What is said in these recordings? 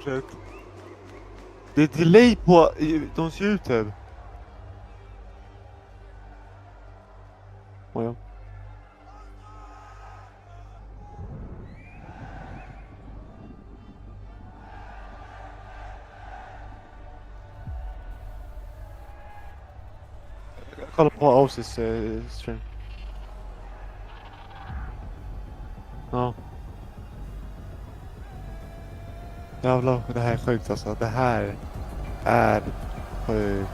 fortnite. Det är delay på de ser ut här. Oh, ja. Jag kollar på Oasis stream. Ja. Jävlar, det här är sjukt alltså. Det här är sjukt.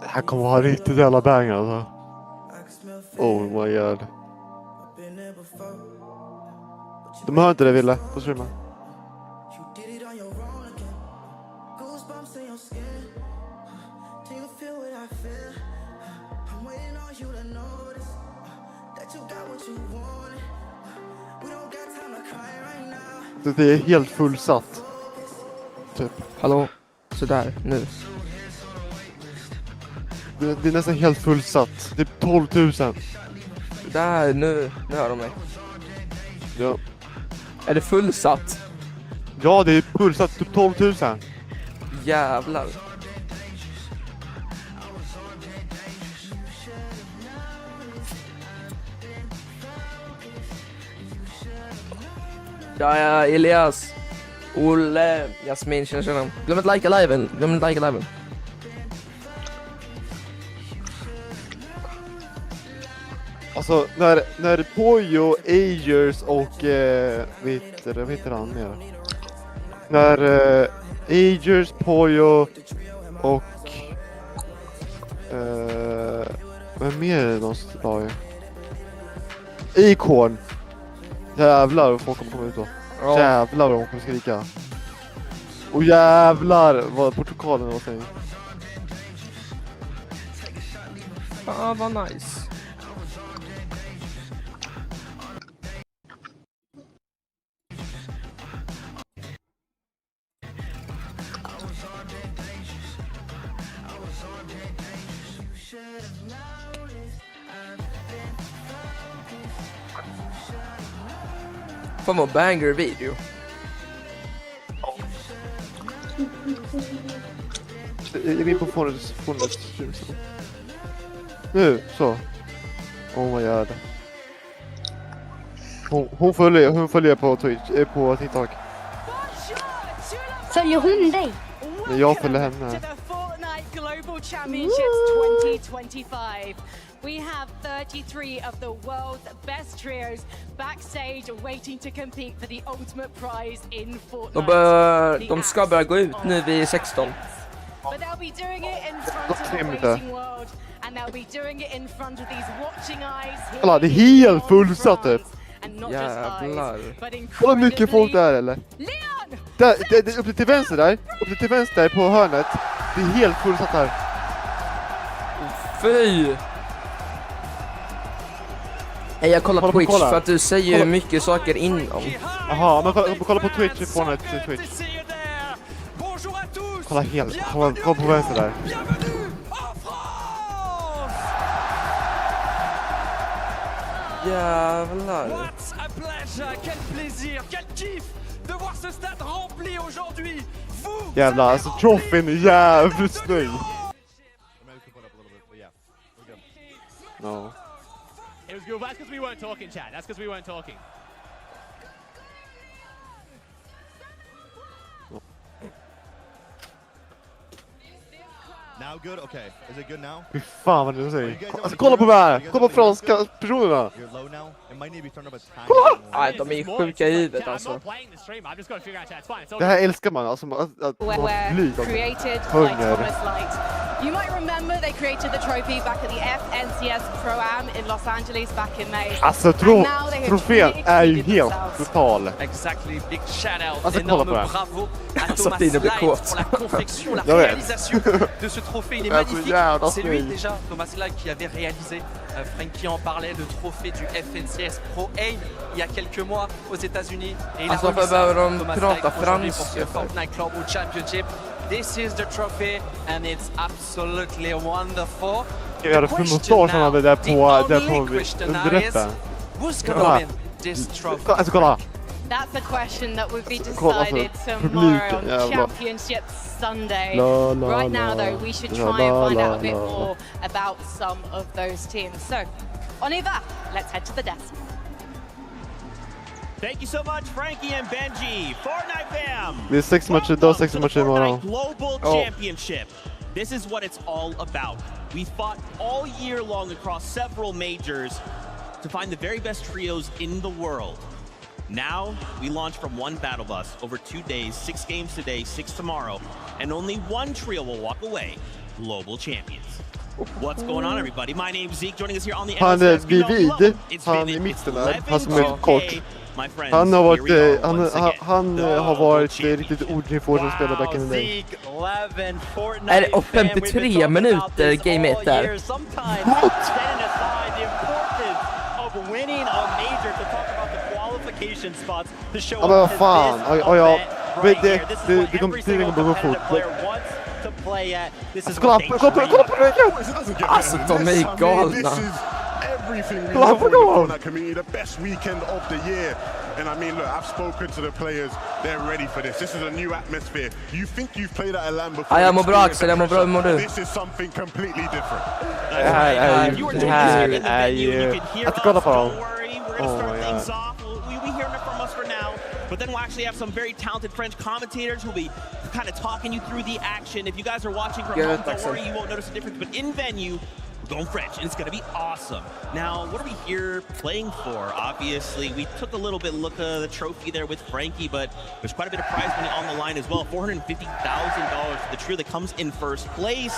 Det här kommer vara riktigt jävla bang alltså. Oh my god. De hör inte det, Ville, på streamen. Det är helt fullsatt. Typ. Hallå, sådär, nu. Det är nästan helt fullsatt. Typ 12 000. Där, nu hör de mig. Ja. Är det fullsatt? Ja, det är fullsatt typ 12 000. Jävlar. Ja, Elias. Olle, Jasmin, tjena. Glöm inte likea liven. Alltså, när Pojo, Agers och vad heter han mer? När Agers, Pojo och vem mer är det de slag? Ikorn. Jävlar vad folk kommer komma ut då. Ja. Jävlar vad de kommer skrika. Och jävlar vad portugalen var säger. Ja, vad nice. Fan vad banger video. Är vi på fortnite? Nu, så. Oh my god. Hon följer på Twitch, på TikTok. Följer hon dig? Men jag följer henne. We have 33 of the world's best trios backstage waiting to compete for the ultimate prize in Fortnite. De ska börja gå ut nu vid 16. But they'll be doing it in front of the racing world and they'll be doing it in front of these watching eyes. Kolla, det är helt fullsatt typ. Jävlar. Kolla mycket folk där eller? Där, uppe till vänster där. Uppe till vänster på hörnet. Det är helt fullsatt här. Fy! Jag kollar på Twitch för att du säger ju mycket saker inom. Jaha, men kolla på Twitch på ett Twitch. Kolla helt, kolla på vänster där. Jävlar. What a pleasure, quel plaisir, quel kiff de voir ce stade rempli aujourd'hui. Jävlar, alltså trophyn är jävligt snygg. No. It was good. That's because we weren't talking, Chad. That's because we weren't talking. Now good? Okay. Is it good now? Fy fan vad du säger. Alltså kolla på här! Kolla på franska personerna! You're low now? It might need to be turned up a tiny Kolla! bit more. Nej, de är sjuka i huvudet alltså. Det här älskar man, alltså att Were blyg created by hunger. Thomas Light. You might remember they created the trophy back at the FNCS Pro-Am in Los Angeles back in May. Alltså trofén är ju helt total. Exactly, big shout out, Alltså, énorme kolla på det. bravo à Alltså, Thomas Tine blir Light kåt. pour la confection, la Jag vet. réalisation de ce trophée. Il est Alltså, magnifique. jävla C'est lui snygg. déjà, Thomas Light, qui avait réalisé, Frankie en parlait, le trophée du FNCS Pro-Am il y a quelques mois aux États-Unis. Et il a Alltså, remis ça, behöver de Thomas prata Light, aujourd'hui pour franska ce för? Fortnite Global Championship. This is the trophy and it's absolutely wonderful. Jag hade för mustasch han hade där på underrätten. Who's gonna win this trophy? Alltså kolla. That's a question that will be Kolla decided för tomorrow publiken, on jävlar. Championship Sunday. La, Right now, la. though, we should La, try and la, find la, out a bit la. more about some of those teams. So, on y va, let's head to the desk. Thank you so much, Frankie and Benji. Fortnite fam. Det är 6 matcher idag, 6 matcher imorgon. Global Oh. Championship. This is what it's all about. We fought all year long across several majors to find the very best trios in the world. Now, we launch from one battle bus over 2 days, 6 games today, 6 tomorrow, and only one trio will walk away, global champions. What's going on, everybody? My name's Zeke, joining us here on the Han är NLCS. You know, vid, love him. It's han been i mitten där, 11 han som är 2K. kort. My friends, Han har varit, here we are once again. han har varit riktigt ordnivå som spelar back in the day. Zeke, 11, Fortnite Är det och fan, we've been 53 talking minuter about this game all 1 där? year. Sometimes setting aside the importance of winning a major to talk about the qualification spots to show Ja, men vad up to fan. this Ja, ja. event Men right det- here. This is det- what det kommer every tydligen single gå competitive fort. player wants to play at. This is Alltså what kolla, they kolla dream på det! It doesn't get Alltså, better than de är this. galna. This is everything we Kolla love på for the dem. Fortnite community, the best weekend of the year. And I mean, look, I've spoken to the players. They're ready for this. This is a new atmosphere. You think you've played at a LAN before? Ja, jag mår bra, experienced Axel, jag mår bra. Hur mår du? This is something completely different. Det här är ju, You were det joining us här here in the är venue. You ju... can hear Att kolla us. på dem. Don't worry, we're gonna Oh start my things God. off. We hearing it from us for now, but then we'll actually have some very talented French commentators who'll be kind of talking you through the action. If you guys are watching from Yeah, home, don't Axel. worry, you won't notice the difference. But in venue, we're going French, and it's going to be awesome. Now, what are we here playing for? Obviously, we took a little bit look at the trophy there with Frankie, but there's quite a bit of prize money on the line as well. $450,000 for the trio that comes in first place.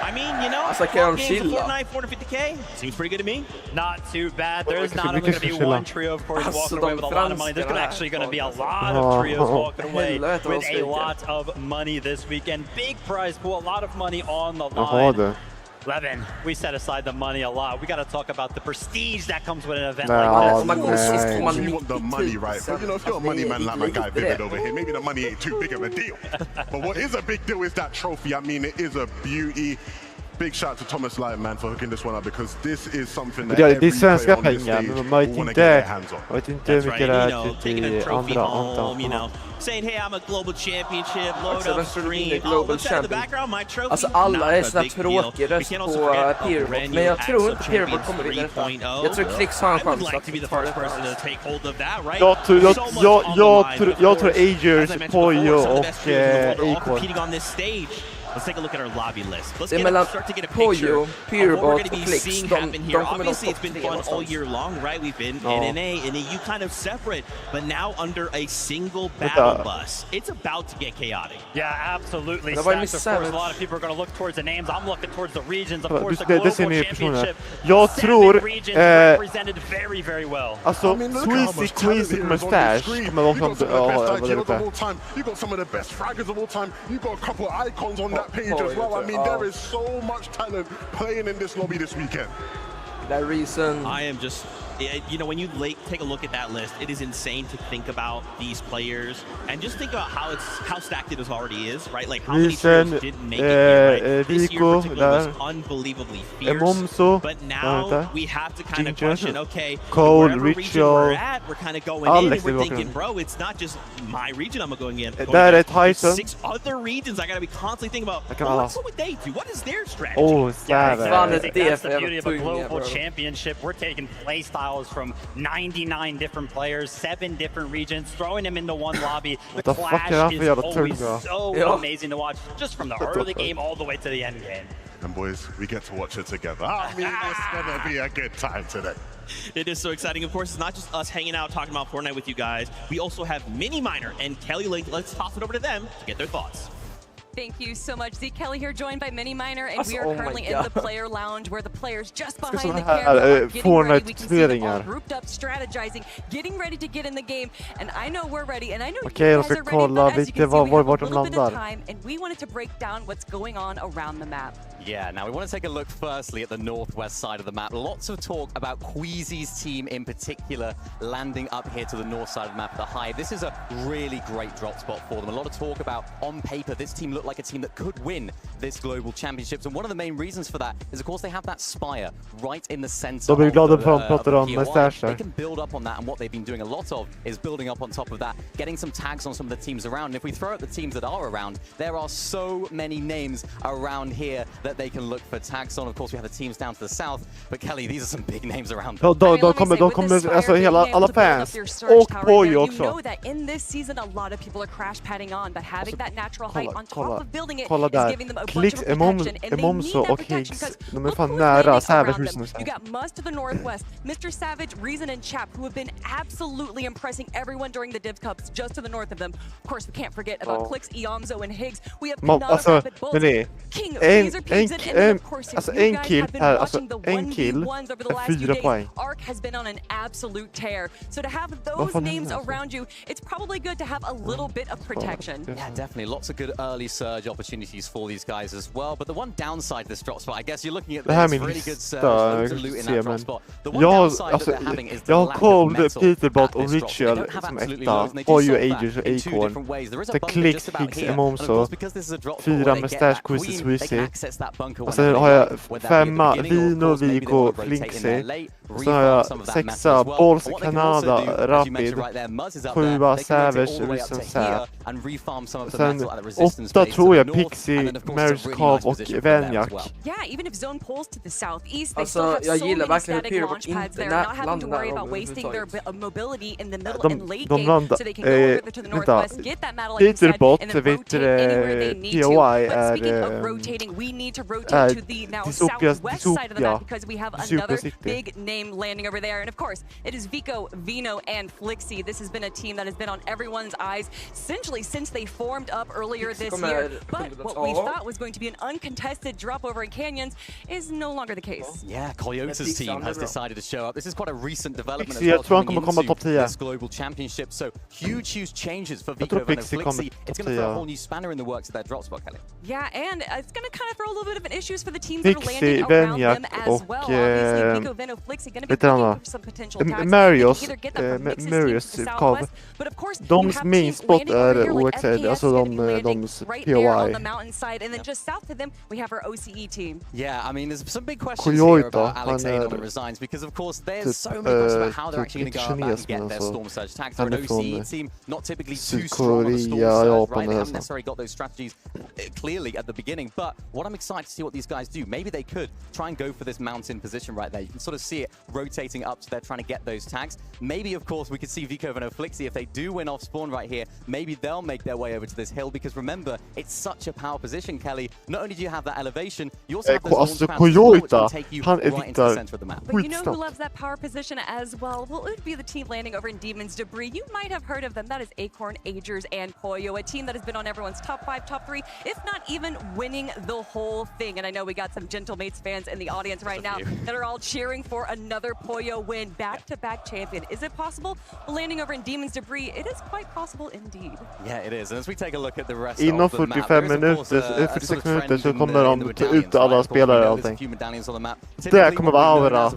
I mean, you know, Alltså, 12 kan de games of chilla? Fortnite, 450K. Seems pretty good to me. Not too bad. There's not vi only going to be kanske one trio, of course, Alltså, walking away with a lot of money. There's franskarna actually going to be a här. lot of trios walking away Helvete, vad with a skriker. lot of money this weekend. Big prize pool, a lot of money on the Jaha line. du. Levin, we set aside the money a lot. We got to talk about the prestige that comes with an event No, like this. Man går sist får man We want the money, right? But you know, if you're a money man like my guy Vivid over here, maybe the money ain't too big of a deal. But what is a big deal is that trophy. I mean, it is a beauty. Big shout to Thomas Light, man, for hooking this one up, because this is something that Det är every svenska player on this pengar, stage men man vet will want to inte, get their hands on. jag vet inte hur That's mycket right. det You är know, taking a till trophy andra home, you know, saying, hey, I'm a global championship, load Axel, up vem tror du vinner stream. Global What's that in the Champion? background? My trophy? Alltså alla Not är a såna big deal. tråkiga We röst can't på also forget a Peerbot, brand men new jag tror Axel inte Peerbot Champions kommer vinna detta. 3.0. Jag tror Klix har en I would chans like att to be the ta first detta. person to take hold of that, right? Jag tror, So much on the line, of jag tror course. Agers, As I mentioned Poyo before, some of the och best players in the world are all Acor. competing on this stage. Let's take a look at our lobby list. Let's Det är get mellan start to get a Poyo, picture of what we're Peerbot going to och be Klix. seeing De happen here. kommer nog Obviously, it's been topp 3 fun all någonstans. year long, right? We've been Ja. NNA and EU kind of separate, but now under a single battle bus. It's about to get chaotic. Yeah, absolutely. Det var ju Stacked, of course, a Savage. lot of people are going to look towards the names. I'm looking towards the regions. Of Ja, course, the det global ser ni i personerna. championship. Jag 7 tror, regions represented very, very well. Alltså, I mean, look at how Sweezy much talent Queasy here is on the Mustache screen. kommer vara You som... got some of the best Ja, IQs vad of all time. You got some of the best fraggers of all time. You got a couple of icons on that page as well. I mean, there is so much talent playing in this lobby this weekend. That reason. I am just, you know, when you take a look at that list, it is insane to think about these players and just think about how stacked it already is, right? Like how many trios didn't make it here, right? This year in particular was unbelievably fierce. Momso, But now we have to kind of Ginger, question, okay, Cole, wherever region we're Ritual, at, we're kind of going in Alex and we're är thinking, bakom. bro, it's not just my region I'm going in. Där är ett There's Titan. 6 other regions I got to be constantly thinking about. Jag kan Well, alla. what would they do? What is their strategy? Åh, Yeah, jävlar. Fan, exactly. det är That's för the beauty of a jävla tunga, global bro. championship. We're taking play styles from 99 different players, 7 different regions, throwing them into one lobby. The the fuck clash är det för is jävla always tunga? so Ja. amazing to watch, just from the early game all the way to the end game. And boys, we get to watch it together. I mean, it's gonna be a good time today. It is so exciting. Of course, it's not just us hanging out talking about Fortnite with you guys. We also have Mini Miner and Kelly Link. Let's toss it over to them to get their thoughts. Thank you so much. Zeke Kelly here, joined by Mini Miner, and we Oh are my currently in God. the player lounge where the players just behind såna the här, camera are getting ready. We can see them all Fortnite-turneringar. grouped up, strategizing, getting ready to get in the game. And I know we're ready, and I know Okej, you jag guys ska are ready, kolla but as you lite can see, we have a vart de little bit of landar. time, and we wanted to break down what's going on around the map. Yeah, now we want to take a look firstly at the northwest side of the map. Lots of talk about Queasy's team in particular landing up here to the north side of the map at the Hive. This is a really great drop spot for them. A lot of talk about, on paper, this team looked like a team that could win this global championships. And one of the main reasons for that is, of course, they have that spire right in the center. De blir glada för att of prata om POI. Stash They där. can build up on that, and what they've been doing a lot of is building up on top of that, getting some tags on some of the teams around. And if we throw at the teams that are around, there are so many names around here that they can look for tags on. Of course, we have the teams down to the south, but Kelly, these are some big names around them. De kommer, alltså hela, alla fans och Poyo You också. know that in this season a lot of people are crash padding on, but having that natural height on top of building it Kolla is där. giving them a bunch Klicks, of protection, and they need Emomso that och protection Higgs, because de är look fan who's nära landing Savage around just them. nu. You got Must to the northwest, Mr. Savage, Reason, and Chap, who have been absolutely impressing everyone during the Div Cups just to the north of them. Of course, we can't forget about Clicks, Iamzo, and Higgs. We have Pinata, Alltså, Rabbit, Bolt, men det King, är Laser Pigs, and then of course, if alltså you en guys kill have been här, alltså watching the en kill 1v1s over the last few 4 days, poäng. Ark has been on an absolute tear. So to have Vad those fan names händer alltså? around you, it's probably good to have a little bit of protection. Yeah, definitely. Lots of good early surge opportunities for these guys as well. But the one downside to this drop spot, I guess you're looking at Det här this min really good surge, lista, loads of loot in that ser drop men spot. The one jag, downside alltså, that they're having is the jag har lack of koll metal Peterbot at och this drop spot. They Ritual don't have som absolutely etta, loads, and they do Poyo, solve that Aegis och in two Acorn. different ways. There is a Det bunker Click, just about Higgs, here, and of Emomso, course, because this is a drop spot where 4 they med get Stash, that Quizy, queen, they can Sweezy. access that bunker Och sen whenever har they jag want, whether that be at the 5 beginning or, of Vino, course, maybe they Vico, want to rotate in Flinksy. there late, Och sen har refarm jag some of that 6 metal as well. Balls, And what they can also Kanada, do, as you Rapid, mentioned right there, Muzz is up 7 there. They can rotate Savage, all the way up to Recent here Sap. and refarm some of the Sen metal at the resistance 8 base tror to jag, the north, Pixie, and then of course Maris it's a really Cav nice och position from there as Vänjak. well. Yeah, even if zone pulls to the southeast, they Alltså, still have jag so gillar many verkligen hur static Peterbot launch pads inte there, not having to landar worry där about wasting their överhuvudtaget. mobility in the middle De- and late de game, landar- so they can go over to the vänta. northwest, get that metal like you said, Peterbot, and then vet rotate du, anywhere they need to. POI But speaking of är rotating, we need to rotate to the now southwest side of the map because we have another City. big name landing over there. And of course, it is Vico, Vino, and Flixie. This has been a team that has been on everyone's eyes essentially since they formed up earlier this year. But what we thought was going to be an uncontested drop over in Canyons is no longer the case. Yeah, Coyote's team has decided to show up. This is quite a recent development as Pixie, well, jag tror han coming kommer komma into topp 10. this global championship. So huge changes for Jag tror Vico and Pixie Flixie. kommer It's topp going to throw a 10. whole new spanner in the works of their drop spot, Kelly. Yeah, and it's going to kind of throw a little bit of an issues for the teams that are Pixie, landing around them Vänjak as och, well. Obviously, Vico, Vino, Flixie going to be vet du looking Anna? for some potential tags. Marius, They can either get that from Mix's Marius team to the Cav. southwest, but of course, you Doms have main teams spot landing over är here like OXL, FPS alltså gonna be landing doms right there on POI. the mountainside, and then just south of them, we have our OCE team. Yeah, I mean, there's some big questions Coyote, here about Alex han är Adon resigns because, of course, there's typ, so many questions about how they're typ actually going to inte go about and kines, get men their alltså, Storm Surge tags. han They're är an från OCE team, not typically too strong on the Storm Sydkorea, Surge, Japan right? They haven't alltså. necessarily got those strategies clearly at the beginning, but what I'm excited to see what these guys do. Maybe they could try and go for this mountain position right there. You can sort of see it rotating up, so they're trying to get those tags. Maybe, of course, we could see Vico and Flixie, if they do win off spawn right here, maybe they'll make their way over to this hill, because remember, it's such a power position, Kelly. Not only do you have that elevation, you also have those launch pads as well, which can take you right into the center of the map. But you know who loves that power position as well? Well, it would be the team landing over in Demon's Debris. You might have heard of them. That is Acorn, Agers, and Poyo, a team that has been on everyone's top 5, top 3, if not even winning the whole thing. And I know we got some Gentle Mates fans in the audience right now that are all cheering for another Poyo win, back-to-back champion. Is it possible? Well, landing over in Demon's Debris, it is quite possible indeed. Yeah, it is. And as we take a look at the rest Inom of the map, 45 minuter, 46 minuter så kommer de ta ut alla spelare och allting. Det kommer vara aura.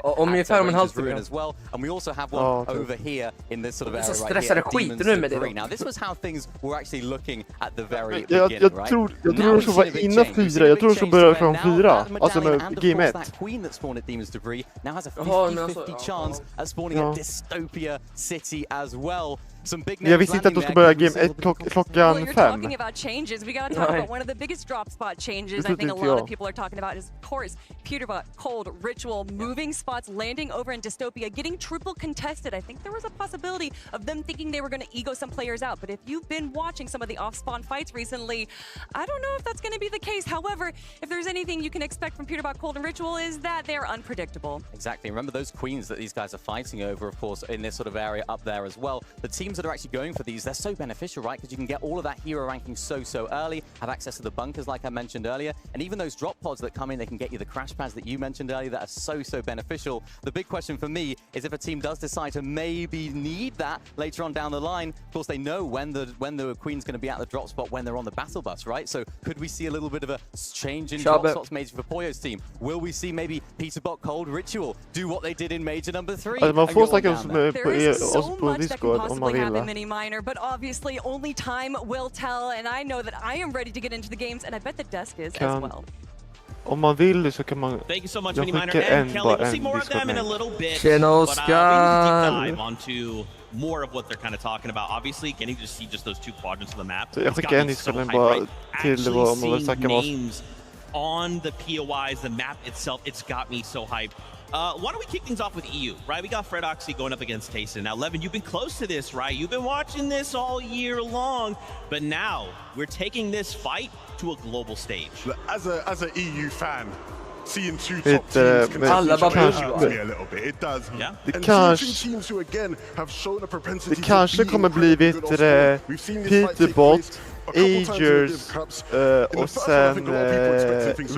Om ungefär om en halvtimme. As well, and we also have one over here in this sort of area right stressade here. skiten nu med det. Now this was how things were actually looking at the very Jag beginning, right? tror det ska vara innan 4, jag tror det ska börja från 4, alltså med game 1. That queen that spawned at Demon's Debris now has a Jaha, men 50-50 alltså, chance at spawning Ja. at Dystopia City as well. Some big Jag names visste inte att de landing ska börja there. game 1 Well, klockan you're 5. talking about changes. We got to talk about one of the biggest drop spot changes I think a lot of people are talking about is, of course, Peterbot, Cold, Ritual, moving spots, landing over in Dystopia, getting triple contested. I think there was a possibility of them thinking they were going to ego some players out. But if you've been watching some of the off-spawn fights recently, recently. I don't know if that's going to be the case. However, if there's anything you can expect from Peterbot, Cold, and Ritual is that they're unpredictable. Exactly. Remember those queens that these guys are fighting over, of course, in this sort of area up there as well. The teams that are actually going for these, they're so beneficial, right? Because you can get all of that hero ranking so early, have access to the bunkers like I mentioned earlier, and even those drop pods that come in, they can get you the crash pads that you mentioned earlier that are so beneficial. The big question for me is if a team does decide to maybe need that later on down the line, of course they know when the queen's going to be at the drop spot when they're on the battle bus, right? So could we see a little bit of a change in drop spots major for Poyo's team? Will we see maybe Peterbot, Cold, Ritual do what they did in major number 3? Man får snacka oss So på much that Discord can om man possibly vill. happen, Mini Miner, but obviously only time will tell, and I know that I am ready to get into the games, and I bet the desk is as well. Om man vill så kan man... Thank you so much, Jag Mini Miner skickar and Kelly. We'll see more of them in a little bit. But we need to deep dive onto more of what they're kind of talking about. Obviously, getting to see just those two quadrants of the map. Så jag skickar en Discord bara till vad man vill snacka med oss. On the POIs, the map itself, it's got me so hyped. Why don't we kick things off with EU, right? We got Fredoxy going up against Tayson. Now, Levin, you've been close to this, right? You've been watching this all year long, but now we're taking this fight to a global stage. As a EU fan, seeing two top teams confuses me a little bit. It does. Yeah. And seeing teams who again have shown a propensity det kanske kommer bli Peterbot, Agers och sen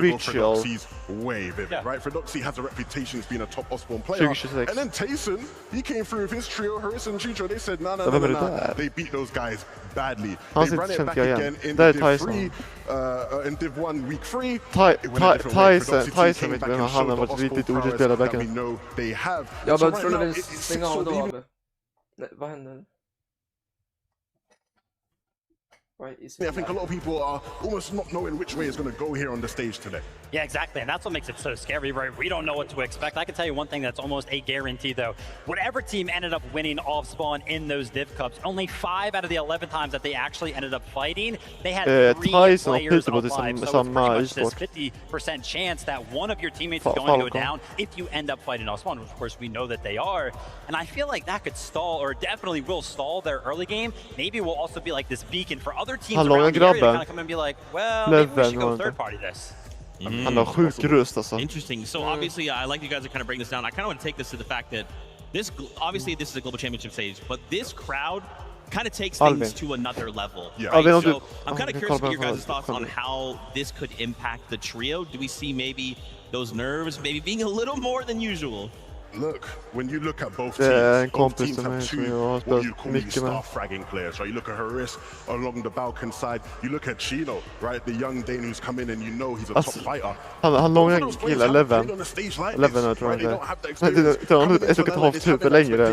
Ritual. Way vivid, right? Fredoxy has a reputation as being a top Osborne player. 2026. And then Tayson, he came through with his trio, Harrison and Chicho. They said, no. They beat those guys badly. They ran it back again in Div 3, in Div 1 week 3. Tyson vet vem han har varit riktigt orättspelad verkligen. Jag bara tror att stänga av då. Nej, vad händer? I think a lot of people are almost not knowing which way is going to go here on the stage today. Yeah, exactly, and that's what makes it so scary, right? We don't know what to expect. I can tell you one thing that's almost a guarantee, though. Whatever team ended up winning off spawn in those Div Cups, only 5 out of the 11 times that they actually ended up fighting, they had 3 players alive. So it's pretty much this 50% chance that one of your teammates is going to go down if you end up fighting off spawn, which of course we know that they are. And I feel like that could stall, or definitely will stall their early game. Maybe will also be like this beacon for other teams around the area to kind of come and be like, well, maybe we should go third party this. Han har sjuk röst alltså. Interesting. So obviously, I like you guys to kind of bring this down. I kind of want to take this to the fact that this, obviously, this is a global championship stage, but this crowd kind of takes things to another level. Yeah. Right? So I'm kind of curious to get your guys' thoughts on how this could impact the trio. Do we see maybe those nerves maybe being a little more than usual? Look, when you look at both teams have two what you call these star fragging players, right? You look at Haris along the Balkan side, you look at Chino, right? The young Dane who's come in and you know he's a top fighter. Han långa killar, 11 jag tror jag inte. Jag ska ta för längre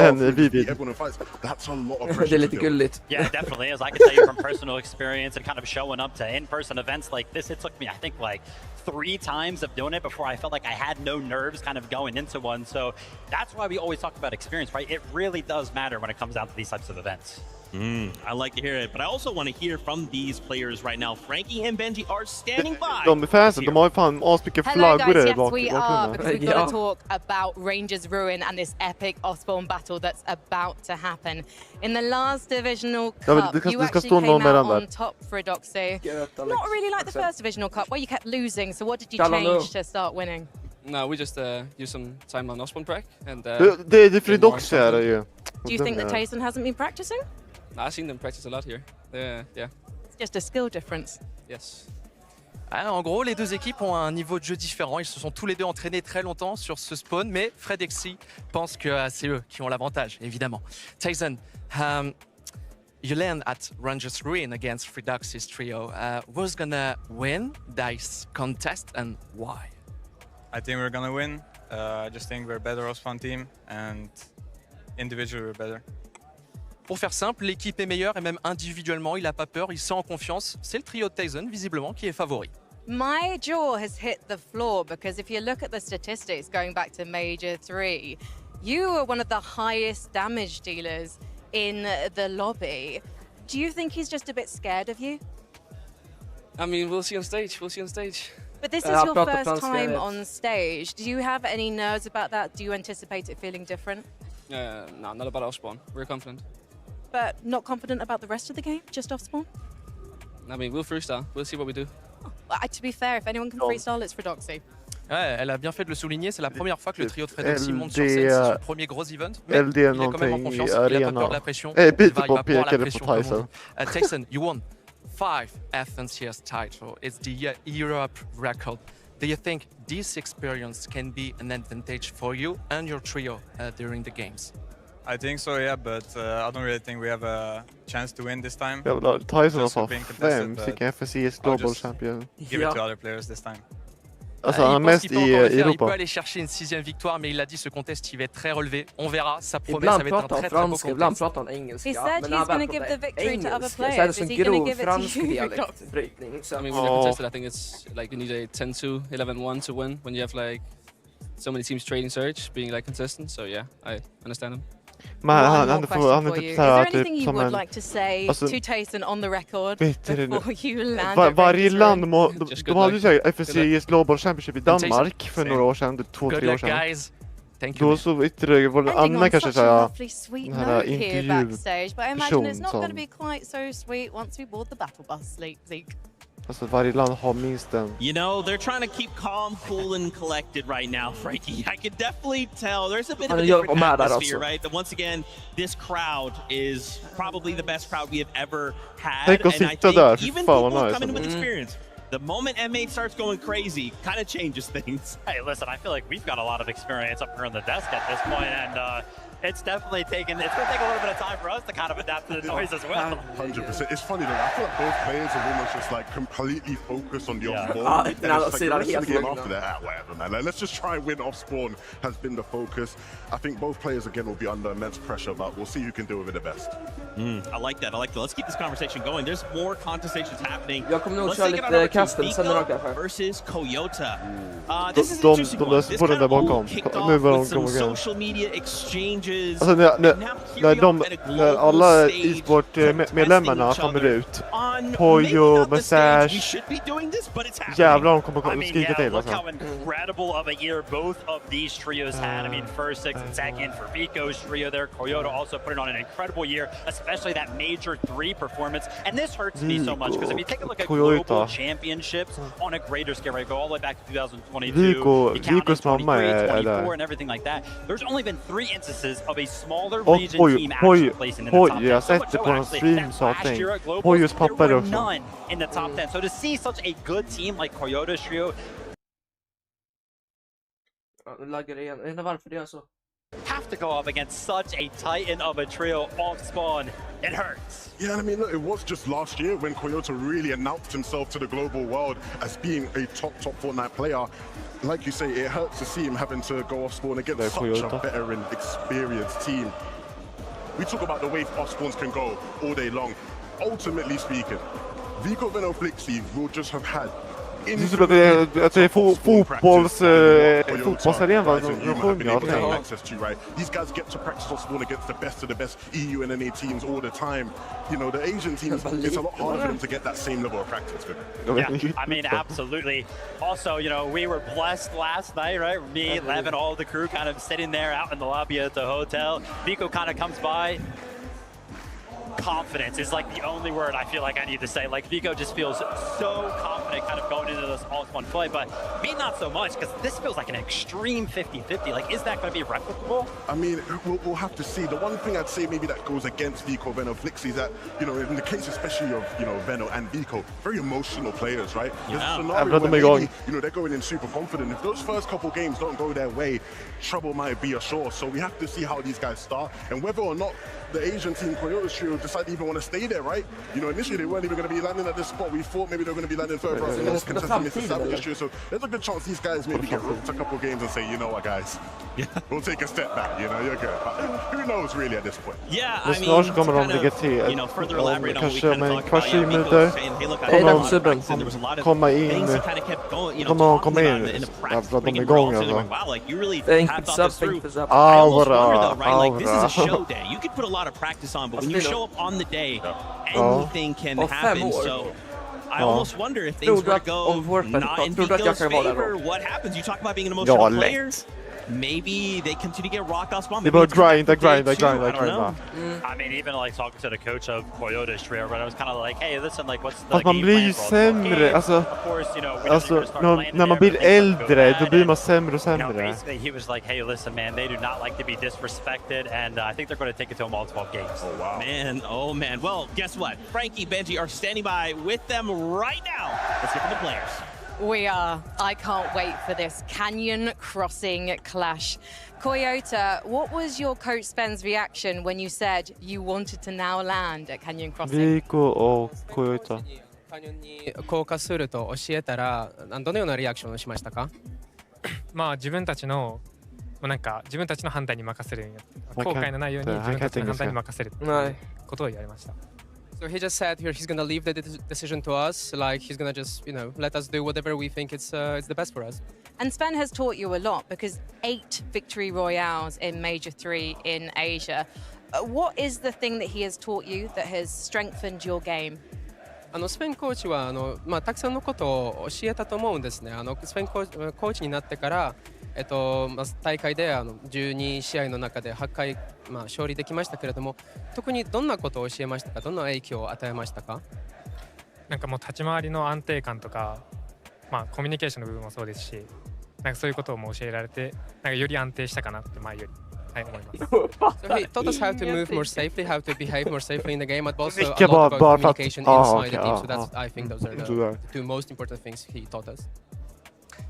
än Vivid. That's a lot of Det pressure. är lite gulligt. Yeah, it definitely is. I can tell you from personal experience and kind of showing up to in-person events like this, it took me, I think, like 3 times of doing it before I felt like I had no nerves kind of going into one. So that's why we always talk about experience, right? It really does matter when it comes down to these types of events. I like to hear it, but I also want to hear from these players right now. Frankie and Benji are standing by. De fansen, de har ju fan asmycket flaggor där yes, we are, because we've got to talk about Rangers Ruin and this epic Osborne battle that's about to happen. In the last divisional cup, you actually came out on top for Fredoxy. Not really like the first divisional cup, where you kept losing, so what did you change to start winning? No, we just used some time on Osborne prac and det är Fredoxy är det ju. Do you think that Tayson hasn't been practicing? I've seen them practice a lot here. Yeah. It's just a skill difference. Yes. En gros, les deux équipes ont un niveau de jeu différent. Ils se sont tous les deux entraînés très longtemps sur ce spawn, mais Fredoxy pense que c'est eux qui ont l'avantage, évidemment. Tayson, you land at Rangers Ruin against Fredoxy's trio. Who's gonna win this contest and why? I think we're gonna win. I just think we're a better Ospan team and individually we're better. Pour faire simple, l'équipe est meilleure et même individuellement, il n'a pas peur, il se sent en confiance. C'est le trio de Tayson, visiblement, qui est favori. My jaw has hit the floor because if you look at the statistics going back to Major 3, you were one of the highest damage dealers in the lobby. Do you think he's just a bit scared of you? I mean, we'll see on stage. But this is your first time on stage. Do you have any nerves about that? Do you anticipate it feeling different? No, not about Osborne. We're confident. But not confident about the rest of the game, just off spawn? I mean, we'll freestyle. We'll see what we do. To be fair, if anyone can freestyle, it's Fredoxy. Ouais, elle a bien fait de le souligner, c'est la première fois que le trio de Fredoxy monte sur scène, c'est son premier gros event, mais il est quand même en confiance, il a pas peur de la pression, il va pouvoir la pression comme on dit. Tyson, you won 5 FNCS titles, it's the Europe record. Do you think this experience can be an advantage for you and your trio during the games? I think so, yeah, but I don't really think we have a chance to win this time. Tyson har 5 stycken FNCS Global Champion. Give it to other players this time. Alltså han är mest i Europa. Il peut aller chercher une 6e victoire, mais il a dit ce contest il va être très relevé. On verra, ça promet, ça va être un très très beau contest. Ibland pratar han engelska. He said he's going to give the victory to other players. Så är det som Is he going to grov give it to you? fransk-dialektbrytning. I mean, when you're contested, I think it's like you need a 10-2, 11-1 to win when you have like so many teams trading Surge, being like consistent. So yeah, I understand him. Men han Is there anything you would like to say to Tyson on the record before you land? Varje land, de hade ju såhär FNCS Global Championship i Danmark för några år sedan, 2-3 år sedan. Då så ytterligare var det Anna kanske såhär, den här intervjupersonen som... Alltså varje land har minst en. You know, they're trying to keep calm, cool, and collected right now, Frankie. I can definitely tell there's a bit of a different atmosphere, right? That once again, this crowd is probably the best crowd we have ever had. And I think even people coming with experience. The moment M8 starts going crazy, kind of changes things. Hey, listen, I feel like we've got a lot of experience up here on the desk at this point, and it's definitely it's going to take a little bit of time for us to kind of adapt to the noise as well. 100%. It's funny though, I feel like both players are almost just like completely focused on the off-spawn. Like, the game after that, whatever, man. Like, let's just try and win off-spawn has been the focus. I think both players again will be under immense pressure, but we'll see who can do with it the best. I like that. Let's keep this conversation going. There's more contestations happening. Jag kommer nog köra lite kasten sen då kanske. Versus Coyota. This is interesting one. This kind of all kicked off with some social media exchanges. Alltså när alla e-sport-medlemmarna kommer ut, Poyo, Massage, jävlar de kommer skrika till alltså. Look how incredible of a year both of these trios had. I mean, first, 6th, and 2nd for Vico's trio there. Coyota also putting on an incredible year, especially that Major 3 performance. And this hurts me so much, because if you take a look at global championships on a greater scale, right, go all the way back to 2022, Vico's mamma 24 and everything like that. There's only been 3 instances of a smaller region team actually placing in the top 10. Jag har sett det på en stream something. Poyos pappa there were none in the top 10. So to see such a good team like Coyota's trio. Have to go up against such a titan of a trio off spawn. It hurts. Yeah, I mean, look, it was just last year when Coyota really announced himself to the global world as being a top Fortnite player. Like you say, it hurts to see him having to go off spawn against such a veteran, experienced team. We talk about the way off spawns can go all day long. Ultimately speaking, Vico Flixi will just have had fotbollsarenan var de sjunger. These guys get to practice off spawn against the best EU and NA teams all the time. You know, the Asian teams, it's a lot harder for them to get that same level of practice. Yeah, I mean, absolutely. Also, you know, we were blessed last night, right? Me, Lev, and all of the crew kind of sitting there out in the lobby at the hotel. Vico kind of comes by. Confidence is like the only word I feel like I need to say. Like, Vico just feels so confident kind of going into this all-one play, but me not so much, because this feels like an extreme 50-50. Like, is that going to be replicable? I mean, we'll have to see. The one thing I'd say maybe that goes against Vico, Veno, Flixi is that, you know, in the case especially of, you know, Veno and Vico, very emotional players, right? There's a scenario where maybe, you know, they're going in super confident. If those first couple games don't go their way, trouble might be ashore. So we have to see how these guys start and whether or not the Asian team, Coyota's trio, decide to even want to stay there, right? You know, initially they weren't even going to be landing at this spot. We thought maybe they were going to be landing further out the north, contesting Mississippi trio. So there's a good chance these guys maybe get rooked a couple games and say, you know what, guys, we'll take a step back. You know, you're good. But who knows really at this point? Yeah, I mean, kommer de ligga till, you know, further elaborate on what we kanske kind om of en talked kvarts about. minuter kommer de komma in, jävlar de är igång alltså. Aura. You could put a lot of practice on, but when you show up on the day, anything can happen. So I almost wonder if things were to go not in Vico's favor, what happens? You talk about being an emotional player. maybe they continue to get rocked off spawn. They both grind. I don't know. I mean, even like talking to the coach of Koyota's trio, but I was kind of like, hey, listen, like, what's the Fast man blir ju sämre, när man blir äldre, då blir man sämre och sämre. Basically, he was like, hey, listen, man, they do not like to be disrespected, and I think they're going to take it to them all 12 games. Oh, wow. Oh, man. Well, guess what? Frankie, Benji are standing by with them right now. Let's hear from the players. We are. I can't wait for this Canyon Crossing clash. Koyota, what was your coach Sven's reaction when you said you wanted to now land at Canyon Crossing? Vico och Koyota. カニョンに降下すると教えたらどのようなリアクションをしましたか？まあ自分たちのなんか自分たちの判断に任せるように後悔のないように自分たちの判断に任せるということを言われました。So he just said here he's gonna leave the decision to us, like he's gonna just, let us do whatever we think it's the best for us. And Sven has taught you a lot because 8 victory royales in Major 3 in Asia. What is the thing that he has taught you that has strengthened your game? スペインコーチはたくさんのことを教えたと思うんですね。スペインコーチになってから、大会で12試合の中で8回、勝利できましたけれども、特にどんなことを教えましたか？どんな影響を与えましたか？なんかもう立ち回りの安定感とか、コミュニケーションの部分もそうですし、なんかそういうことをも教えられて、なんかより安定したかなって前より。So he taught us how to move more safely, how to behave more safely in the game, but also a lot about communication inside the team. So that's, I think those are the 2 most important things he taught us.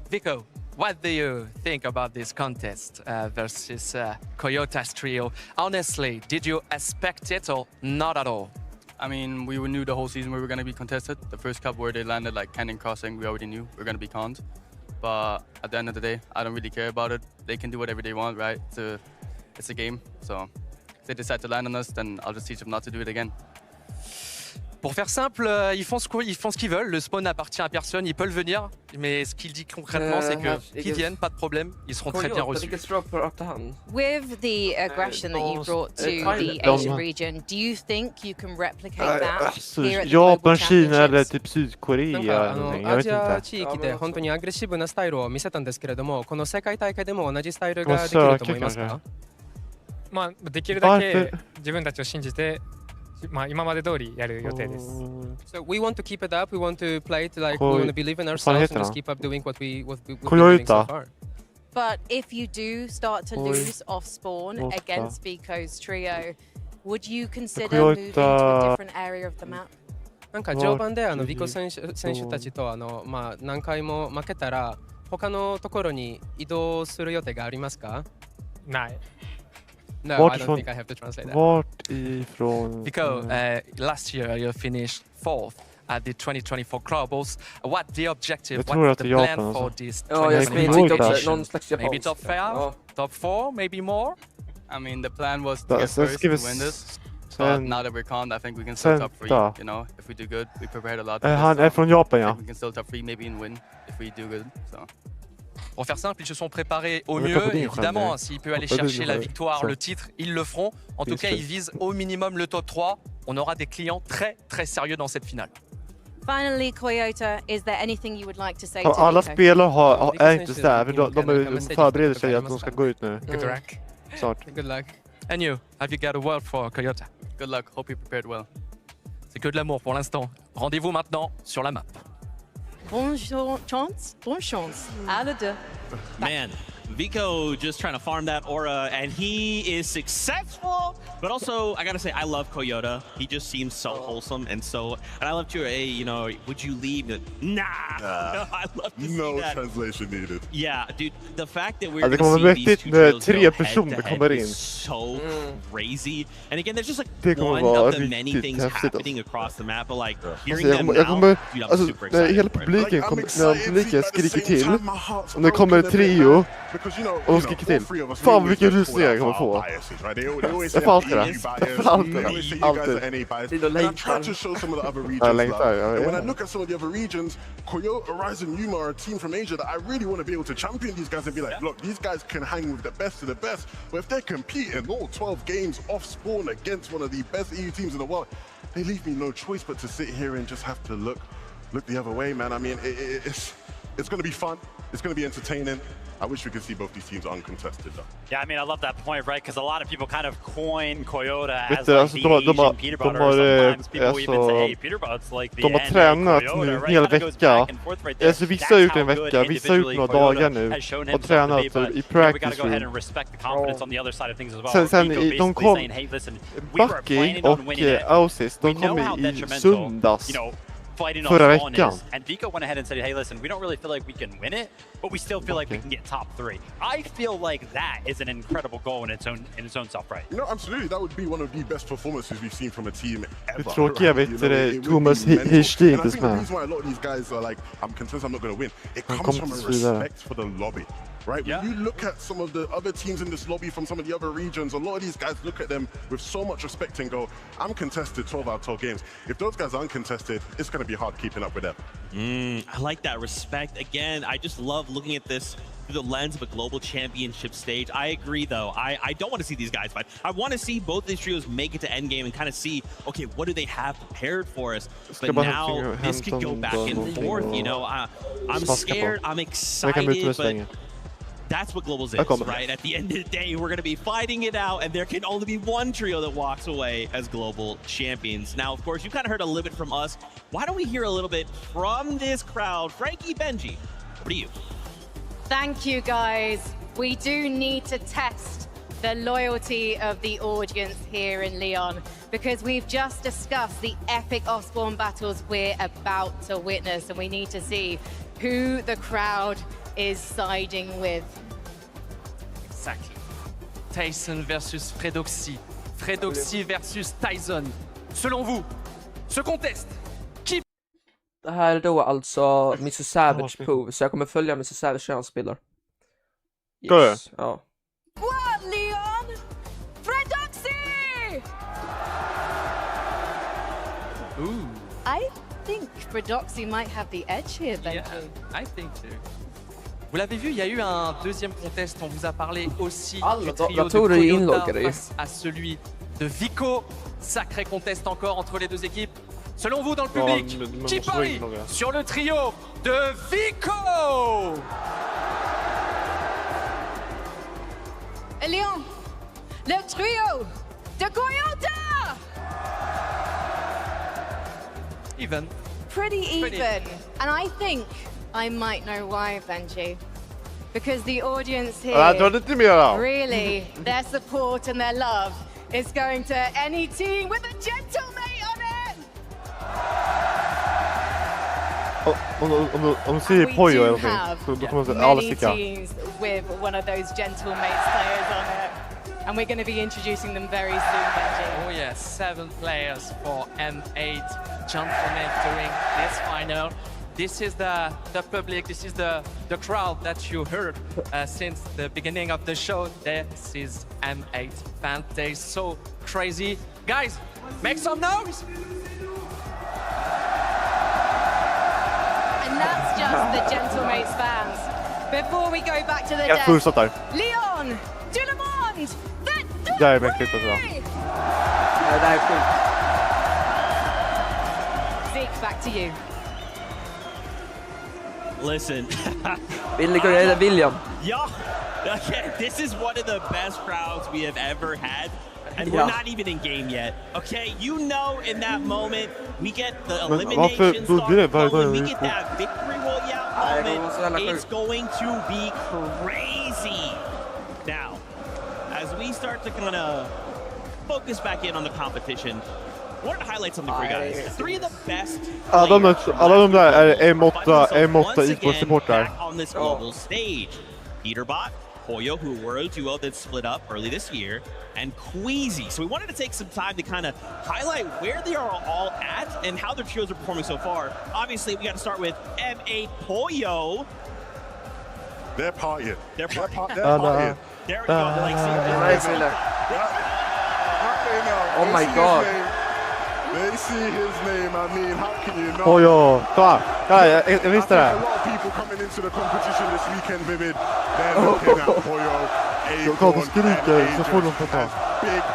Vico, what do you think about this contest versus Koyota's trio? Honestly, did you expect it or not at all? I mean, we knew the whole season we were going to be contested. The first cup where they landed like Canyon Crossing, we already knew we were going to be conned. But at the end of the day, I don't really care about it. They can do whatever they want, right? It's a game, so if they decide to land on us, then I'll just teach them not to do it again. Pour faire simple, ils font ce qu'ils veulent. Le spawn n'appartient à personne, ils peuvent venir. Mais ce qu'il dit concrètement, c'est qu'ils viennent, pas de problème. Ils seront très bien reçus. With the aggression that you brought to the Asian region, do you think you can replicate that here at the Global Championships? アジア地域で本当にアグレッシブなスタイルを見せたんですけれども、この世界大会でも同じスタイルができると思いますか？できるだけ自分たちを信じて、今まで通りやる予定です。So we want to keep it up. We want to play it like we want to believe in ourselves and just keep up doing what we've been doing so far. But if you do start to lose off spawn against Vico's trio, would you consider moving to a different area of the map? なんか序盤でビコ選手たちと何回も負けたら他のところに移動する予定がありますか？ない。No, I don't think I have to translate that. Because last year you finished 4th at the 2024 Globals. What the objective? What's the plan for this 2024 edition? Maybe top 5, top 4, maybe more? I mean, the plan was to get first to win this. But now that we're conned, I think we can still top 3. If we do good, we prepared a lot. Han är från Japan, ja. We can still top 3, maybe and win if we do good. So. Pour faire simple, ils se sont préparés au mieux. Évidemment, s'il peut aller chercher la victoire, le titre, ils le feront. En tout cas, ils visent au minimum le top 3. On aura des clients très, très sérieux dans cette finale. Finally, Koyota, is there anything you would like to say to Alla Vico? spelare är inte sådär, de förbereder sig att de ska gå ut nu. Good luck. Snart. Good luck. And you, have you got a word for Koyota? Good luck, hope you prepared well. C'est que de l'amour pour l'instant. Rendez-vous maintenant sur la map. Bonne chance. À la deux. Man, Vico just trying to farm that aura, and he is successful. But also, I gotta say, I love Koyota. He just seems so wholesome and I love too. Hey, would you leave? Nah. I love to see no that. Translation needed. Yeah, dude. The fact that we're gonna see these two drills go head-to-head is so crazy. And again, there's just like one of the many things happening across the map. But like hearing them now, dude, I'm super excited. Hela publiken skriker till. Och det kommer ett trio. Och de skriker till. Fan vilken rysning jag kommer få. Jag får alltid det. I'm trying to show some of the other regions. And when I look at some of the other regions, Koyota, Horizon, Yuma are a team from Asia that I really want to be able to champion these guys and be like, look, these guys can hang with the best of the best. But if they're competing all 12 games off spawn against one of the best EU teams in the world, they leave me no choice but to sit here and just have to look the other way, man. I mean, It's going to be fun. It's going to be entertaining. I wish we could see both these teams uncontested, though. Yeah, I mean, I love that point, right? Because a lot of people kind of coin Coyote as like the Asian Peter Butter. Sometimes people even say, hey, Peter Butter's like the de har tränat nu en hel vecka. Alltså vissa har gjort en vecka, vissa har gjort några dagar nu och tränat i practice room. Sen de kom, Bucky och Ausis, de kom i söndags. Fighting förra off veckan. And Vico went ahead and said, hey, listen, we don't really feel like we can win it, but we still feel like we can get top 3. I feel like that is an incredible goal in its own self, right? You know, absolutely. That would be one of the best performances we've seen from a team ever. Tråkiga vet du, Thomas Hirschli inte the reason why a lot of these guys are like, I'm convinced I'm not going to win. It comes from a respect for the lobby. Right? Yeah. When you look at some of the other teams in this lobby from some of the other regions, a lot of these guys look at them with so much respect and go, I'm contested 12 out of 12 games. If those guys are uncontested, it's going to be hard keeping up with them. I like that respect. Again, I just love looking at this through the lens of a global championship stage. I agree, though. I don't want to see these guys fight. I want to see both these trios make it to endgame and kind of see, okay, what do they have prepared for us? But now this could go back and forth. You know, I'm scared. I'm excited, but that's what Globals is, right? At the end of the day, we're going to be fighting it out, and there can only be one trio that walks away as global champions. Now, of course, you kind of heard a little bit from us. Why don't we hear a little bit from this crowd? Frankie, Benji, what do you? Thank you, guys. We do need to test the loyalty of the audience here in Lyon, because we've just discussed the epic off-spawn battles we're about to witness, and we need to see who the crowd is siding with. Exactly. Tyson versus Fredoxy. Fredoxy versus Tyson. Selon vous, ce contest, qui... Det här är då alltså Mr. Savage Prove, så jag kommer följa Mr. Savage när han spelar. Yes. Ja. What, Leon? Fredoxy! Ooh. I think Fredoxy might have the edge here, Benji. Yeah, I think too. Vous l'avez vu, il y a eu un deuxième contest, on vous a parlé aussi du trio de Coyote face à celui de Vico. Sacré contest encore entre les deux équipes. Selon vous, dans le public, qui parie sur le trio de Vico? Lyon, le trio de Coyote! Even. Pretty even. And I think I might know why, Benji. Because the audience here, really, their support and their love is going to any team with a gentlemate on it! Om du säger Poyo eller någonting, many teams with one of those gentlemates players on it. And we're going to be introducing them very soon, Benji. Oh yes, 7 players for M8 gentlemen during this final. This is the public, this is the crowd that you heard since the beginning of the show. This is M8 fan day, so crazy. Guys, make some noise! And that's just the Gentlemates fans. Before we go back to the desk, Leon, tout le monde, det är mäktigt alltså. Ja, det är sjukt. Zeke, back to you. Listen. William. Yeah. Okay, this is one of the best crowds we have ever had. And we're not even in game yet. Okay, you know, in that moment, we get the elimination start going, we get that victory royale moment. It's going to be crazy. Now, as we start to kind of focus back in on the competition, I wanted to highlight something for you guys. 3 of the best alla de där är M8 e-sportsupportrar. On this global stage. Peterbot, Poyo, who were a duo that split up early this year, and Queasy. So we wanted to take some time to kind of highlight where they are all at and how their trios are performing so far. Obviously, we got to start with M8 Poyo. They're partying. They're partying. There we go. Oh my god. They see his name, I mean, how can you know? Poyo, klar, jag visste det. A lot of people coming into the competition this weekend, Vivid. They're looking at Poyo, Acorn, and Agent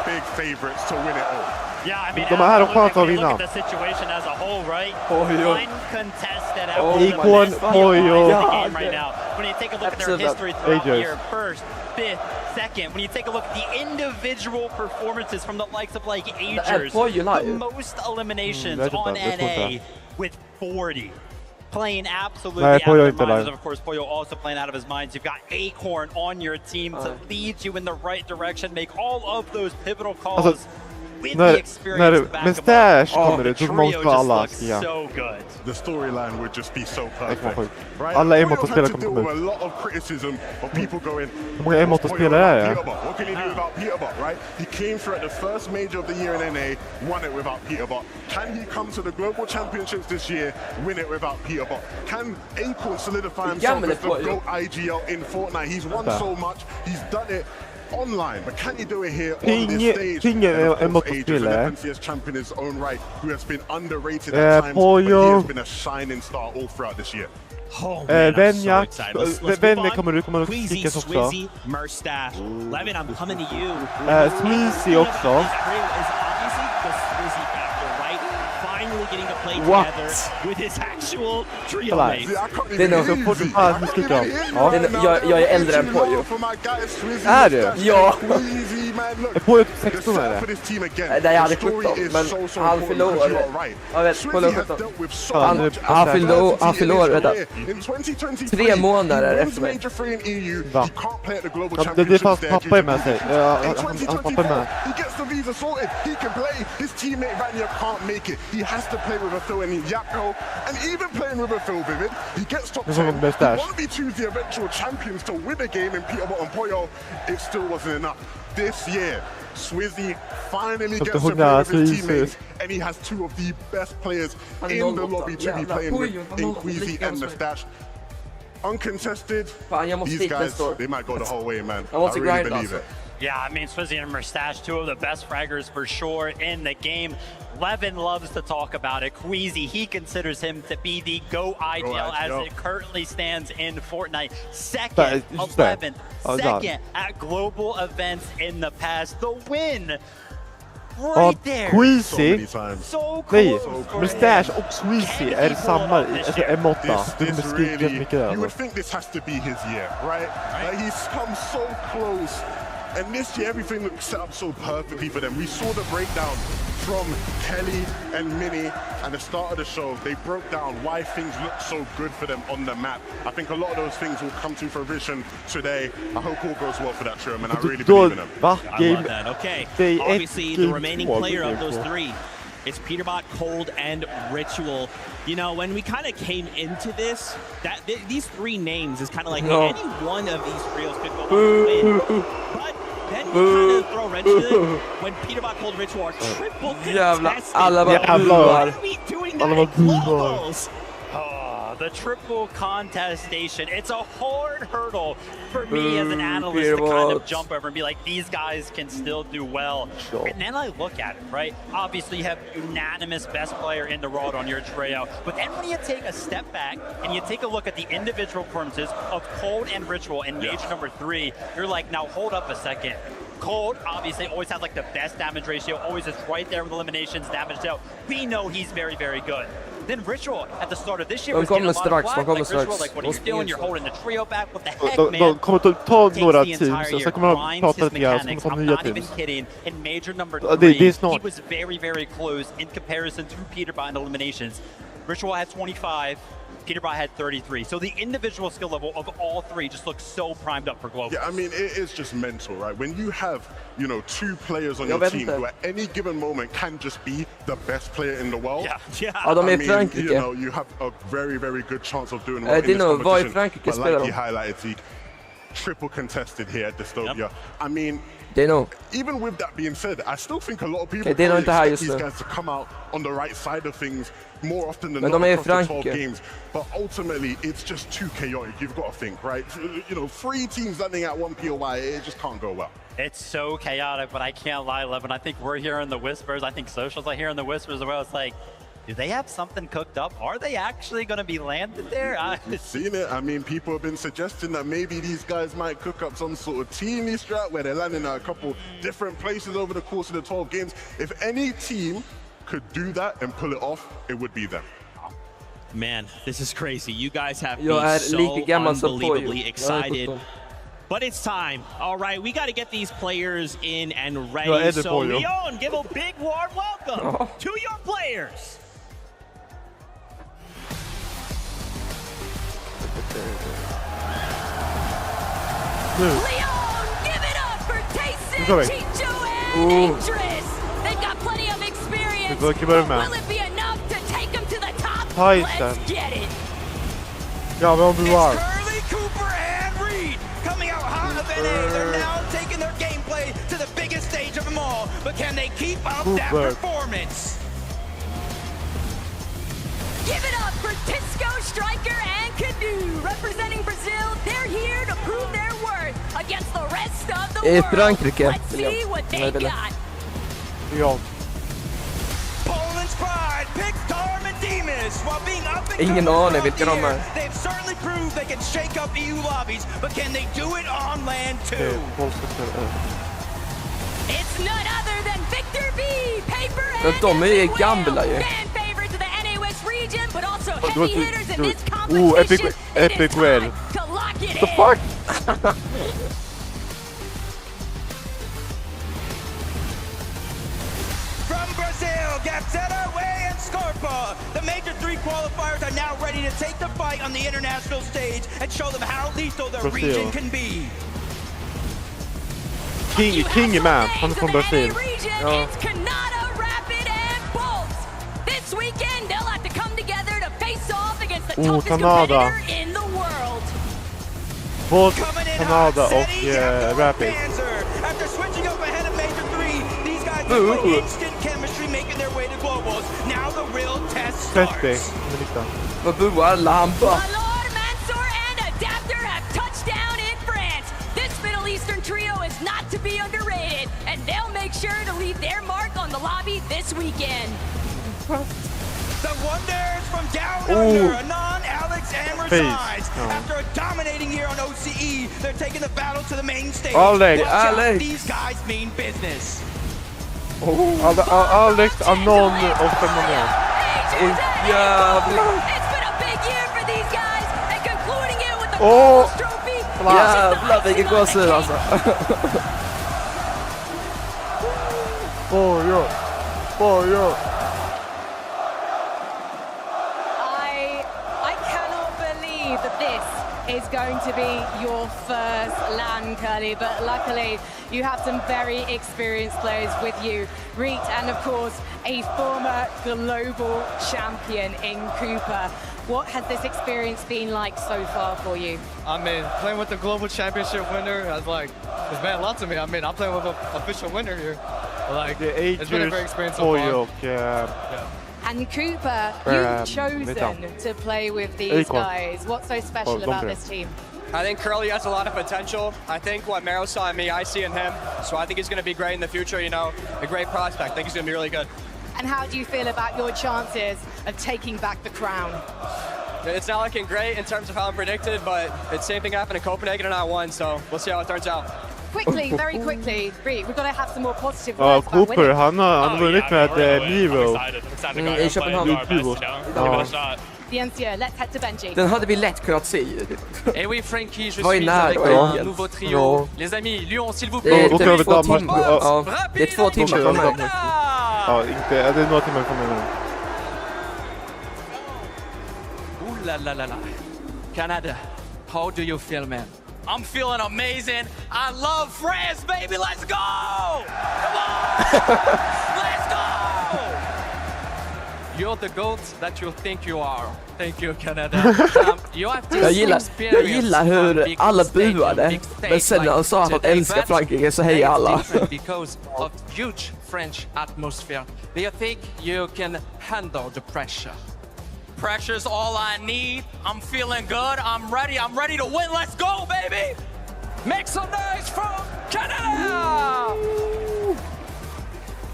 big favorites to win it all. Yeah, I mean, De här har chans att look vinna. at the situation as a whole, right? Uncontested Oh out my God. game right now. When you take a look at their history throughout the year, first, fifth, second. When you take a look at the individual performances from the likes of like Agers, the most eliminations on NA with 40. Playing absolutely out of their minds. And of course, Pollo also playing out of his mind. You've got Acorn on your team to lead you in the right direction, make all of those pivotal calls. När Mustache kommer ut, då måste alla skrika. The storyline would just be so perfect. Alla emote-spelare kommer komma ut. A lot of criticism of people going, hur många emote-spelare är det? What can he do without Peterbot, right? He came through at the first major of the year in NA, won it without Peterbot. Can he come to the Global Championships this year, win it without Peterbot? Can Acorn solidify himself as the GOAT IGL in Fortnite? He's won so much, he's done it online, but can he do it here on this stage? And of course, Agers, an FNCS champion in his own right, who has been underrated at times, but he has been a shining star all throughout this year. Venja kommer ut, kickas också. Levin, I'm coming to you. Sweezy också. Finally getting to play together with his actual trio mates. Det är nog så fort jag är äldre än Pollo. Är du? Ja. Är Pollo 16 eller? Nej, jag hade 17, men han förlorade. Jag vet, Pollo 17. Han förlorade 3 månader efter mig. Va? Det är fast pappa är med sig. Han pappa är med. He has to play with a Phil and Yapko, and even playing with a Phil Vivid, he gets top 10. He won't be choose the eventual champions to win a game in Peterbot and Pollo. It still wasn't enough. This year, Swizzy finally gets to play with his teammates, and he has 2 of the best players in the lobby to be playing with in Queasy and Mustache. Uncontested, these guys, they might go the whole way, man. I really believe it. Yeah, I mean, Swizzy and Mustache, 2 of the best fraggers for sure in the game. Levin loves to talk about it. Queasy, he considers him to be the GOAT IGL as it currently stands in Fortnite. Second, 11th, second at global events in the past. The win! Right there. Queasy, nej, Mustache och Sweezy är samma, alltså M8. Det är skrivit mycket där. You would think this has to be his year, right? Like he's come so close. And this year, everything looked set up so perfectly for them. We saw the breakdown from Kelly and Minnie at the start of the show. They broke down why things look so good for them on the map. I think a lot of those things will come to fruition today. I hope all goes well for that trio, and I really believe in them. I love that. Okay, obviously the remaining player of those 3. It's Peterbot, Cold, and Ritual. You know, when we kind of came into this, these 3 names is kind of like any one of these trios could go on to win. But then you kind of throw a wrench to it when Peterbot, Cold, Ritual are triple contested. Alla Why are we doing that in globals? The triple contestation. It's a hard hurdle for me as an analyst to kind of jump over and be like, these guys can still do well. And then I look at it, right? Obviously, you have unanimous best player in the world on your trio. But then when you take a step back and you take a look at the individual performances of Cold and Ritual in major number 3, you're like, now hold up a second. Cold obviously always has like the best damage ratio, always is right there with eliminations, damage dealt. We know he's very, very good. Then Ritual at the start of this year was getting a lot of flack, like Ritual, like what are you doing? You're holding the trio back, what the heck, man? De kommer ta några teams, och sen kommer de prata lite grann, så kommer de ta nya I'm not even teams. kidding. In major number 3, Det är snart. he was very, very close in comparison to Peterbot in eliminations. Ritual had 25. Peterbot had 33. So the individual skill level of all 3 just looks so primed up for global. Yeah, I mean, it is just mental, right? When you have, you know, 2 players on your team who at any given moment can just be the best player in the world. Yeah. Ja, de är I i mean, Frankrike. you know, you have a very, very good chance of doing well in this Dino, var i competition. Frankrike But spelar like de? you highlighted, Zeke, triple contested here at Dystopia. I mean, even with that being said, I still think a lot of people expect these guys to come out on the right side of things more often than not across the 12 games. But ultimately, it's just too chaotic. You've got to think, right? You know, 3 teams landing at 1 POI, it just can't go well. It's so chaotic, but I can't lie, Levin. I think we're hearing the whispers. I think socials are hearing the whispers as well. It's like, Do they have something cooked up? Are they actually going to be landed there? We've seen it. I mean, people have been suggesting that maybe these guys might cook up some sort of teamy strat where they're landing at a couple different places over the course of the 12 games. If any team could do that and pull it off, it would be them. Man, this is crazy. You guys have me so unbelievably excited. But it's time. All right, we got to get these players in and ready. So, Leon, give a big warm welcome to your players. Leon, give it up for Tayson, Chicho, and Idris. They've got plenty of experience. Will it be enough to take them to the top? Let's get it. Ja, wel bewaar. Curly, Cooper, and Reed coming out hot of NA. They're now taking their gameplay to the biggest stage of them all. But can they keep up that performance? Give it up for Tisco, Striker, and Canoe. Representing Brazil, they're here to prove their worth against the rest of the world. Let's see what they got. Poland's pride picks Darm and Demas while being up and Ingen aning vilka de är. They've certainly proved they can shake up EU lobbies, but can they do it on land too? It's none other than Victor V, Paper, De är gamla ju. Region, but also heavy hitters in this competition. Epic well. To lock it the fuck? From Brazil, Gapzetta, Way, and Scarpa. The Major 3 qualifiers are now ready to take the fight on the international stage and show them how lethal their region can be. King man, han är från Brasil. Ja. This weekend, they'll have to come together to face off against the toughest competitor in the world. Both Canada och Rapid. After switching up ahead of Major 3, these guys play instant chemistry, making their way to globals. Now the real test starts. Vad buar lampa? Kollar, Mansour, and Adapter have touched down in France. This Middle Eastern trio is not to be underrated, and they'll make sure to leave their mark on the lobby this weekend. The Wonders from Down Under, Anon, Alex, and Resides. After a dominating year on OCE, they're taking the battle to the main stage. Alex. These guys mean business. Alex, Anon och Fenomen. Jävlar. It's been a big year for these guys, and concluding it with the Bronze Trophy. Jävlar vilken gåshud alltså. Is going to be your first LAN, Curly, but luckily you have some very experienced players with you. Reet, and of course, a former global champion in Cooper. What has this experience been like so far for you? I mean, playing with the global championship winner has it's meant a lot to me. I mean, I'm playing with an official winner here. It's been a great experience so far. And Cooper, you've chosen to play with these guys. What's so special about this team? I think Curly has a lot of potential. I think what Mero saw in me, I see in him. So I think he's going to be great in the future, you know, a great prospect. I think he's going to be really good. And how do you feel about your chances of taking back the crown? It's not looking great in terms of how I'm predicted, but the same thing happened in Copenhagen and I won, so we'll see how it turns out. Quickly, very quickly, Reet, we've got to have some more positive words about Cooper, winning. han har vunnit med Miro. I Köpenhamn. The NCO, let's head to Benji. Den hade vi lätt kunnat se. Et oui, Frankie, je suis avec un nouveau trio. Les amis, Lyon, s'il vous plaît. Det är 2 timmar. Det är 2 timmar från mig. Ja, inte. Det är några timmar från mig. Ooh la la la la. Canada, how do you feel, man? I'm feeling amazing. I love France, baby. Let's go! Come on! Let's go! You're the GOAT that you think you are. Thank you, Canada. You have this jag gillar hur alla buade, men sen när han sa att han älskar Frankrike så hejar alla. Because of huge French atmosphere. Do you think you can handle the pressure? Pressure's all I need. I'm feeling good. I'm ready to win. Let's go, baby! Make some noise from Canada!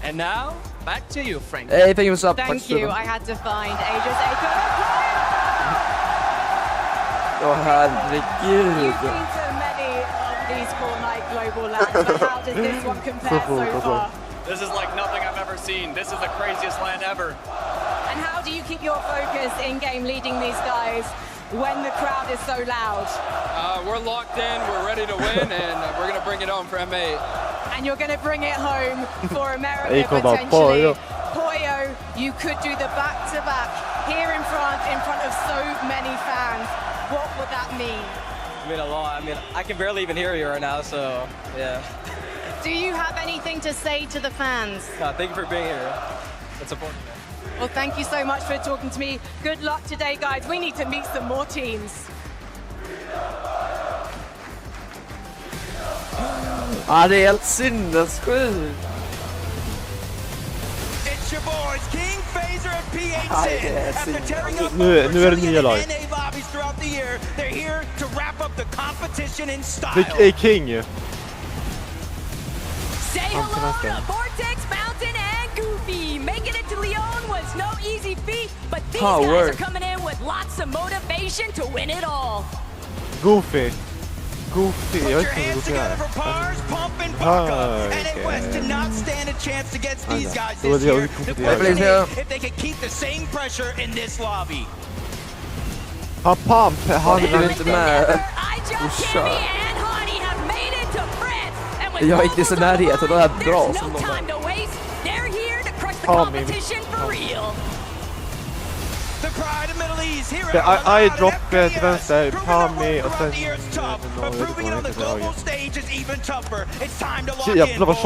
And now, back to you, Frank. Hey, thank you so much. Thank you. I had to find Aegis Acorn. Herregud. You've been to many of these Fortnite global lands, but how does this one compare so far? This is like nothing I've ever seen. This is the craziest land ever. And how do you keep your focus in-game leading these guys when the crowd is so loud? We're locked in, we're ready to win, and we're going to bring it home for MA. And you're going to bring it home for America potentially. Pollo, you could do the back-to-back here in France in front of so many fans. What would that mean? It mean a lot. I mean, I can barely even hear you right now, so yeah. Do you have anything to say to the fans? Thank you for being here. It's important. Well, thank you so much for talking to me. Good luck today, guys. We need to meet some more teams. Ja, det är helt sinnessjukt. It's your boys, King, Phaser, and PH. After tearing up nu är det nya lag. NA lobbies throughout the year, they're here to wrap up the competition in style. Det är King ju. Say hello to Vortex, Mountain, and Goofy. Making it to Lyon was no easy feat, but these guys are coming in with lots of motivation to win it all. Goofy. Jag vet inte Goofy är. Han är inte med. Jag är inte så närheten, det är bra som de I drop till vänster, Pami och sen... Jävlar vad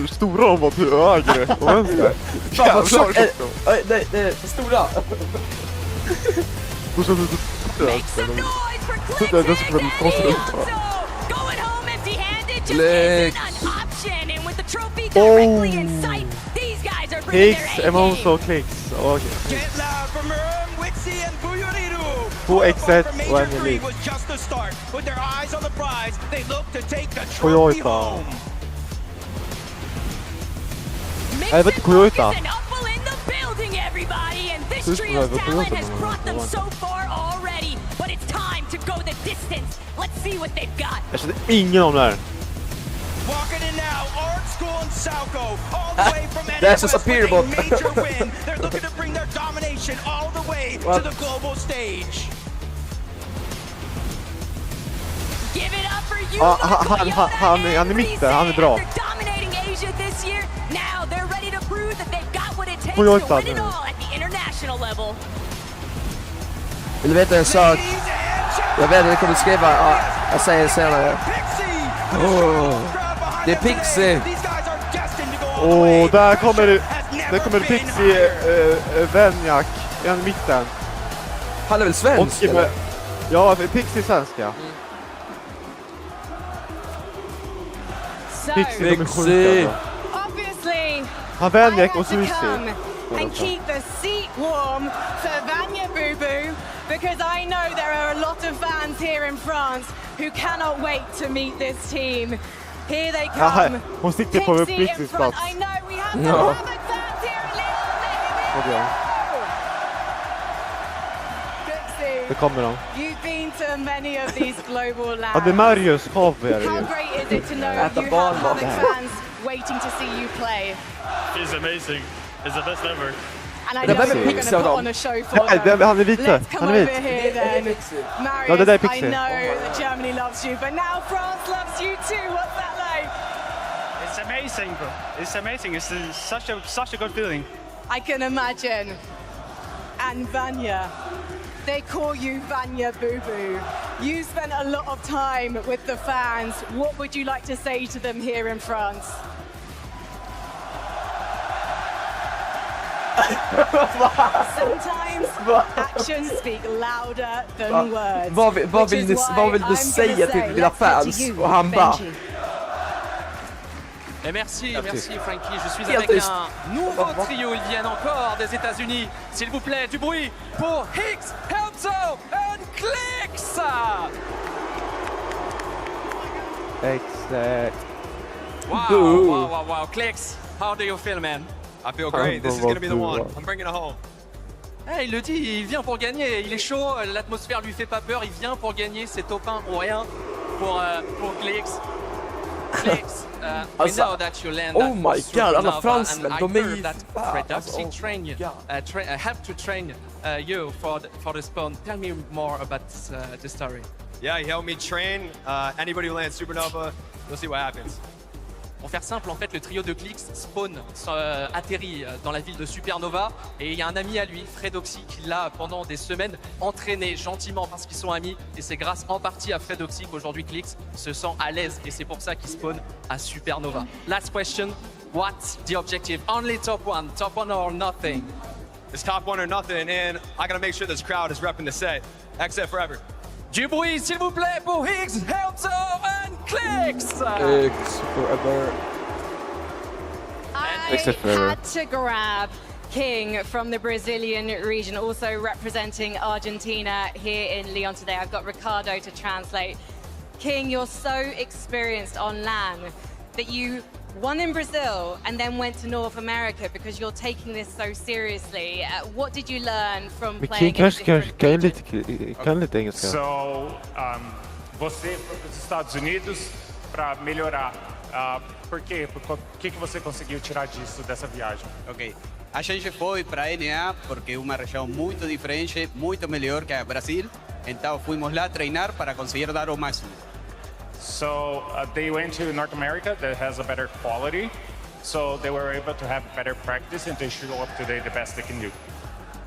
stora de var till höger och vänster. Fan vad tjock! Nej, det är stora! Det är så väldigt konstigt. Lex! Oh! Hicks, Emonso, Clicks. Okej. 2x1 och en elit. Koyota. Jag vet inte Koyota. Jag känner ingen om det här. That's just a peer bot. They're looking to bring their domination all the way to the global stage. Give it up for you. Han är mitten, han är bra. Dominating Asia this year. Now they're ready to prove that they've got what it takes to win it all at the international level. Vill du veta en sak? Jag vet att jag kommer skriva, jag säger det senare. Det är Pixie. Där kommer Pixie Venjak i mitten. Han är väl svensk? Ja, Pixie är svensk, ja. Pixie är sjuka. Han Venjak och Susi. And keep the seat warm for Vanya Boo Boo, because I know there are a lot of fans here in France who cannot wait to meet this team. Here they come. Hon sitter på Pixies plats. I know we have the Havoc fans here at Lyon. Pixie, Det kommer de. you've been to many of these global lands. Ja, det är Marius Haver. How great is it to know you have Havoc fans waiting to see you play? It's amazing. It's the best ever. And I know we're going to put on a show for them. Han är vit. Let's come over here then. Marius, det där är I Pixie. know that Germany loves you, but now France loves you too. What's that like? It's amazing, bro. It's amazing. It's such a good feeling. I can imagine. And Vanya. They call you Vanya Boo Boo. You spent a lot of time with the fans. What would you like to say to them here in France? Sometimes actions speak louder than words. Vad vill du säga till dina fans? Och han bara... Et merci Frankie, je suis avec un nouveau trio, ils viennent encore des États-Unis. S'il vous plaît, du bruit pour Hicks, Helmso and Clicks! Exakt. Wow, Clicks, how do you feel, man? I feel great. This is going to be the one. I'm bringing it home. Il le dit, il vient pour gagner. Il est chaud, l'atmosphère lui fait pas peur. Il vient pour gagner. Ses top 1 ou rien pour Clix. Clix, we know that you land oh my god, alla fransmän, de är ju Redoxy train you, help to train you for the spawn. Tell me more about this story. Yeah, he helped me train. Anybody who lands Supernova, we'll see what happens. Pour faire simple, en fait, le trio de Clix spawn, atterrit dans la ville de Supernova et il y a un ami à lui, Fredoxy, qui l'a pendant des semaines entraîné gentiment parce qu'ils sont amis et c'est grâce en partie à Fredoxy qu'aujourd'hui Clix se sent à l'aise et c'est pour ça qu'il spawn à Supernova. Last question, what's the objective? Only top one or nothing? It's top one or nothing, and I gotta make sure this crowd is repping the set. XF forever. Du bruit, s'il vous plaît, pour Higgs, Helto and Clix! Clix forever. I had to grab King from the Brazilian region, also representing Argentina here in Lyon today. I've got Ricardo to translate. King, you're so experienced on LAN that you won in Brazil and then went to North America because you're taking this so seriously. What did you learn from playing in different regions? So, você foi para os Estados Unidos para melhorar. Por quê? O que você conseguiu tirar disso, dessa viagem? Ok. A gente foi para a NA porque é uma região muito diferente, muito melhor que a Brasil. Então fomos lá treinar para conseguir dar o máximo. So they went to North America that has a better quality, so they were able to have better practice and to show up today the best they can do.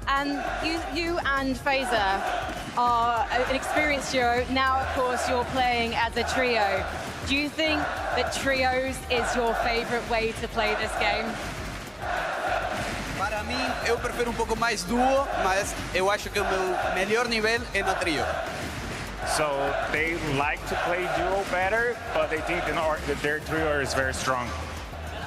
And you and Fazer are an experienced duo. Now, of course, you're playing as a trio. Do you think that trios is your favorite way to play this game? Para mim, eu prefiro pouco mais duo, mas eu acho que o meu melhor nível é no trio. So they like to play duo better, but they think that their trio is very strong.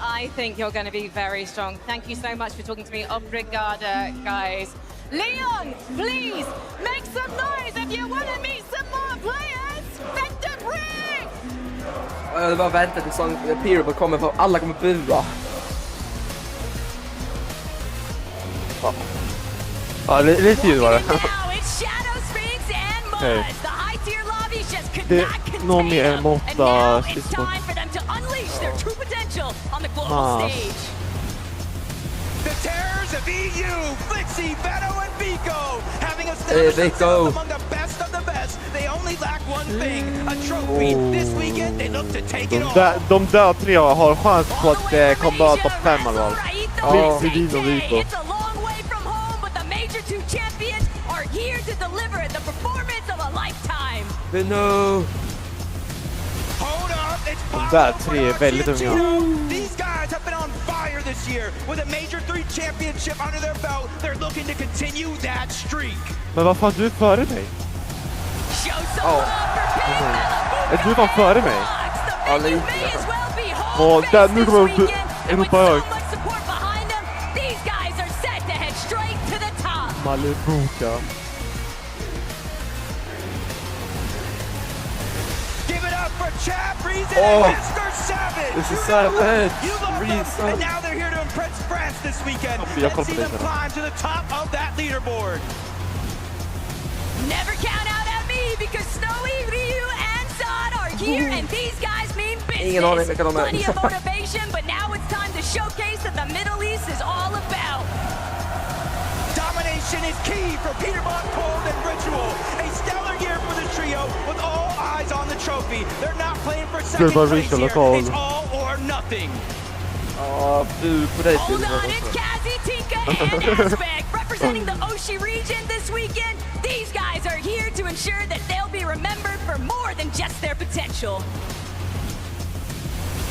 I think you're going to be very strong. Thank you so much for talking to me. Obrigada, guys. Leon, please make some noise if you want to meet some more players. Vänta break! Det var vänta tills Peerable kommer, för alla kommer bua. Ja, lite ljud var det. Okej. Det är någon mer måtta sista. The terrors of EU, Flixie, Veto, and Vico, having established themselves among the best of the best. They only lack one thing, a trophy. This weekend they look to take it all. De där tre har chans på att komma topp 5 i alla fall. Flixie, och Vico. It's a long way from home, but the Major 2 champions are here to deliver the performance of a lifetime. No. Hold up, it's De där tre är väldigt unga. These guys have been on fire this year with a Major 3 championship under their belt. They're looking to continue that streak. Men vad fan, du är före mig? Är du fan före mig? Ja, lite. Och där, nu kommer jag upp Europa hög. Malibuka. Oh, this is savage. And now they're here to impress France this weekend. Let's see them climb to the top of that leaderboard. Never count out at me because Snowy, Ryu, and Zod are here, and these guys mean business. Plenty of motivation, but now it's time to showcase that the Middle East is all about. Domination is key for Peterbot, Cold, and Ritual. A stellar year for the trio with all eyes on the trophy. They're not playing for second place here. It's all or nothing. Hold on, it's Kazi, Tinka, and Aspect representing the Oshi region this weekend. These guys are here to ensure that they'll be remembered for more than just their potential.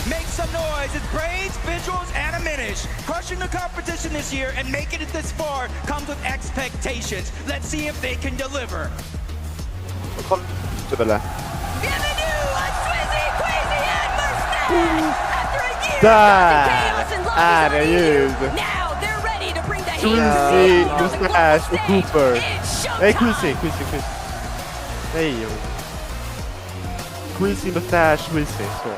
Make some noise. It's Braids, Visuals, and a Minish. Crushing the competition this year and making it this far comes with expectations. Let's see if they can deliver. Bienvenue à Swizzy, Queasy, and Mustache! After a year Där of chaos and är det ljud. now they're ready to bring the Queasy, Mustache och Cooper. Nej, Queasy. Nej. Queasy, Mustache, Queasy. Så.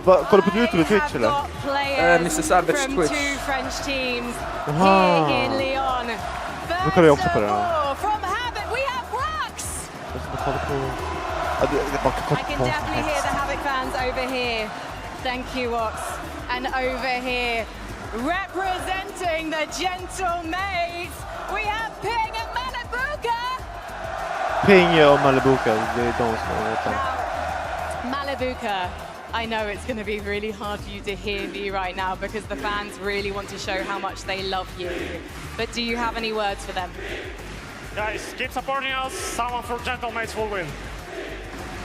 Kolla på YouTube och Twitch eller? Mr. Savage from Twitch. two French teams Aha. here in Lyon. Nu kollar jag också på det här. From Havoc, we have Rux! Jag ska kolla på... Ja, det bara kolla I can på. definitely hear the Havoc fans over here. Thank you, Ox. And over here, representing the Gentlemates, we have Ping and Malibuka. Ping och Malibuka, det är de som har vet. Malibuka, I know it's going to be really hard for you to hear me right now because the fans really want to show how much they love you. But do you have any words for them? Guys, keep supporting us. Someone for Gentlemates will win.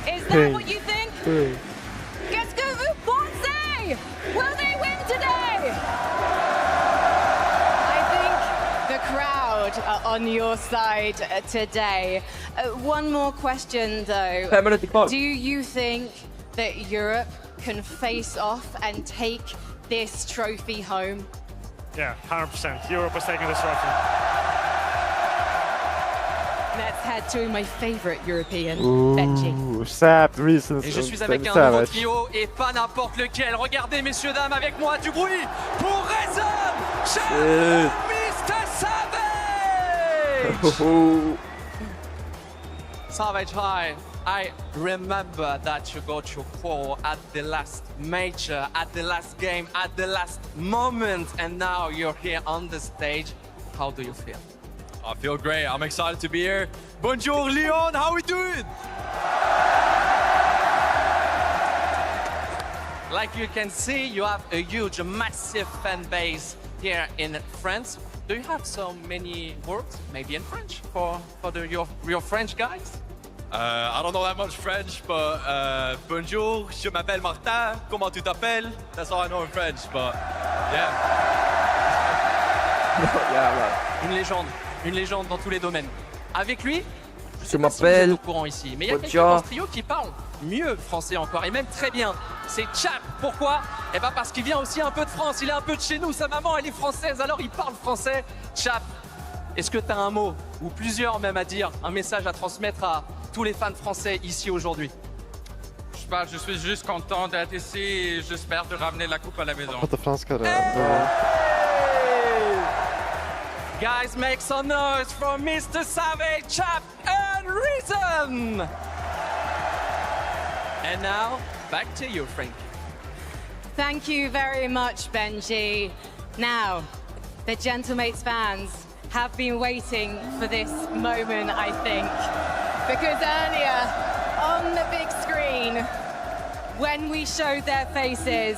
Is that what you think? Qu'est-ce que vous pensez? Will they win today? I think the crowd are on your side today. One more question though. Do you think that Europe can face off and take this trophy home? Yeah, 100%. Europe is taking this trophy. Let's head to my favorite European, Benji. Sap, Reasons, et je suis avec un nouveau trio et pas n'importe lequel. Regardez, messieurs, dames, avec moi du bruit pour Reason, Mr. Savage! Savage High, I remember that you got your call at the last major, at the last game, at the last moment, and now you're here on the stage. How do you feel? I feel great. I'm excited to be here. Bonjour, Lyon. How we doing? Like you can see, you have a huge, massive fan base here in France. Do you have so many words, maybe in French, for your French guys? I don't know that much French, but bonjour, je m'appelle Martin. Comment tu t'appelles? That's all I know in French, but yeah. Une légende dans tous les domaines. Avec lui, je m'appelle au courant ici, mais il y a quelqu'un dans ce trio qui parle mieux français encore, et même très bien. C'est Chap. Pourquoi? Eh ben parce qu'il vient aussi un peu de France, il est un peu de chez nous, sa maman elle est française, alors il parle français. Chap, est-ce que tu as un mot, ou plusieurs même à dire, un message à transmettre à tous les fans français ici aujourd'hui? Je suis juste content d'être ici et j'espère de ramener la coupe à la maison. Guys, make some noise for Mr. Savage, Chap, and Reason! And now, back to you, Frank. Thank you very much, Benji. Now, the Gentlemates fans have been waiting for this moment, I think. Because earlier, on the big screen, when we showed their faces,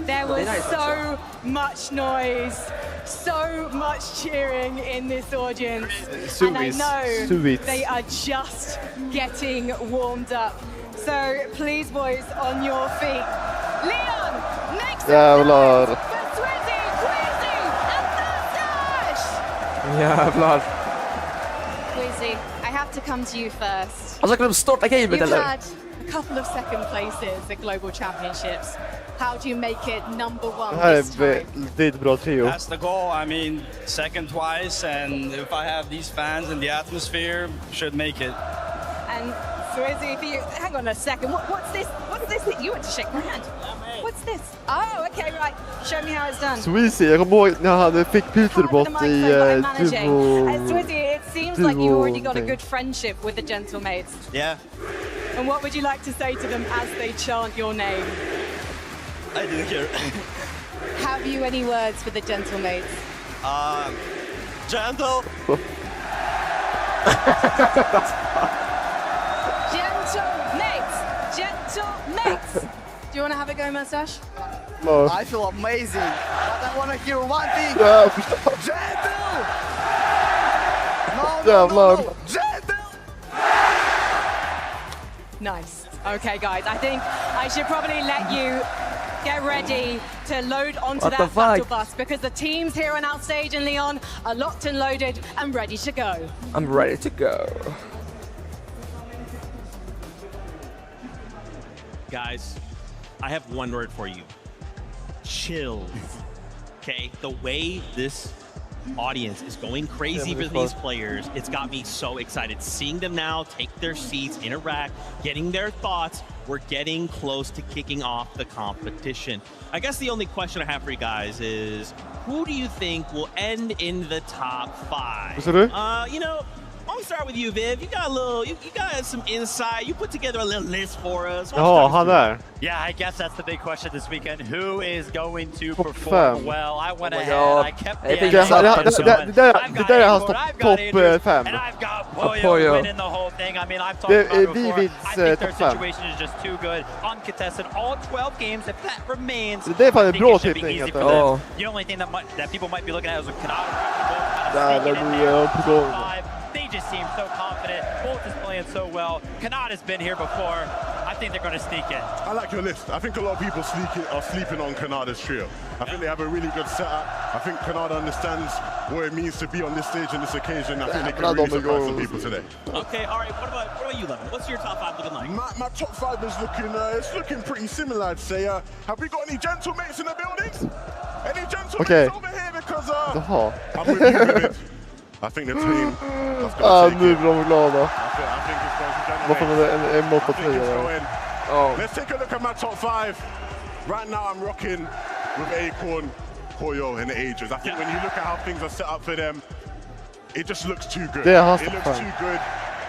there was so much noise, so much cheering in this audience. And I know they are just getting warmed up. So please, boys, on your feet. Leon, make some noise for Swizzy, Quizzy, and Mustache! Jävlar. Quizzy, I have to come to you first. Alltså kan de starta gamet You've eller? had a couple of second places at Global Championships. How do you make it number one this time? Det är ett bra trio. That's the goal. I mean, second twice, and if I have these fans and the atmosphere, should make it. And Swizzy, if you hang on a second, what's this? What's this that you went to shake my hand? What's this? Oh, okay, right. Show me how it's done. Swizzy, jag kommer ihåg när han fick Peterbot i Duo. Swizzy, it seems like you already got a good friendship with the Gentlemates. Yeah. And what would you like to say to them as they chant your name? I didn't hear. Have you any words for the Gentlemates? Gentle. Gentlemates! Do you want to have a go, Mustache? No. I feel amazing, but I want to hear one thing. Gentle! No. Gentle! Nice. Okay, guys, I think I should probably let you get ready to load onto that battle bus because the teams here on our stage in Lyon are locked and loaded and ready to go. I'm ready to go. Guys, I have one word for you. Chill. Okay? The way this audience is going crazy for these players, it's got me so excited. Seeing them now take their seats, interact, getting their thoughts. we're getting close to kicking off the competition. I guess the only question I have for you guys is, who do you think will end in the top 5? You know, I'll start with you, Viv. You got a little, you got some insight. You put together a little list for us. Yeah, I guess that's the big question this weekend. Who is going to perform well? I went ahead. I kept the Det där är hans topp 5. And I've got Pollo winning the whole thing. I mean, I've talked about it before. I think their situation is just too good. Uncontested all 12 games. If that remains, det är fan I en bra think it should be easy for them. The only thing that people might be looking at is with They just seem so confident. Bolt is playing so well. Kanada's been here before. I think they're going to sneak in. I like your list. I think a lot of people are sleeping on Kanada's trio. I think they have a really good setup. I think Kanada understands what it means to be on this stage and this occasion. I think they can really surprise some people today. Okay, all right. What about you, Levin? What's your top 5 looking like? My top 5 is looking pretty similar, I'd say. Have we got any gentle mates in the buildings? Any gentle mates over here? Because I'm with you, Vivid. I think the team that's going to take it. I think it's going to generate. Let's take a look at my top 5. Right now I'm rocking with Acorn, Pollo, and the Ages. I think when you look at how things are set up for them, it just looks too good. It looks too good.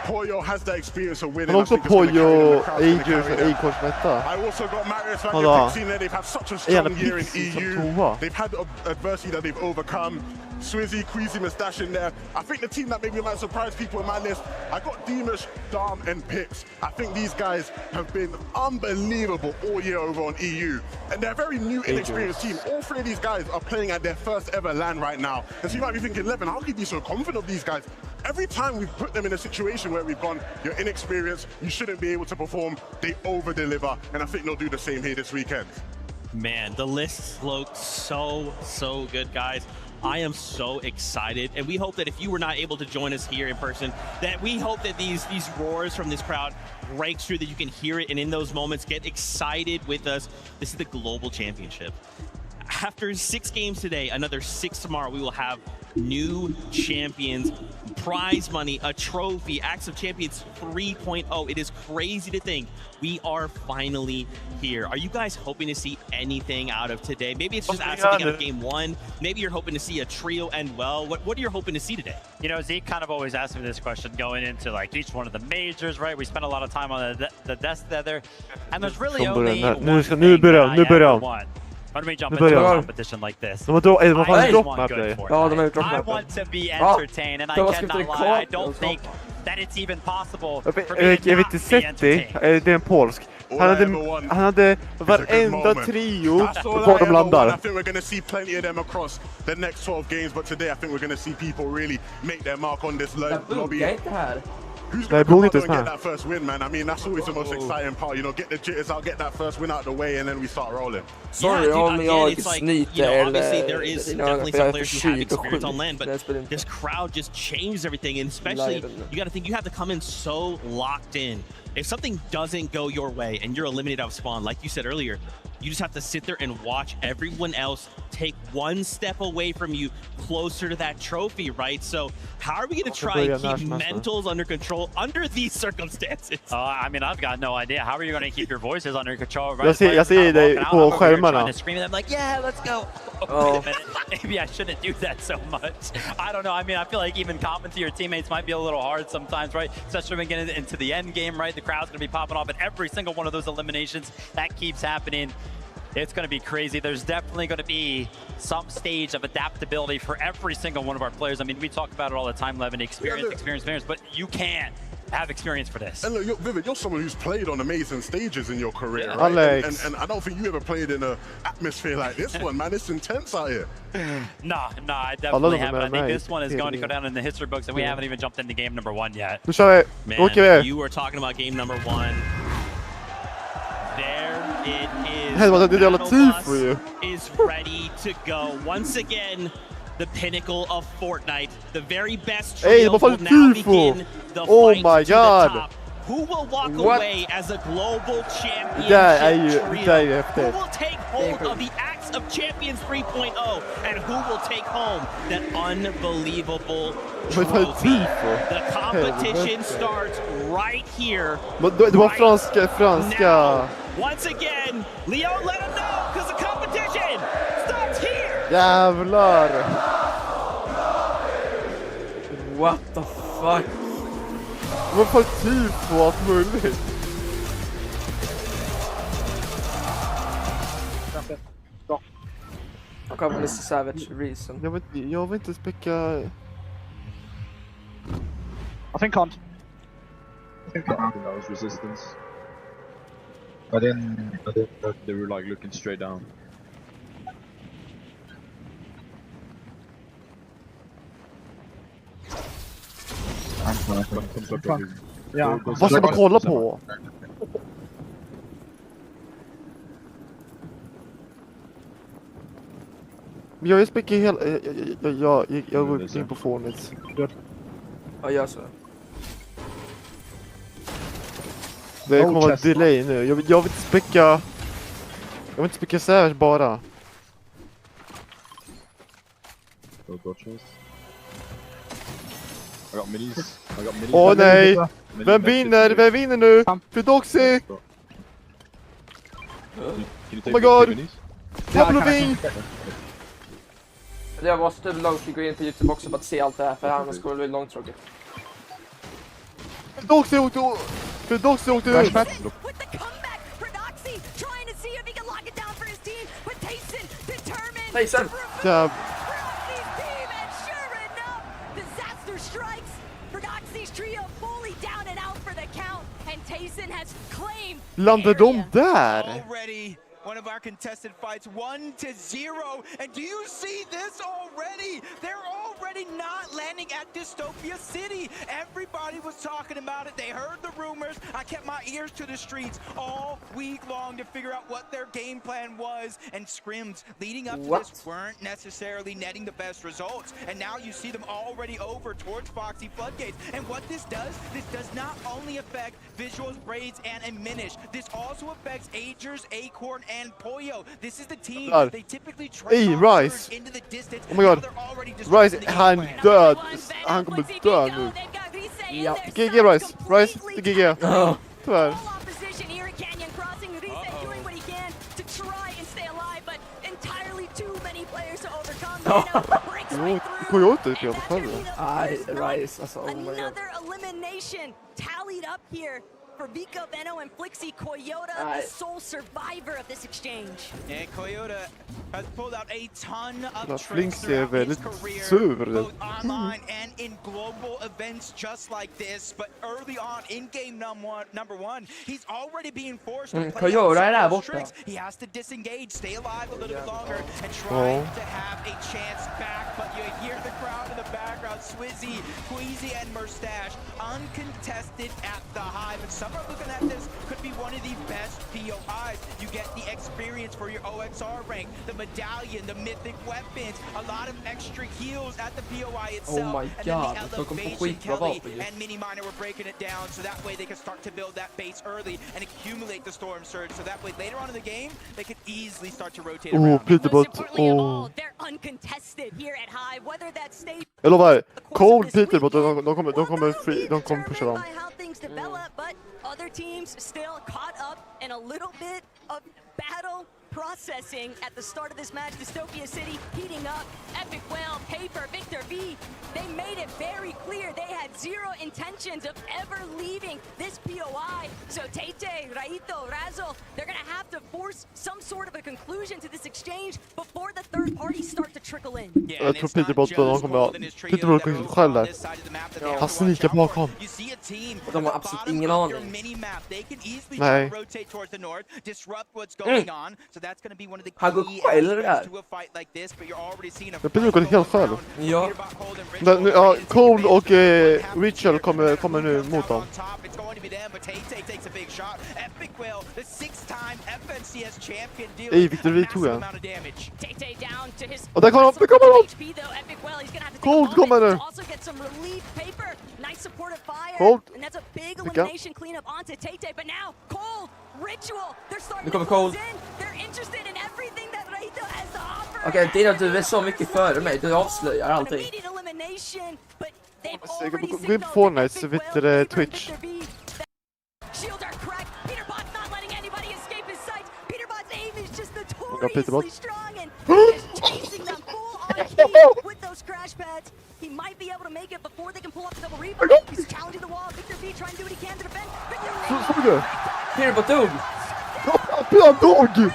Pollo has that experience of winning. Men också Pollo, Ages och Acorns meta. I also got Marius Van Pixie. They've had such a strong year in EU. They've had adversity that they've overcome. Swizzy, Queasy, Mustache in there. I think the team that maybe might surprise people in my list, I got Deemish, Dom, and Pix. I think these guys have been unbelievable all year over on EU. And they're a very new, inexperienced team. All 3 of these guys are playing at their first ever LAN right now. And so you might be thinking, Levin, how can you be so confident of these guys? Every time we've put them in a situation where we've gone, you're inexperienced, you shouldn't be able to perform, they over-deliver. And I think they'll do the same here this weekend. Man, the list looks so good, guys. I am so excited, and we hope that if you were not able to join us here in person, that we hope that these roars from this crowd breaks through, that you can hear it, and in those moments, get excited with us. This is the Global Championship. After 6 games today, another 6 tomorrow, we will have new champions, prize money, a trophy, Acts of Champions 3.0. It is crazy to think we are finally here. Are you guys hoping to see anything out of today? Maybe it's just something out of game 1. Maybe you're hoping to see a trio end well. What are you hoping to see today? You know, Zeke kind of always asks me this question going into like each one of the majors, right? We spend a lot of time on the desk together, and there's really only one thing I ever want. When we jump into a competition like this, I want to be entertained, and I cannot lie, I don't think that it's even possible for me to not be entertained. Det är en polsk. Han hade varenda trio var de landar. I think we're going to see plenty of them across the next 12 games, but today I think we're going to see people really make their mark on this lobby. Who's going to come out and get that first win, man? I mean, that's always the most exciting part. You know, get the jitters out, get that first win out of the way, and then we start rolling. Sorry om jag snyter obviously there is definitely some players who have experience on land, but this crowd just changed everything, and especially you got to think you have to come in so locked in. If something doesn't go your way and you're eliminated out of spawn, like you said earlier, you just have to sit there and watch everyone else take one step away from you closer to that trophy, right? So how are we going to try and keep mentals under control under these circumstances? I mean, I've got no idea. How are you going to keep your voices under control? Right? Jag ser dig på skärmarna. Screaming, I'm like, yeah, let's go. Oh, wait a minute. Maybe I shouldn't do that so much. I don't know. I mean, I feel like even commenting to your teammates might be a little hard sometimes, right? Especially when we get into the end game, right? The crowd's going to be popping off at every single one of those eliminations. That keeps happening. It's going to be crazy. There's definitely going to be some stage of adaptability for every single one of our players. I mean, we talk about it all the time, Levin, experience, but you can have experience for this. And look, Vivid, you're someone who's played on amazing stages in your career, right? Alex. And I don't think you ever played in an atmosphere like this one, man. It's intense out here. No, I definitely haven't. I think this one is going to go down in the history books, and we haven't even jumped into game number 1 yet. Man, you were talking about game number 1. There it is. The is ready to go. Once again, the pinnacle of Fortnite. The very best trio will now begin the fight to the top. Who will walk away as a global championship trio? Who will take hold of the Acts of Champions 3.0, and who will take home that unbelievable trophy. The competition starts right here. Det var franska. Once again, Leo let him know because the competition starts here. Jävlar. What the fuck? Vad fan tifo allt möjligt? Jag kommer med Savage Reason. Jag vill inte speka... I think that was resistance. I didn't know they were like looking straight down. Vad ska man kolla på? Jag är späckig hela... Jag går in på fortnite. Ja, gör så. Det kommer vara delay nu. Jag vill inte späcka... Jag vill inte späcka Savage bara. Åh nej! Vem vinner nu? Fidoxi! Oh my god! Pavlovin! Jag måste långt gå in på YouTube också för att se allt det här, för annars skulle det bli långtråkigt. Fidoxi åkte ut! Tyson! Landade de där? One of our contested fights 1-0, and do you see this already? They're already not landing at Dystopia City. Everybody was talking about it. They heard the rumors. I kept my ears to the streets all week long to figure out what their game plan was, and scrims leading up to this weren't necessarily netting the best results. And now you see them already over towards Foxy Floodgates. And what this does not only affect Visuals, Braids, and Minish. This also affects Agers, Acorn, and Pollo. This is the team they typically try Rise. into the distance. Oh my god. Rise, han död. Han kommer dö nu. Ja. GG Rise. Rise, det GG. Tyvärr. Coyote är helt själv. Nej, Rise, alltså. Oh my god. Another elimination tallied up here for Vico, Benno, and Flixie. Coyote, the sole survivor of this exchange. And Coyote has pulled out a ton of tricks throughout his career, both online and in global events just like this. But early on, in game number one, he's already being forced to play out tricks. He has to disengage, stay alive a little bit longer, and try to have a chance back. But you hear the crowd in the background, Swizzy, Queasy, and Mustache, uncontested at the Hive. And some are looking at this, could be one of the best POIs. You get the experience for your OXR rank, the medallion, the mythic weapons, a lot of extra heals at the POI itself. Oh my god, and then the elevation Kelly and Mini Miner were breaking it down, so that way they can start to build that base early and accumulate the Storm Surge, so that way later on in the game, they could easily start to rotate around. They're uncontested here at Hive, whether that stays. Jag lovar, Cold Peterbot, de kommer pusha dem. But other teams still caught up in a little bit of battle processing at the start of this match. Dystopia City heating up. Epic Whale, Paper, Victor V. They made it very clear they had zero intentions of ever leaving this POI. So Tete, Raito, Razo, they're going to have to force some sort of a conclusion to this exchange before the third parties start to trickle in. Jag tror Peterbot kommer själv där. Han snikar bakom. De har absolut ingen aning. Nej. Han går själv där. Jag Peter går helt själv. Ja. Cole och Richard kommer nu mot dem. Ej, Victor V tog han. Och där kommer de! Cold kommer nu! Cold! Nu kommer Cold. Okej, Dina, du är så mycket före mig. Du avslöjar allting. Gå in på Fortnite så vet du Twitch. Oh, Peterbot. With those crash pads, he might be able to make it before they can pull up the double rebound. He's challenging the wall. Victor B trying to do what he can to defend. Victor Peterbot dog. Han dog!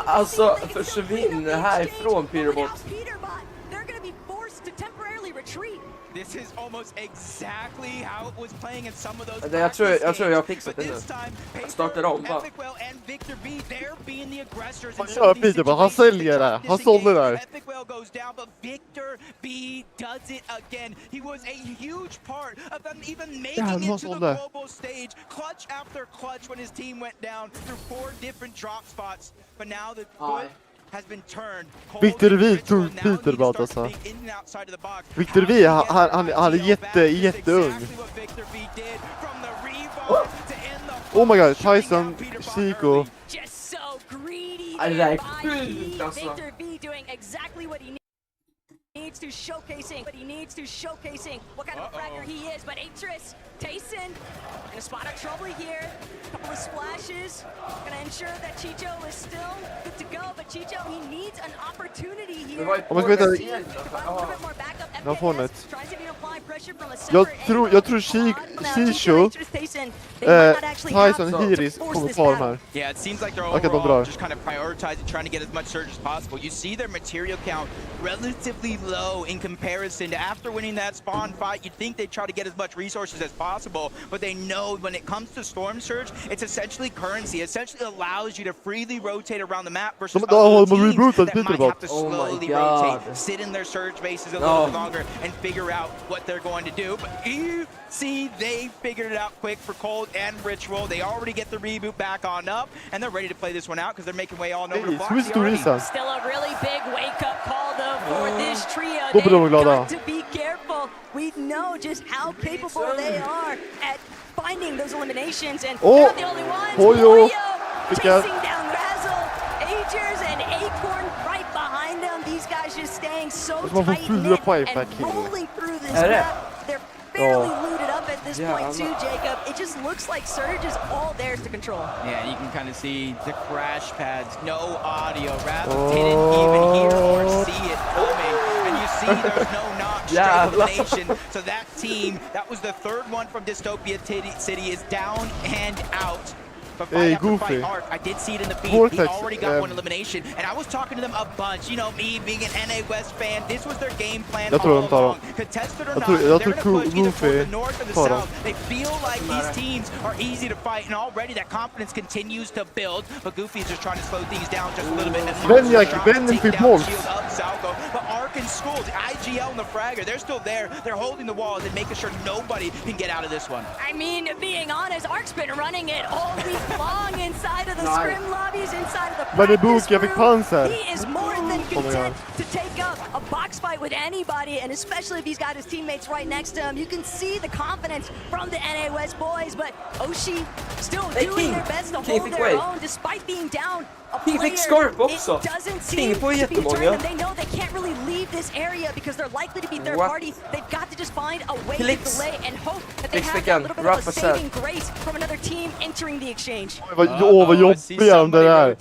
Alltså, försvinn härifrån, Peterbot. They're going to be forced to temporarily retreat. This is almost exactly how it was playing in some of those. Jag tror jag har fixat det nu. Jag startar om bara. Han kör Peterbot, han säljer det. Han sålde det där. Epicwell goes down, but Victor B does it again. He was a huge part of them even making it to the global stage. Clutch after clutch when his team went down through 4 different drop spots. But now the foot has been turned. Victor V tog Peterbot alltså. Victor V, han är jätteung. Oh my god, Tyson, Chico. Det där är sjukt alltså. Victor B doing exactly what he needs to, showcasing what kind of fragger he is. But Atris, Tayson, in a spot of trouble here. A couple of splashes, gonna ensure that Chicho is still good to go. But Chicho, he needs an opportunity here. Om man ska veta... Ja, Fortnite. Jag tror Chicho, Tyson, Hiris kommer kvar de här. Yeah, it seems like they're overall just kind of prioritizing, trying to get as much surge as possible. You see their material count relatively low in comparison to after winning that spawn fight. You'd think they'd try to get as much resources as possible, but they know when it comes to Storm Surge, it's essentially currency. It essentially allows you to freely rotate around the map versus other teams that might have to slowly rotate, sit in their surge bases a little bit longer, and figure out what they're going to do. But you see, they figured it out quick for Cold and Ritual. They already get the reboot back on up, and they're ready to play this one out because they're making way all over the block. Still a really big wake-up call, though, for this trio. They've got to be careful. We know just how capable they are at finding those eliminations, and they're not the only ones. Polio chasing down Razzle, Agers, and Acorn right behind them. These guys just staying so tight-knit and rolling through this map. They're fairly looted up at this point too, Jacob. It just looks like Surge is all theirs to control. Yeah, you can kind of see the crash pads, no audio. Razzle didn't even hear or see it coming. And you see there's no knock, straight elimination. So that team, that was the third one from Dystopia City, is down and out. But fight after fight, Arc, I did see it in the feed. He already got one elimination, and I was talking to them a bunch. You know, me being an NA West fan, this was their game plan all along. Contested or not, they're going to push either for the north or the south. They feel like these teams are easy to fight, and already that confidence continues to build. But Goofy is just trying to slow things down just a little bit. But Arc and School, the IGL and the Fragger, they're still there. They're holding the walls and making sure nobody can get out of this one. I mean, being honest, Arc's been running it all week long inside of the scrim lobbies, inside of the practice room. He is more than content to take up a box fight with anybody, and especially if he's got his teammates right next to him. You can see the confidence from the NA West boys, but Oshi still doing their best to hold their own despite being down a player. It doesn't seem to be deterring them. They know they can't really leave this area because they're likely to be third party. They've got to just find a way to delay and hope that they have a little bit of a saving grace from another team entering the exchange. Vad jobbiga de där.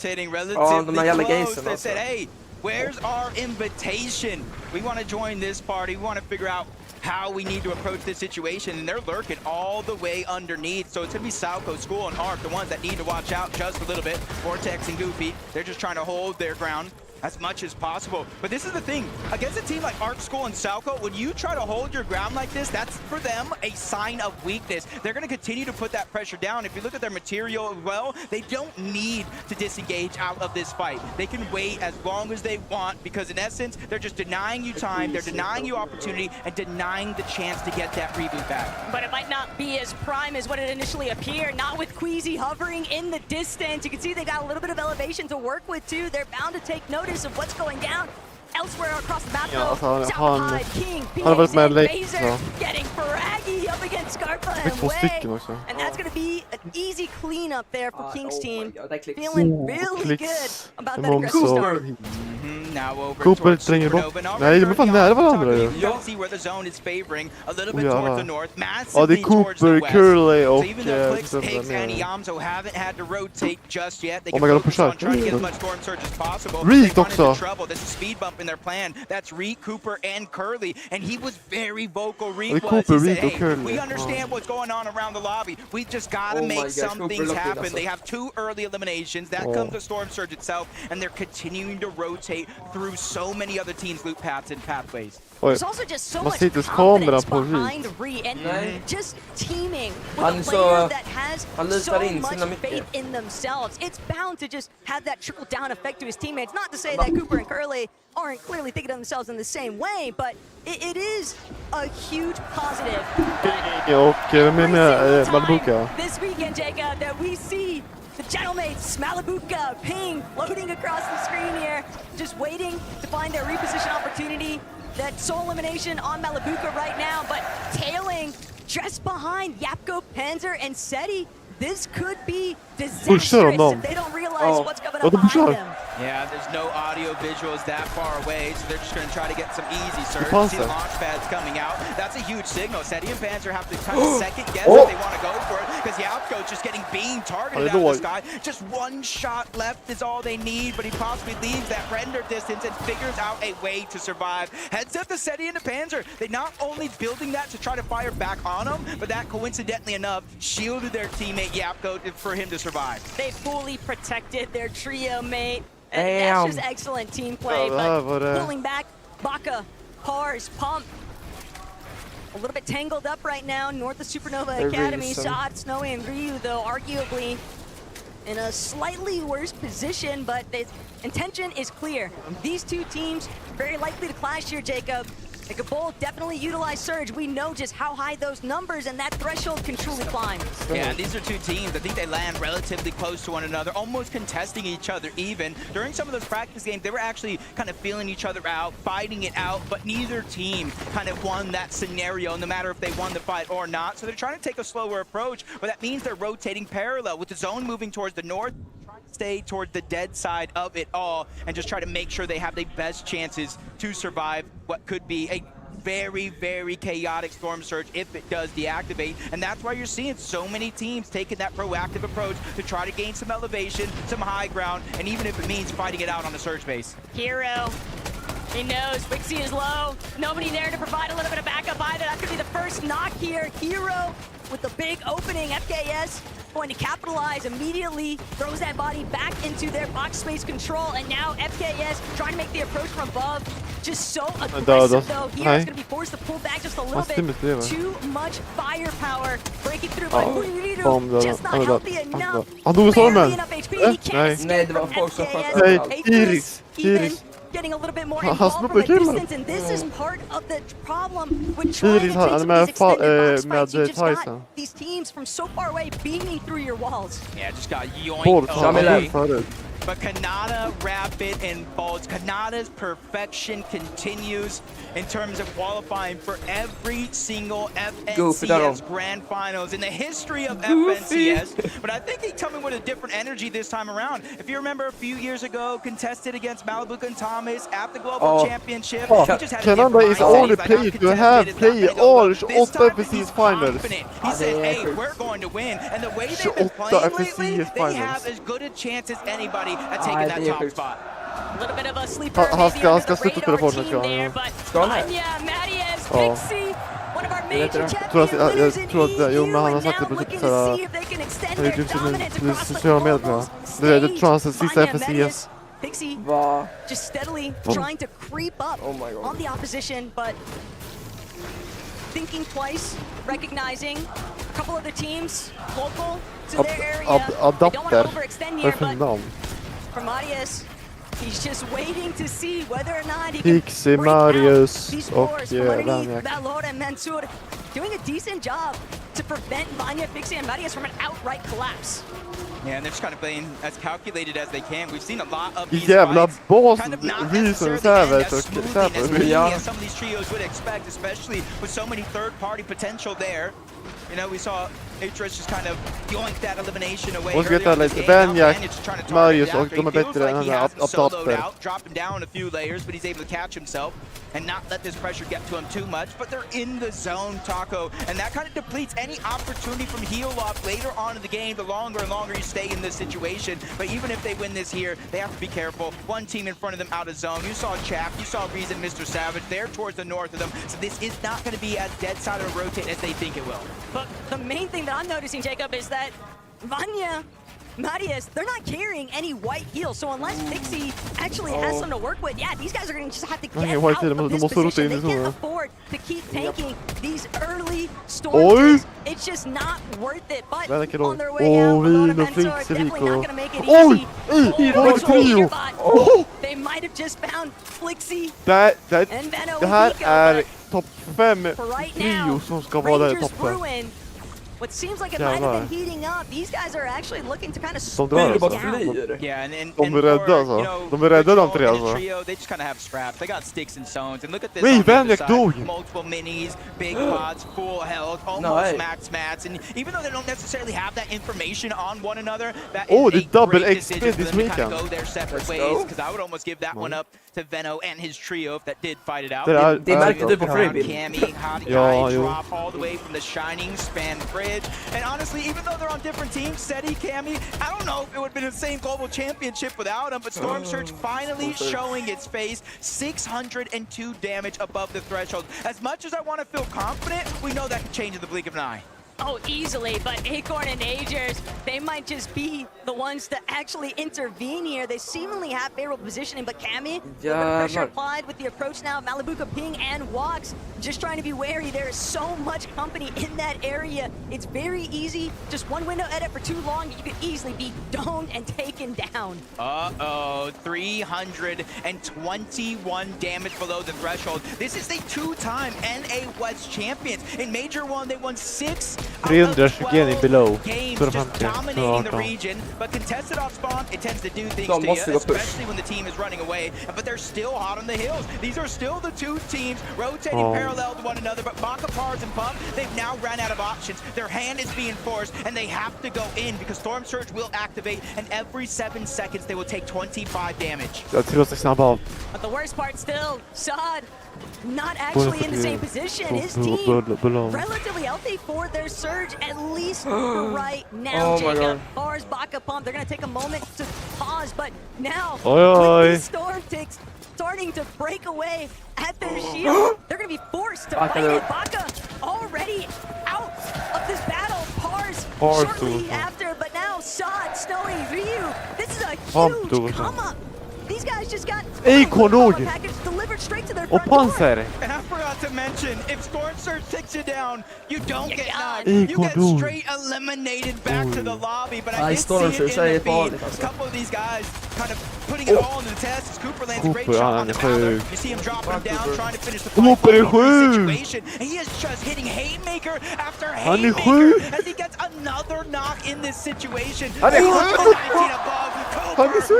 De här jävla gasen alltså. Hey, where's our invitation? We want to join this party. We want to figure out how we need to approach this situation, and they're lurking all the way underneath. So it's going to be Salco, School, and Arc, the ones that need to watch out just a little bit. Vortex and Goofy, they're just trying to hold their ground as much as possible. But this is the thing, against a team like Arc, School, and Salco, when you try to hold your ground like this, that's for them a sign of weakness. They're going to continue to put that pressure down. If you look at their material as well, they don't need to disengage out of this fight. They can wait as long as they want, because in essence, they're just denying you time, they're denying you opportunity, and denying the chance to get that reboot back. But it might not be as prime as what it initially appeared, not with Queasy hovering in the distance. You can see they got a little bit of elevation to work with too. They're bound to take notice of what's going down elsewhere across the map. King, Baser getting fraggy up against Scar DARPA and Way. And that's going to be an easy cleanup there for King's team. Feeling really good about that aggressive start. Now over Cooper towards tränger bort. Supernova. Nej, de är fan nära varandra ju. You can see where the zone is favoring a little bit towards the north, Ja, det massively är towards the Cooper, west. Curly och... So even though Flicks, Higgs, and Yamzo haven't had to rotate just yet, they Oh can my God, focus pushar. on trying to get as much storm surge as possible. Reek They run into också. trouble. There's a speed bump in their plan. That's Reek, Cooper, and Curly, and he was very vocal. Det är Reek was. Cooper, He said, Reek och hey, Curly. we understand what's going on around the lobby. We just gotta Oh my make God, some Cooper things looking happen. awesome. They have 2 early eliminations. That comes to storm surge itself, and they're continuing to rotate through so many other teams' loop paths and pathways. There's also just so Man much ser inte kameran confidence på behind Reek. Ree and just teaming with Han a är så- player that has han so litar in much sina mycket. faith in themselves. It's bound to just have that trickle down effect to his teammates. Not to say that Cooper and Curly aren't clearly thinking of themselves in the same way, but it is a huge positive. Och med Malbuka. This weekend, Jacob, that we see the Gentlemates, Malibuca, Ping, loading across the screen here, just waiting to find their reposition opportunity. That sole elimination on Malibuca right now, but tailing just behind Yapko, Panzer, and Seti. This could be disastrous if they don't realize what's coming up behind them. Yeah, there's no audio visuals that far away, so they're just going to try to get some easy surge. Fanns See the det? launch pads coming out. That's a huge signal. Seti and Panzer have to kind of second guess if they want to go for it, because Yapko's just getting beam targeted out of the sky. Just one shot left is all they need, but he possibly leaves that render distance and figures out a way to survive. Heads up to Seti and the Panzer. They not only building that to try to fire back on him, but that coincidentally enough shielded their teammate Yapko for him to survive. They fully protected their trio mate. And that's just excellent team play, but pulling back, Baka, Pars, Pump. A little bit tangled up right now north of Supernova Academy. Saad, Snowy, and Ryu, though, arguably in a slightly worse position, but the intention is clear. These two teams very likely to clash here, Jacob. They could both definitely utilize Surge. We know just how high those numbers and that threshold can truly climb. Yeah, and these are two teams. I think they land relatively close to one another, almost contesting each other even. During some of those practice games, they were actually kind of feeling each other out, fighting it out, but neither team kind of won that scenario, no matter if they won the fight or not. So they're trying to take a slower approach, but that means they're rotating parallel with the zone moving towards the north. Stay toward the dead side of it all and just try to make sure they have the best chances to survive what could be a very, very chaotic storm surge if it does deactivate. And that's why you're seeing so many teams taking that proactive approach to try to gain some elevation, some high ground, and even if it means fighting it out on the surge base. Hero, he knows Wixie is low. Nobody there to provide a little bit of backup either. That could be the first knock here. Hero with the big opening. FKS going to capitalize immediately, throws that body back into their box space control, and now FKS trying to make the approach from above. Just so aggressive though. Hero's going to be forced to pull back just a little bit. Too much firepower breaking through, but Uriru just not healthy enough. Barely enough HP. He can't escape from FKS. Iris getting a little bit more involved from a distance, and this is part of the problem with trying to take some of these extended box fights. You just got these teams from so far away beaming through your walls. Yeah, just got yoinked away. But Kanata, Rapid, and Bulge. Kanata's perfection continues in terms of qualifying for every single FNCS Grand Finals in the history of FNCS. But I think he's coming with a different energy this time around. If you remember a few years ago, contested against Malibuca and Thomas at the Global Championship. He just had Kanada is only player to have played all 28 FNCS finals. He said, hey, we're going to win. And the way they've been playing lately, they have as good a chance as anybody at taking that top spot. A little bit of a sleeper maybe under the radar team there, but Anya, Marius, Pixie, one of our major champion winners in EU, and now looking to see if they can extend their dominance across the global stage. Anya, Marius, Pixie just steadily trying to creep up on the opposition, but thinking twice, recognizing a couple of the teams local to their area. They don't want to overextend here, but from Marius, he's just waiting to see whether or not he can Pixie, break out Marius, these scores from underneath Valor and Mansour, doing a decent job to prevent Vanya, Pixie, and Marius from an outright collapse. Yeah, and they're just kind of playing as calculated as they can. We've seen a lot of these jävla fights kind of not necessarily end as smoothly as some of these trios would expect, especially with so many third-party potential there. You know, we saw Atreus just kind of yoink that elimination away. Och vet alla, Benjak, Marius och de är bättre än han Aptaper. Drop him down a few layers, but he's able to catch himself and not let this pressure get to him too much. But they're in the zone, Taco, and that kind of depletes any opportunity from heal off later on in the game. The longer and longer you stay in this situation. But even if they win this here, they have to be careful. One team in front of them out of zone. You saw Chaff, you saw Reason, Mr. Savage. They're towards the north of them. So this is not going to be as dead side of a rotate as they think it will. But the main thing that I'm noticing, Jacob, is that Vanya, Marius, they're not carrying any white heals, so unless Pixie actually has some to work with, yeah, these guys are going to just have to get out of this position. They can't afford to keep tanking these early storms. It's just not worth it, but on their way out, Vino are definitely not going to make it easy. They might have just found Flixie and Veno and Vico, topp 5 trio som ska vara där i toppen. What seems like it might have been heating up. These guys are actually looking to kind of slow down. Yeah, and de är rädda alltså. De är rädda de tre alltså. They just kind of have scraps. They got sticks and stones. And look at this. Wait, Benjak dog. Multiple minis, big pots, full health, almost max mats. And even though they don't necessarily have that information on one another, that is a double great XP decision for this them to kind weekend. of go their separate ways. Because I would almost give that one up to Veno and his trio if that did fight it out. Det märkte du på freebill. Cammy, hot guy, drop all the way from the Shining, span bridge. And honestly, even though they're on different teams, Seti, Cammy, I don't know if it would have been the same global championship without him, but Storm Surge finally showing its face. 602 damage above the threshold. As much as I want to feel confident, we know that can change in the blink of an eye. Oh, easily, but Acorn and Agers, they might just be the ones to actually intervene here. They seemingly have favorable positioning, but Cammy, the pressure applied with the approach now of Malibuka, Ping, and Walks, just trying to be wary. There is so much company in that area. It's very easy. Just one window edit for too long, you could easily be domed and taken down. 321 damage below the threshold. This is a two-time NA West champions. In Major 1, they won 6 321 below. Games just dominating the region, but contested off spawn, it tends to do things to you, especially when the team is running away. But they're still hot on the hills. These are still the two teams rotating parallel to one another. But Baka, Pars, and Pump, they've now ran out of options. Their hand is being forced, and they have to go in because Storm Surge will activate, and every 7 seconds they will take 25 damage. But the worst part still, Saad not actually in the same position. His team relatively healthy for their surge, at least for right now, Jacob. Bars, Baka, Pump, they're going to take a moment to pause, but now with these storm ticks starting to break away at their shield, they're going to be forced to fight it. Baka already out of this battle. Pars shortly after, but now Saad, Snowy, Ryu, this is a huge come-up. These guys just got package delivered straight to their front door. And I forgot to mention, if Storm Surge takes you down, you don't get knocked. You get straight eliminated back to the lobby. But I did see it in the feed. A couple of these guys kind of putting it all in the test. As Cooper lands a great shot on the Valor. You see him dropping him down, trying to finish the situation. And he is just hitting Haymaker after Haymaker as he gets another knock in this situation. 19 above. Cooper with the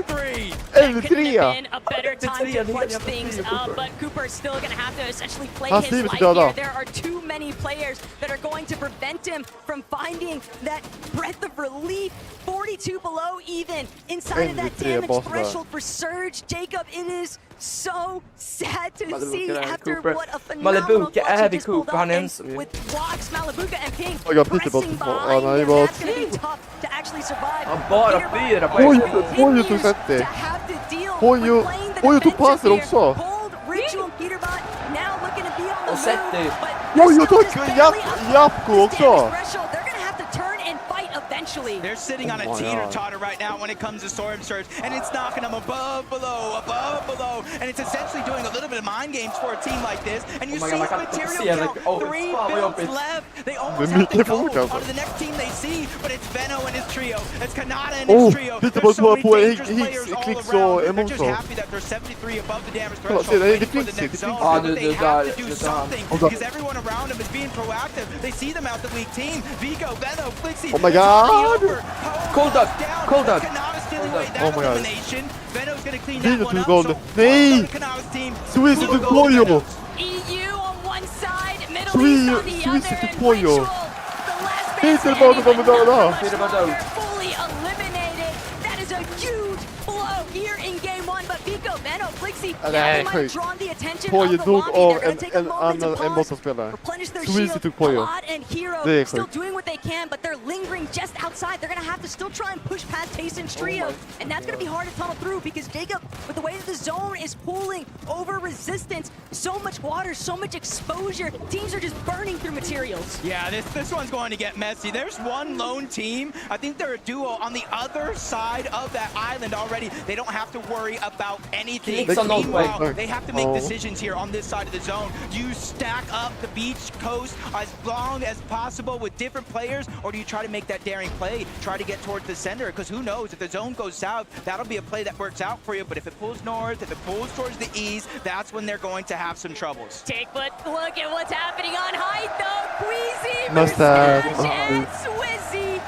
1v3. That couldn't have been a better time to clutch things up, but Cooper's still going to have to essentially play his life here. There are too many players that are going to prevent him from finding that breath of relief. 42 below even inside of that damage threshold for Surge. Jacob, it is so sad to see after what a phenomenal clutch he just pulled off, and with Walks, Malibuka, and Ping pressing behind him. That's going to be tough to actually survive. To have to deal with playing the defensive here. Hold Ritual and Peterbot now looking to be on the move, but they're going to have to turn and fight eventually. They're sitting on a teeter-totter right now when it comes to Storm Surge, and it's knocking them above, below, and it's essentially doing a little bit of mind games for a team like this. And you see material count, 3 builds left. They almost have to go on to the next team they see, but it's Veno and his trio. It's Kanata and his trio. There's so many dangerous players all around. They're just happy that they're 73 above the damage threshold, waiting for the next zone. But they have to do something because everyone around them is being proactive. They see them out the weak team. Vigo, Veno, Flixie. Oh my god! Cold up! Kanata stealing away that elimination. Veno's gonna clean that one up. Nej! Suicide Pollo! EU on one side, middle Squeezy tog på ju. Inte bara de kommer döda. Fully eliminated. That is a huge blow here in game one. But Vico, Benno, Flixie, they might have drawn the attention of the lobby. They're going to take a moment to pause, replenish their shield. Kollar and Hero still doing what they can, but they're lingering just outside. They're going to have to still try and push past Tayson's trio, and that's going to be hard to tunnel through because Jacob, with the way that the zone is pulling over resistance, so much water, so much exposure, teams are just burning through materials. Yeah, this one's going to get messy. There's one lone team. I think they're a duo on the other side of that island already. They don't have to worry about anything. Meanwhile, they have to make decisions here on this side of the zone. Do you stack up the beach coast as long as possible with different players, or do you try to make that daring play, try to get towards the center? Because who knows, if the zone goes south, that'll be a play that works out for you, but if it pulls north, if it pulls towards the east, that's when they're going to have some troubles. Take a look at what's happening on height, though. Queasy, Mustache, and Swizzy.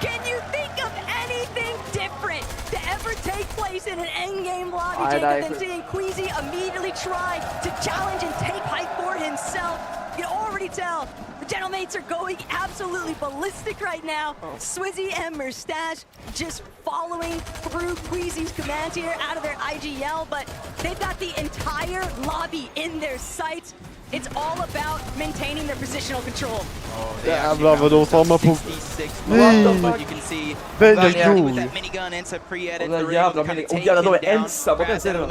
Can you think of anything different to ever take place in an endgame lobby, Jacob, than seeing Queasy immediately try to challenge and take height for himself? You can already tell the gentlemates are going absolutely ballistic right now. Swizzy and Mustache just following through Queasy's commands here out of their IGL, but they've got the entire lobby in their sights. It's all about maintaining their positional control. Jävlar vad de samma på... Nej! Välj god! With that minigun ends up pre-edit. Den där jävla minigun. Och jävlar, de är ensam på den sidan.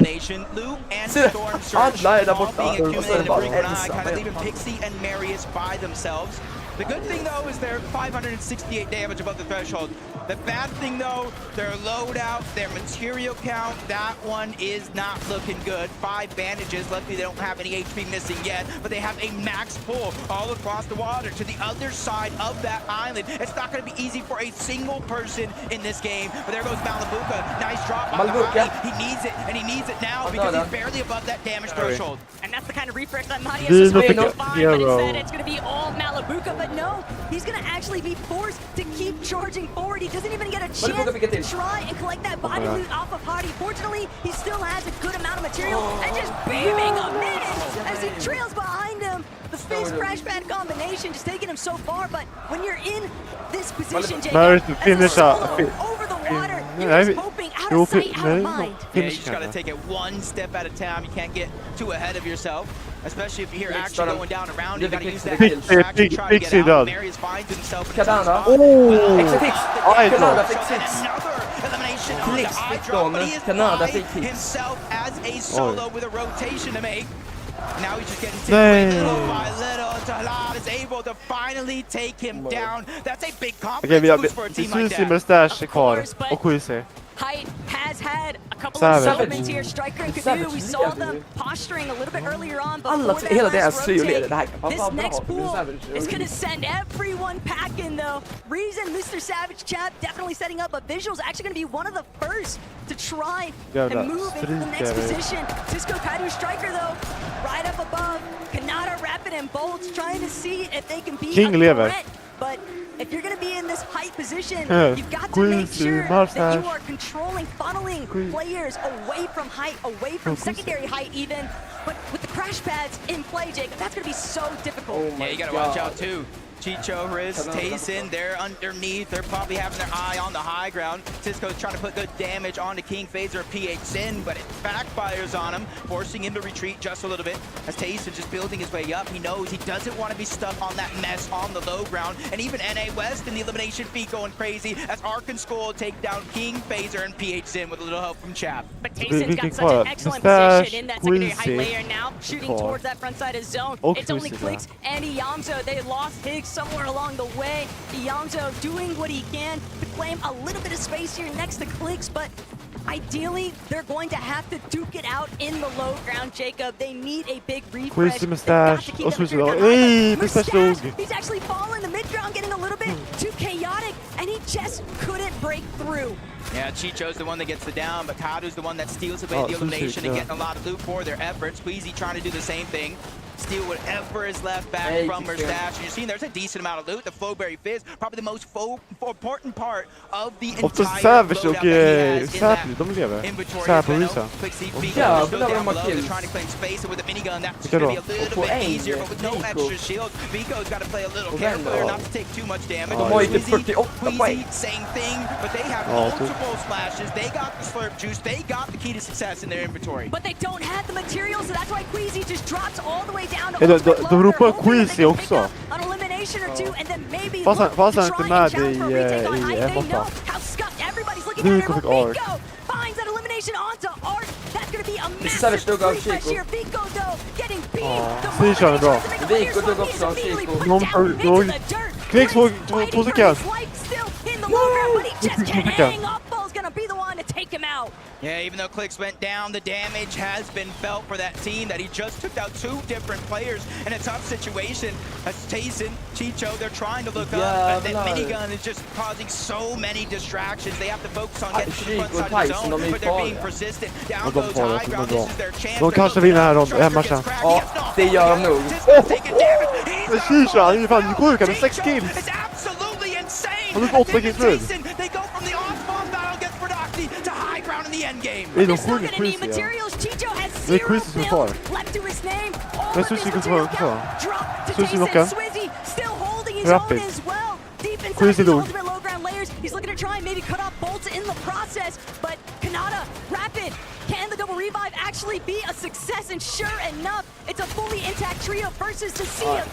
Se! Alla är där borta. Och så är det bara ensam. Kind of leaving Pixie and Marius by themselves. The good thing, though, is they're 568 damage above the threshold. The bad thing, though, their loadout, their material count, that one is not looking good. 5 bandages. Luckily, they don't have any HP missing yet, but they have a max pull all across the water to the other side of that island. It's not going to be easy for a single person in this game, but there goes Malabuka. Nice drop on the body. He needs it, and he needs it now because he's barely above that damage threshold. And that's the kind of refresh that Marius is going to find, but instead it's going to be all Malabuka. But no, he's going to actually be forced to keep charging forward. He doesn't even get a chance to try and collect that body loot off of Hardy. Fortunately, he still has a good amount of material and just beaming a minute as he trails behind him. The face crash pad combination just taking him so far, but when you're in this position, Jacob, as a solo over the water, you're just hoping out of sight, out of mind. Yeah, you just got to take it one step at a time. You can't get too ahead of yourself. Especially if you hear action going down around, you gotta use that distraction to try to get out. Marius finds himself in Kanada. Kanada elimination on the eye drop, but he is by himself as a solo with a rotation to make. Now he's just getting taken little by little. Talad is able to finally take him down. That's a big confidence boost for a team like that. Mustache kvar och Queasy. Height has had a couple of settlements here. Striker and Canoe, we saw them posturing a little bit earlier on before that last rotate. This next pool is going to send everyone packing, though. Reason Mr. Savage Chap definitely setting up a visual is actually going to be one of the first to try and move into the next position. Cisco Kaidu Striker, though, right up above. Kanata Rapid and Bolts trying to see if they can be a threat. But if you're going to be in this height position, you've got to make sure that you are controlling, funneling players away from height, away from secondary height even. But with the crash pads in play, Jacob, that's going to be so difficult. Yeah, you got to watch out too. Chicho, Riz, Tayson, they're underneath. They're probably having their eye on the high ground. Cisco's trying to put good damage onto King Phaser PH Sin, but it backfires on him, forcing him to retreat just a little bit. As Tayson just building his way up, he knows he doesn't want to be stuck on that mess on the low ground. And even NA West in the elimination feed going crazy as Arkansas will take down King Phaser and PH Sin with a little help from Chap. But Tayson's got such an excellent position in that secondary height layer now, shooting towards that front side of zone. It's only Clicks and Iyamzo. They lost Higgs somewhere along the way. Iyamzo doing what he can to claim a little bit of space here next to Clicks, but ideally, they're going to have to duke it out in the low ground, Jacob. They need a big refresh. Mustache. Mustache, he's actually fallen. The mid ground getting a little bit too chaotic, and he just couldn't break through. Yeah, Chicho's the one that gets the down, but Kadu's the one that steals away the elimination and getting a lot of loot for their efforts. Queasy trying to do the same thing. steal whatever is left back from her stash. And you're seeing there's a decent amount of loot. The Flowberry Fizz, probably the most important part of the entire Savage och Sapri, de lever. Sapri Risa. Ja, det var de kills. Trying to claim space with a minigun. That's going to be a little bit easier, but with no extra shield, Vico's got to play a little careful not to take too much damage. Queasy, same thing, but they have multiple splashes. They got the slurp juice. They got the key to success in their inventory. But they don't have the materials, so that's why Queasy just drops all the way down to de ropar Queasy också. an elimination or two, and then maybe Fast han inte med i F8. Vico fick Art. Finds an elimination onto Art. That's going to be a massive refresh here. Vico though getting beat. Sishan är bra. Vico tog också av Chico. Knicks får 2 sekunder. Yeah, even though Clicks went down, the damage has been felt for that team that he just took out 2 different players in a tough situation. As Tayson, Chicho, they're trying to look up, but that minigun is just causing so many distractions. They have to focus on getting to the front side of the zone, but they're being persistent. Down goes high ground, this is their chance. De kanske vinner här hemmatchen. Ja, det gör de nog. Sishan, han är fan sjuk, han har 6 kills. Han har 8 kills nu. They don't call it Queasy, Det är Queasy som far. Men Sushi går kvar. Sushi knockar. Rapid. Queasy dog. He's looking to try and maybe cut off bolts in the process, but Kanata, Rapid, can the double revive actually be a success? And sure enough, it's a fully intact trio versus the sea of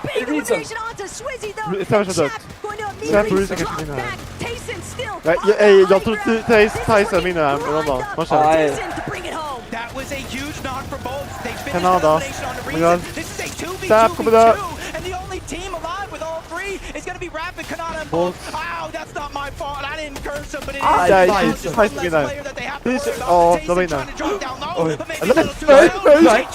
Big elimination onto Swizzy though. Chap going to immediately drop back. Tayson still. Jag tror Tyson vinner här med dem. Tayson to bring it home. That was a huge knock for bolts. They finished Kanada. This is a 2v2v2, and the only team alive with all 3 is going to be Rapid, Kanada, and Bolt. Wow, that's not my fault. I didn't curse him, but it is the less player that they have to worry about. Tayson trying to drop down low, but maybe a little too slow. Nej,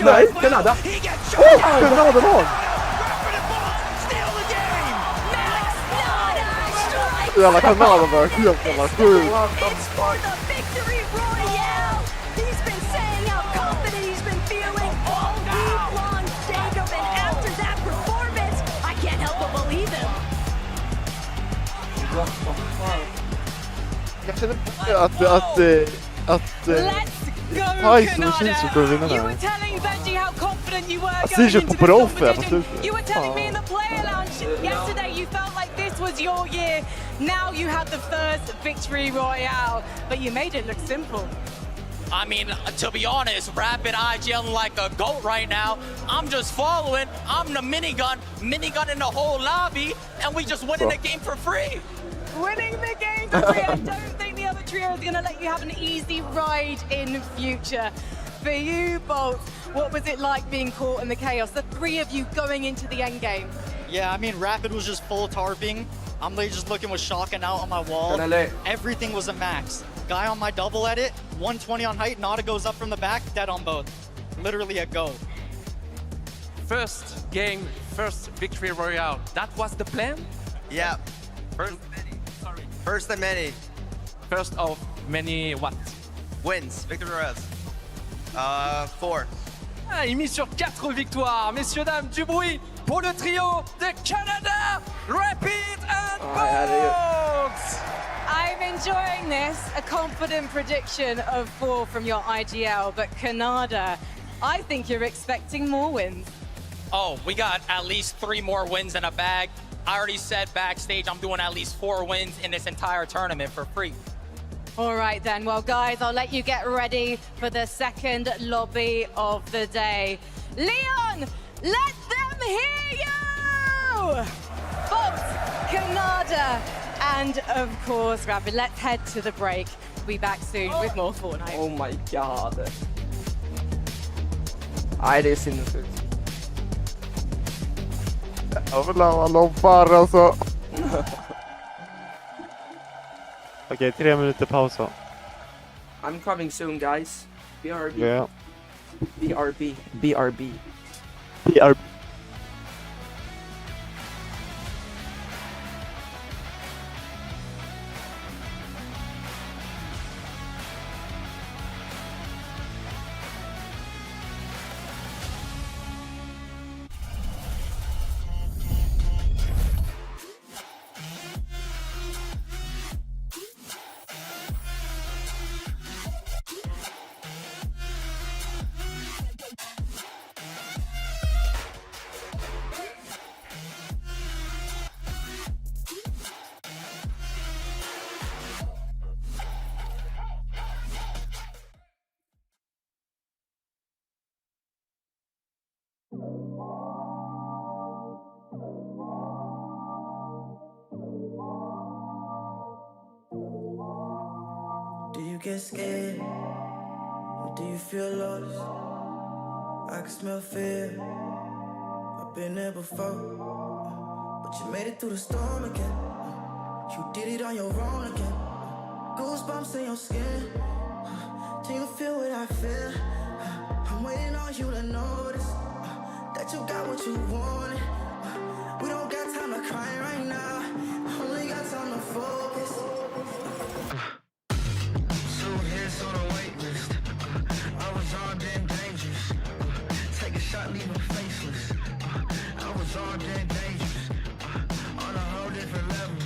Kanada. He gets shot. Kanada var. Rapid and Bolt steal the game. Jävla Kanada var helt jävla sjuk. It's for the victory royale. He's been saying how confident he's been feeling all week long, Jacob, and after that performance, I can't help but believe him. Jag känner att Tyson och Chicho kommer vinna You här. were telling Benji how confident you were Chicho going into på this proff här på competition. slutet. You were telling me in the player lounge yesterday you felt like this was your year. Now you have the first victory royale, but you made it look simple. I mean, to be honest, Rapid IGL like a GOAT right now. I'm just following. I'm the minigun in the whole lobby, and we just winning the game for free. Winning the game for free. I don't think the other trio is going to let you have an easy ride in future. For you, Bolt, what was it like being caught in the chaos? The 3 of you going into the end game. Yeah, I mean, Rapid was just full tarping. I'm literally just looking with shocking out on my wall. Everything was a max. Guy on my double edit, 120 on height, Nada goes up from the back, dead on both. Literally a go. First game, first victory royale. That was the plan? Yeah. First of many. First of many what? Wins. Victory royales. 4. Ah, il mise sur 4 victoires. Messieurs, dames, du bruit pour le trio de Canada, Rapid and Bolt! I'm enjoying this, a confident prediction of 4 from your IGL, but Canada, I think you're expecting more wins. Oh, we got at least 3 more wins in a bag. I already said backstage I'm doing at least 4 wins in this entire tournament for free. All right then, well guys, I'll let you get ready for the second lobby of the day. Leon, let them hear you! Bolt, Canada, and of course, Rapid. Let's head to the break. We'll be back soon with more Fortnite. Oh my god. Nej, det är sinnessjukt. Jag vill ha loppar alltså. Okej, 3 minuter paus då. I'm coming soon, guys. BRB. Yeah. BRB. BRB. BRB. Do you get scared? Or do you feel lost? I can smell fear. I've been there before. But you made it through the storm again. You did it on your own again. Goosebumps in your skin. Do you feel what I feel? I'm waiting on you to notice that you got what you wanted. We don't got time to cry right now. Only got time to focus. 2 hits on a wait list. I was armed and dangerous. Take a shot, leave him faceless. I was armed and dangerous. On a whole different level.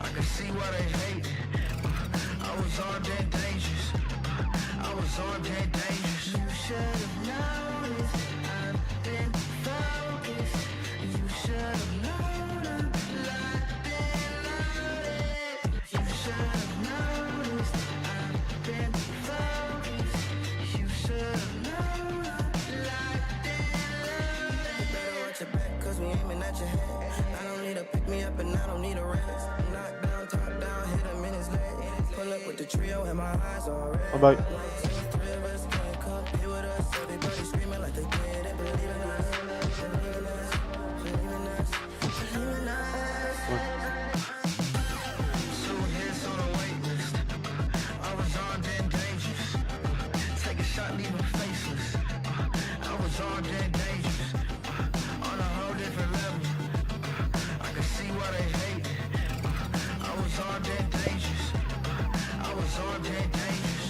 I can see why they hate it. I was armed and dangerous. I was armed and dangerous. You should have noticed. I've been focused. You should have known I'm locked and loaded. You should have noticed. I've been focused. You should have known I'm locked and loaded. You better watch your back, cause we aiming at your head. I don't need to pick me up and I don't need a rest. Knock down, top down, hit him in his leg. Pull up with the trio and my eyes are red. Bye bye.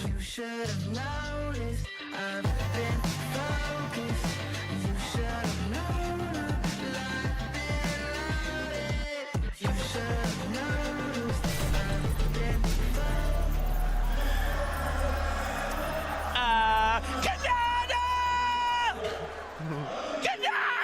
You should have noticed. I've been focused. You should have known I'm locked and loaded. You should have noticed. I've been Canada!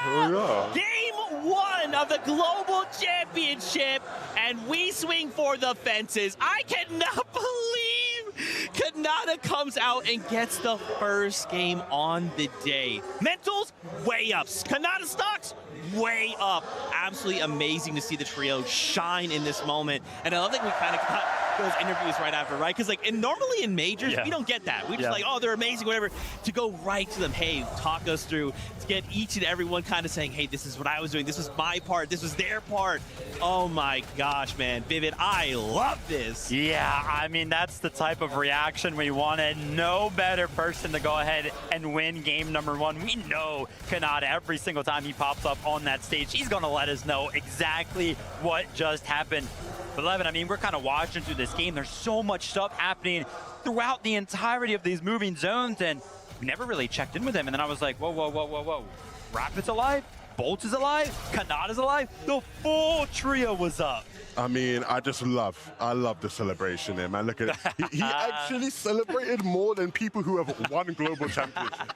Oh, yeah. Game 1 of the Global Championship, and we swing for the fences. I cannot believe Canada comes out and gets the first game on the day. Mentals, way up. Canada stocks, way up. Absolutely amazing to see the trio shine in this moment. And I love that we kind of got those interviews right after, right? Because like, normally in majors, we don't get that. We just like, oh, they're amazing, whatever. To go right to them, hey, talk us through, to get each and every one kind of saying, hey, this is what I was doing, this was my part, this was their part. Oh my gosh, man. Vivid, I love this. Yeah, I mean, that's the type of reaction we wanted. No better person to go ahead and win game number 1. We know Kanata, every single time he pops up on that stage, he's going to let us know exactly what just happened. But Levin, I mean, we're kind of watching through this game. There's so much stuff happening throughout the entirety of these moving zones, and we never really checked in with him. And then I was like, whoa, whoa, whoa, whoa, whoa. Rapid's alive? Bolts is alive? Kanata's alive? The full trio was up. I mean, I love the celebration there, man. Look at it. He actually celebrated more than people who have won global championship.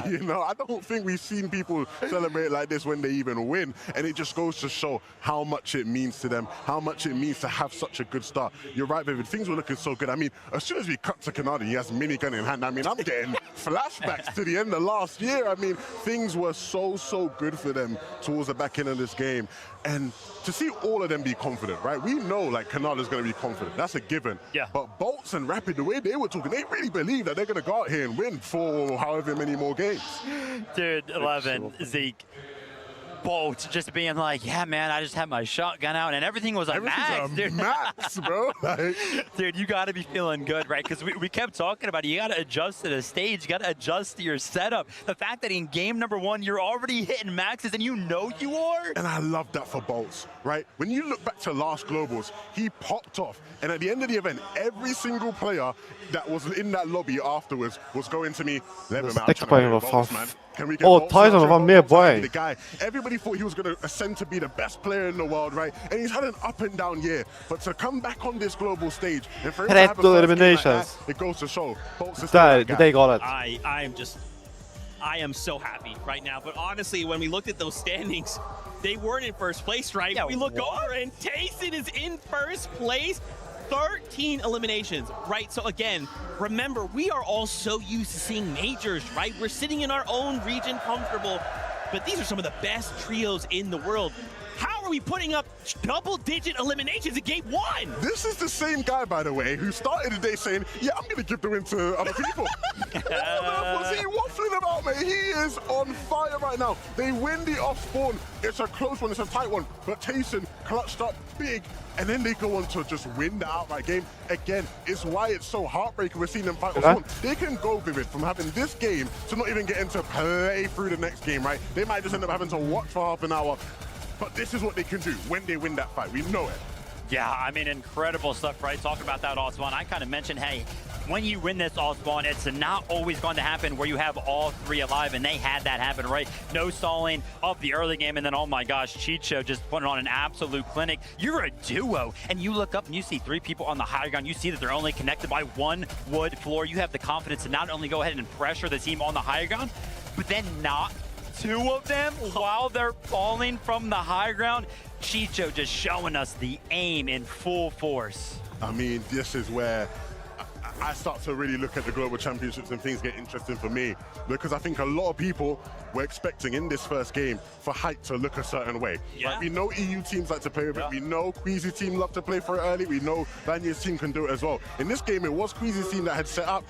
You know, I don't think we've seen people celebrate like this when they even win. And it just goes to show how much it means to them, how much it means to have such a good start. You're right, Vivid. Things were looking so good. I mean, as soon as we cut to Canada, he has minigun in hand. I mean, I'm getting flashbacks to the end of last year. I mean, things were so good for them towards the back end of this game. And to see all of them be confident, right? We know, like, Canada's going to be confident. That's a given. Yeah. But Bolts and Rapid, the way they were talking, they really believe that they're going to go out here and win for however many more games. Dude, 11, Zeke. Bolt just being like, yeah, man, I just had my shotgun out and everything was a max, dude. Max, bro. Dude, you got to be feeling good, right? Because we kept talking about it. You got to adjust to the stage. You got to adjust to your setup. The fact that in game number 1, you're already hitting maxes and you know you are. And I love that for Bolts, right? When you look back to last Globals, he popped off. And at the end of the event, every single player that was in that lobby afterwards was going to me, Levin, man, can we get Tyson var med poäng. The guy, everybody thought he was going to ascend to be the best player in the world, right? And he's had an up and down year. But to come back on this global stage and for him to have a first game like that, it goes to show. I am so happy right now. But honestly, when we looked at those standings, they weren't in first place, right? Yeah, we look over and Tayson is in first place. 13 eliminations, right? So again, remember, we are all so used to seeing majors, right? We're sitting in our own region comfortable, but these are some of the best trios in the world. How are we putting up double-digit eliminations in game 1? This is the same guy, by the way, who started the day saying, yeah, I'm going to give the win to other people. What was he waffling about, mate? He is on fire right now. They win the off-spawn. It's a close one. It's a tight one. But Tayson clutched up big, and then they go on to just win the outright game. Again, it's why it's so heartbreaking we're seeing them fight off-spawn. They can go, Vivid, from having this game to not even getting to play through the next game, right? They might just end up having to watch for half an hour. But this is what they can do when they win that fight. We know it. Yeah, I mean, incredible stuff, right? Talking about that all spawn, I kind of mentioned, hey, when you win this all spawn, it's not always going to happen where you have all 3 alive, and they had that happen, right? No stalling of the early game, and then, oh my gosh, Chicho just putting on an absolute clinic. You're a duo, and you look up and you see 3 people on the high ground. You see that they're only connected by 1 wood floor. You have the confidence to not only go ahead and pressure the team on the high ground, but then knock 2 of them while they're falling from the high ground. Chicho just showing us the aim in full force. I mean, this is where I start to really look at the global championships and things get interesting for me, because I think a lot of people were expecting in this first game for Height to look a certain way. Yeah. Right? We know EU teams like to play with it. We know Queasy's team love to play for it early. We know Vanya's team can do it as well. In this game, it was Queasy's team that had set up.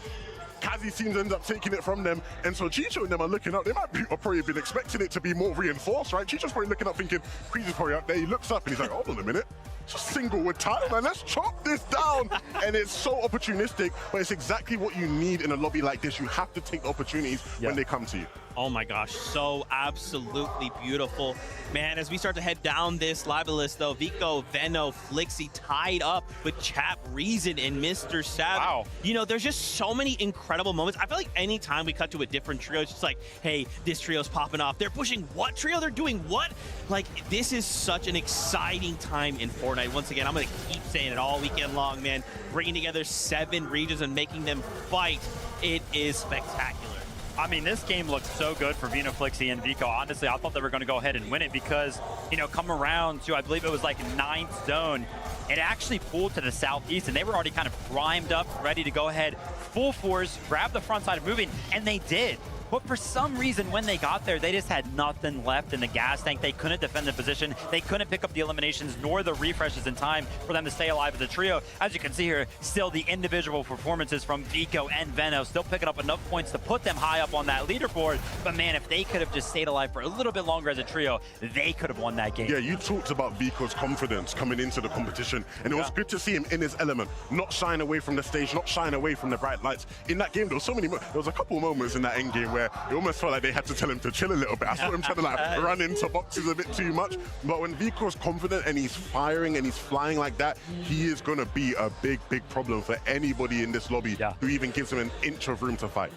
Kazi's team ends up taking it from them, and so Chicho and them are looking up. They might have probably been expecting it to be more reinforced, right? Chicho's probably looking up thinking, Queasy's probably up there. He looks up and he's like, hold on a minute. Just single with time, man. Let's chop this down. And it's so opportunistic, but it's exactly what you need in a lobby like this. You have to take the opportunities when they come to you. Oh my gosh, so absolutely beautiful. Man, as we start to head down this live list though, Vico, Veno, Flixie tied up with Chap, Reason, and Mr. Savage. Wow. You know, there's just so many incredible moments. I feel like anytime we cut to a different trio, it's just like, hey, this trio's popping off. They're pushing what trio? They're doing what? Like, this is such an exciting time in Fortnite. Once again, I'm gonna keep saying it all weekend long, man. Bringing together 7 regions and making them fight. It is spectacular. I mean, this game looked so good for Veno, Flixie, and Vico. Honestly, I thought they were going to go ahead and win it because, you know, come around to, I believe it was like 9th zone, it actually pulled to the southeast, and they were already kind of primed up, ready to go ahead, full force, grab the front side of moving, and they did. But for some reason, when they got there, they just had nothing left in the gas tank. They couldn't defend the position. They couldn't pick up the eliminations nor the refreshes in time for them to stay alive as a trio. As you can see here, still the individual performances from Vico and Veno still picking up enough points to put them high up on that leaderboard. But man, if they could have just stayed alive for a little bit longer as a trio, they could have won that game. Yeah, you talked about Vico's confidence coming into the competition, and it was good to see him in his element, not shying away from the stage, not shying away from the bright lights. In that game, there was a couple moments in that end game where it almost felt like they had to tell him to chill a little bit. I saw him trying to like run into boxes a bit too much. But when Vico's confident and he's firing and he's flying like that, he is going to be a big, big problem for anybody in this lobby who even gives him an inch of room to fight.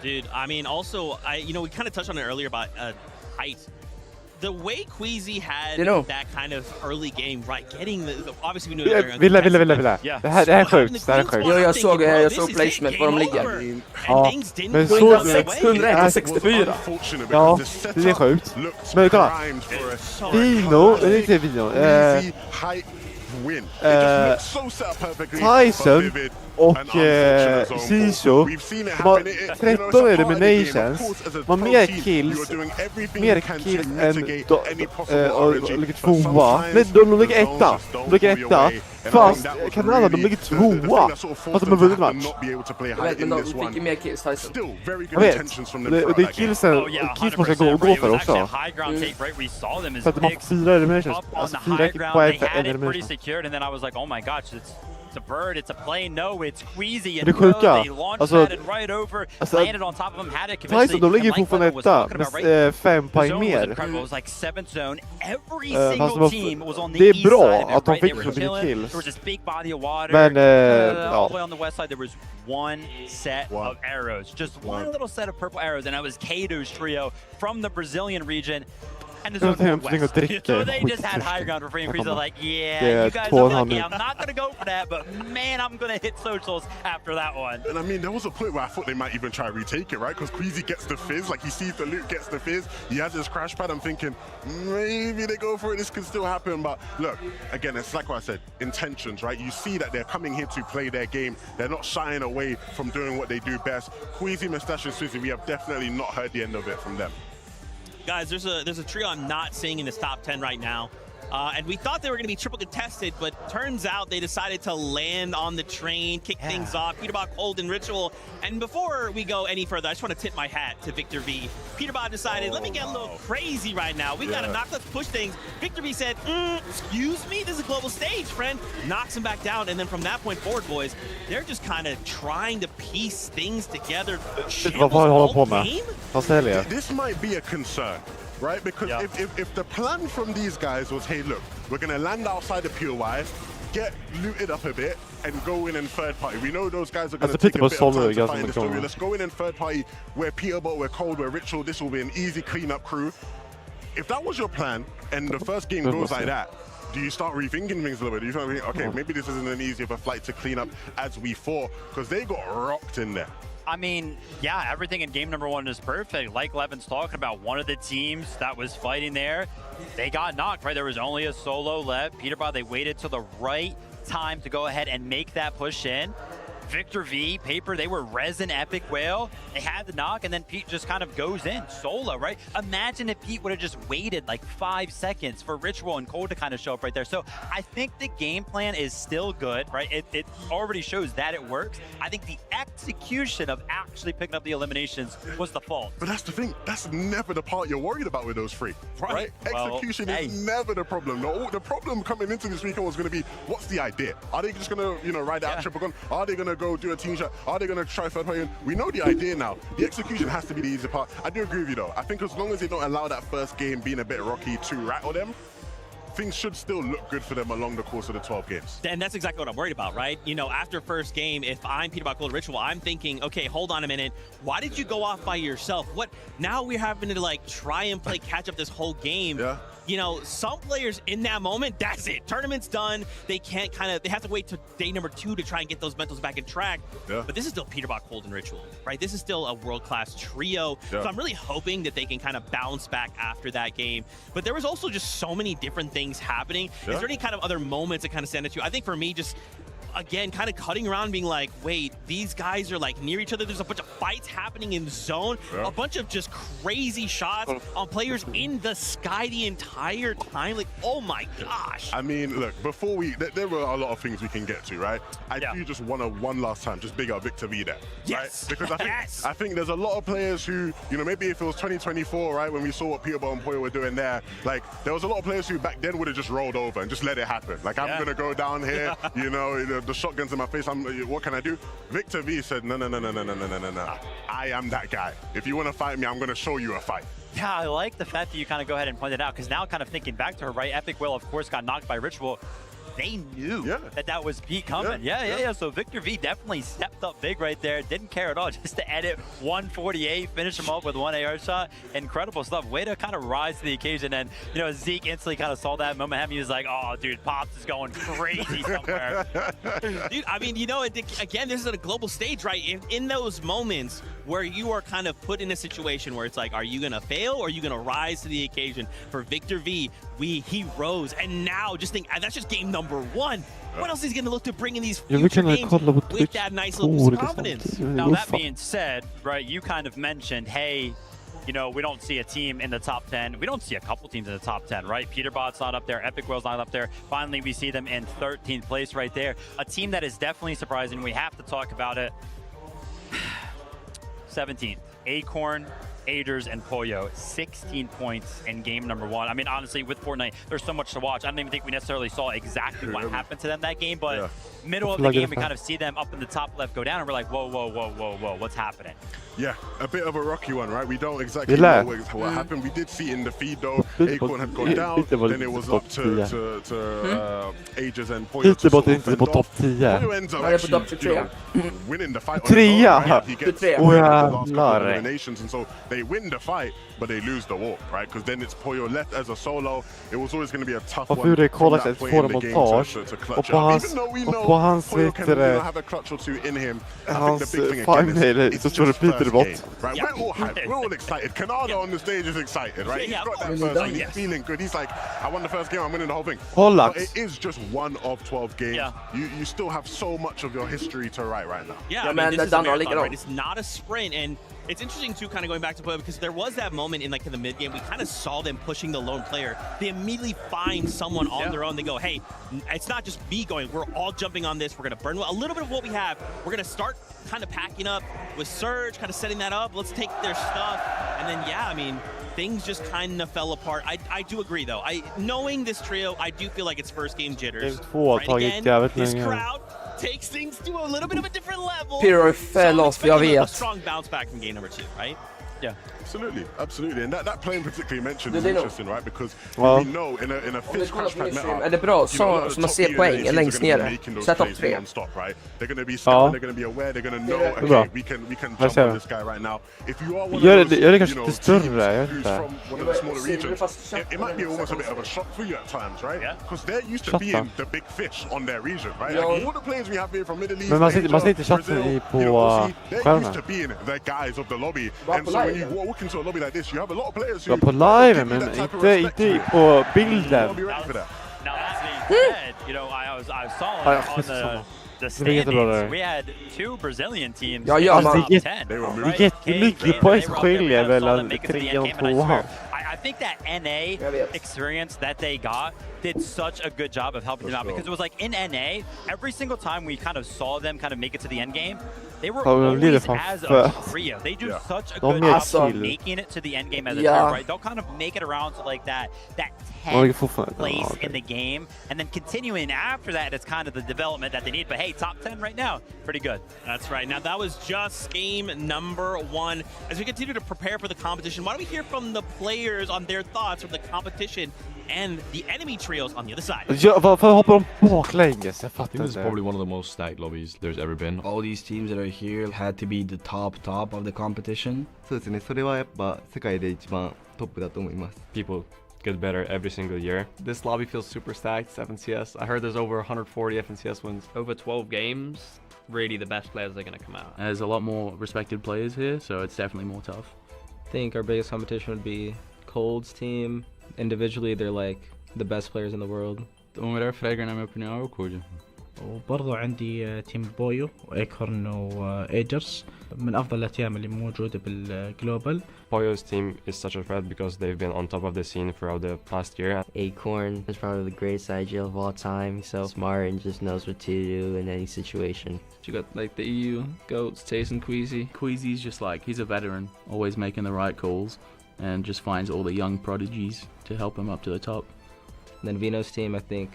Dude, I mean, also, you know, we kind of touched on it earlier about height. The way Queasy had that kind of early game, right? Getting the, obviously we knew that Villa. Det här är sjukt. Det här är sjukt. Jag såg placement var de ligger. Ja, men så 164. Ja, det är sjukt. Men kolla. Vino, det är inte Vino. Tyson och Siso, de har 13 eliminations, de har mer kills än och ligger tvåa. Men de ligger etta. Fast Kanada, de ligger tvåa. Fast de har vunnit match. Jag vet, men de fick ju mer kills, Tyson. Jag vet. Det är killsen man ska gå för också. För att de har 4 eliminations. Alltså 4 på en elimination. It's a bird, it's a plane, no, it's Queasy, and det sjuka, they launched that and right over, landed on top of him, had it Tyson, de ligger fortfarande etta med 5 poäng mer. Det är bra att de fick så mycket kills. Men, all the way on the west side, there was one set of arrows, just one little set of purple arrows, and that was Kato's trio from the Brazilian region. and the zone went west. So they just had high ground for free increase. They're like, yeah, you guys are lucky. I'm not going to go for that, but man, I'm going to hit socials after that one. And I mean, there was a point where I thought they might even try to retake it, right? Because Queasy gets the fizz, like he sees the loot, gets the fizz, he has his crash pad. I'm thinking, maybe they go for it, this could still happen. But look, again, it's like what I said, intentions, right? You see that they're coming here to play their game. They're not shying away from doing what they do best. Queasy, Mustache, and Swizzy, we have definitely not heard the end of it from them. Guys, there's a trio I'm not seeing in this top 10 right now. And we thought they were going to be triple contested, but turns out they decided to land on the train, kick things off. Peterbot, Cold, and Ritual. And before we go any further, I just want to tip my hat to Victor V. Peterbot decided, let me get a little crazy right now. We got to knock, let's push things. Victor V said, excuse me, this is a global stage, friend. Knocks him back down. And then from that point forward, boys, they're just kind of trying to piece things together. This might be a concern. Right? Because if the plan from these guys was, hey, look, we're going to land outside the POI, get looted up a bit, and go in third party. We know those guys are going to take a bit of time to find the story. Let's go in third party, we're Peterbot, we're Cold, we're Ritual, this will be an easy cleanup crew. If that was your plan, and the first game goes like that, do you start rethinking things a little bit? Do you start thinking, okay, maybe this isn't an easy of a flight to clean up as we thought, because they got rocked in there. I mean, yeah, everything in game number one is perfect. Like Levin's talking about, one of the teams that was fighting there, they got knocked, right? There was only a solo left. Peterbot, they waited till the right time to go ahead and make that push in. Victor V, Paper, they were resin Epic Whale. They had the knock, and then Pete just kind of goes in solo, right? Imagine if Pete would have just waited like 5 seconds for Ritual and Cold to kind of show up right there. So I think the game plan is still good, right? It already shows that it works. I think the execution of actually picking up the eliminations was the fault. But that's the thing. That's never the part you're worried about with those three, right? Execution is never the problem. No, the problem coming into this weekend was going to be, what's the idea? Are they just going to, ride out triple gun? Are they going to go do a team shot? Are they going to try third party? We know the idea now. The execution has to be the easy part. I do agree with you though. I think as long as they don't allow that first game being a bit rocky to rattle them, things should still look good for them along the course of the 12 games. And that's exactly what I'm worried about, right? After first game, if I'm Peterbot, Cold, Ritual, I'm thinking, okay, hold on a minute. Why did you go off by yourself? What? Now we're having to like try and play catch up this whole game. Yeah. Some players in that moment, that's it. Tournament's done. They can't they have to wait to day number 2 to try and get those mentals back in track. Yeah. But this is still Peterbot, Cold, and Ritual, right? This is still a world-class trio. Yeah. So I'm really hoping that they can kind of bounce back after that game. But there was also just so many different things happening. Yeah. Is there any kind of other moments that kind of stand out to you? I think for me, just again, kind of cutting around, being like, wait, these guys are like near each other. There's a bunch of fights happening in zone, a bunch of just crazy shots on players in the sky the entire time. Like, oh my gosh. I mean, look, before there were a lot of things we can get to, right? I do just want to one last time just big up Victor V there, right? Because I think there's a lot of players who, maybe if it was 2024, right, when we saw what Peterbot and Poyo were doing there, like there was a lot of players who back then would have just rolled over and just let it happen. Like, I'm gonna go down here, the shotguns in my face, what can I do? Victor V said, no. I am that guy. If you want to fight me, I'm going to show you a fight. Yeah, I like the fact that you kind of go ahead and point it out, because now kind of thinking back to her, right? Epic Whale, of course, got knocked by Ritual. They knew that was Pete coming. Yeah. So Victor V definitely stepped up big right there. Didn't care at all, just to edit 148, finish him up with 1 AR shot. Incredible stuff. Way to kind of rise to the occasion. And, Zeke instantly kind of saw that moment. He was like, oh, dude, Pops is going crazy somewhere. Dude, I mean, again, this is a global stage, right? In those moments where you are kind of put in a situation where it's like, are you going to fail or are you going to rise to the occasion? For Victor V, he rose. And now just think, that's just game number 1. What else is he going to look to bring in these future games with that nice little boost of confidence? Now, that being said, right, you kind of mentioned, hey, we don't see a team in the top 10. We don't see a couple teams in the top 10, right? Peterbot's not up there. Epic Whale's not up there. Finally, we see them in 13th place right there. A team that is definitely surprising. We have to talk about it. 17th, Acorn, Aders, and Poyo, 16 points in game number 1. I mean, honestly, with Fortnite, there's so much to watch. I don't even think we necessarily saw exactly what happened to them that game, but middle of the game, we kind of see them up in the top left go down, and we're like, whoa, what's happening? Yeah, a bit of a rocky one, right? We don't exactly know what happened. We did see in the feed, though, Acorn had gone down, then it was up to Ages and Poyo to sort of fend off. Poyo ends up actually winning the fight on his own, right? He gets the last couple of eliminations, and so they they win the fight, but they lose the walk, right? Because then it's Pollo left as a solo. It was always going to be a tough one. Hur det kollar from sig that att point få in the en game montage to clutch och it på up. hans Even though we och know på hans Pollo can have a clutch or two in him, I think hans the big thing again is final så tror du Peter first bort. game, right? We're all hyped. We're all excited. Canada on the stage is excited, right? He's got that first game. He's feeling good. He's like, I won the first game. I'm winning the whole thing. But it is just one of 12 games. You still have so much of your history to write right now. Yeah, I mean, this is a marathon, right? It's not a sprint, and it's interesting too, kind of going back to play, because there was that moment in the mid game we kind of saw them pushing the lone player. They immediately find someone on their own. They go, hey, it's not just me going. We're all jumping on this. We're gonna burn a little bit of what we have. We're gonna start kind of packing up with Surge, kind of setting that up. Let's take their stuff, and then I mean, things just kind of fell apart. I do agree though. Knowing this trio, I do feel like it's first game jitters. Right? Again, this crowd takes things to a little bit of a different level. Pyro fell off, jag vet. A strong bounce back from game number 2, right? Yeah, absolutely. And that plane particularly you mentioned is interesting, right? Because we know in a fish crash pack meta, är det bra så som man ser poängen längst ner. Sätt upp 3. Right? They're going to be scared, they're going to be aware, they're going to know, okay, we can jump on this guy right now. If you are one of those, gör det kanske lite större, who's from one of the smaller regions, it might be almost a bit of a shock for you at times, right? Because they're used to being the big fish on their region, right? Like, all the players we have here from Middle East, Brazil, they're used to being the guys of the lobby. And so when you walk into a lobby like this, you have a lot of players who på live, men inte på bilden. Now that being said, you know, I saw on the standings, we had 2 Brazilian teams in the top 10. Det är jättemycket poängskilje mellan 3 och 2. I think that NA experience that they got did such a good job of helping them out, because it was like in NA, every single time we kind of saw them kind of make it to the end game, they were always as a trio. They do such a good job of making it to the end game as a trio, right? They'll kind of make it around to like that 10th place in the game, and then continuing after that, it's kind of the development that they need. But hey, top 10 right now, pretty good. That's right. Now that was just game number 1. As we continue to prepare for the competition, why don't we hear from the players on their thoughts from the competition and the enemy trios on the other side? Varför hoppar de baklänges? Jag fattar inte. This is probably one of the most stacked lobbies there's ever been. All these teams that are here had to be the top of the competition. そうですね。それはやっぱ世界で一番トップだと思います。 People get better every single year. This lobby feels super stacked. It's FNCS. I heard there's over 140 FNCS wins. Over 12 games, really the best players are going to come out. There's a lot more respected players here, so it's definitely more tough. I think our biggest competition would be Cold's team. Individually, they're like the best players in the world. وبرضو عندي تيم بويو وإيكورن وإيجرز من أفضل الأتيام اللي موجودة بالجلوبال. Pollo's team is such a threat because they've been on top of the scene throughout the past year. Acorn is probably the greatest IGL of all time. He's so smart and just knows what to do in any situation. You got like the EU goats, Taze and Queasy. Queasy's just like, he's a veteran, always making the right calls, and just finds all the young prodigies to help him up to the top. And then Vino's team, I think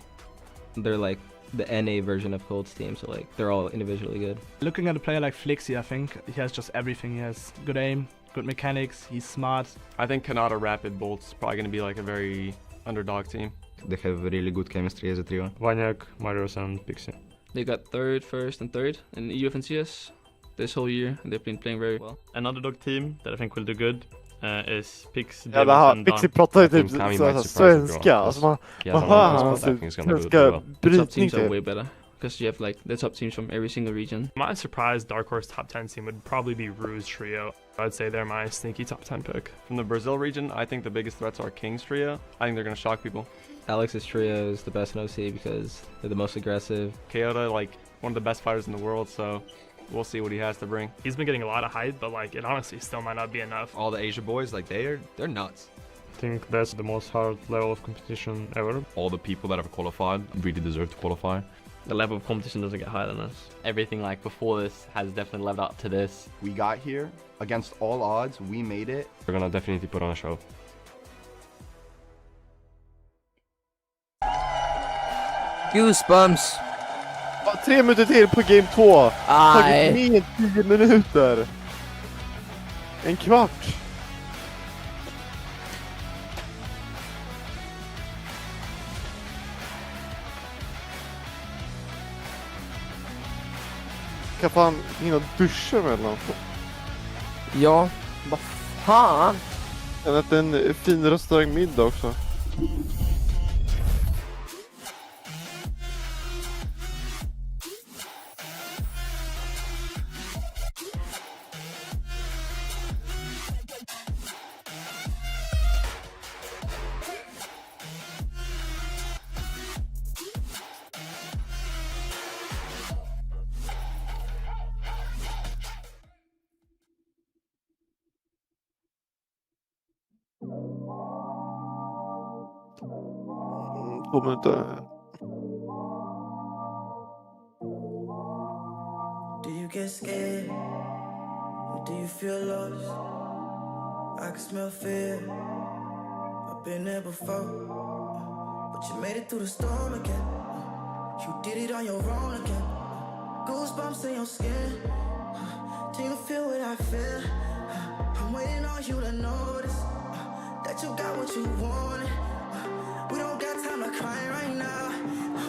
they're like the NA version of Cold's team, so like they're all individually good. Looking at a player like Flixie, I think he has just everything. He has good aim, good mechanics, he's smart. I think Canada Rapid Bolt's probably going to be like a very underdog team. They have really good chemistry as a trio. Vanyak, Marios and Pixie. They got 3rd, 1st and 3rd in EU FNCS this whole year, and they've been playing very well. An underdog team that I think will do good is Pix. Ja, det här Pixie pratar ju typ svenska. Alltså man hör hans svenska brytning. Because you have like the top teams from every single region. My surprise Dark Horse top 10 team would probably be Rue's trio. I'd say they're my sneaky top 10 pick. From the Brazil region, I think the biggest threats are King's trio. I think they're going to shock people. Alex's trio is the best in OC because they're the most aggressive. Kyoto, like one of the best fighters in the world, so we'll see what he has to bring. He's been getting a lot of hype, but like it honestly still might not be enough. All the Asia boys, like they're nuts. I think that's the most hard level of competition ever. All the people that have qualified really deserve to qualify. The level of competition doesn't get higher than us. Everything like before this has definitely lived up to this. We got here against all odds. We made it. We're gonna definitely put on a show. Goosebumps. 3 minuter till på game 2. Aj. Tagit mer än 10 minuter. En kvart. Kan fan hinna duscha mellan. Ja, vad fan. Att det är en fin restaurangmiddag också. Do you get scared? Or do you feel lost? I can smell fear. I've been there before. But you made it through the storm again. You did it on your own again. Goosebumps in your skin. Do you feel what I feel? I'm waiting on you to notice that you got what you wanted. We don't got time to cry right now.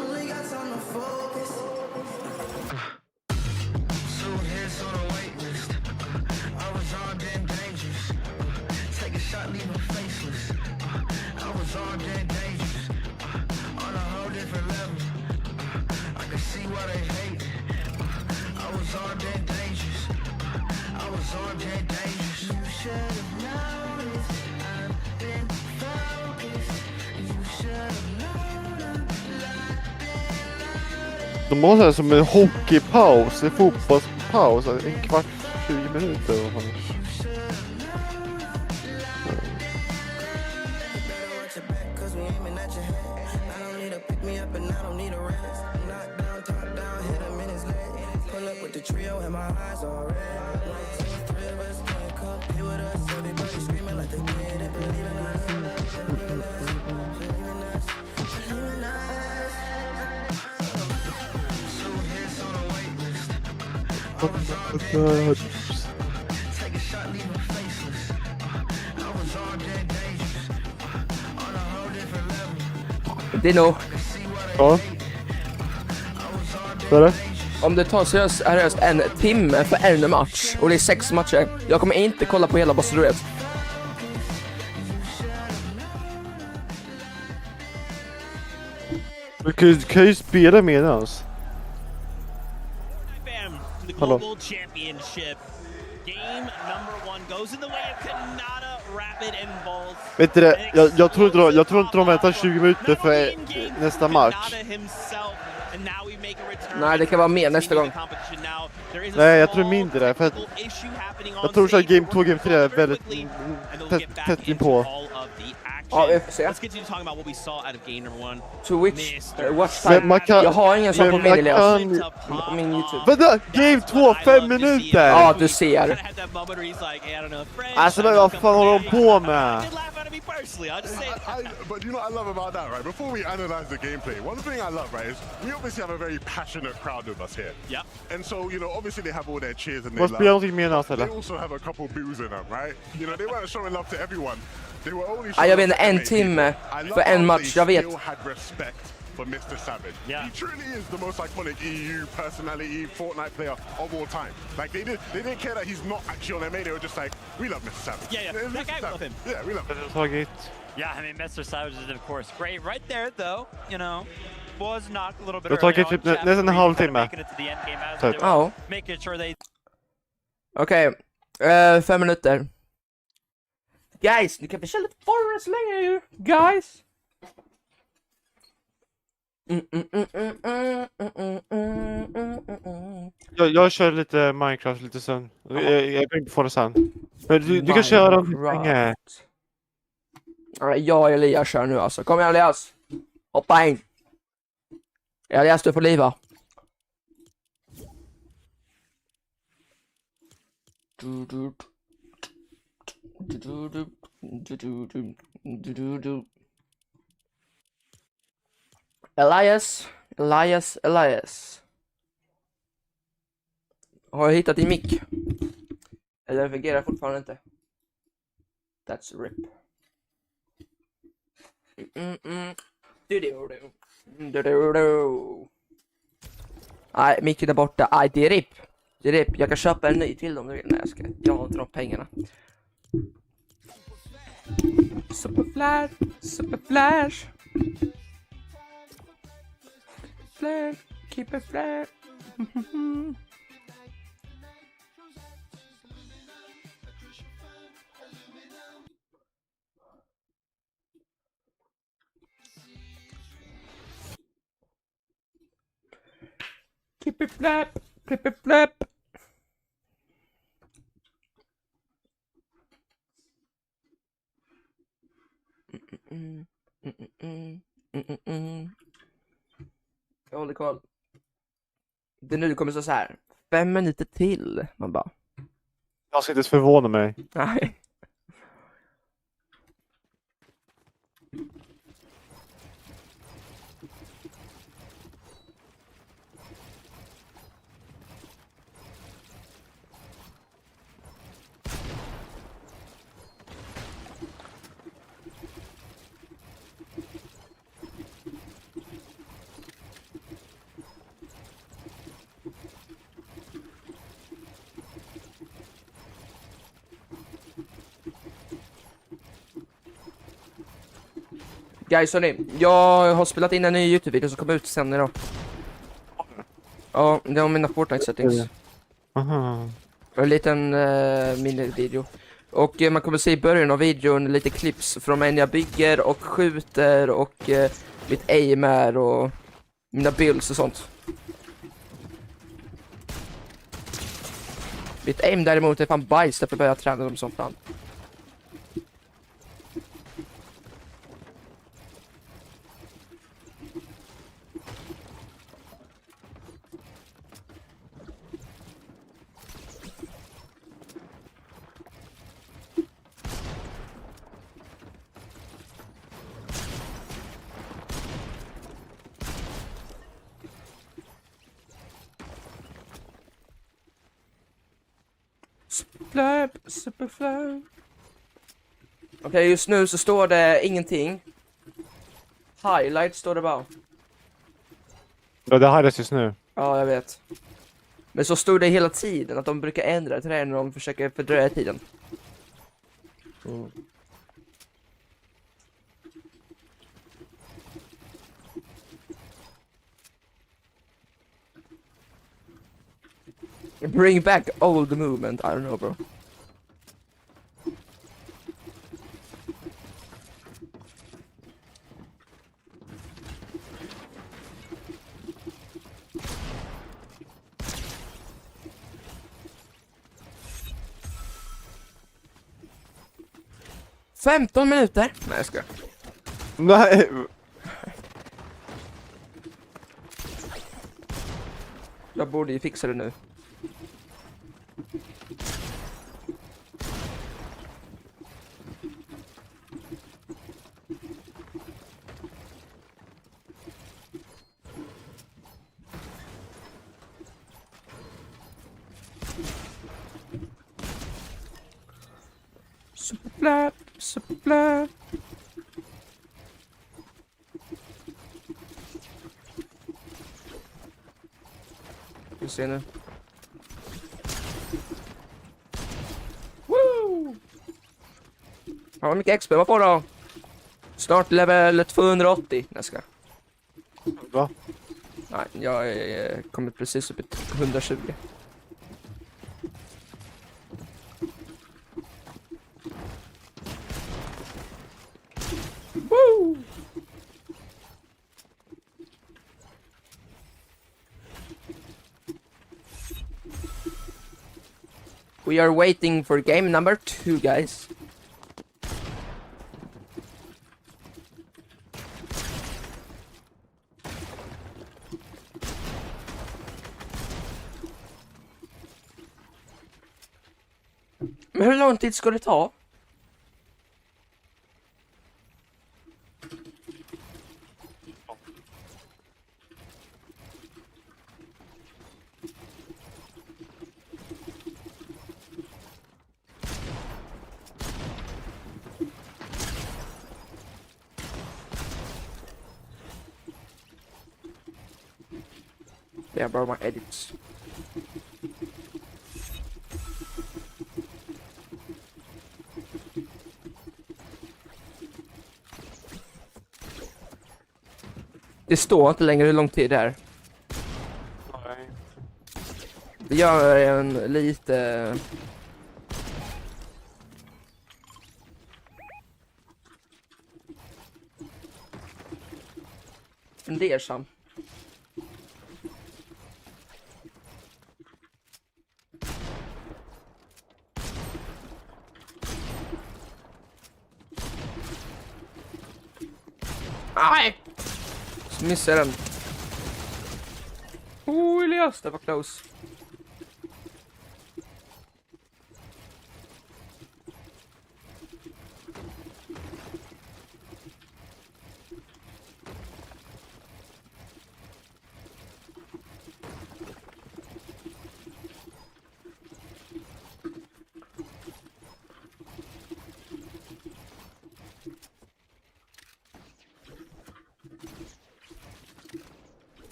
Only got time to focus. Two hits on a wait list. I was armed and dangerous. Take a shot, leave them faceless. I was armed and dangerous. On a whole different level. I can see why they hate. I was armed and dangerous. I was armed and dangerous. You should have noticed. I've been focused. You should have known. De måste säga som en hockeypaus, en fotbollspaus, en kvart, 20 minuter. Dino. Ja. Vad är det? Om det tar seriöst en timme för en match och det är 6 matcher, jag kommer inte kolla på hela Boston-ruet. Du kan ju spela med oss. Hallå. Vet du det? Jag tror inte de väntar 20 minuter för nästa match. Nej, det kan vara mer nästa gång. Nej, jag tror mindre. För att jag tror att Game 2 och Game 3 är väldigt tätt inpå. Ja, vi får se. To which watch time? Jag har ingen sån på min YouTube. Vänta! Game 2, 5 minuter! Ja, du ser. Alltså, vad fan håller de på med? But you know what I love about that, right? Before we analyze the gameplay, one thing I love, right, is we obviously have a very passionate crowd with us here. Yeah. And so, you know, obviously they have all their cheers and they also have a couple boos in them, right? You know, they weren't showing love to everyone. They were only showing jag vet inte, en timme för en match, jag vet. For Mr. Savage. Yeah. He truly is the most iconic EU personality, Fortnite player of all time. Like they didn't care that he's not actually on MA, they were just like, we love Mr. Savage. Yeah, that guy love him. Yeah, we love him. Yeah, I mean, Mr. Savage is of course great right there though, you know. Was knocked a little bit early on. Nästan en halvtimme. Ja. Okej, 5 minuter. Guys, ni kan vi köra lite forward så länge ju. Guys. Jag kör lite Minecraft lite sen. Jag tänkte få det sen. Men du kan köra länge. Jag och Elias kör nu alltså. Kom igen Elias. Hoppa in. Elias, du får liva. Elias. Har jag hittat din mick? Eller den fungerar fortfarande inte. That's a rip. Nej, micken är borta. Nej, det är rip. Jag kan köpa en ny till dem. Nej, jag har inte de pengarna. Super flash. Super flash. Flash. Keep it flash. Keep it flap. Keep it flap. Jag håller koll. Det nu kommer så här. 5 minuter till. Man bara. Jag ska inte förvåna mig. Nej. Guys, hörni, jag har spelat in en ny YouTube-video som kommer ut sen idag. Ja, det var mina Fortnite settings. Aha. En liten mini-video. Och man kommer se i början av videon lite clips från mig när jag bygger och skjuter och mitt aim är och mina builds och sånt. Mitt aim däremot är fan bajs, därför börjar jag träna dem som fan. Superflap. Okej, just nu så står det ingenting. Highlight står det bara. Ja, det highlights just nu. Ja, jag vet. Men så stod det hela tiden att de brukar ändra till det när de försöker fördröja tiden. Bring back old movement, I don't know, bro. $15 minuter? Nej, jag ska. Nej. Jag borde ju fixa det nu. Superflap, superflap. Vi ser nu. Woo! Ja, vad mycket XP var på då? Snart level 280 nästa. Va? Nej, jag kommer precis upp till 120. Woo! We are waiting for game number 2, guys. Men hur lång tid ska det ta? Yeah, bro, my edits. Det står inte längre hur lång tid det är. Nej. Det gör en lite... fundersam. Nej! Så missar den. Elias, det var close.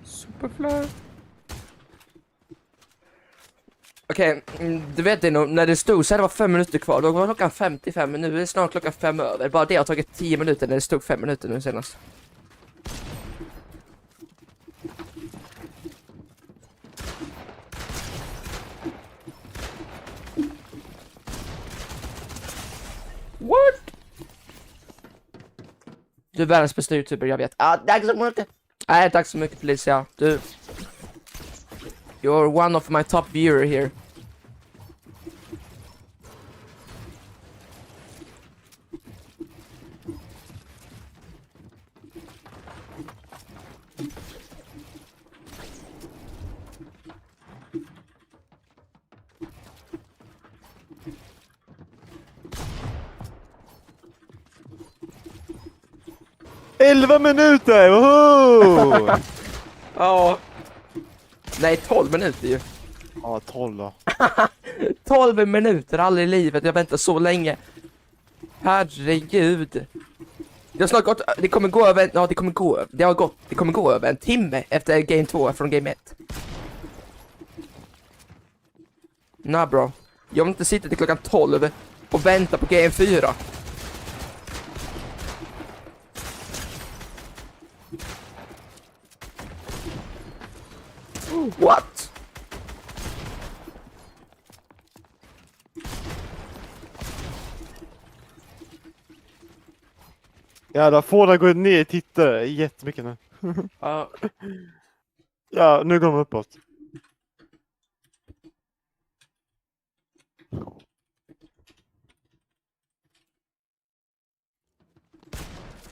Superfly. Okej, du vet det nog, när det stod så här, det var 5 minuter kvar, då var klockan 55, men nu är det snart klockan 5 över. Bara det har tagit 10 minuter när det stod 5 minuter nu senast. What? Du är världens bästa youtuber, jag vet. Tack så mycket. Nej, tack så mycket Felicia. Du... You're one of my top viewer here. Elva minuter! Woho! Ja. Nej, 12 minuter ju. Ja, 12 då. 12 minuter, aldrig i livet. Jag väntar så länge. Herregud. Det har snart gått, det kommer gå över, ja det kommer gå över en timme efter game 2 från game 1. Nah bro. Jag vill inte sitta till klockan 12 och vänta på game 4. What? Jävlar, Fårda går ner i tittare jättemycket nu. Ja. Ja, nu går de uppåt.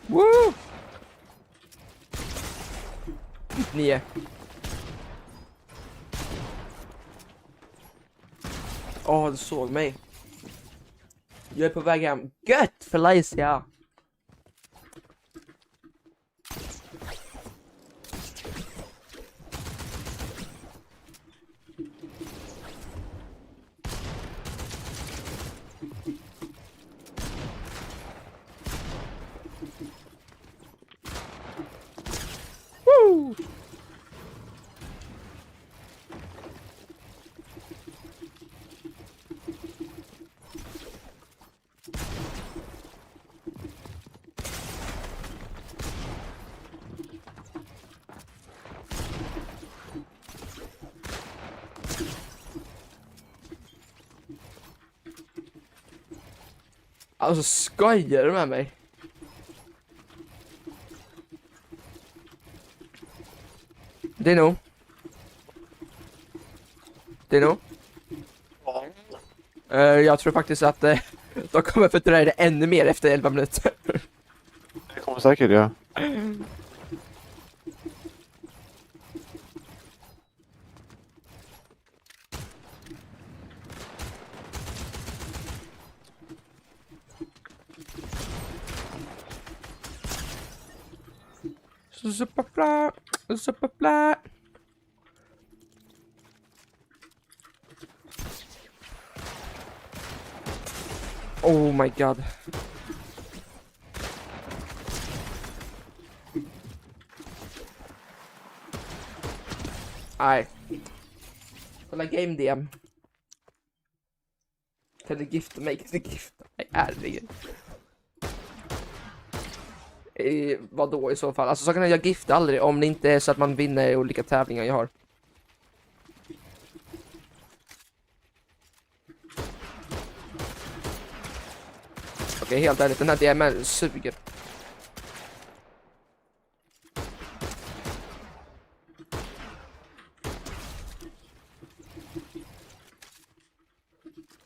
Woo! 9. Åh, du såg mig. Jag är på väg hem. Gött, Felicia. Woo! Alltså skojar du med mig? Det är nog. Jag tror faktiskt att de kommer fördröja det ännu mer efter 11 minuter. Det kommer säkert, ja. Superfly. Oh my god. Nej. Kolla game DM. Kan du gifta mig? Kan du gifta mig? Ärligen. Vadå i så fall? Alltså så kan jag gifta aldrig om det inte är så att man vinner olika tävlingar jag har. Okej, helt ärligt, den här DMR suger.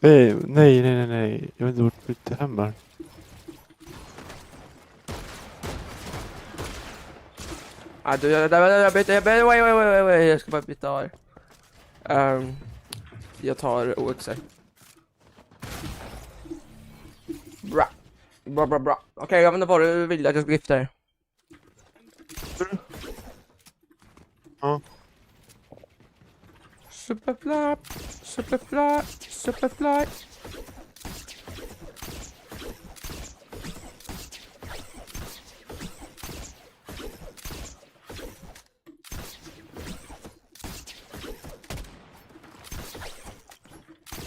Nej. Jag vet inte vart bytte hem här. Jag byter. Wait. Jag ska bara byta här. Jag tar OXR. Bra. Okej, jag vet inte vad du vill att jag ska gifta dig. Ja. Superfly.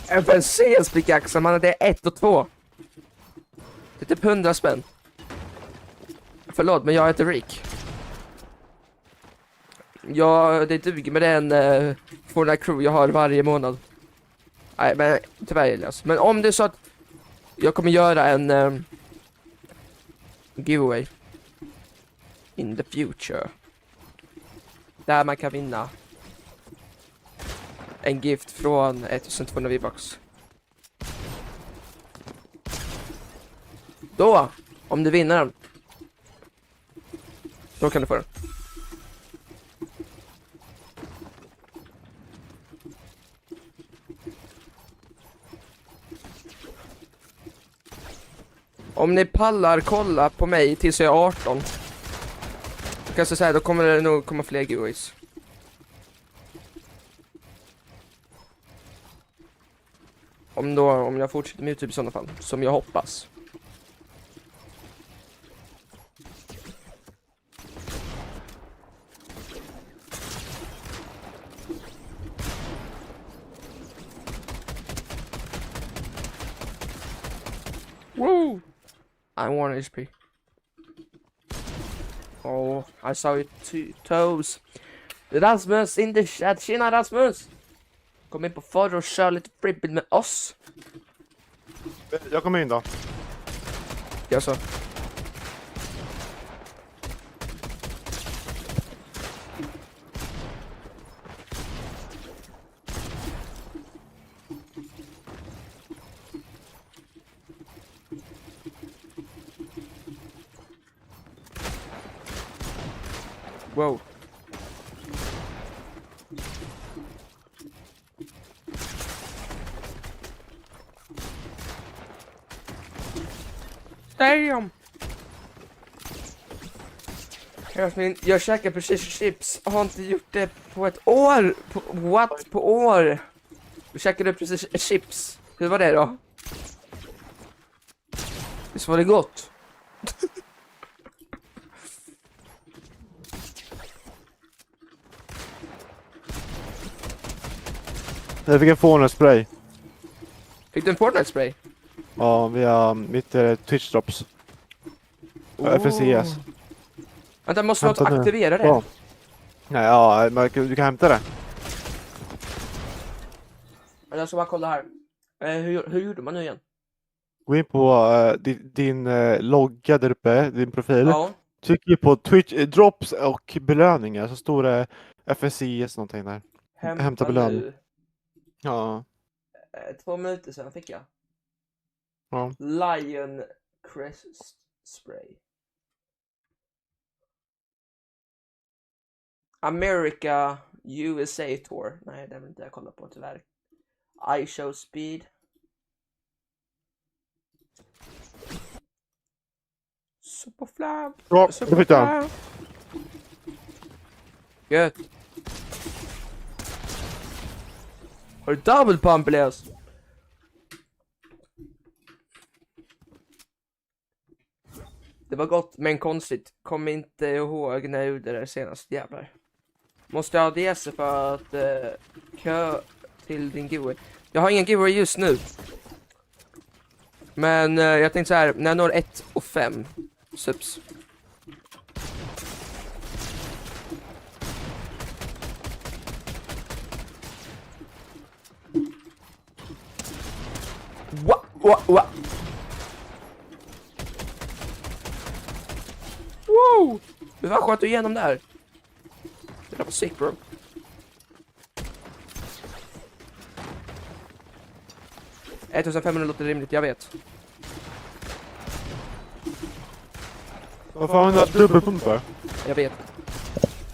FNC-spikaxa, man, det är 1 och 2. Det är typ 100 spänn. Förlåt, men jag heter Rick. Ja, det duger med den Fortnite crew jag har varje månad. Nej, men tyvärr är det. Men om det är så att jag kommer göra en giveaway in the future där man kan vinna en gift från 1200 V-bucks. Då, om du vinner den, då kan du få den. Om ni pallar kolla på mig tills jag är 18, då kan jag säga, då kommer det nog komma fler giveaways. Om jag fortsätter med YouTube i sådana fall, som jag hoppas. Woo! I want HP. Oh, I saw your toes. Rasmus in the chat. Tjena Rasmus! Kom in på förr och kör lite fribbel med oss. Jag kommer in då. Jag så. Wow. Damn. Jag käkar precis chips. Jag har inte gjort det på ett år. What? På år? Du käkade precis chips. Hur var det då? Visst var det gott? Jag fick en Fortnite-spray. Fick du en Fortnite-spray? Ja, via mitt Twitch drops. FNCS. Vänta, måste man aktivera det? Ja. Nej, ja, men du kan hämta det. Jag ska bara kolla här. Hur gjorde man nu igen? Gå in på din logga där uppe, din profil. Ja. Tryck på Twitch, drops och belöningar, så står det FNCS någonting där. Hämta belöning. Nu. Ja. 2 minuter sedan fick jag. Ja. Lion Crest Spray. America USA Tour. Nej, det vill inte jag kolla på tyvärr. iShow Speed. Superflam. Ja, Superflam. Gött. Har du double pump, Elias? Det var gott men konstigt. Kom inte ihåg när jag gjorde det senast, jävlar. Måste jag ha DS för att kö till din giveaway? Jag har ingen giveaway just nu. Men jag tänkte så här, när jag når 1 och 5 subs. Wow! Wow! Det var skönt att igenom där. Det där var sick, bro. $1500 låter rimligt, jag vet. Vad fan är dubbelpumpar? Jag vet.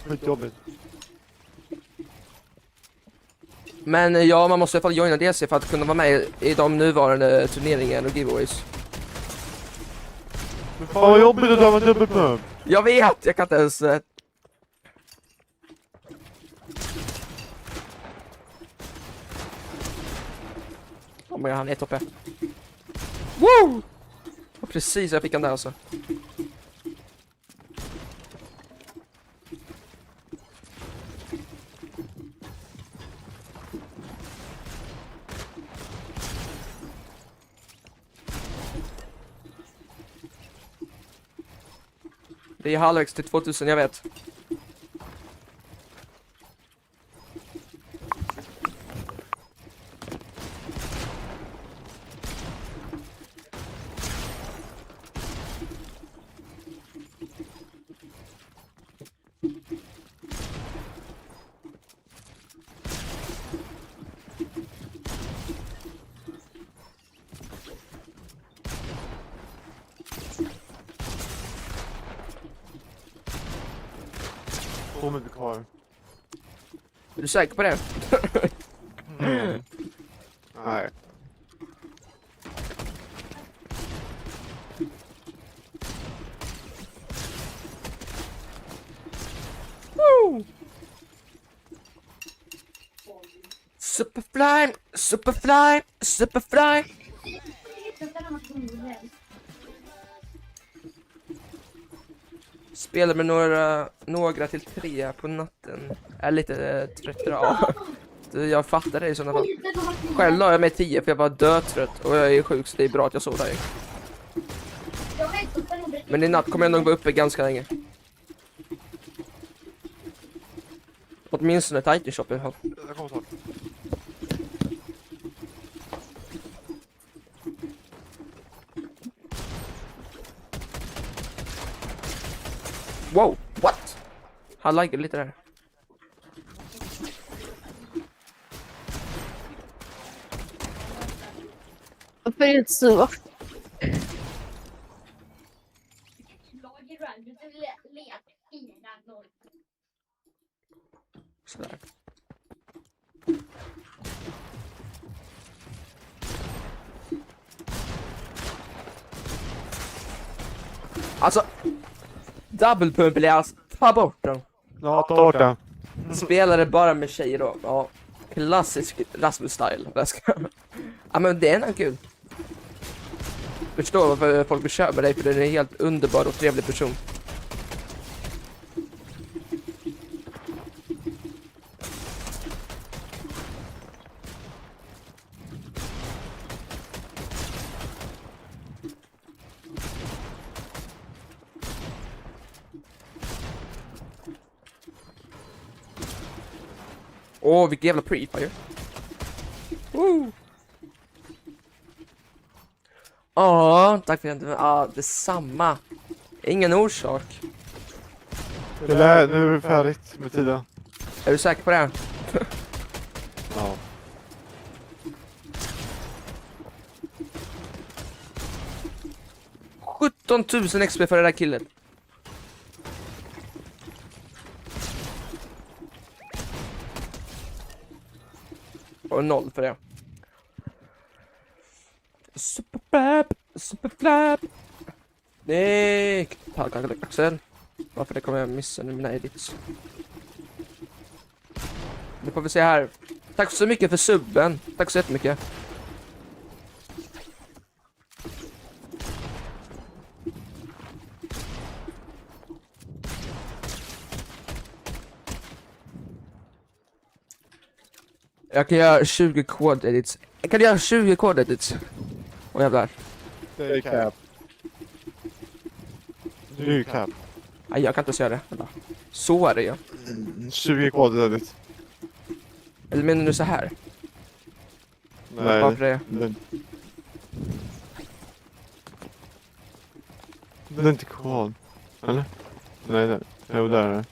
Skit jobbigt. Men ja, man måste i alla fall joina DC för att kunna vara med i de nuvarande turneringarna och giveaways. Men fan vad jobbigt att ha en dubbelpump. Jag vet, jag kan inte ens... Oh my god, han är 1 HP. Woo! Och precis, jag fick han där alltså. Det är halvvägs till 2000, jag vet. Kom inte kvar. Är du säker på det? Nej. Woo! Superfly, Superfly, Superfly. Spelar med några till 3 på natten. Är lite trött idag. Jag fattar det i sådana fall. Själv la jag mig 10 för jag var dödtrött och jag är sjuk, så det är bra att jag sov där. Men i natt kommer jag nog vara uppe ganska länge. Åtminstone ett item shop i alla fall. Jag kommer snart. Wow, what? Han laggade lite där. Varför är det så? Sådär. Alltså, double pump eller alltså, ta bort den. Ja, ta bort den. Spelade bara med tjejer då. Ja, klassisk Rasmus-style. Ja, men det är nog kul. Förstår varför folk vill köpa dig, för den är en helt underbar och trevlig person. Åh, vilken jävla pre-fire. Woo! Ja, tack för att det är samma. Ingen orsak. Nu är det färdigt med tiden. Är du säker på det? Ja. $17,000 XP för det där killen. Och 0 för det. Superflap, superflap. Nej, tack Axel. Varför det kommer jag missa nu mina edits. Nu får vi se här. Tack så mycket för subben. Tack så jättemycket. Jag kan göra 20 quad edits. Jag kan göra 20 quad edits. Åh jävlar. Det är cap. Det är ju cap. Nej, jag kan inte säga det. Vänta. Så är det ju. 20 kvar dödigt. Eller menar du så här? Nej. Varför det? Det är inte kvar. Eller? Nej, det. Jo, där är det.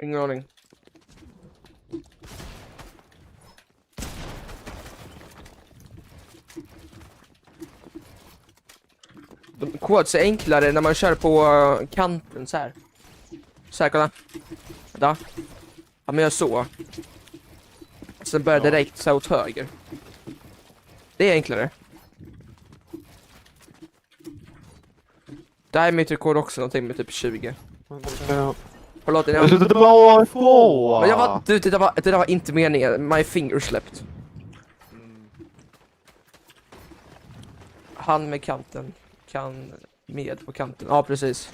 Ingen aning. Quads är enklare när man kör på kanten så här. Så här, kolla. Vänta. Ja, men jag så. Sen börjar direkt så åt höger. Det är enklare. Det här är mitt rekord också, någonting med typ 20. Förlåt, jag slutar bara få. Men jag var, det där var inte meningen. My finger släppt. Han med kanten. Kan med på kanten. Ja, precis.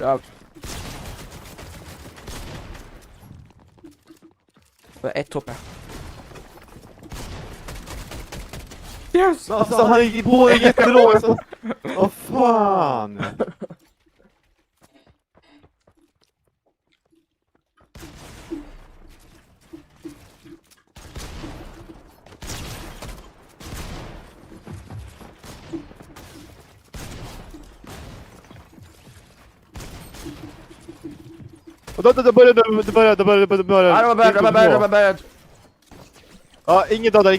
Ja. Ett hopp. Yes! Alltså han gick på jättelåg alltså. Vad fan? Det började. Ja, ingen dödar.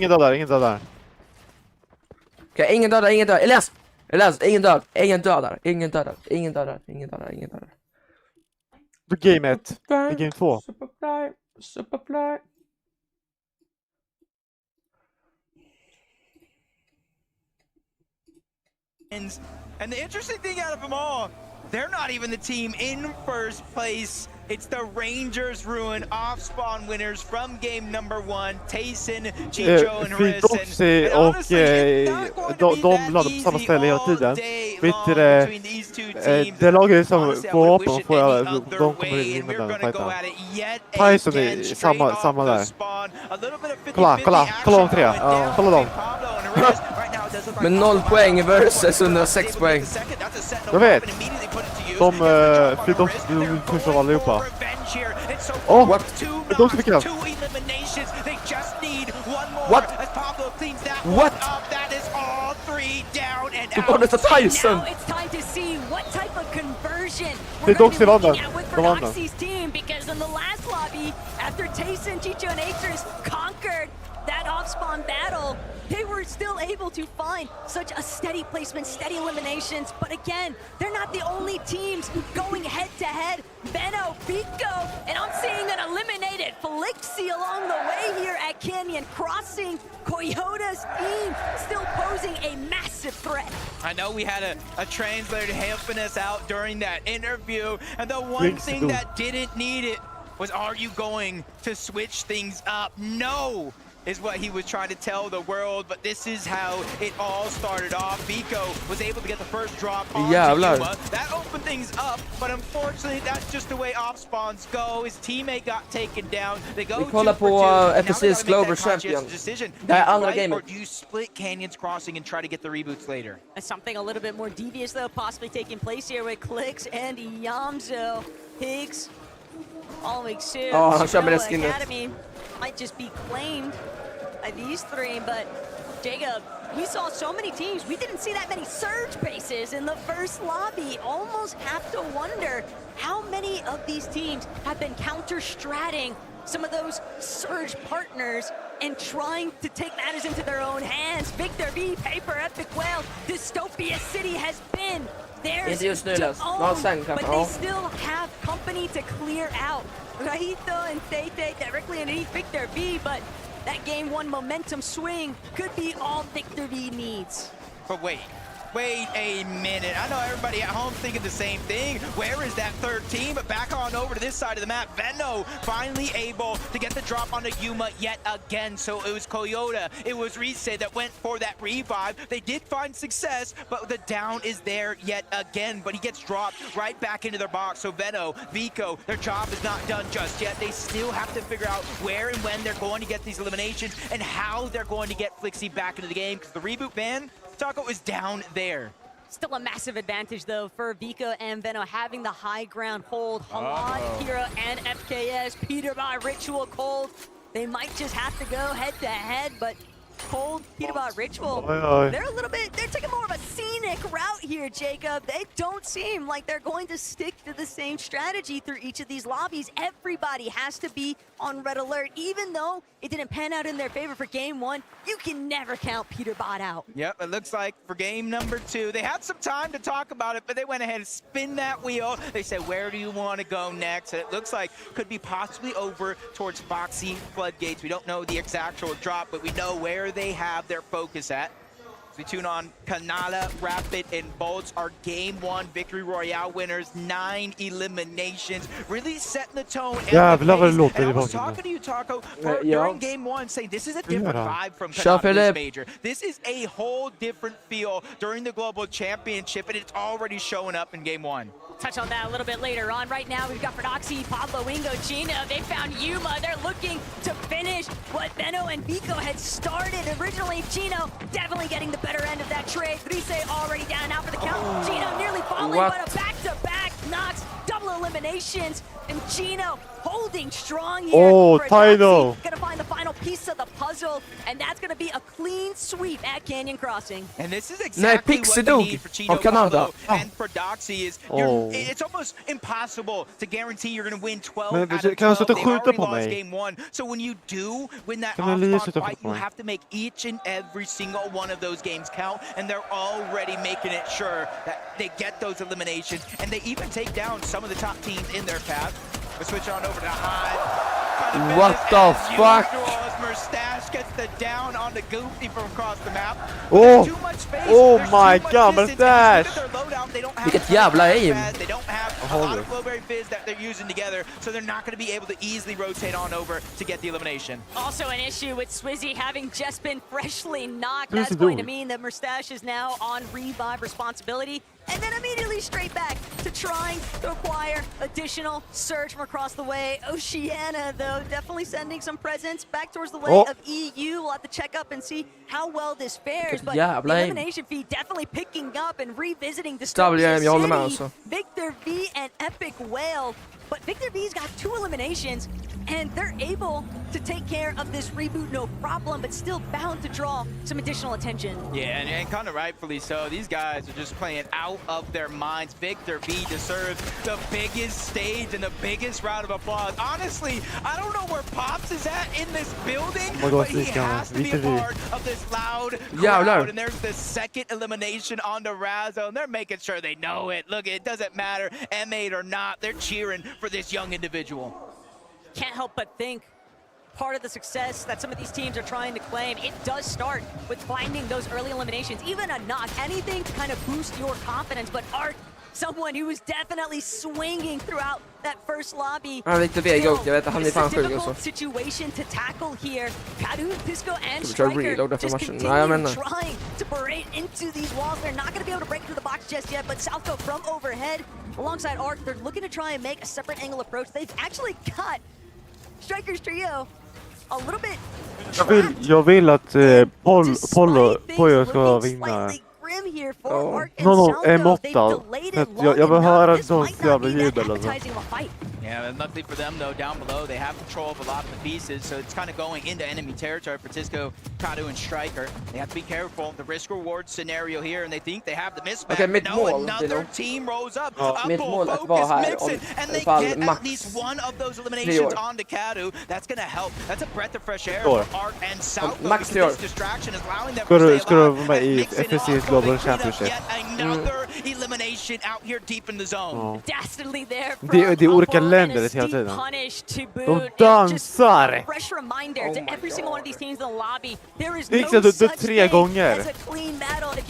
Okej, ingen dödar. Elias, ingen dödar. På game 1. Game 2. Superfly. And the interesting thing out of them all, they're not even the team in first place. It's the Rangers Ruin off-spawn winners from game number 1. Tayson, Chicho and Roxy och de laddar på samma ställe hela tiden. Det laget som får vapen och de kommer vinna den fighten. Tyson är samma där. Kolla de tre. Kolla dem. Med 0 poäng versus 106 poäng. Jag vet. De pushar allihopa. What? De fick jag. What? Du borde ta Tyson. Det är dock till vann. De vann. Because in the last lobby, after Tayson, Chicho, and Atrus conquered that off-spawn battle, they were still able to find such a steady placement, steady eliminations. But again, they're not the only teams going head-to-head. Benno, Pico, and I'm seeing an eliminated Felixi along the way here at Canyon Crossing. Coyota's team still posing a massive threat. I know we had a translator helping us out during that interview, and the one thing that didn't need it was, are you going to switch things up? No! Is what he was trying to tell the world, but this is how it all started off. Vico was able to get the first drop on Yuma. That opened things up, but unfortunately that's just the way off spawns go. His teammate got taken down. They go kolla på FSC's Global Champion. Det är andra gamet. Or do you split Canyons Crossing and try to get the reboots later? Something a little bit more devious though possibly taking place here with Clicks and Yamzo. Higgs, Alwig Sue, Academy might just be claimed by these three, but Jacob, we saw so many teams. We didn't see that many surge bases in the first lobby. Almost have to wonder how many of these teams have been counter-stratting some of those surge partners and trying to take matters into their own hands. Victor V, Paper, Epic Whale, Dystopia City has been theirs to own, but they still have company to clear out. Rajito and Tete directly underneath Victor V, but that game one momentum swing could be all Victor V needs. But wait, Wait a minute. I know everybody at home thinking the same thing. Where is that third team? But back on over to this side of the map. Veno finally able to get the drop onto Yuma yet again. So it was Coyote, it was Reset that went for that revive. They did find success, but the down is there yet again. But he gets dropped right back into their box. So Veno, Vico, their job is not done just yet. They still have to figure out where and when they're going to get these eliminations and how they're going to get Flixie back into the game, because the reboot ban, Taco, is down there. Still a massive advantage, though, for Vico and Veno having the high ground hold. Halad, Kira, and FKS. Peter by Ritual, Cold. They might just have to go head-to-head, but Cold, Peter by Ritual, they're a little bit, they're taking more of a scenic route here, Jacob. They don't seem like they're going to stick to the same strategy through each of these lobbies. Everybody has to be on red alert. Even though it didn't pan out in their favor for game one, you can never count Peter Bot out. Yep, it looks like for game number 2, they had some time to talk about it, but they went ahead and spin that wheel. They said, where do you want to go next? And it looks like could be possibly over towards Foxy Floodgates. We don't know the exact drop, but we know where they have their focus at. So we tune on Kanala, Rapid, and Bolts, our Game 1 Victory Royale winners. 9 eliminations, really setting the tone. Jävlar vad det låter i I was bakgrunden. talking to you, Taco, during Game 1, saying this is a different vibe from Kör, Kanala this Philip. major. This is a whole different feel during the Global Championship, and it's already showing up in Game 1. Touch on that a little bit later on. Right now, we've got Prodoxy, Pablo, Wingo, Gino. They found Yuma. They're looking to finish what Veno and Vico had started. Originally, Gino definitely getting the better end of that trade. Grise already down now for the count. Gino nearly falling, but a back-to-back knocks, double eliminations, and Gino holding strong here. Oh, Prodoxy Tino. gonna find the final piece of the puzzle, and that's gonna be a clean sweep at Canyon Crossing. And this is exactly what you need for Chino, Pablo, and Prodoxy is it's almost impossible to guarantee you're going to win 12 out of 12. They've already lost game 1. So when you do win that off-spawn fight, you have to make each and every single one of those games count, and they're already making it sure that they get those eliminations, and they even take down some of the top teams in their path. We'll switch on over to Hive. What the fuck? Mustache gets the down on the Goofy from across the map. Oh, too much space. Oh my god, Mustache! Vilket jävla aim! They don't have a lot of Flowberry Fizz that they're using together, so they're not going to be able to easily rotate on over to get the elimination. Also an issue with Swizzy having just been freshly knocked. That's going to mean that Mustache is now on revive responsibility, and then immediately straight back to trying to acquire additional surge from across the way. Oceana, though, definitely sending some presence back towards the way of EU. We'll have to check up and see how well this fares, but the elimination feed definitely picking up and revisiting the City. Victor V and Epic Whale, but Victor V's got 2 eliminations, and they're able to take care of this reboot no problem, but still bound to draw some additional attention. Yeah, and kind of rightfully so. These guys are just playing out of their minds. Victor V deserves the biggest stage and the biggest round of applause. Honestly, I don't know where Pops is at in this building, but he has to be a part of this loud crowd. And there's the second elimination on the Razzo, and they're making sure they know it. Look, it doesn't matter, M8 or not, they're cheering for this young individual. Can't help but think part of the success that some of these teams are trying to claim, it does start with finding those early eliminations, even a knock, anything to kind of boost your confidence. But Art, someone who was definitely swinging throughout that first lobby. Lite veg också, jag vet han är fan skyldig också. Situation to tackle here. Kadu, Pisco, and Striker just continue trying to berate into these walls. They're not going to be able to break through the box just yet, but Southco from overhead alongside Arc, they're looking to try and make a separate angle approach. They've actually got Striker's trio a little bit. Jag vill att Pollo ska vinna. M8. Jag vill höra ett sånt jävla jubel alltså. Yeah, and luckily for them, though, down below, they have control of a lot of the pieces, so it's kind of going into enemy territory for Tisco, Kadu, and Striker. They have to be careful of the risk-reward scenario here, and they think they have the mismatch. Okay, no, another team rolls up. Upbull, Focus, Mixon, and they get at least one of those eliminations onto Kadu. That's going to help. That's a breath of fresh air for Art and South. This distraction is allowing them to stay alive. Yet another elimination out here deep in the zone. Dastardly there. Det orkar länder hela tiden. De dansar! Fresh reminder to every single one of these teams in the lobby. Riks har dött 3 gånger.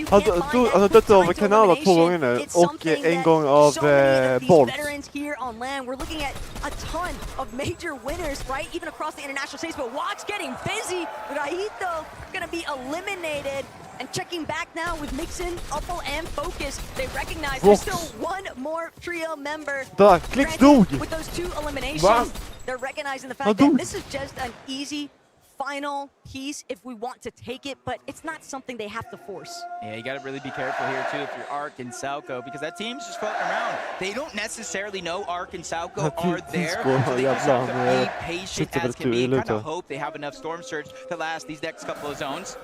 Han har dött av Kanada 2 gånger nu och en gång av Bolt. We're looking at a ton of major winners, right? Even across the international stage, but Walk's getting busy. Rahito gonna be eliminated. And checking back now with Mixon, Uppel, and Focus. They recognize there's still one more trio member. Klix dog! With those 2 eliminations, they're recognizing the fact that this is just an easy final piece if we want to take it, but it's not something they have to force. Yeah, you got to really be careful here too if you're Arc and Salco, because that team's just floating around. They don't necessarily know Arc and Salco are there, so they just have to be patient as can be. Kind of hope they have enough Storm Surge to last these next couple of zones.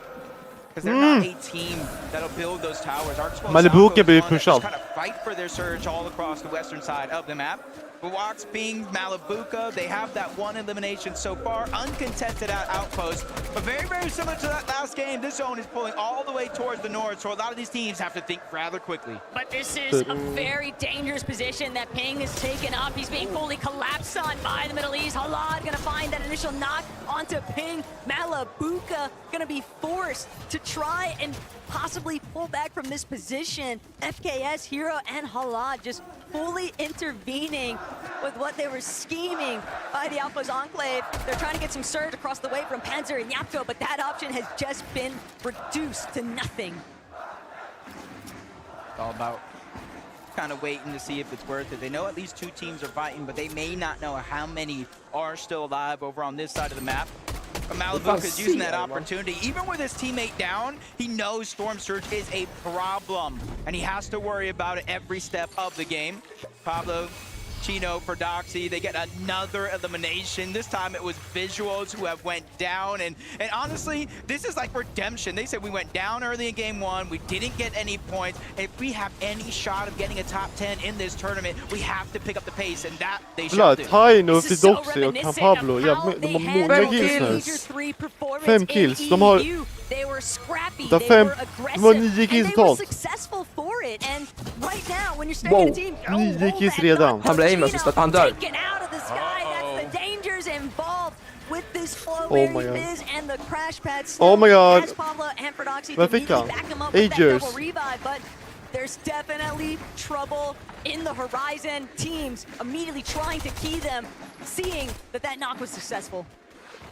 Because they're not a team that'll build those towers. Malibu can be pushed out. Kind of fight for their surge all across the western side of the map. But Walks being Malibuca, they have that 1 elimination so far, uncontested at outpost. But very, very similar to that last game, this zone is pulling all the way towards the north, so a lot of these teams have to think rather quickly. But this is a very dangerous position that Ping has taken up. He's being fully collapsed on by the Middle East. Halad gonna find that initial knock onto Ping. Malibuca gonna be forced to try and possibly pull back from this position. FKS, Hero, and Halad just fully intervening with what they were scheming by the Outpost Enclave. They're trying to get some surge across the way from Panzer and Yapto, but that option has just been reduced to nothing. It's all about kind of waiting to see if it's worth it. They know at least 2 teams are fighting, but they may not know how many are still alive over on this side of the map. But Malibuca is using that opportunity. Even with his teammate down, he knows Storm Surge is a problem, and he has to worry about it every step of the game. Pablo, Chino for Doxy, they get another elimination. This time it was Visuals who have went down, and honestly, this is like redemption. They said we went down early in game 1, we didn't get any points. If we have any shot of getting a top 10 in this tournament, we have to pick up the pace, and that they shall do. Taino till Doxy och han Pablo, de har många kills nu. 5 kills, de har... They were scrappy, they were aggressive, and they were successful for it. And right now, when you're staring at a team, 9 kills redan. Han blir aimless istället, han dör. Taken out of the sky, that's the dangers involved with this flow where he is and the crash pad. Oh my god. As Pablo and Prodoxy Vad fick han? Agers. Revive, but there's definitely trouble in the horizon. Teams immediately trying to key them, seeing that knock was successful.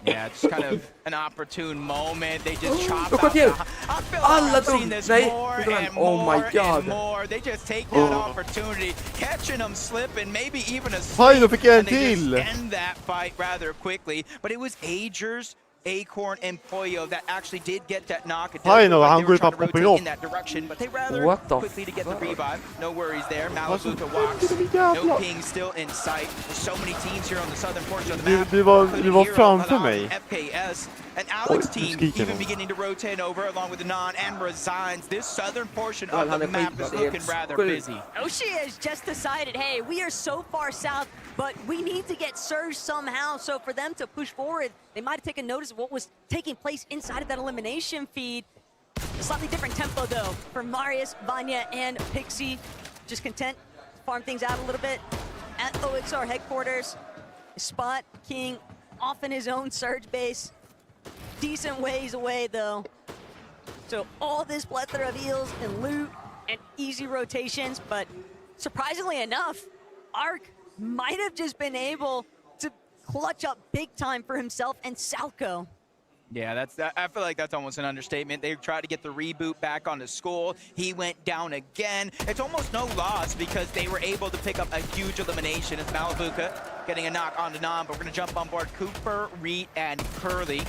Yeah, it's kind of an opportune moment. They just chop out. I feel like I've seen this more and more and more. They just take that opportunity, catching them slipping, maybe even a slip, and they just end that fight rather quickly. But it was Agers, Acorn, and Pollo that actually did get that knock. I know, I'm going to rotate in that direction, but they rather quickly to get the revive. No worries there. Malibuca walks. No ping still in sight. There's so many teams here on the southern portion of the map. Vi var framför mig. FKS and Alex team even beginning to rotate over along with Anon and Resigns. This southern portion of the map is looking rather busy. Oshie has just decided, hey, we are so far south, but we need to get surge somehow. So for them to push forward, they might have taken notice of what was taking place inside of that elimination feed. A slightly different tempo though for Marius, Vanya, and Pixie. Just content to farm things out a little bit at OXR headquarters. Spot King off in his own surge base. Decent ways away though. So all this plethora of heals and loot and easy rotations, but surprisingly enough, Arc might have just been able to clutch up big time for himself and Salco. Yeah, I feel like that's almost an understatement. They tried to get the reboot back onto Skull. He went down again. It's almost no loss because they were able to pick up a huge elimination. It's Malibuca getting a knock onto Nam, but we're going to jump on board Cooper, Reed, and Curly.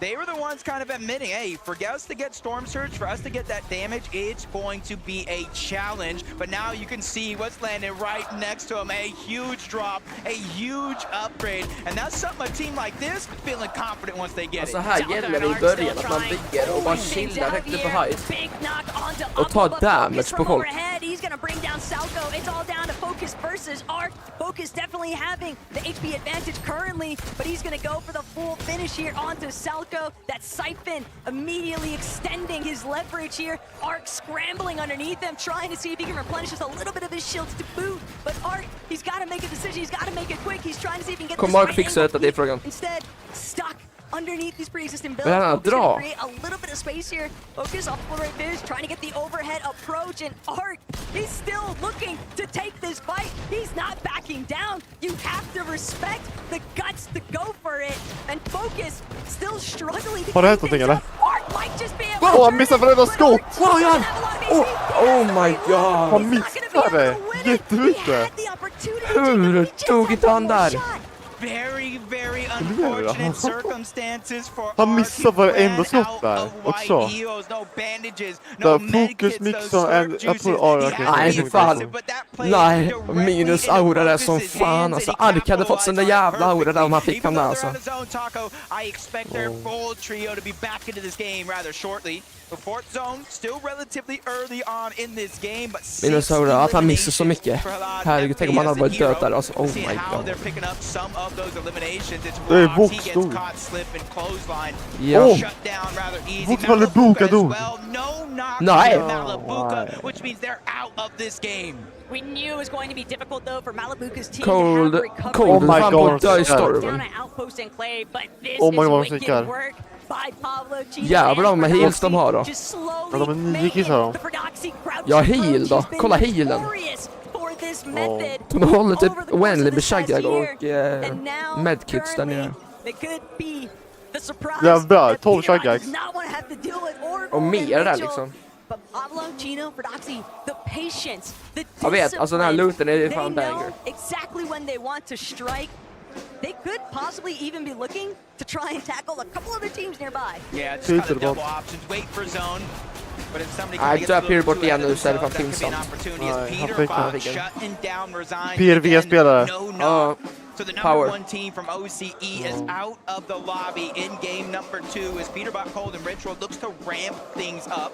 They were the ones kind of admitting, hey, for us to get Storm Surge, for us to get that damage, it's going to be a challenge. But now you can see what's landing right next to him. A huge drop, a huge upgrade. And that's something a team like this feeling confident once they get it. Så här gäller det i början att man bygger och bara chillar högt upp på height. Och tar damage på folk. He's gonna bring down Salco. It's all down to Focus versus Arc. Focus definitely having the HP advantage currently, but he's gonna go for the full finish here onto Salco. That Siphon immediately extending his leverage here. Arc scrambling underneath him, trying to see if he can replenish just a little bit of his shields to boot. But Arc, he's got to make a decision. He's got to make it quick. He's trying to see if he can get Kommer Arc fixa detta, det är frågan. Instead, stuck underneath these pre-existing builds. Men han Focus gonna drar. create a little bit of space here. Focus off the right Viz, trying to get the overhead approach, and Art, he's still looking to take this fight. He's not backing down. You have to respect the guts to go for it. And Focus still struggling to Har det hänt keep någonting things eller? up. Art might just be able Åh, han missar varenda skott! Wow, Jan! Oh my god! Han missade! Jättemycket! Hur tog inte han där? Very, very unfortunate circumstances for Han missar varenda skott där också. No fokus mixar en... Jag tror Nej, för fan. Nej, minus aura där som fan. Alltså, Ark hade fått sån där jävla aura där om han fick han där alltså. I expect their full trio to be back into this game rather shortly. The fourth zone still relatively early on in this game, but Minus aura, att han missar så mycket. Herregud, tänk om han hade varit död där alltså. Oh my god. Det är Vox-stor. Ja. Vox hade bokat dog. Nej. Which means they're out of this game. We knew it was going to be difficult though for Malabuka's team Cold, to have recovered. cold, oh my fan god, på yeah. stormen. Down at Outpost Enclave, but this Oh my is god, wicked musiker. work by Pablo Chino. Jävlar med heals de har då. Just slowly Ja, de är 9 kills har de. the Prodoxy crouch Ja, heal approach då. has been Kolla healen. notorious for this method De håller typ over the course oändligt of this past beshaggad year. och And now, medkits där nere. currently, it could be the surprise Ja, bra. that 12 Peter shaggags. does not want to have to deal with or Och mer där Mitchell. liksom. But Pablo, Chino, Prodoxy, the patience, the Jag vet, alltså den här looten är they fan know banger. exactly when they want to strike. They could possibly even be looking to try and tackle a couple other teams nearby. Yeah, just kind of double options. Wait for zone. But if somebody Nej, gets dö a little Peter bort too igen ahead nu of istället för themselves, att that could be an pinsamt. opportunity as Nej, han Peter fick den, Bot han fick den. shutting down Resign. PRV-spelare. No knock. Ja, So the number power. one team from OCE is out of the lobby in game number 2 as Peterbot, Cold, and Ritual looks to ramp things up.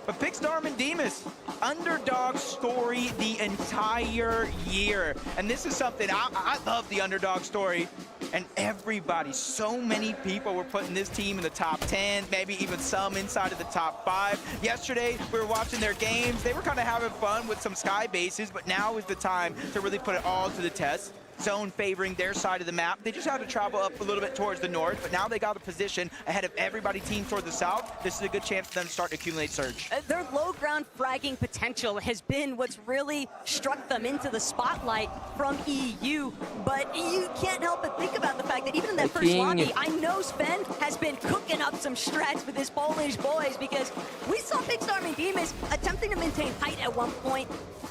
But Pixstorm and Demas, underdog story the entire year. And this is something, I love the underdog story. And everybody, so many people were putting this team in the top 10, maybe even some inside of the top 5. Yesterday, we were watching their games. They were kind of having fun with some sky bases, but now is the time to really put it all to the test. Zone favoring their side of the map. They just had to travel up a little bit towards the north, but now they got a position ahead of everybody team toward the south. This is a good chance for them to start to accumulate surge. Their low ground fragging potential has been what's really struck them into the spotlight from EU, but you can't help but think about the fact that even in that first lobby, I know Sven has been cooking up some strats with his Polish boys because we saw Pixstorm and Demas attempting to maintain height at one point.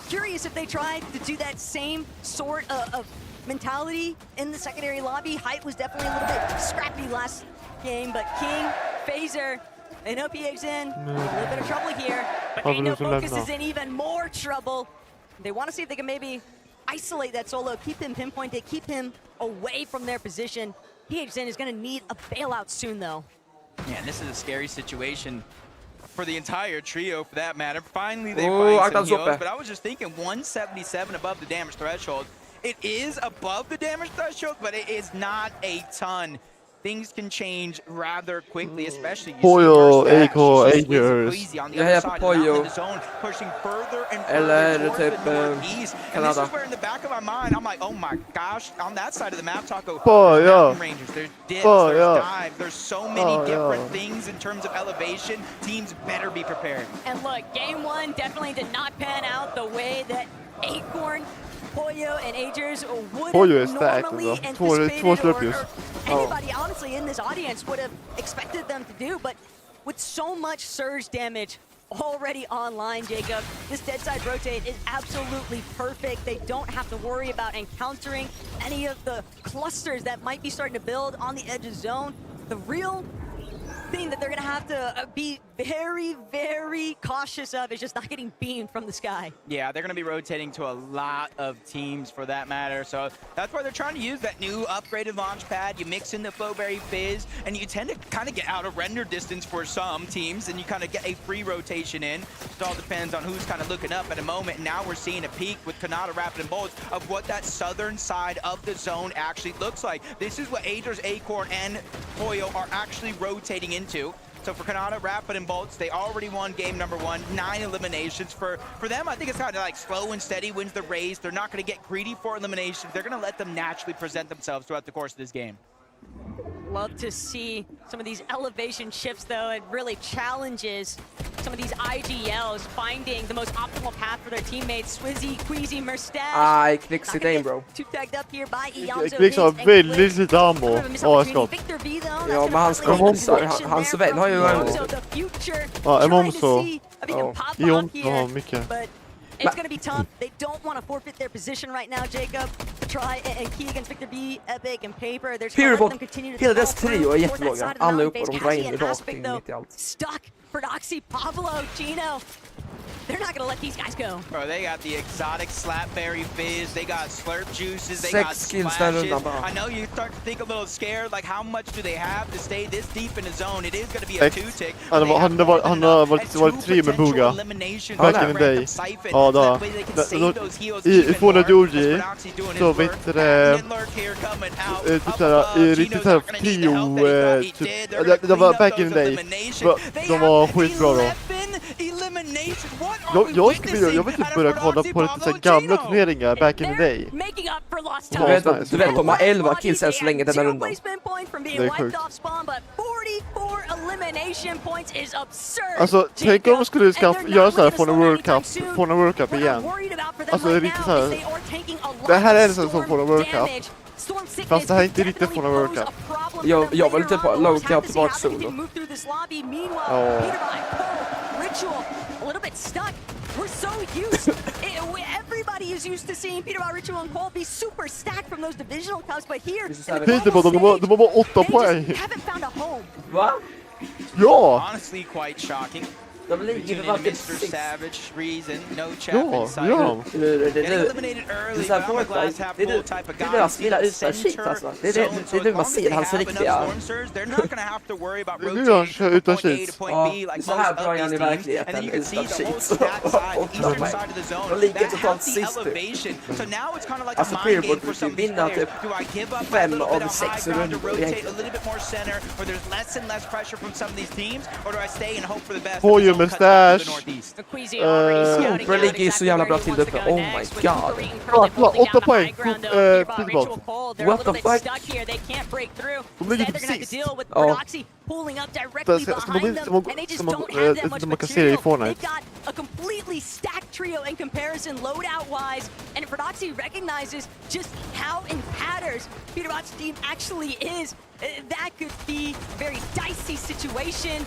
Curious if they tried to do that same sort of mentality in the secondary lobby. Height was definitely a little bit scrappy last game, but King, Phaser, and OPA's in a little bit of trouble here, but they know Focus is in even more trouble. They want to see if they can maybe isolate that solo, keep him pinpointed, keep him away from their position. PHN is going to need a bailout soon, though. Yeah, and this is a scary situation for the entire trio, for that matter. Finally, they Oh, find some heals, but I was just thinking 177 above the damage threshold. It is above the damage threshold, but it is not a ton. Things can change rather quickly, especially Poyo, Eiko, Agers. Jag hejar på Poyo. Eller typ Kanada. This is where in the back of my mind, I'm like, oh my gosh, on that side of the map, Taco, Poyo. Mountain Rangers, there's dips, there's dives, there's so many different things in terms of elevation. Teams better be prepared. And look, game 1 definitely did not pan out the way that Acorn, Poyo, and Agers would Poyo have är stark normally alltså. Två anticipated slurpljus. or anybody honestly in this audience would have expected them to do, but with so much surge damage already online, Jacob, this dead side rotate is absolutely perfect. They don't have to worry about encountering any of the clusters that might be starting to build on the edge of zone. The real thing that they're going to have to be very, very cautious of is just not getting beamed from the sky. Yeah, they're going to be rotating to a lot of teams for that matter. So that's why they're trying to use that new upgraded launch pad. You mix in the Flowberry Fizz, and you tend to kind of get out of render distance for some teams, and you kind of get a free rotation in. It all depends on who's kind of looking up at a moment. And now we're seeing a peak with Kanata, Rapid, and Bolts of what that southern side of the zone actually looks like. This is what Agers, Acorn, and Poyo are actually rotating into. So for Kanata, Rapid, and Bolts, they already won game number 1, 9 eliminations. For them, I think it's kind of like slow and steady wins the race. They're not going to get greedy for eliminations. They're going to let them naturally present themselves throughout the course of this game. love to see some of these elevation shifts, though. It really challenges some of these IGLs finding the most optimal path for their teammates. Swizzy, Queasy, Merstash. I clicked it in, bro. Too tagged up here by Iamzo. Klicks har väldigt lite ammo. Ja, skott. Ja, men hans kompisar, hans vän har ju en... Ja, en momso. Jo, har mycket. It's going to be tough. They don't want to forfeit their position right now, Jacob. Try and key against Victor B, Epic, and Paper. There's going to let them continue to hela deras trio är jättelåga. Alla upp och de drar in rakt in mitt i allt. Stuck. Prodoxy, Pablo, Gino. They're not gonna let these guys go. Bro, they got the exotic slapberry fizz. They got slurp juices. They got skills splashes. I know you start to think a little scared, like how much do they have to stay this deep in the zone? It is gonna be a two-tick. Han har varit tre med Buga. Back in the day. Ja, då. I Fortnite OG så vet det riktigt såhär trio typ. Det var back in the day. De var skitbra då. Jag vill typ börja kolla på lite så gamla turneringar back in the day. Du vet, de har 11 kills än så länge den här rundan. Det är sjukt. Alltså, tänk om de skulle göra såhär från en World Cup igen. Alltså, det är riktigt såhär. Det här är en sån från en World Cup. Fast det här är inte riktigt från en World Cup. Jag var lite på low-cap tillbaka solo. A little bit stuck. We're so used. Everybody is used to seeing Peter Ritual and Cole be super stacked from those divisional cups, but here de var bara 8 poäng. Haven't found a home. Va? Ja. Honestly, quite shocking. De ligger Mr. Savage, Reason, no chat inside. Getting eliminated early, but I'm a glass half full type of guy. Det är nu man ser hans riktiga. They're not gonna have to worry about rotating from point A to point B like most of these teams. And then you can see the whole stat side, eastern side of the zone. That has the elevation. So now it's kind of like a mind game for some of these players. Do I give up a little bit on high ground to rotate a little bit more center, where there's less and less pressure from some of these teams, or do I stay and hope for the best? Mustache. Bro ligger så jävla bra till uppe. Oh my god. 8 poäng. Pilbot. What the fuck? De ligger typ sist. Ja. Pulling up directly behind them, and they just don't have that much material. They've got a completely stacked trio in comparison, loadout-wise, and Prodoxy recognizes just how in tatters Peter Bot's team actually is. That could be a very dicey situation.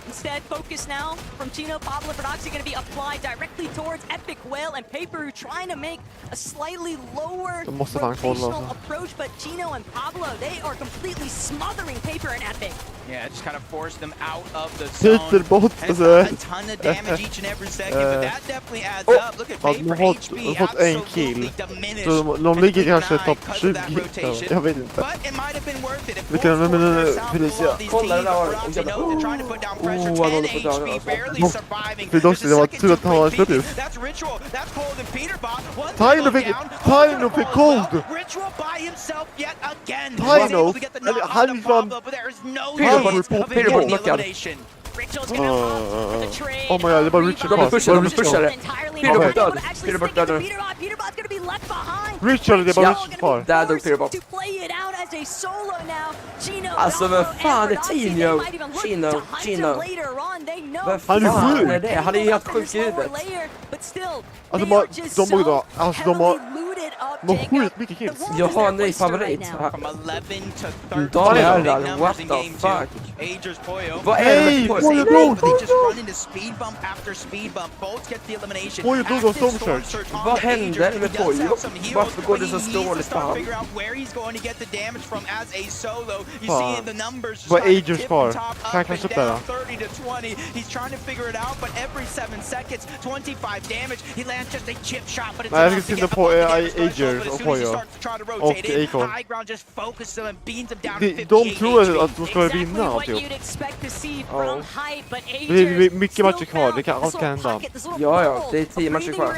Instead, focus now from Chino, Pablo, Prodoxy going to be applied directly towards Epic Whale and Paper, trying to make a slightly lower rotational approach, but Chino and Pablo, they are completely smothering Paper and Epic. Yeah, just kind of forced them out of the zone. Has done a ton of damage each and every second, but that definitely adds up. Look at Paper HP, absolutely diminished. De ligger kanske topp 20. Jag vet inte. But it might have been worth it. Vi kan Felicia. Kolla där. Trying to put down pressure, 10 HP, barely surviving. Det var tur att han har släppt ut. That's Ritual, that's Cold and Peterbot. Taino fick Cold! Ritual by himself yet again. Taino, han från... Peterbot knockad. Oh my god, det var Richard kvar. De pushar. Peterbot död. Peterbot död. Richard, det var Richard kvar. Där dog Peterbot. Alltså vad fan är Tino? Chino. Vad fan är det? Han är ju helt sjuk i huvudet. Alltså de har skitmycket kills. Jag har en ny favorit. Daniel, what the fuck? Vad är det med Poyo? Poyo dog av Stormchurch. Vad händer med Poyo? Varför går det så dåligt för honom? Vad är Agers kvar? Kan jag kanske upp där då? Nej, jag ska titta på Agers och Poyo. Och Akon. De tror att de ska vinna alltihop. Det är mycket matcher kvar, allt kan hända. Ja, det är 10 matcher kvar.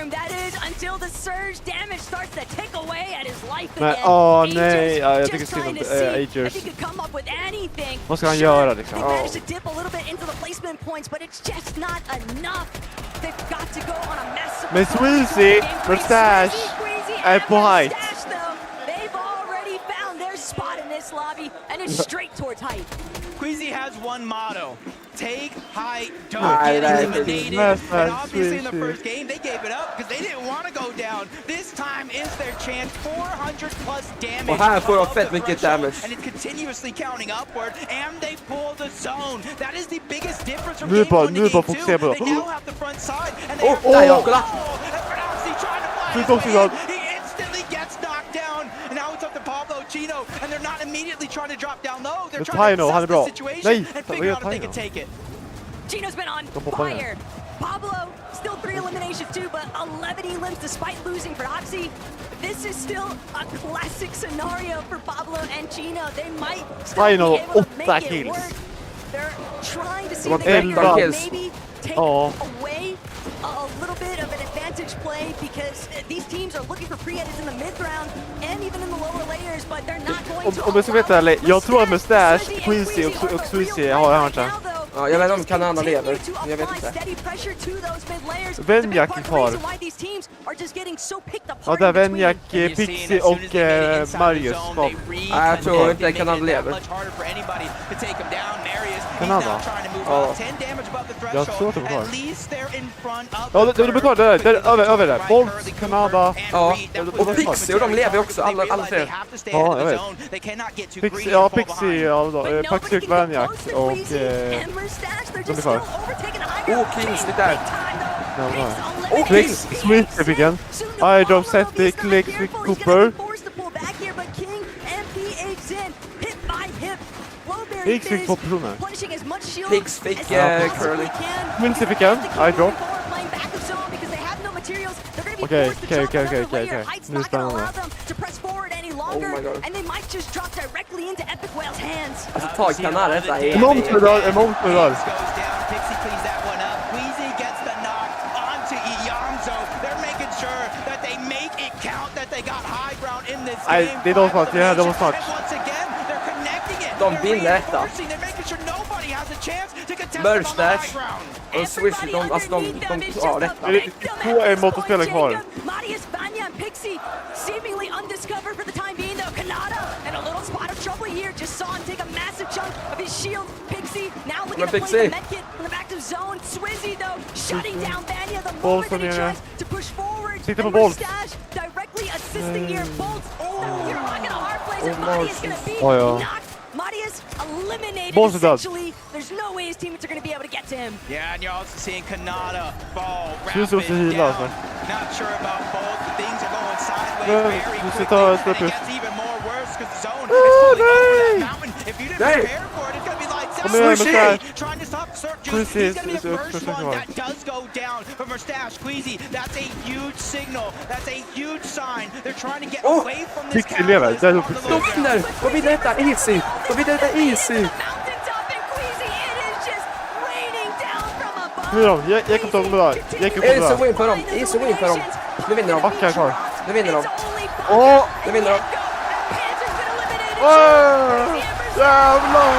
Men nej, jag tycker synd om Agers. Vad ska han göra liksom? Men Sweezy, Mustache är på height. Spot in this lobby, and it's straight towards height. Queasy has one motto. Take height, don't get intimidated. And obviously in the first game, they gave it up because they didn't want to go down. This time is their chance. 400 plus damage. Och här får de fett mycket damage. And it's continuously counting upward. And they pull the zone. That is the biggest difference from game 1 to game 2. They now have the front side. And they have kolla! He instantly gets knocked down. And now it's up to Pablo Chino. And they're not immediately trying to drop down low. They're trying to assess the situation and figure out if they can take it. Chino's been on fire. Pablo, still 3 eliminations too, but 11 elims despite losing for Oxy. This is still a classic scenario for Pablo and Chino. They might still be able to make it work. They're trying to see if they can maybe take away a little bit of an advantage play because these teams are looking for pre-edits in the mid-round and even in the lower layers, but they're not going to. Om jag ska veta ärligt, jag tror att Mustache, Quincy och Suzy har en chans. Ja, jag vet inte om Kanada lever. Jag vet inte. Venjak är kvar. Ja, där Venjak, Pixie och Marius kvar. Nej, jag tror inte Kanada lever. Kanada? Ja. Jag tror att de är kvar. Ja, de är kvar där, över där. Bolt, Kanada. Ja, och Pixie och de lever också, alla tre. Ja, jag vet. Pixie, Pixie och Venjak och... de är kvar. Kings lite där. Klicks, Sweet fick en. I drop Setty, Klicks fick Cooper. Klicks fick 2 personer. Klicks fick Curly. Quincy fick en, I drop. Okej. Nu är det spännande. Oh my god. Alltså tag Kanada detta är... Emontmedal. Nej, det är de snart. Ja, de snart. De vinner detta. Merstash och Swish, de har detta. Det är 2 emotospelare kvar. Pixie seemingly undiscovered for the time being though. Kanada and a little spot of trouble here. Just saw him take a massive chunk of his shield. Pixie now looking to place the medkit from the back of zone. Swizzy though shutting down Vanya the moment that he tries to push forward. Mustache directly assisting here. Bolt. You're rocking a hard place and Marius gonna be knocked. Marius eliminated essentially. There's no way his teammates are going to be able to get to him. Yeah, and you're also seeing Kanada fall rapid down. Not sure about both. Things are going sideways very quickly. And it gets even more worse because the zone is fully over that mountain. If you didn't prepare for it, it's going to be like trying to stop Cirque Juice. He's going to be the first one that does go down from Mustache. Queasy, that's a huge signal. That's a huge sign. They're trying to get away from this catalyst. De vinner detta easy. Nu är de, Jakob tog dem där. Easy win för dem. Nu vinner de. Backar kvar. Nu vinner de. Nu vinner de. Jävlar!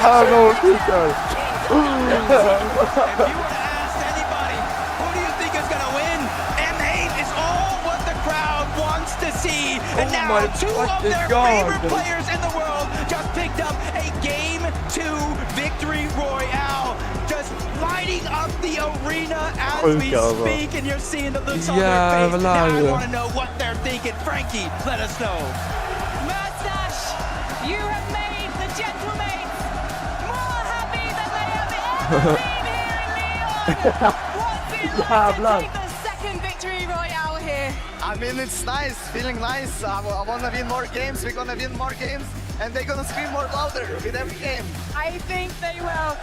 Jävlar, titta! And now 2 of their favorite players in the world just picked up a Game 2 victory royale. Just lighting up the arena as we speak, and you're seeing the looks on their face. Now I want to know what they're thinking. Frankie, let us know. Mustache, you have made the gentlemen more happy than they have ever been here in Leon. What's it like to take the second victory royale here? I mean, it's nice, feeling nice. I want to win more games, we're going to win more games, and they're going to scream more louder with every game. I think they will.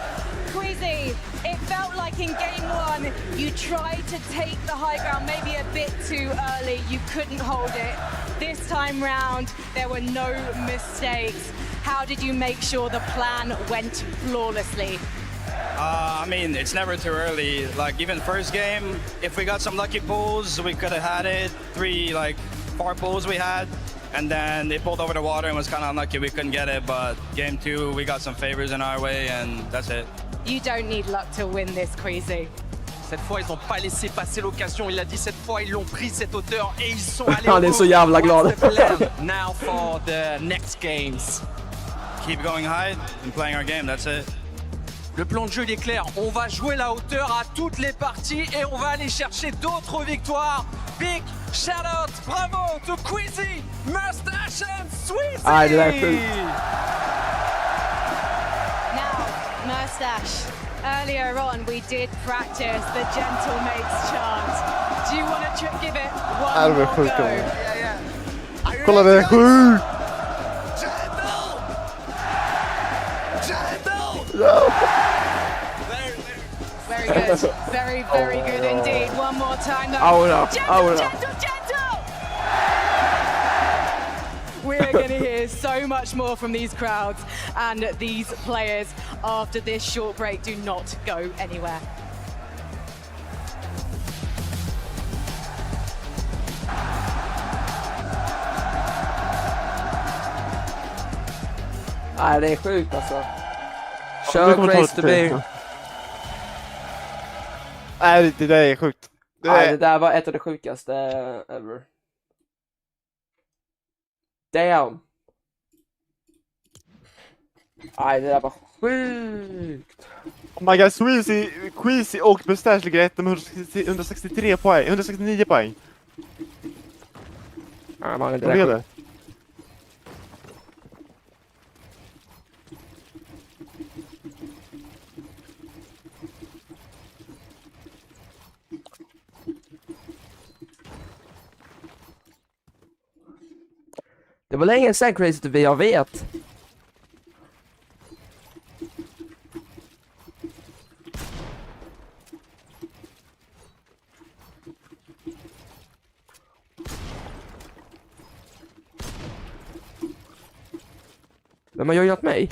Queasy, it felt like in game 1, you tried to take the high ground maybe a bit too early. You couldn't hold it. This time round, there were no mistakes. How did you make sure the plan went flawlessly? I mean, it's never too early. Like, even first game, if we got some lucky pulls, we could have had it. 4 pulls we had, and then they pulled over the water and was kind of unlucky we couldn't get it. But game 2, we got some favors in our way, and that's it. You don't need luck to win this, Queasy. Cette fois, ils n'ont pas laissé passer l'occasion. Il a dit cette fois, ils l'ont pris cette hauteur et ils sont allés au Han är bout. så jävla glad. What's the plan now for the next games? Keep going high and playing our game, that's it. Le plan de jeu il est clair, on va jouer la hauteur à toutes les parties et on va aller chercher d'autres victoires. Big shout out, bravo to Queasy, Mustache and Sweezy! Ah, det där är sjukt. Now, Mustache, earlier on we did practice the gentlemates chant. Do you want to give it one Det var more sjukt. go? Kolla, det är sjukt! Very good. Very, very good indeed. One more time though. Aura, Gentle, aura. gentle, gentle! We're going to hear so much more from these crowds and these players after this short break. Do not go anywhere. Nej, det är sjukt alltså. Kör Grace to be. Nej, det där är sjukt. Nej, det där var ett av det sjukaste ever. Damn. Nej, det där var sjukt. Oh my god, Sweezy, Queasy och Mustache ligger rätt med 163 poäng, 169 poäng. Ja, man, Vad är det? Det var länge sedan Crazy to be, jag vet. Vem har joinat mig?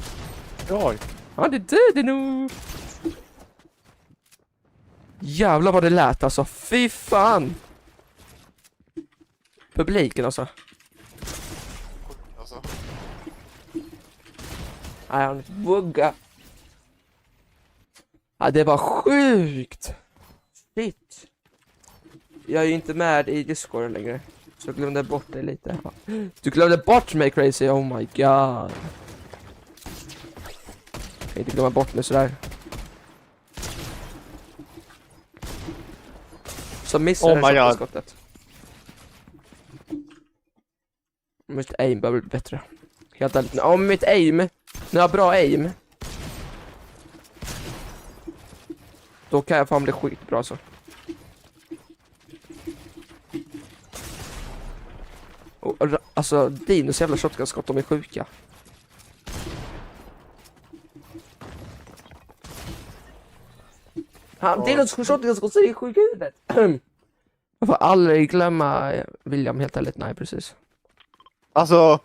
Jag. Ja, det dödade nog. Jävlar vad det lät alltså. Fy fan. Publiken alltså. Nej, han vugga. Ja, det var sjukt. Shit. Jag är ju inte med i Discord längre. Så jag glömde bort det lite. Du glömde bort mig, Crazy. Oh my god. Jag kan inte glömma bort mig sådär. Så missar jag skottet. Mitt aim behöver bli bättre. Helt ärligt. Om mitt aim. När jag har bra aim. Då kan jag fan bli skitbra så. Och, alltså Dinos jävla shotgun-skott, de är sjuka. Dinos shotgun-skott är sjuka i huvudet. Jag får aldrig glömma William, helt ärligt. Nej, precis. Alltså,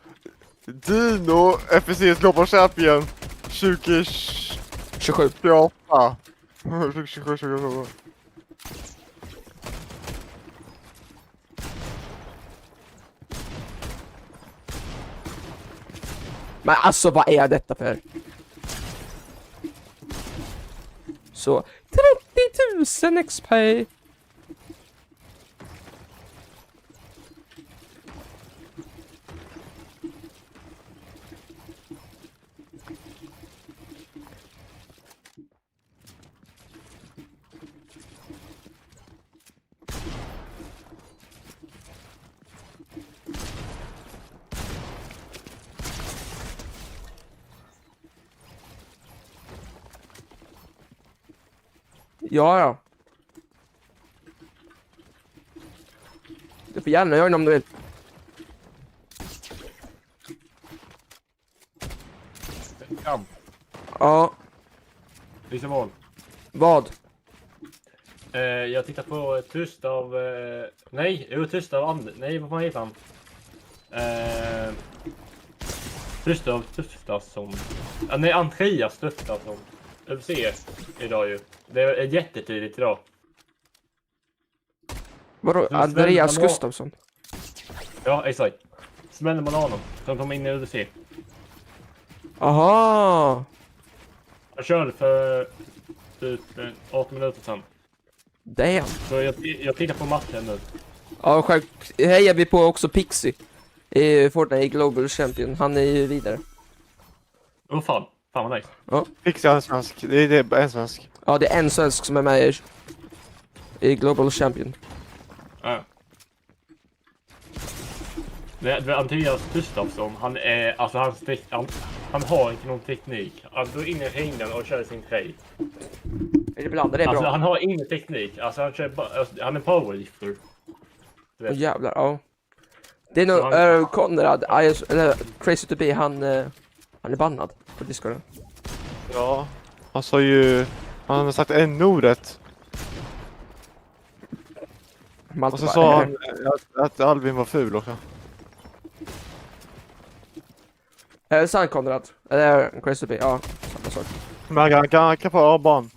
Dino, FSC's Global Champion 2027. Ja. 2027. Men alltså, vad är detta för? Så 30 000 XP. Ja. Du får gärna göra om du vill. Ja. Visa mål. Vad? Jag tittar på Tyst av... Tyst av nej, vad fan heter han? Tyst av Tuftasson. Nej, Andreas Tuftasson. UFC idag ju. Det är jättetidigt idag. Vadå? Andreas Gustafsson? Ja, exakt. Smäller man honom. Så de kommer in i UFC. Aha. Jag körde för typ 8 minuter sedan. Damn. Så jag tittar på matchen nu. Ja, själv hejar vi på också Pixie. Fortnite Global Champion. Han är ju vidare. Fan vad nice. Ja. Pixie är en svensk. Det är en svensk. Ja, det är en svensk som är med i Global Champion. Ja. Det Andreas Gustafsson, han är, alltså han har inte någon teknik. Han går in i ringen och kör sin trade. Ibland är det alltså, bra. han har ingen teknik. Alltså han är powerlifter. Jävlar, ja. Det är nog Konrad, eller Crazy to be, han är bannad på Discorden. Ja, han sa ju... Han har sagt n-ordet. Och så sa han att Albin var ful också. Är det sant, Konrad? Eller Crazy to be? Ja, samma sak. Men han kan få A-barn.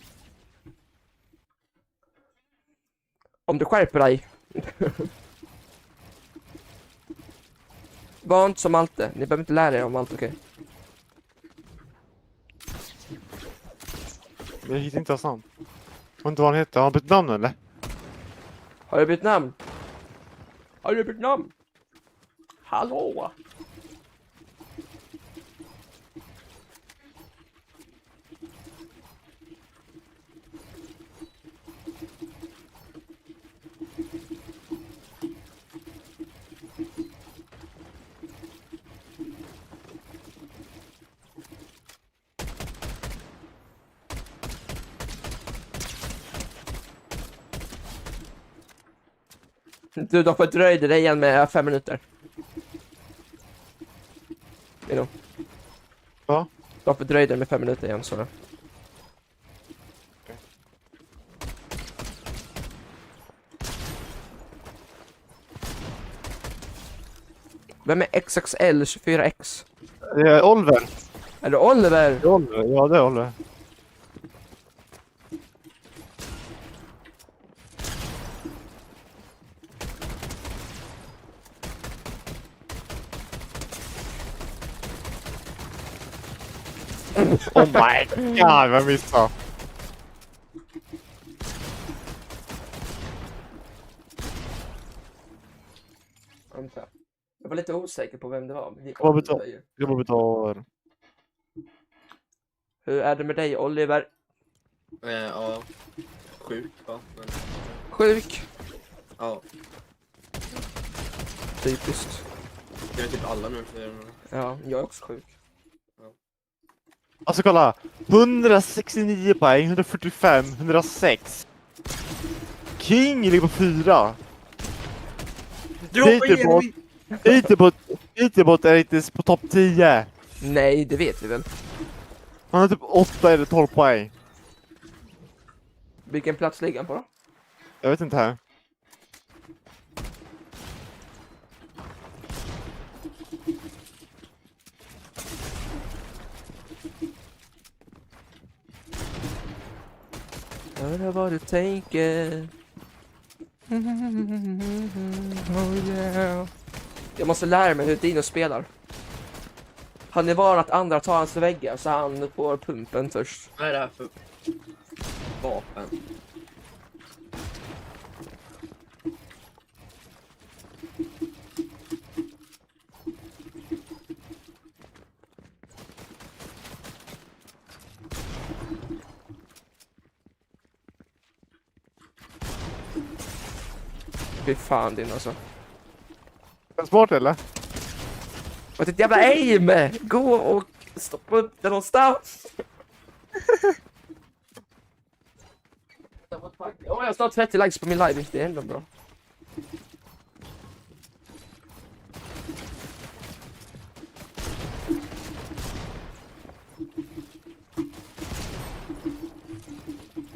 Om du skärper dig. Var inte som Malte. Ni behöver inte lära er om allt, okej? Det är inte sant. Vet inte vad han heter. Har han bytt namn eller? Har du bytt namn? Har du bytt namn? Hallå? Du har fördröjde dig igen med 5 minuter. Ja? Du har fördröjde dig med 5 minuter igen, så. Vem är XXL 24X? Det är Oliver. Är det Oliver? Ja, det är Oliver. Oh my god, vad missade. Jag var lite osäker på vem det var. Jag betalar. Hur är det med dig, Oliver? Ja, sjuk va? Men... Sjuk? Ja. Typiskt. Det är typ alla nu för... Ja, jag är också sjuk. Alltså kolla, 169 poäng, 145, 106. King ligger på 4. Hitebot är inte på topp 10. Nej, det vet vi väl. Han har typ 8 eller 12 poäng. Vilken plats ligger han på då? Jag vet inte här. Hör vad du tänker. Oh yeah. Jag måste lära mig hur Dino spelar. Han är van att andra tar hans väggar så han får pumpen först. Vad är det här för vapen? Fy fan din alltså. Är smart eller? Vad är ett jävla aim! Gå och stoppa upp det någonstans! Jag har snart 30 likes på min live, det är ändå bra.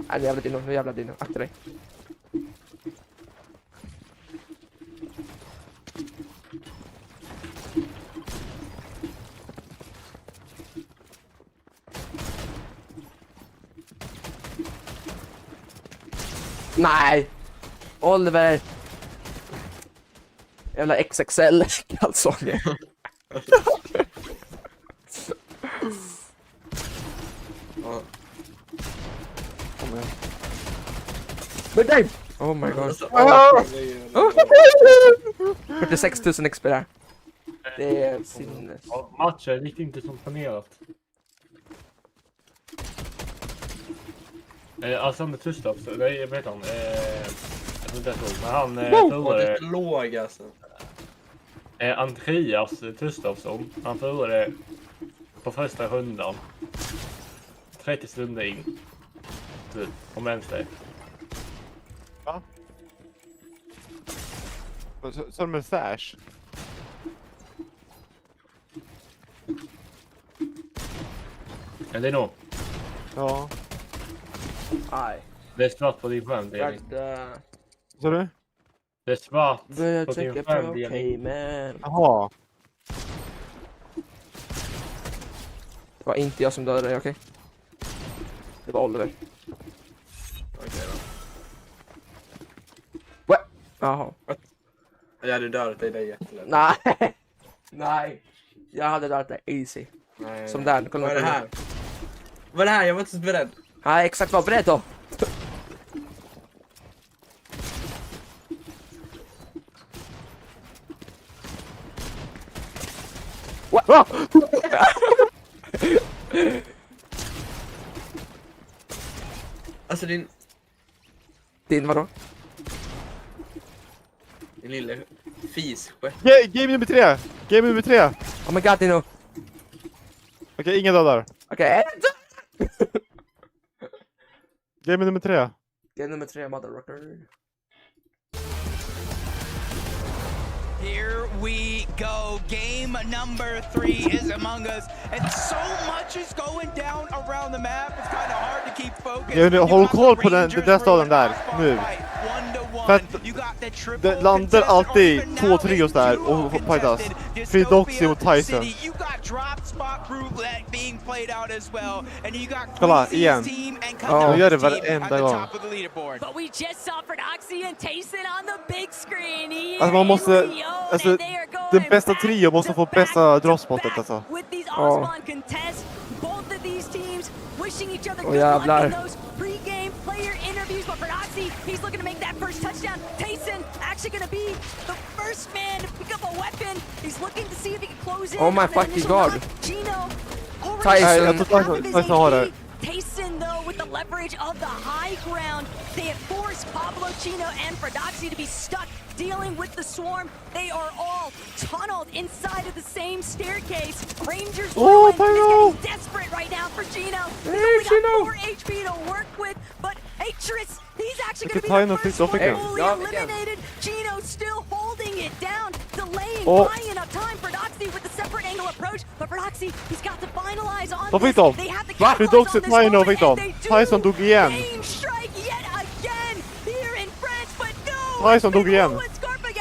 Nej, nu jävla dino, akta dig. Nej! Oliver! Jävla XXL kalsonger. Kom igen. Men nej! Oh my god. 46 000 XP där. Det är sinnes. Ja, matchen gick inte som planerat. Alexander Tustoff, jag vet han. Jag vet inte men han förlorade. Låg alltså. Andreas Tustoffsson, han förlorade på första rundan. 30 sekunder in. Om vänster. Va? Som med Sash. Är det nog? Ja. Nej. Det är svart på din skärm, Delin. Så du? Det är svart Börja på din trycka skärm, på okej, Delin. men... Jaha. Det var inte jag som dödade dig, okej? Det var Oliver. Okej då. What? Jaha. Jag hade dödat dig jättelätt. Nej. Nej. Jag hade dödat dig easy. Nej. Som den. Kolla Vad är det här? Vad är det här? Jag var inte så beredd. Nej, exakt, var beredd då. What? Alltså din vadå? Din lille fisskett. Game nummer 3! Game nummer 3! Oh my god, Dino. Okej, inga dödar. Okej. Game nummer 3. Game nummer 3, motherfucker. Here we go. Game number 3 is among us. And so much is going down around the map. It's kind of hard to keep focus. Håll koll på den där staden där, nu. För att det landar alltid 2 trios där och fightas. Fridoxy och Tyson. Kolla, igen. Ja, gör det varenda gång. But we just saw Prodoxy and Tyson on the big screen. Alltså man måste, alltså den bästa trio måste få bästa dropspottet alltså. Ja. Åh jävlar. Pre-game player interviews, but Prodoxy, he's looking to make that first touchdown. Tyson actually going to be the first man to pick up a weapon. He's looking to see if he can close in. Oh my fucking god. Gino, Tyson har det. Tyson, though, with the leverage of the high ground, they have forced Pablo, Chino, and Prodoxy to be stuck dealing with the swarm. They are all tunneled inside of the same staircase. Rangers is getting desperate right now for Gino. He's only got 4 HP to work with, but Atris, he's actually going to be the first one fully eliminated. Gino still holding it down, delaying, buying enough time. Prodoxy with the separate angle approach, but Prodoxy, he's got to finalize on this. They have to capitalize on this moment, and they do. Tyson dog igen. Game strike yet again here in France, but no. Tyson dog igen.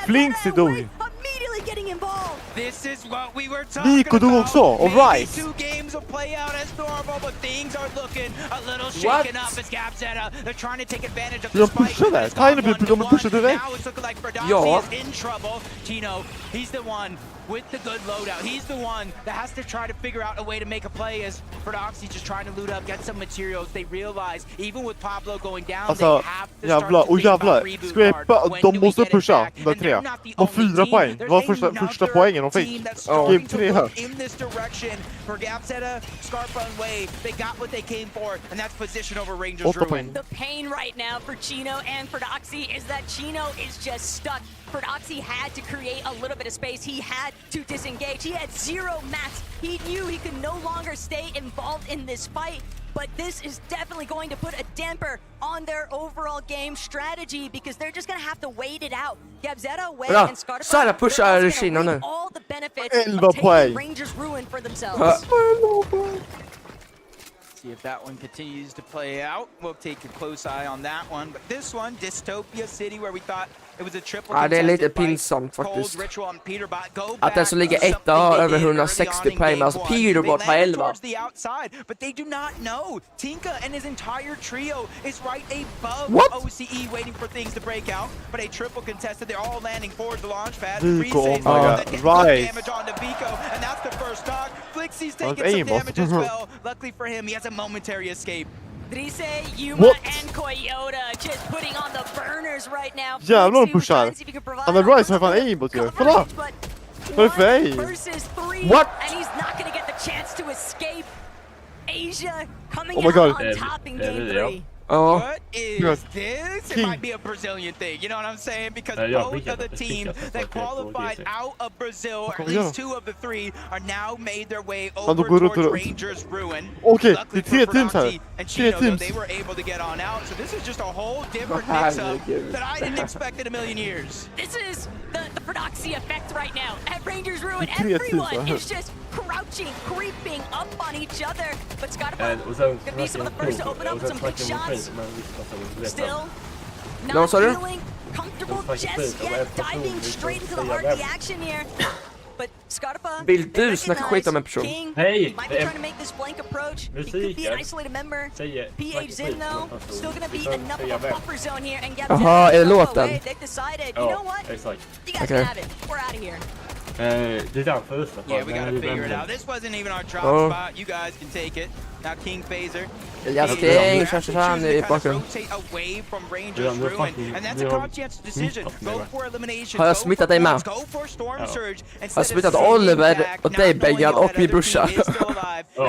Flinksy dog. Immediately getting involved. This is what we were talking Nico dog about. också, alright. 2 games will play out as normal, but things are looking a little shaken up as Gabzetta. They're trying to take advantage of the spike. Där. Tyson blir pushar direkt. Now it's looking like Prodoxy is in trouble. Tino, he's the one with the good loadout. He's the one that has to try to figure out a way to make a play as Prodoxy just trying to loot up, get some materials. They realize, even with Pablo going down, they have to start to think about reboot hard. De måste pusha, de 3. De 4 poäng. Det var första poängen de fick. Game 3 här. In this direction for Gabzetta, Scarpa and Way, they got what they came for, and that's position over Rangers Ruin. The pain right now for Chino and Prodoxy is that Chino is just stuck. Prodoxy had to create a little bit of space. He had to disengage. He had 0 mats. He knew he could no longer stay involved in this fight. But this is definitely going to put a damper on their overall game strategy because they're just going to have to wait it out. Gabzetta, Way, and Scarpa, Sara pushar Chino nu. all the benefits of 11 taking poäng. Rangers Ruin for themselves. See if that one continues to play out. We'll take a close eye on that one. But this one, Dystopia City, where we thought it was a triple Ja, det är lite contested fight. pinsamt faktiskt. Cold Ritual and Peterbot go Att den back som ligger to etta har something över they did 160 early on in poäng, game alltså one. Peterbot They har landed 11. towards the outside, but they do not know. Tinka and his entire trio is right above OCE, waiting for things to break out. But a triple contested, they're all landing forward the launch pad. Vico, oh my god, That right. damage onto Vico, and that's the first knock. Flixie's taking some damage as well. Luckily for him, he has a momentary escape. Drise, Yuma, and Coyota just putting on the burners right now. Jävlar de pushar. Han har Rise har fan aimbot ju. Kolla! Vad är det för aim? What? And he's not going to get the chance to escape. Asia coming Oh my God. out on top in game 3. What is this? It might be a Brazilian thing, you know what I'm saying? Because both of the teams that qualified out of Brazil, or at least 2 of the 3, are now made their way over towards Rangers Ruin. Okay, det är 3 teams här. 3 teams. They were able to get on out, so this is just a whole different mix-up that I didn't expect in a million years. This is the Prodoxy effect right now. At Rangers Ruin, everyone is just crouching, creeping up on each other. But Scottapa could be some of the first to open up with some big shots. Still, not feeling comfortable just yet, diving straight into the heart of the action here. But Scottapa, Vill du snacka skit om en person? Hej! Might be trying to make this flank approach. He could be an isolated member. PH Zin though, still gonna be enough of a buffer zone here and get Aha, är det låten? They've decided, you know what? You guys can have it. We're out of here. Yeah, we gotta figure it out. This wasn't even our drop spot. You guys can take it. Now King Phaser. King kör fram i bakgrunden. Away from Rangers Ruin, and that's a conscientious decision. Go for elimination. Har jag smittat dig med? Har jag smittat Oliver och dig Bengan och min brorsa?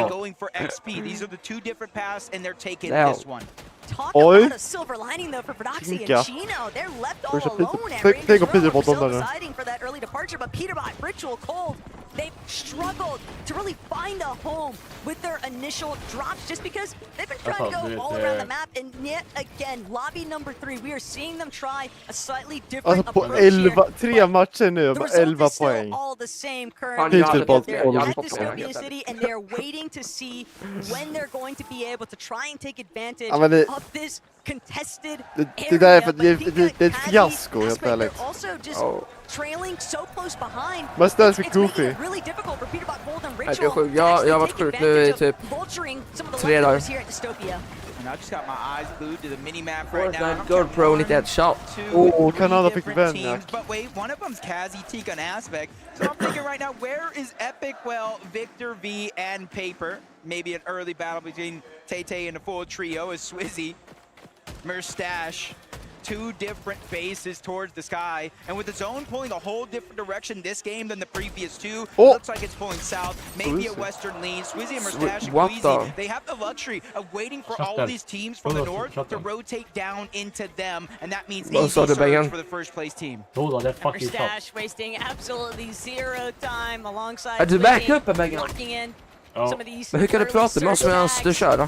Going for XP. These are the 2 different paths, and they're taking this one. Talk about a silver lining though for Prodoxy and Chino. They're left all alone at Rangers Ruin. Still deciding for that early departure, but Peterbot, Ritual, Cold, they've struggled to really find a home with their initial drops just because they've been trying to go all around the map. And yet again, lobby number 3, we are seeing them try a slightly different approach here. 3 matcher nu, 11 poäng. All the same currently. They're at Dystopia City and they're waiting to see when they're going to be able to try and take advantage of this contested area. Det är ett fiasko helt ärligt. Also just trailing so close behind. Mest är det goofy. Really difficult for Peterbot, Gold and Jag är sjuk. Jag har varit sjuk nu i typ 3 dagar. And I just got my eyes glued to the mini-map right now. Fortnite Gold Pro 91 shot. Canada fick vänja. But wait, one of them's Kazi, Tika, and Aspect. So I'm thinking right now, where is Epic, well, Victor V and Paper? Maybe an early battle between Tay and the full trio is Swizzy, Merstash. 2 different bases towards the sky, and with the zone pulling a whole different direction this game than the previous 2, looks like it's pulling south, maybe a western lean. Swizzy and Merstash and Queasy, they have the luxury of waiting for all of these teams from the north to rotate down into them, and that means easy surge for the first place team. Merstash wasting absolutely 0 time alongside Är du back upp locking in some of these. Men hur kan du prata med oss medan du kör då?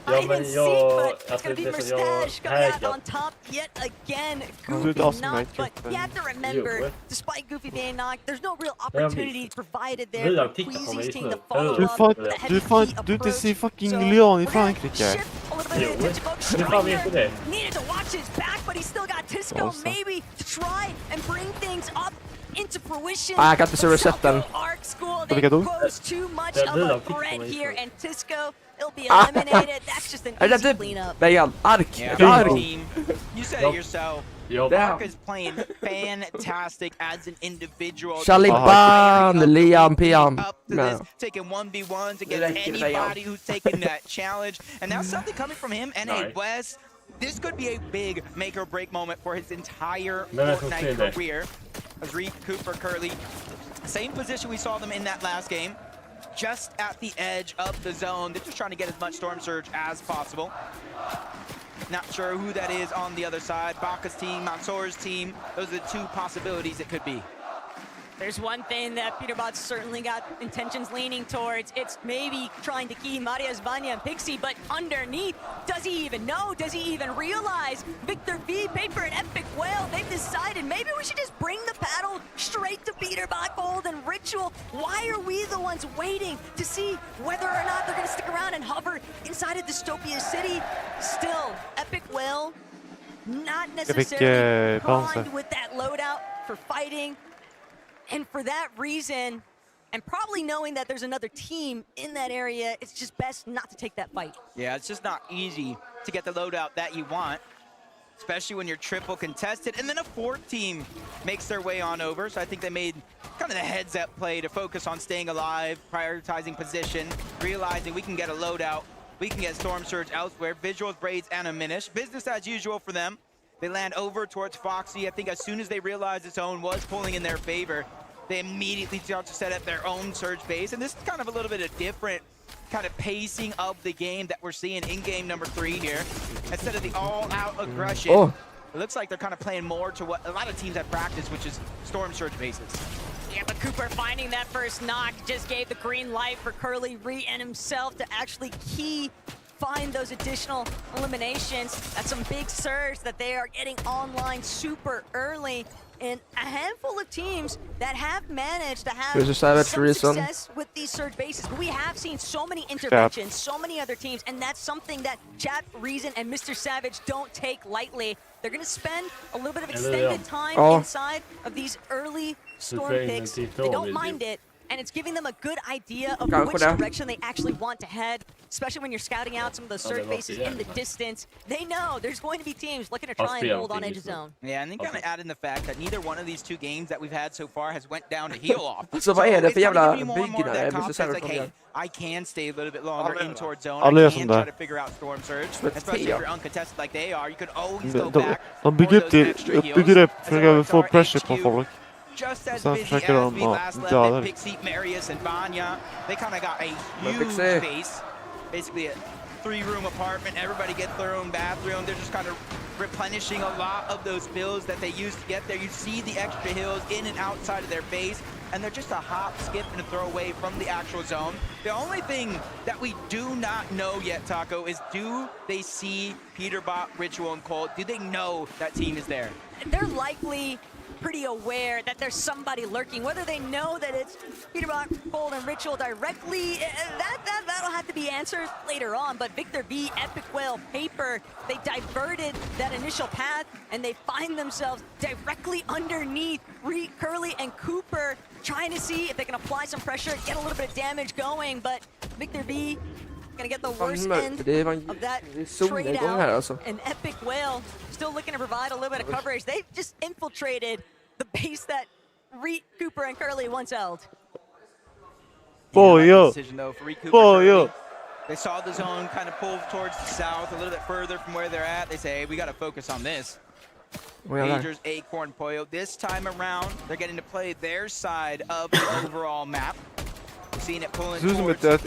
Ja, men it's gonna be Merstash coming out on top yet again. Goofy knocked, but you have to remember, despite Goofy being knocked, there's no real opportunity provided there for Queasy's team to follow up with a heavy approach. Du inte ser fucking Lyon i Frankrike. Needed to watch his back, but he's still got Tisco maybe to try and bring things up into fruition. Jag kan inte se recepten. Arc School, they pose too much of a threat here, and Tisco, he'll be eliminated. That's just an easy cleanup. Bengan, Ark. You said it yourself. Mark is playing fantastic as an individual. Chaliban, Liam, Piam. Taking 1v1s against anybody who's taking that challenge. And now something coming from him, NA West. This could be a big make or break moment for his entire Fortnite career. As Reed, Cooper, Curly, same position we saw them in that last game. Just at the edge of the zone. They're just trying to get as much Storm Surge as possible. Not sure who that is on the other side. Baka's team, Mansour's team. Those are the 2 possibilities it could be. There's one thing that Peterbot's certainly got intentions leaning towards. It's maybe trying to key Maria's Vanya and Pixie, but underneath, does he even know? Does he even realize? Victor V, Paper, and Epic Whale, they've decided maybe we should just bring the battle straight to Peterbot, Gold, and Ritual. Why are we the ones waiting to see whether or not they're going to stick around and hover inside of Dystopia City? Still, Epic Whale, not necessarily primed with that loadout for fighting. And for that reason, and probably knowing that there's another team in that area, it's just best not to take that fight. Yeah, it's just not easy to get the loadout that you want, especially when you're triple contested. And then a 4th team makes their way on over. So I think they made kind of the heads-up play to focus on staying alive, prioritizing position, realizing we can get a loadout we can get Storm Surge elsewhere. Visuals, Braids, and a Minish. Business as usual for them. They land over towards Foxy. I think as soon as they realized its own was pulling in their favor, they immediately start to set up their own Surge base. And this is kind of a little bit of different kind of pacing of the game that we're seeing in game number 3 here. Instead of the all-out aggression, it looks like they're kind of playing more to what a lot of teams have practiced, which is Storm Surge bases. Yeah, but Cooper finding that first knock just gave the green light for Curly Ree and himself to actually find those additional eliminations. That's some big surge that they are getting online super early. And a handful of teams that have managed to have some success with these surge bases. But we have seen so many interventions, so many other teams, and that's something that Chat, Reason, and Mr. Savage don't take lightly. They're going to spend a little bit of extended time inside of these early storm picks. They don't mind it, and it's giving them a good idea of which direction they actually want to head, especially when you're scouting out some of those surge bases in the distance. They know there's going to be teams looking to try and hold on edge zone. Yeah, and then kind of add in the fact that neither one of these 2 games that we've had so far has went down to heal off. Så vad är det för jävla byggnad? I can stay a little bit longer in towards zone. I can try to figure out Storm Surge, especially if you're uncontested like they are. You could always go back. De bygger upp för att få pressure på folk. Just as busy as we last left, Pixie, Marius, and Vanya, they kind of got a huge base, basically a 3-room apartment. Everybody gets their own bathroom. They're just kind of replenishing a lot of those bills that they used to get there. You see the extra hills in and outside of their base, and they're just a hop, skip, and a throw away from the actual zone. The only thing that we do not know yet, Taco, is do they see Peterbot, Ritual, and Cold? Do they know that team is there? They're likely pretty aware that there's somebody lurking. Whether they know that it's Peterbot, Cold, and Ritual directly, that'll have to be answered later on. But Victor V, Epic Whale, Paper, they diverted that initial path, and they find themselves directly underneath Curly and Cooper, trying to see if they can apply some pressure, get a little bit of damage going. But Victor V gonna get the worst end of that trade out. And Epic Whale still looking to provide a little bit of coverage. They've just infiltrated the base that Cooper and Curly once held. Decision though for Cooper. They saw the zone kind of pull towards the south, a little bit further from where they're at. They say, hey, we got to focus on this. Majors, Acorn, Pollo. This time around, they're getting to play their side of the overall map. We're seeing it pulling towards the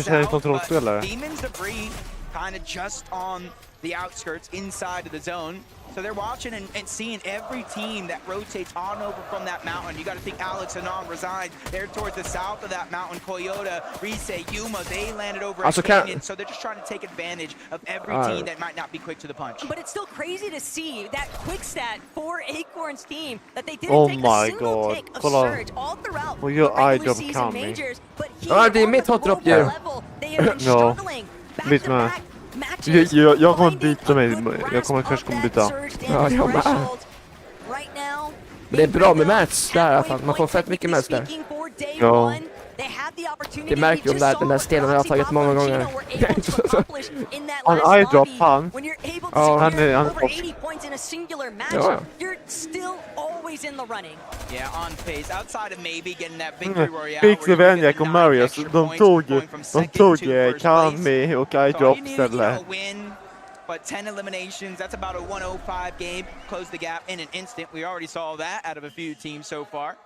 south, but Demons Debris kind of just on the outskirts inside of the zone. So they're watching and seeing every team that rotates on over from that mountain. You got to think Alex and Nam reside there towards the south of that mountain. Coyote, Rise, Yuma, they landed over at Canyon. So they're just trying to take advantage of every team that might not be quick to the punch. But it's still crazy to see that quick stat for Acorn's team that they didn't take a single take of surge all throughout the regular season majors. But here on the global level, they have been struggling back-to-back. Jag kommer byta mig. Jag kommer kanske byta. Ja, jag med. Men det är bra med match där i alla fall. Man får fett mycket match där. Ja. Det märker ju den där stenen jag har tagit många gånger. Han eyedrop han. Han är Ja. Pixie, Venjak och Marius, de tog Kami och eyedrop istället. But 10 eliminations, that's about a 105 game. Close the gap in an instant. We already saw that out of a few teams so far.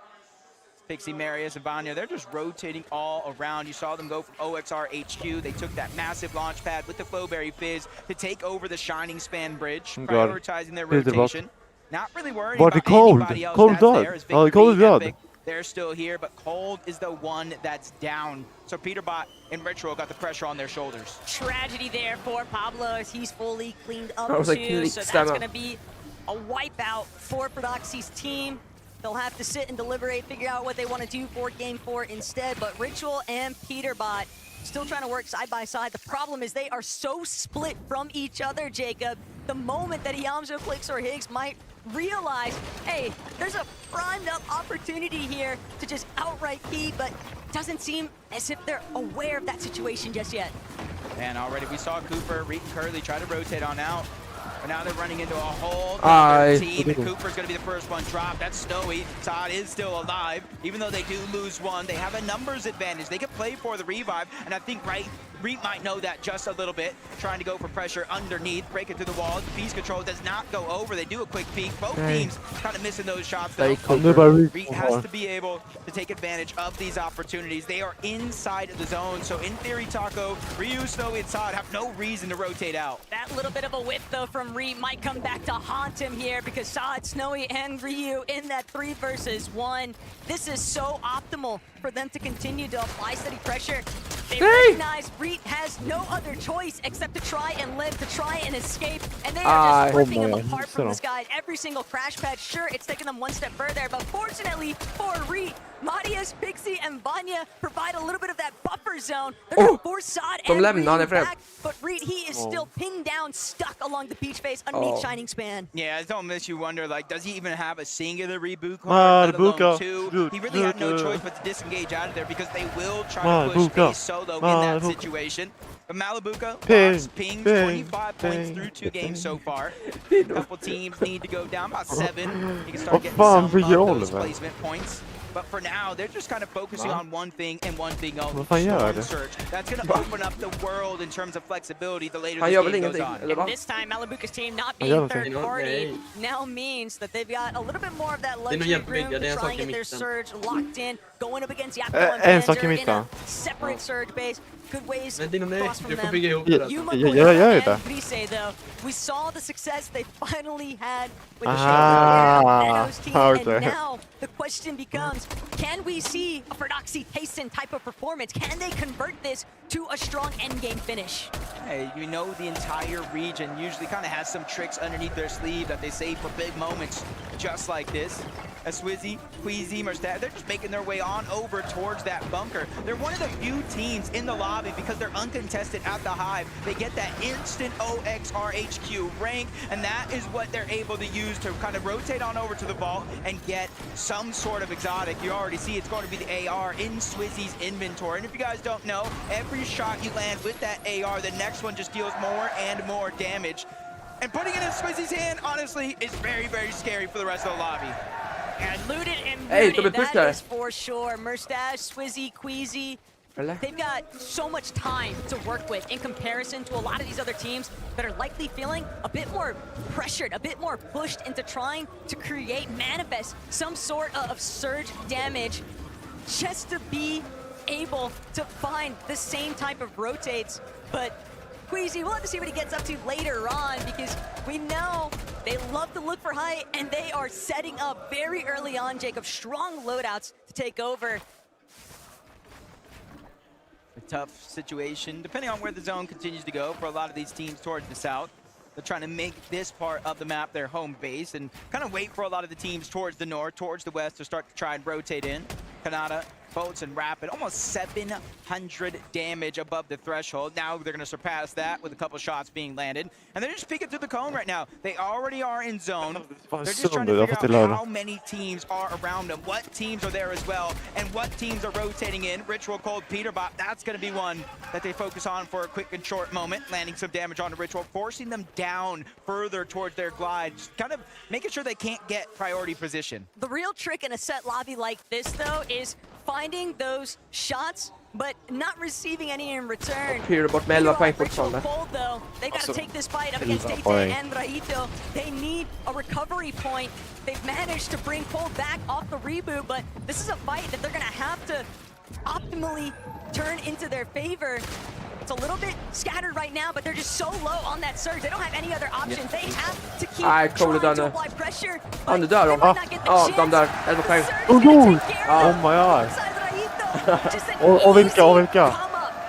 Pixie, Marius, and Vanya, they're just rotating all around. You saw them go from OXR HQ. They took that massive launch pad with the Flowberry Fizz to take over the Shining Span Bridge, prioritizing their rotation. Not really worried about anybody else that's there. As Victory Epic, they're still here, but Cold is the one that's down. So Peterbot and Retro got the pressure on their shoulders. Tragedy there for Pablo as he's fully cleaned up too. So that's going to be a wipeout for Prodoxy's team. They'll have to sit and deliberate, figure out what they want to do for Game 4 instead. But Ritual and Peterbot still trying to work side by side. The problem is they are so split from each other, Jacob. The moment that Iamzo, Clicks, or Higgs might realize, hey, there's a primed up opportunity here to just outright key, but doesn't seem as if they're aware of that situation just yet. And already we saw Cooper, Reed, and Curly try to rotate on out. But now they're running into a whole other team, and Cooper's going to be the first one dropped. That's Snowy. Todd is still alive. Even though they do lose one, they have a numbers advantage. They can play for the revive, and I think right Reet might know that just a little bit, trying to go for pressure underneath, break it through the wall. The piece control does not go over. They do a quick peek. Both teams kind of missing those shots, though. Reet has to be able to take advantage of these opportunities. They are inside of the zone, so in theory, Taco, Ryu, Snowy, and Saad have no reason to rotate out. That little bit of a whiff, though, from Reet might come back to haunt him here because Saad, Snowy, and Ryu in that 3 versus 1. This is so optimal for them to continue to apply steady pressure. They recognize Reet has no other choice except to try and live, to try and escape, and they are just ripping him apart from this guy. Every single crash pad, sure, it's taken them one step further, but fortunately for Reet, Marius, Pixie, and Vanya provide a little bit of that buffer zone. They're going to force Saad and Ryu back, but Reet, he is still pinned down, stuck along the peach face underneath Shining Span. Yeah, it's almost you wonder, like, does he even have a singular reboot card, let alone 2? He really had no choice but to disengage out of there because they will try to push Face solo in that situation. But Malibuka pings 25 points through 2 games so far. A couple teams need to go down about 7. He can start getting some of those placement points. But for now, they're just kind of focusing on one thing and one thing only. Storm Surge. That's going to open up the world in terms of flexibility the later this game goes on. And this time, Malibuka's team not being third party now means that they've got a little bit more of that luxury room to try and get their Surge locked in. Going up against Yapko and Panzer in a separate Surge base. Good ways across from them. Yuma, Kollar, and Brise, though. We saw the success they finally had with the Shadows team, and now the question becomes, can we see a Ferdoxy Tyson type of performance? Can they convert this to a strong endgame finish? Hey, you know the entire region usually kind of has some tricks underneath their sleeve that they save for big moments just like this. Swizzy, Queasy, Merstad, they're just making their way on over towards that bunker. They're one of the few teams in the lobby because they're uncontested at the Hive. They get that instant OXRHQ rank, and that is what they're able to use to kind of rotate on over to the vault and get some sort of exotic. You already see it's going to be the AR in Swizzy's inventory. And if you guys don't know, every shot you land with that AR, the next one just deals more and more damage. And putting it in Swizzy's hand, honestly, is very, very scary for the rest of the lobby. And looted and booted, that is for sure. Merstash, Swizzy, Queasy, they've got so much time to work with in comparison to a lot of these other teams that are likely feeling a bit more pressured, a bit more pushed into trying to create, manifest some sort of surge damage just to be able to find the same type of rotates. But Queasy, we'll have to see what he gets up to later on because we know they love to look for height and they are setting up very early on, Jacob, strong loadouts to take over. A tough situation, depending on where the zone continues to go for a lot of these teams towards the south. They're trying to make this part of the map their home base and kind of wait for a lot of the teams towards the north, towards the west to start to try and rotate in. Kanata, Bolts, and Rapid, almost 700 damage above the threshold. Now they're going to surpass that with a couple shots being landed. And they're just peeking through the cone right now. They already are in zone. They're just trying to figure out how many teams are around them, what teams are there as well, and what teams are rotating in. Ritual Cold, Peterbot, that's going to be one that they focus on for a quick and short moment, landing some damage on the Ritual, forcing them down further towards their glide, kind of making sure they can't get priority position. The real trick in a set lobby like this, though, is finding those shots but not receiving any in return. Peterbot med 11 poäng fortfarande. Though, they got to take this fight up against Tate and Raito. They need a recovery point. They've managed to bring Cole back off the reboot, but this is a fight that they're going to have to optimally turn into their favor. It's a little bit scattered right now, but they're just so low on that surge. They don't have any other options. They have to keep trying to apply pressure. Han är där då. Ja, de där. 11 poäng. Oh my god. Och vilka?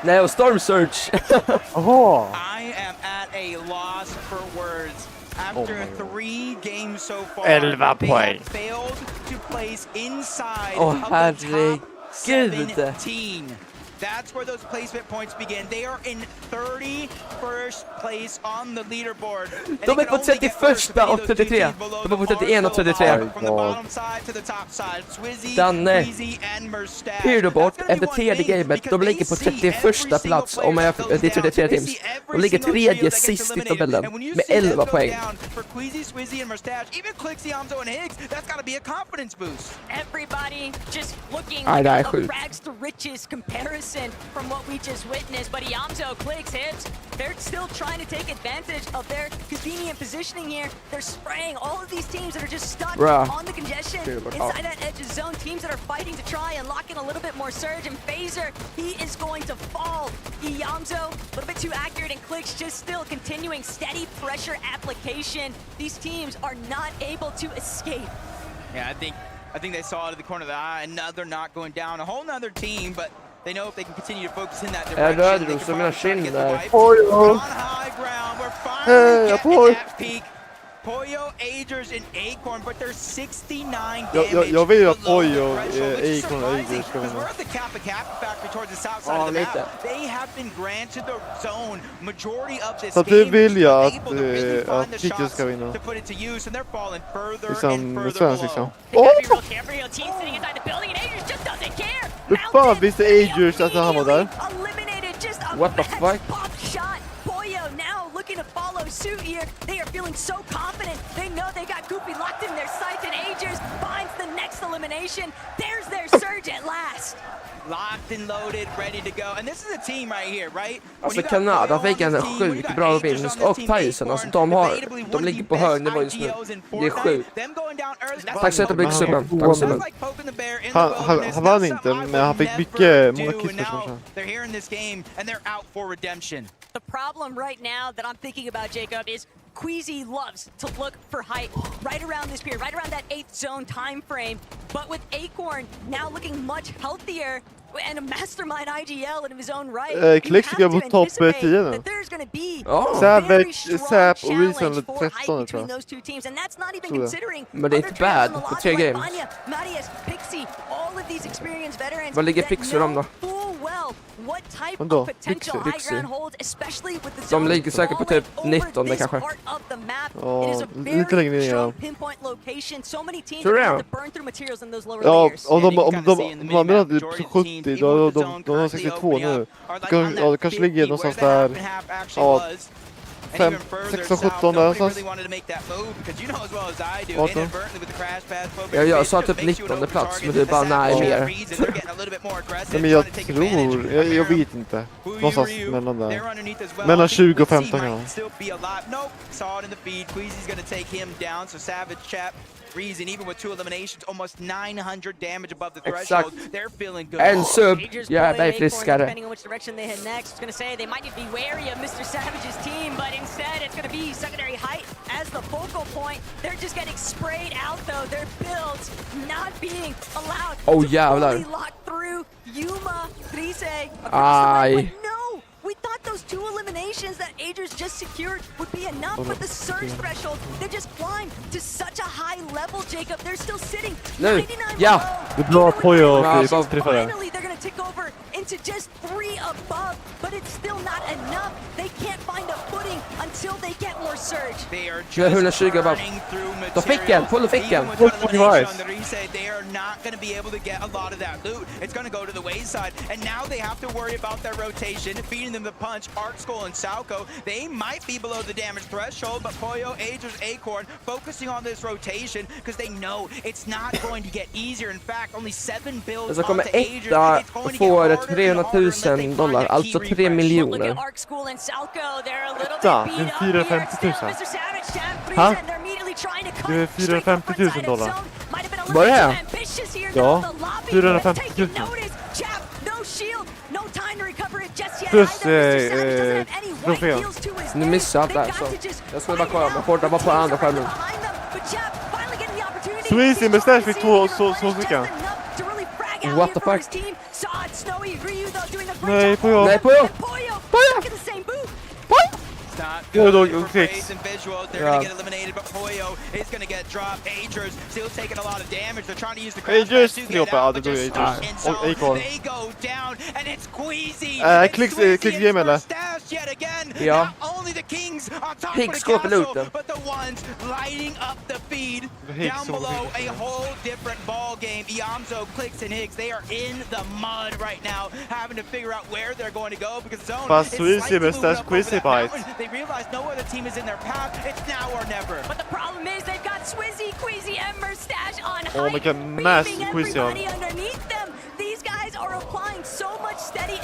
Nej, och Storm Surge. I am at a loss for words. After 3 games so far, 11 poäng. Failed to place inside of the top 17. That's where those placement points begin. They are in 31st place on the leaderboard. De är på 31 och 33. De är på 31 och 33. Danne. Peterbot efter tredje gamet. De ligger på 31 plats om jag det är 33 teams. De ligger tredje sist i tabellen med 11 poäng. Everybody just looking at rags to riches comparison. lesson from what we just witnessed. But Iamzo, Clicks, Hips, they're still trying to take advantage of their convenient positioning here. They're spraying all of these teams that are just stuck on the congestion inside that edge of zone. Teams that are fighting to try and lock in a little bit more surge. And Phaser, he is going to fall. Iamzo, a little bit too accurate, and Clicks just still continuing steady pressure application. These teams are not able to escape. Yeah, I think they saw it at the corner of the eye. Another knock going down. A whole nother team, but they know if they can continue to focus in that direction. They can finally get the wipe. On high ground, we're finally getting that peak. Poyo, Agers, and Acorn, but they're 69 damage. Jag vill ju att Poyo, Acorn och Agers ska vinna. We're at the Kappa factory towards the south side of the map. They have been granted the zone majority of this game. Så vill jag att Kickers ska vinna. To put it to use, and they're falling further liksom, and further below. Liksom. Hur fan visste Agers att han var där? What the fuck? Looking to follow suit here. They are feeling so confident. They know they got Goofy locked in their sights, and Agers finds the next elimination. There's their surge at last. Locked and loaded, ready to go. And this is a team right here, right? Alltså Kanada fick en sjukt bra vinst, och Tyson, alltså de ligger på hög nivå just nu. Det är sjukt. Tack så mycket Subben. Tack Subben. Han vann inte, men han fick många kills kanske. They're here in this game and they're out for redemption. The problem right now that I'm thinking about, Jacob, is Queasy loves to look for height right around this period, right around that 8th zone time frame. But with Acorn now looking much healthier and a mastermind IGL in his own right, Clicks ska på topp 10 nu. Savage, Sap och Reason 13 tror jag. Men det är inte bad på 3 games. Vad ligger Pixie dem då? Vadå? Pixie. De ligger säkert på typ 19 kanske. Ja, lite längre ner. Tror du det? Ja, om de hade 70, de har 62 nu. De kanske ligger någonstans där. Ja, 16, 17 där någonstans. Jag sa typ 19:e plats, men det är bara nej mer. Nej, men jag tror, jag vet inte. Någonstans mellan där. Mellan 20 och 15 kanske. Reason, even with 2 eliminations, almost 900 damage above the threshold. They're feeling good. En sub. Ja, det är friskare. Depending on which direction they head next, it's going to say they might need to be wary of Mr. Savage's team, but instead it's going to be secondary height as the focal point. They're just getting sprayed out though. Their builds not being allowed to fully lock through. Yuma, Trise, across the line, but no! We thought those 2 eliminations that Agers just secured would be enough, but the surge threshold, they just climbed to such a high level, Jacob. They're still sitting 99 below. Det är bra Poyo. Finally, they're going to tick over into just 3 above, but it's still not enough. They can't find a footing until they get more surge. They are just running through material. De fick en, full fick en. They are not going to be able to get a lot of that loot. It's going to go to the wayside, and now they have to worry about their rotation, feeding them the punch. Arc Skull and Salco, they might be below the damage threshold, but Poyo, Agers, Acorn focusing on this rotation because they know it's not going to get easier. In fact, only 7 builds så kommer etta får $300,000, alltså 3 miljoner. Etta, det är 450 000. Ha? Det är 450 000 dollar. Vad är det? Ja, 450 000. Plus trofén. Ni missade allt där så. Jag skulle bara kolla, men Fortnite var på andra skärmen. Sweezy med stash fick 2 stycken. What the fuck? Nej, Poyo. Nej, Poyo. They're gonna get eliminated, but Poyo is gonna get dropped. Agers still taking a lot of damage. They're trying to use the Agers to get out, but just they go down, and it's Queasy. Klicks game eller? Ja. Only the Kings on top Higgs of går the på castle, looten. but the ones lighting up the feed down below. A whole different ball game. Iamzo, Clicks, and Higgs, they are in the mud right now, having to figure out where they're going to go because zone Fast is Sweezy med stash Queasy bite. They realize no other team is in their path. It's now or never. But the problem is they've got Swizzy, Queasy, and Mustache on Oh my god, mass Queasy on. Underneath them. These guys are applying so much steady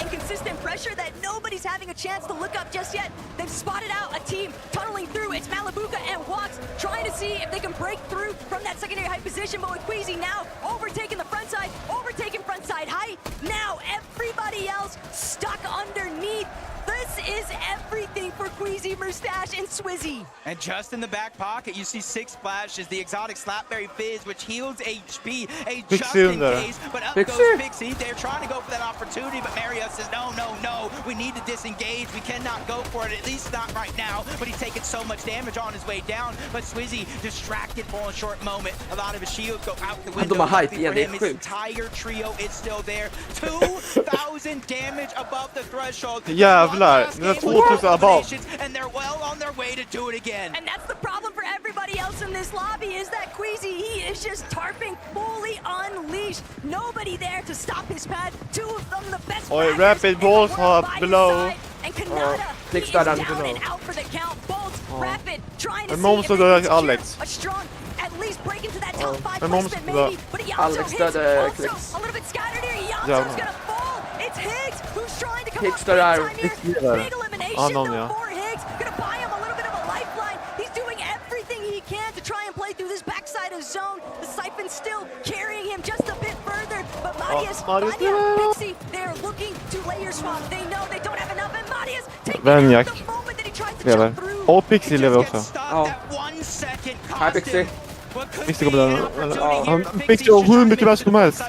pressure that nobody's having a chance to look up just yet. They've spotted out a team tunneling through. It's Malibuka and Walks trying to see if they can break through from that secondary height position, but with Queasy now overtaking the front side, overtaking front side height. Now everybody else stuck underneath. This is everything for Queasy, Mustache, and Swizzy. And just in the back pocket, you see 6 splashes, the exotic Slapberry Fizz, which heals HP, just in case. But up goes Pixie. They're trying to go for that opportunity, but Mario says, no, no, no. We need to disengage. We cannot go for it, at least not right now. But he's taking so much damage on his way down. But Swizzy distracted for a short moment. A lot of his shields go out the window. Yeah, for him, his entire trio is still there. 2,000 damage above the threshold. Jävlar, det är 2000 above. And they're well on their way to do it again. And that's the problem for everybody else in this lobby is that Queasy, he is just tarping fully unleashed. Nobody there to stop his pad. 2 of them, the best players rapid balls below. And Kanada, he is down and out for the count. Bolts, rapid, trying to see if they can Alex. a strong, at least break into that top 5 Men placement maybe. But Alex hits also a little bit scattered here. Yamso's gonna fall. It's Higgs who's trying to come up big time here. Big elimination though for Higgs. Gonna buy him a little bit of a lifeline. He's doing everything he can to try and play through this backside of zone. The Siphon's still carrying him just a bit further. But Marius, Pixie, they're looking to layer swap. They know they don't have enough. And Marius taking out the moment that he tries to jump through. Och Pixie lever också. Hi Pixie. Pixie kommer där. Han Pixie har hur mycket värst som helst.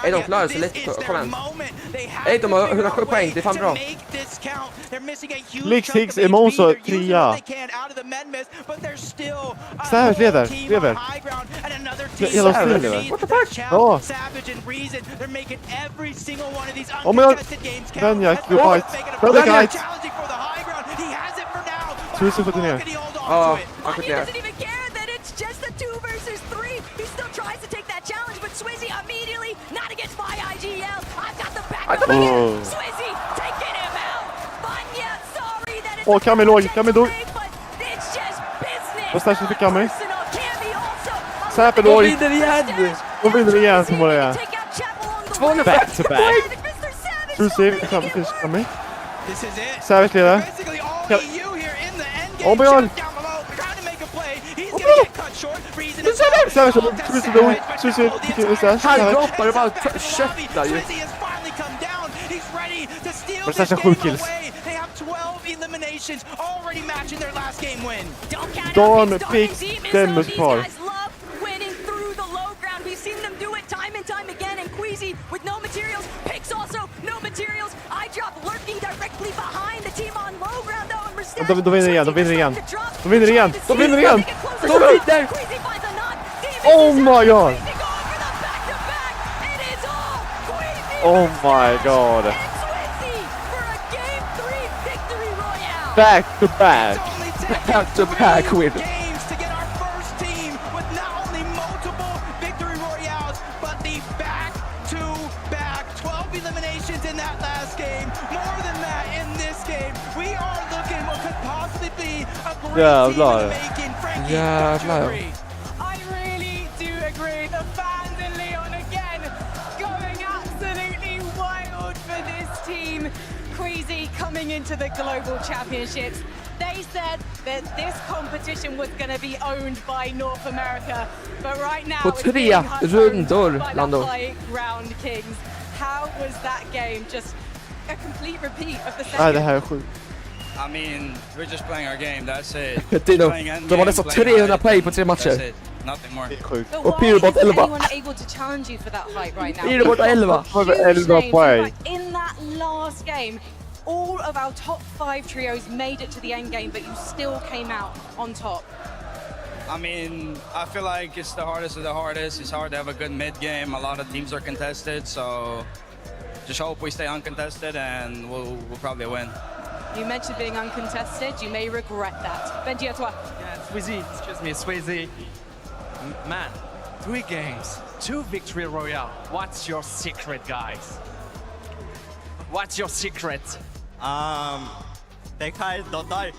De klarar sig lite, kom igen. De har 107 poäng, det är fan bra. Lix Higgs är Monzo 3. Savage lever. Hela stilen lever. What the fuck? Ja. Oh my god. Benjak, you're right. Benjak. Swizzy får ner. Ja, han skjuter ner. Åh, Kami låg. Kami dog. Vad stärkt fick Kami? Säper låg. De vinner igen som bara är. 200 back to back. Swizzy, Kami. Savage leder. Oh my god! Savage dog. Han droppar och bara köttar ju. Mustache 7 kills. De fick den kvar. With no materials, Pix also no materials. I drop lurking directly behind the team on low ground though, and Mustache. De vinner igen. De vinner igen. Oh my god. Oh my god. Back to back. Back to back win. Jävlar. Jävlar. I really do agree. The fans in Leon again going absolutely wild for this team. Queasy coming into the Global Championships. They said that this competition was going to be owned by North America, but right now it's being owned by the High Ground Kings. How was that game? Just a complete repeat of the second. Det här är sjukt. I mean, we're just playing our game, that's it. De har nästan 300 poäng på 3 matcher. Nothing more. Och Pyrbot 11. Anyone able to challenge you for that height right now? Pyrbot 11. 11 poäng. In that last game, all of our top 5 trios made it to the end game, but you still came out on top. I mean, I feel like it's the hardest of the hardest. It's hard to have a good mid game. A lot of teams are contested, so just hope we stay uncontested and we'll probably win. You mentioned being uncontested. You may regret that. Benji, à toi. Yeah, Swizzy, excuse me, Swizzy. Man, 3 games, 2 victory royale. What's your secret, guys? What's your secret? Take high, don't die.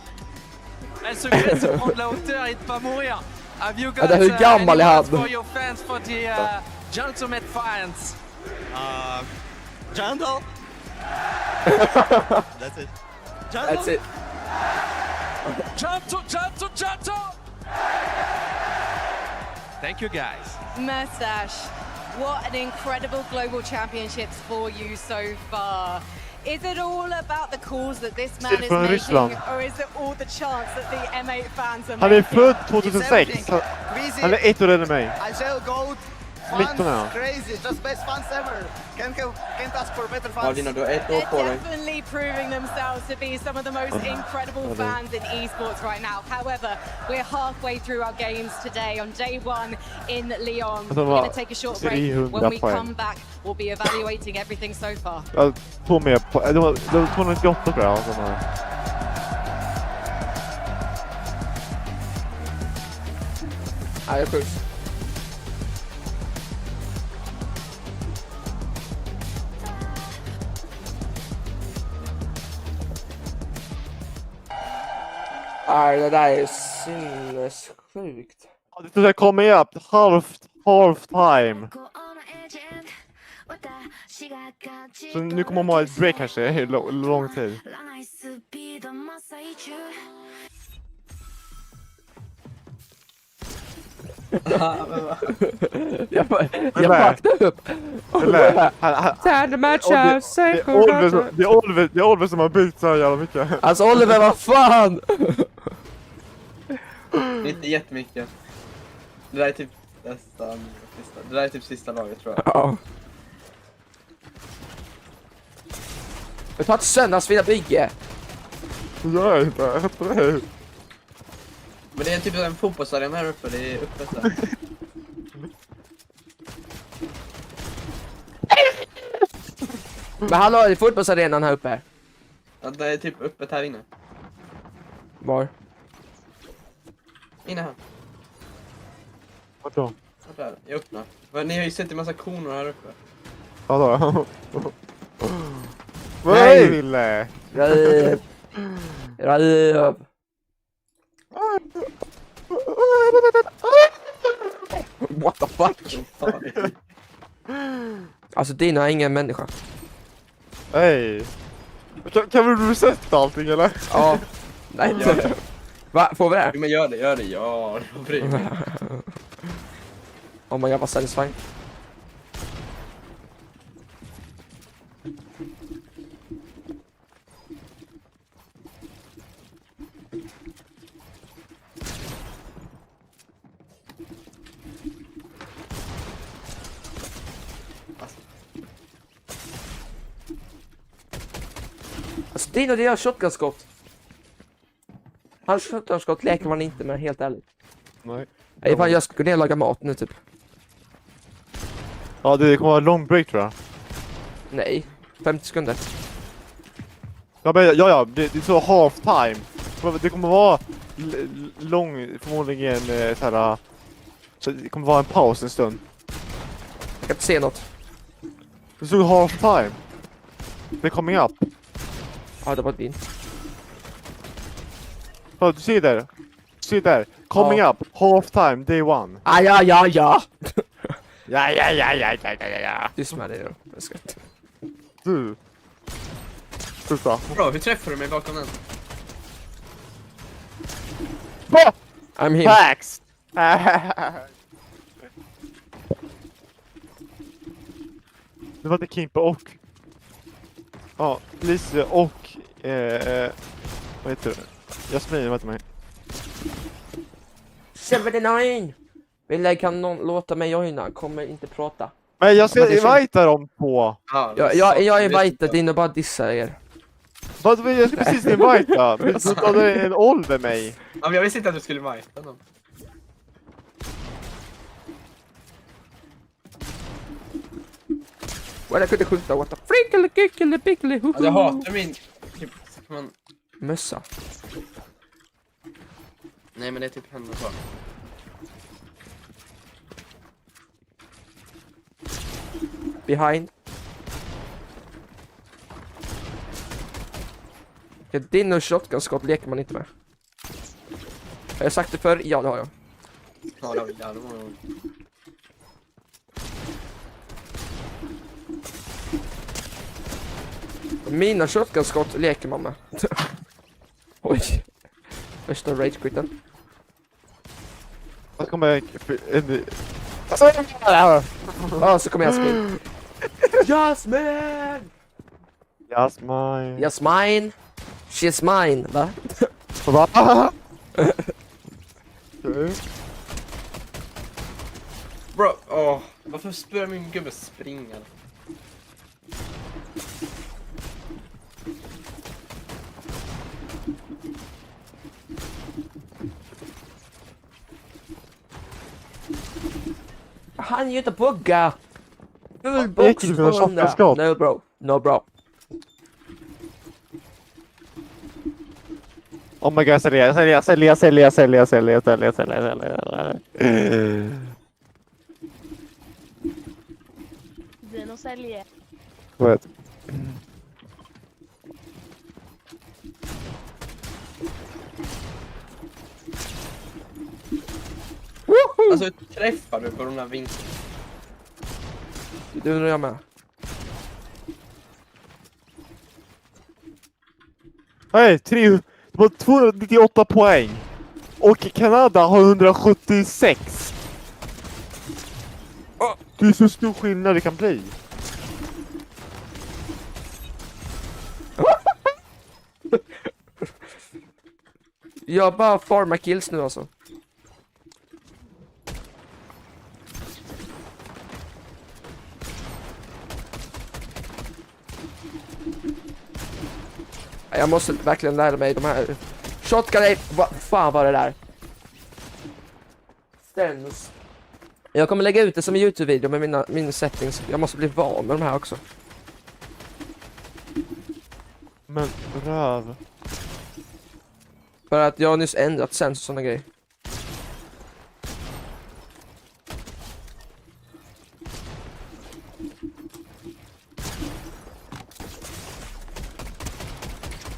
Un secret, c'est prendre la hauteur et de pas mourir. Have you got hur gammal är han? for your fans, for the Ultimate fans? Jungle. That's it. Jungle. That's it. Janto! Thank you, guys. Mustache, what an incredible global championships for you so far. Is it all about the calls that this man is making, or is it all the chance that the M8 fans are Han är making? född 2006. Han är ett år äldre än mig. I shall go. Fans, crazy, just best fans ever. Can't ask for better fans. They're definitely proving themselves to be some of the most incredible fans in esports right now. However, we're halfway through our games today on day 1 in Lyon. We're going to take a short break. When we come back, we'll be evaluating everything so far. Jag tog med på, det var 298 tror jag. Ja, jag är sjuk. Nej, det där är sinnessjukt. Det kommer upp half time. Så nu kommer man ha ett break kanske i lång tid. Jag vaknade upp. Tärde matcha, det är Oliver som har bytt så jävla mycket. Alltså Oliver, vad fan? Inte jättemycket. Det där är typ nästan sista. Det där är typ sista laget tror jag. Ja. Jag tar ett söndagsfina bygge. Jag är inte. Men det är typ en fotbollsarena här uppe. Det är öppet där. Men hallå, är det fotbollsarenan här uppe? Ja, det är typ öppet här inne. Var? Inne här. Vart då? Där, jag öppnar. Men ni har ju sett en massa koner här uppe. Ja då. Nej, Ville! Röv. What the fuck? Alltså Dina är ingen människa. Hej. Kan vi resetta allting eller? Ja. Nej. Va? Får vi det? Jo, men gör det. Ja, bryr mig. Oh my god, vad satisfying. Alltså Dino, det är shotgun-skott. Hans shotgun-skott leker man inte med, helt ärligt. Nej. Nej, fan, jag ska gå ner och laga mat nu typ. Ja, det kommer vara en lång break tror jag. Nej, 50 sekunder. Ja, det är så half time. Det kommer vara lång, förmodligen så här. Så det kommer vara en paus en stund. Jag kan inte se något. Det stod half time. Det coming up. Ja, det var din. Ja, du ser där. Coming up. Half time, day 1. Ja. Ja. Tyst med dig då. Jag ska. Du. Sluta. Bra, hur träffar du mig bakom den? I'm him. Facts. Det var inte Kimpa och... Ja, Lise och... vad heter det? Jasmin, vad heter mig? 79! Ville kan någon låta mig joina? Kommer inte prata. Men jag ska invita dem på... Jag inviterar in och bara dissar er. Jag ska precis invita. Men så tar det en Oliver mig. Ja, men jag visste inte att du skulle invita dem. Jag kunde skjuta, what the frickle kickle pickle hu. Jag hatar min typ mössa. Nej, men det är typ henne så. Behind. Din och shotgun-skott leker man inte med. Har jag sagt det förr? Ja, det har jag. Ja, det var Mina shotgun-skott leker man med. Oj. Första rage-quitten. Jag kommer... Ja, så kommer Jasmine. Jasmine! Jasmine. Jasmine. She's mine, va? Va? Bro, varför börjar min gubbe springa? Han är ju inte bugga. Full Det gick ju för en shotgun-skott. No bro, no bro. Oh my god, sälja. Det não säljer. Vet. Alltså träffar du på den här vinkeln? Du och jag med. Hej, 298 poäng. Och Kanada har 176. Det är så stor skillnad det kan bli. Jag bara farmar kills nu alltså. Jag måste verkligen lära mig de här. Shotgun, vad fan var det där? Stens. Jag kommer lägga ut det som en YouTube-video med mina settings. Jag måste bli van med de här också. Men röv. För att jag har nyss ändrat sens och såna grejer.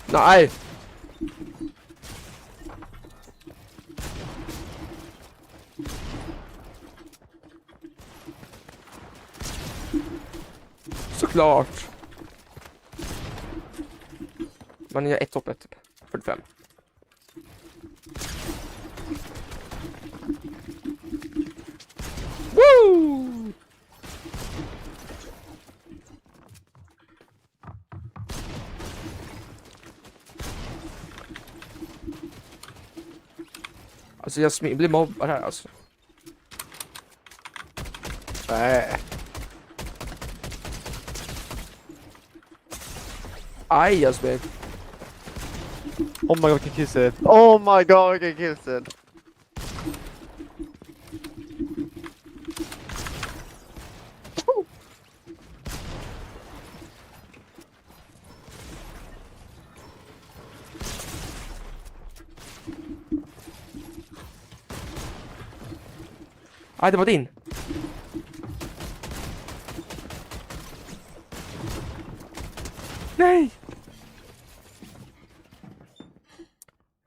Nej! Såklart! Man gör ett hoppet typ. 45. Woo! Alltså jag blir mobbad här alltså. Nej. Aj, Jasmin. Oh my god, vilken killset. Oh my god, vilken killset. Aj, det var din. Nej!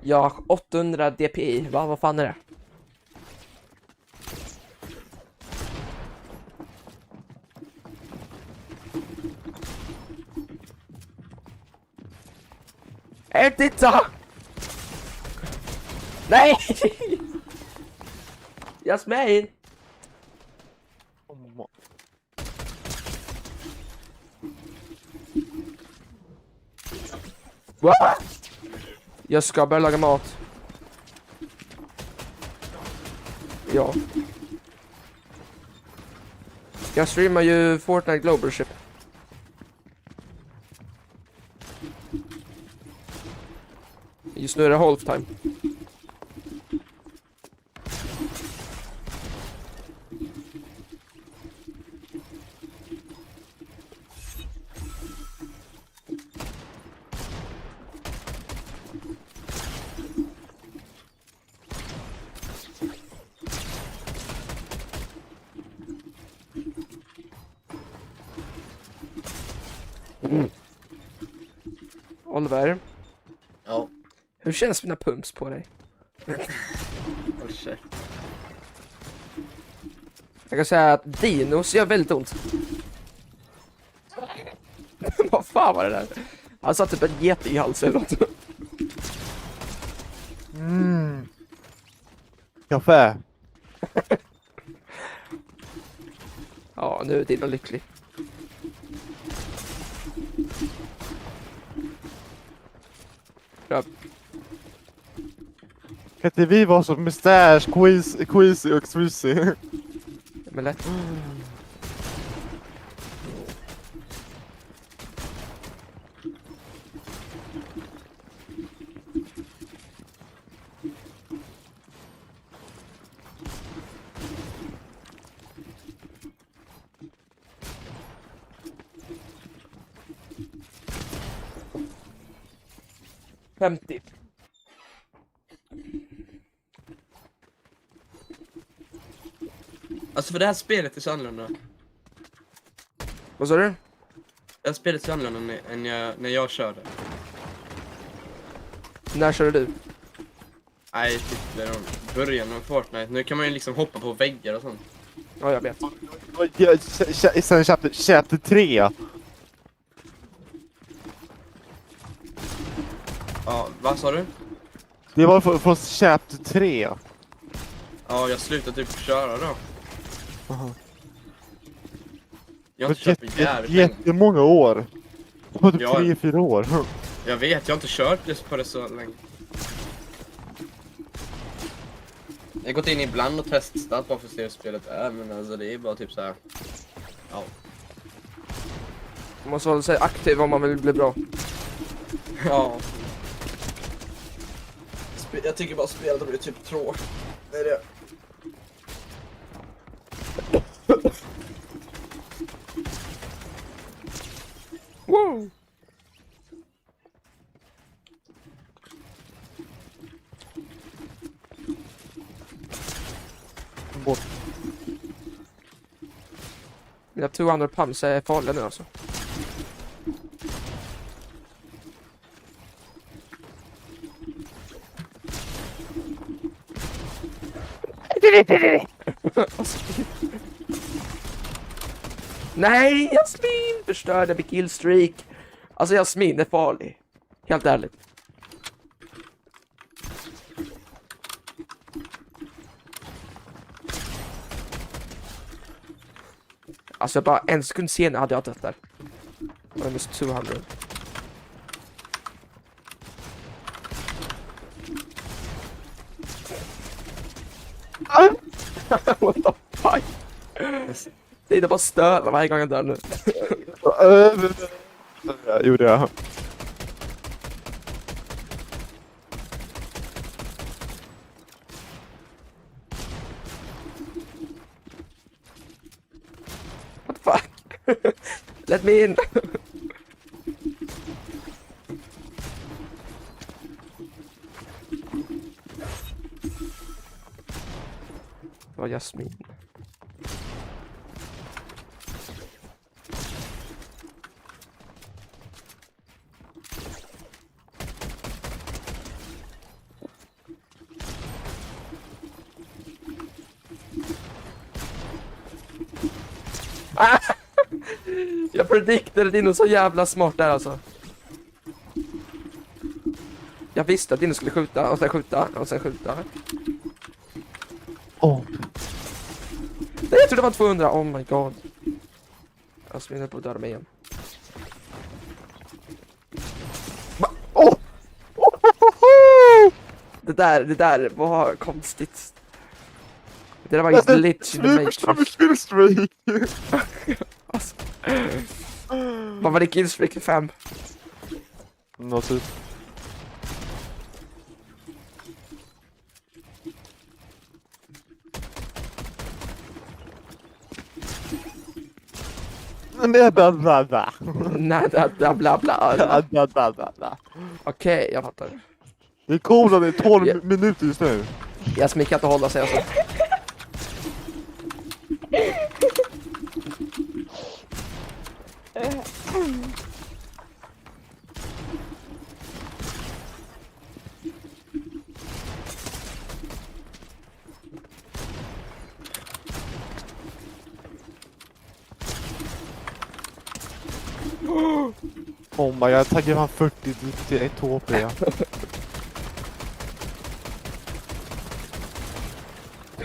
Ja, 800 dpi. Vad fan är det? Titta! Nej! Jasmin! What? Jag ska börja laga mat. Ja. Jag streamar ju Fortnite Global Ship. Just nu är det halftime. Oliver. Ja. Hur känns mina pumps på dig? Oh shit. Jag kan säga att dinos gör väldigt ont. Vad fan var det där? Han satt typ en geting i halsen eller något. Kaffe. Ja, nu är Dino lycklig. Ja. Kan inte vi vara som mustache, queasy och swissy? Men lätt. $50. Alltså för det här spelet är så annorlunda. Vad sa du? Det här spelet är så annorlunda än när jag körde. När körde du? Nej, typ början av Fortnite. Nu kan man ju liksom hoppa på väggar och sånt. Ja, jag vet. Sen chapter 3. Ja, vad sa du? Det var från chapter 3. Ja, jag slutade typ köra då. Aha. Jag har inte kört på jävligt länge. Jättemånga år. På typ Ja. 3-4 år. Jag vet, jag har inte kört just på det så länge. Jag har gått in ibland och testat bara för att se hur spelet är, men alltså det är bara typ så här. Ja. Man måste hålla sig aktiv om man vill bli bra. Ja. Jag tycker bara spelet blir typ tråkigt. Det är det. Wow. Bort. Mina 200 pumps är farliga nu alltså. Nej, Jasmin förstörde min killstreak. Alltså Jasmin är farlig. Helt ärligt. Alltså bara en sekund senare hade jag dött där. Minus 200. What the fuck? Det är bara störa varje gång jag dör nu. Gjorde jag. What the fuck? Let me in. Det var Jasmin. Jag prediktade Dino så jävla smart där alltså. Jag visste att Dino skulle skjuta och sen skjuta och sen skjuta. Oh. Nej, jag trodde det var 200. Oh my god. Jag springer på att döda mig igen. Oh. Det där var konstigt. Det där var ju glitch in the matrix. Alltså. Vad var det killstreak 5? Något typ. Nej, bla bla bla. Nej, bla bla bla. Okej, jag fattar. Det är coolt att det är 12 minuter just nu. Jasmin kan inte hålla sig alltså. Oh my god, taggar han 40 till 1 HP.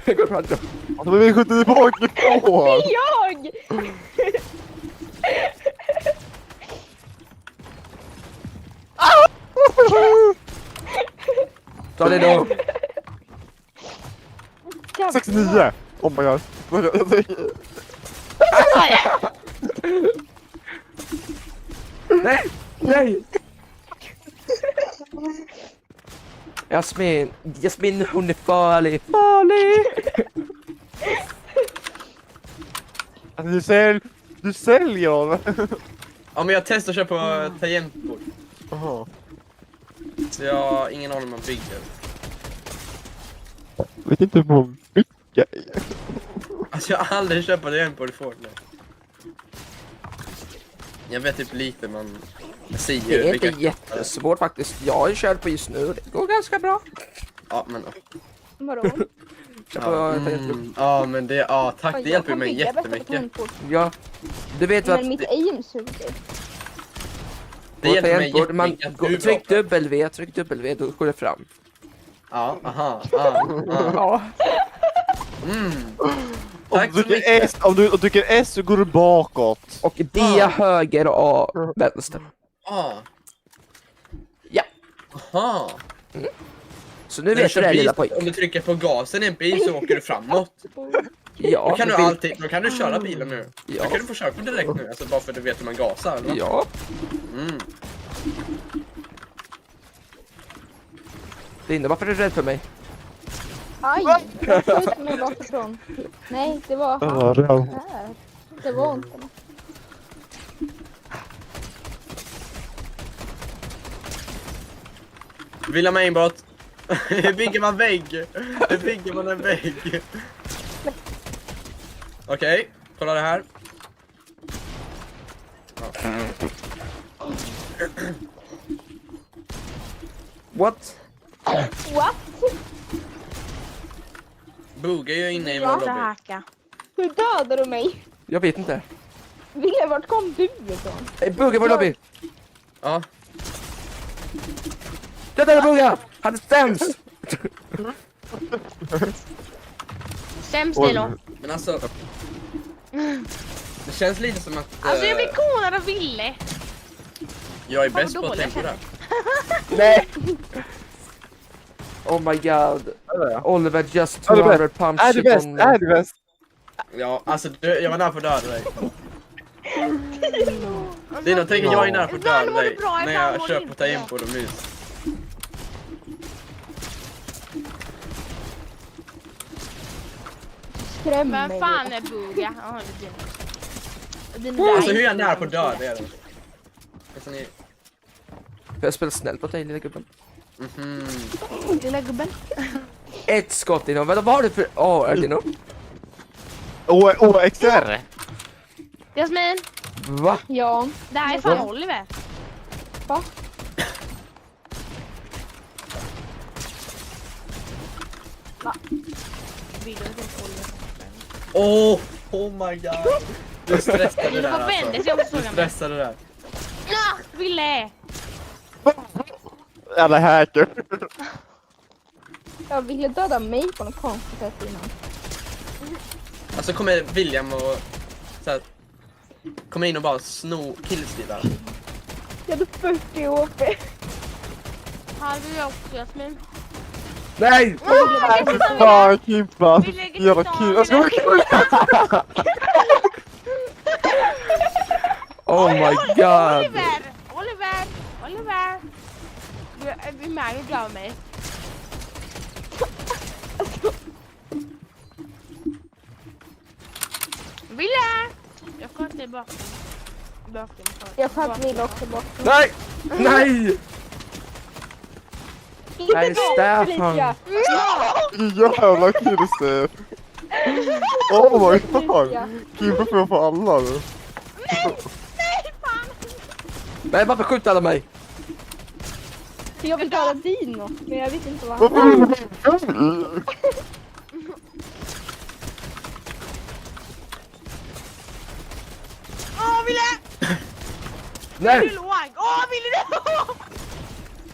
Gå fram då. Alltså, men vi skjuter tillbaka på! Jag! Ta det då. 69! Oh my god. Nej! Nej! Jasmin, hon är farlig. Farlig! Du säljer! Ja, men jag testar att köra på tangentbord. Jaha. Så jag har ingen aning om man bygger. Vet inte hur man bygger. Alltså jag har aldrig köpt på tangentbord i Fortnite. Jag vet typ lite man säger. Det är inte jättesvårt faktiskt. Jag har ju kört på just nu. Det går ganska bra. Ja, men... Vadå? Ja, men det... Ja, tack. Det hjälper mig jättemycket. Ja. Du vet men att... mitt aim suger. Det hjälper mig jättemycket. Tryck W, då går det fram. Ja, aha. Ja. Om du trycker S så går du bakåt. Och D höger och A vänster. Ja. Aha. Så nu vet du det, lilla pojk. Om du trycker på gasen i en bil så åker du framåt. Ja. Då kan du köra bilen nu. Ja. Då kan du få köra direkt nu, alltså bara för att du vet hur man gasar, eller? Ja. Linda, varför är du rädd för mig? Aj! Jag sköt mig bakifrån. Nej, det var här. Det var inte något. Vill ha mainbot. Hur bygger man vägg? Hur bygger man en vägg? Okej, kolla det här. What? What? Booga är ju inne i vår lobby. Hur dödade du mig? Jag vet inte. Ville, vart kom du ifrån? Bugga vår lobby! Ja. Det där är Bugga! Han är sämst! Sämst är då. Men alltså... Det känns lite som att... Alltså jag blir konad av Ville. Jag är bäst på tempo där. Nej! Oh my god. Oliver just 200 pump shit on me. Är du bäst? Ja, alltså jag var nära på att döda dig. Det är någonting jag är nära på att döda dig när jag kör på tangentbord och mus. Skrämmer Vem fan är Bugga? Ja, det är din. Alltså hur är jag nära på att döda dig? Alltså ni... Jag spelar snällt på dig, lilla gubben. Lilla gubben. Ett skott inom. Vad har du för... är det nog? XR. Jasmin. Va? Ja. Det här är fan Oliver. Va? Va? Oh my god. Du stressade där alltså. Du stressade där. Ville. Jävla hacker. Jag ville döda mig på något konstigt sätt innan. Alltså kommer William och så här, kommer in och bara sno killstealar. Jag hade 40 HP. Har du också, Jasmin? Nej! Fan, Kimpa. Jävla kul. Jag ska vara kul. Oh my god. Oliver. Du är med och glömmer mig. Ville! Jag sköt dig bakom. Jag sköt Ville också bakom. Nej! Nej! Nej, Stefan. Jävla killstep. Oh my god. Kimpa får för alla nu. Nej, varför skjuter alla mig? Jag vill döda Dino, men jag vet inte vad han är. Ville! Nej! Åh, Åh, Ville!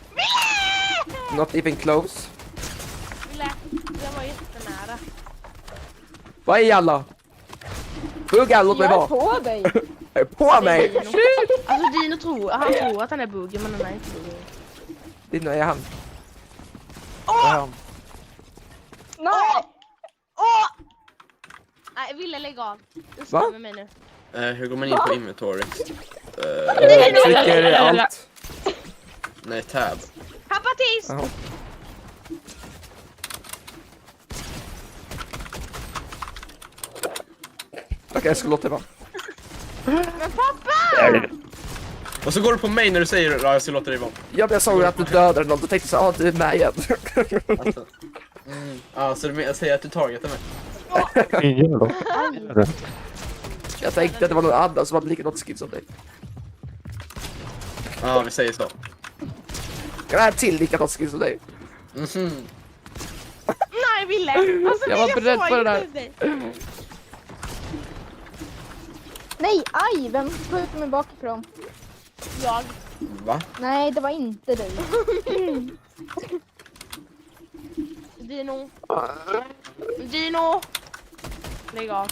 Ville! Not even close. Ville, jag var jättenära. Vad är alla? Bugga, låt mig Jag är vara. på dig. Jag är på mig. Alltså Dino tror att han är buggen, men han är inte buggen. Dino är han. Åh! Nej! Åh! Nej, Ville, lägg av. Du står med mig nu. Hur går man in på inventory? Trycker allt. Nej, tab. Hapatis! Okej, jag ska låta det vara. Men pappa! Och så går du på mig när du säger att jag ska låta dig vara. Ja, men jag såg att du dödade någon. Då tänkte jag så du är med igen. Alltså. Ja, så du säger att du targetar mig? Jag tänkte att det var någon annan som hade likadant skills som dig. Ja, vi säger så. Jag är till likadant skills som dig. Nej, Ville! Alltså, Jag var beredd på det där. Nej, aj! Vem skjuter mig bakifrån? Jag. Va? Nej, det var inte du. Dino. Dino! Lägg av.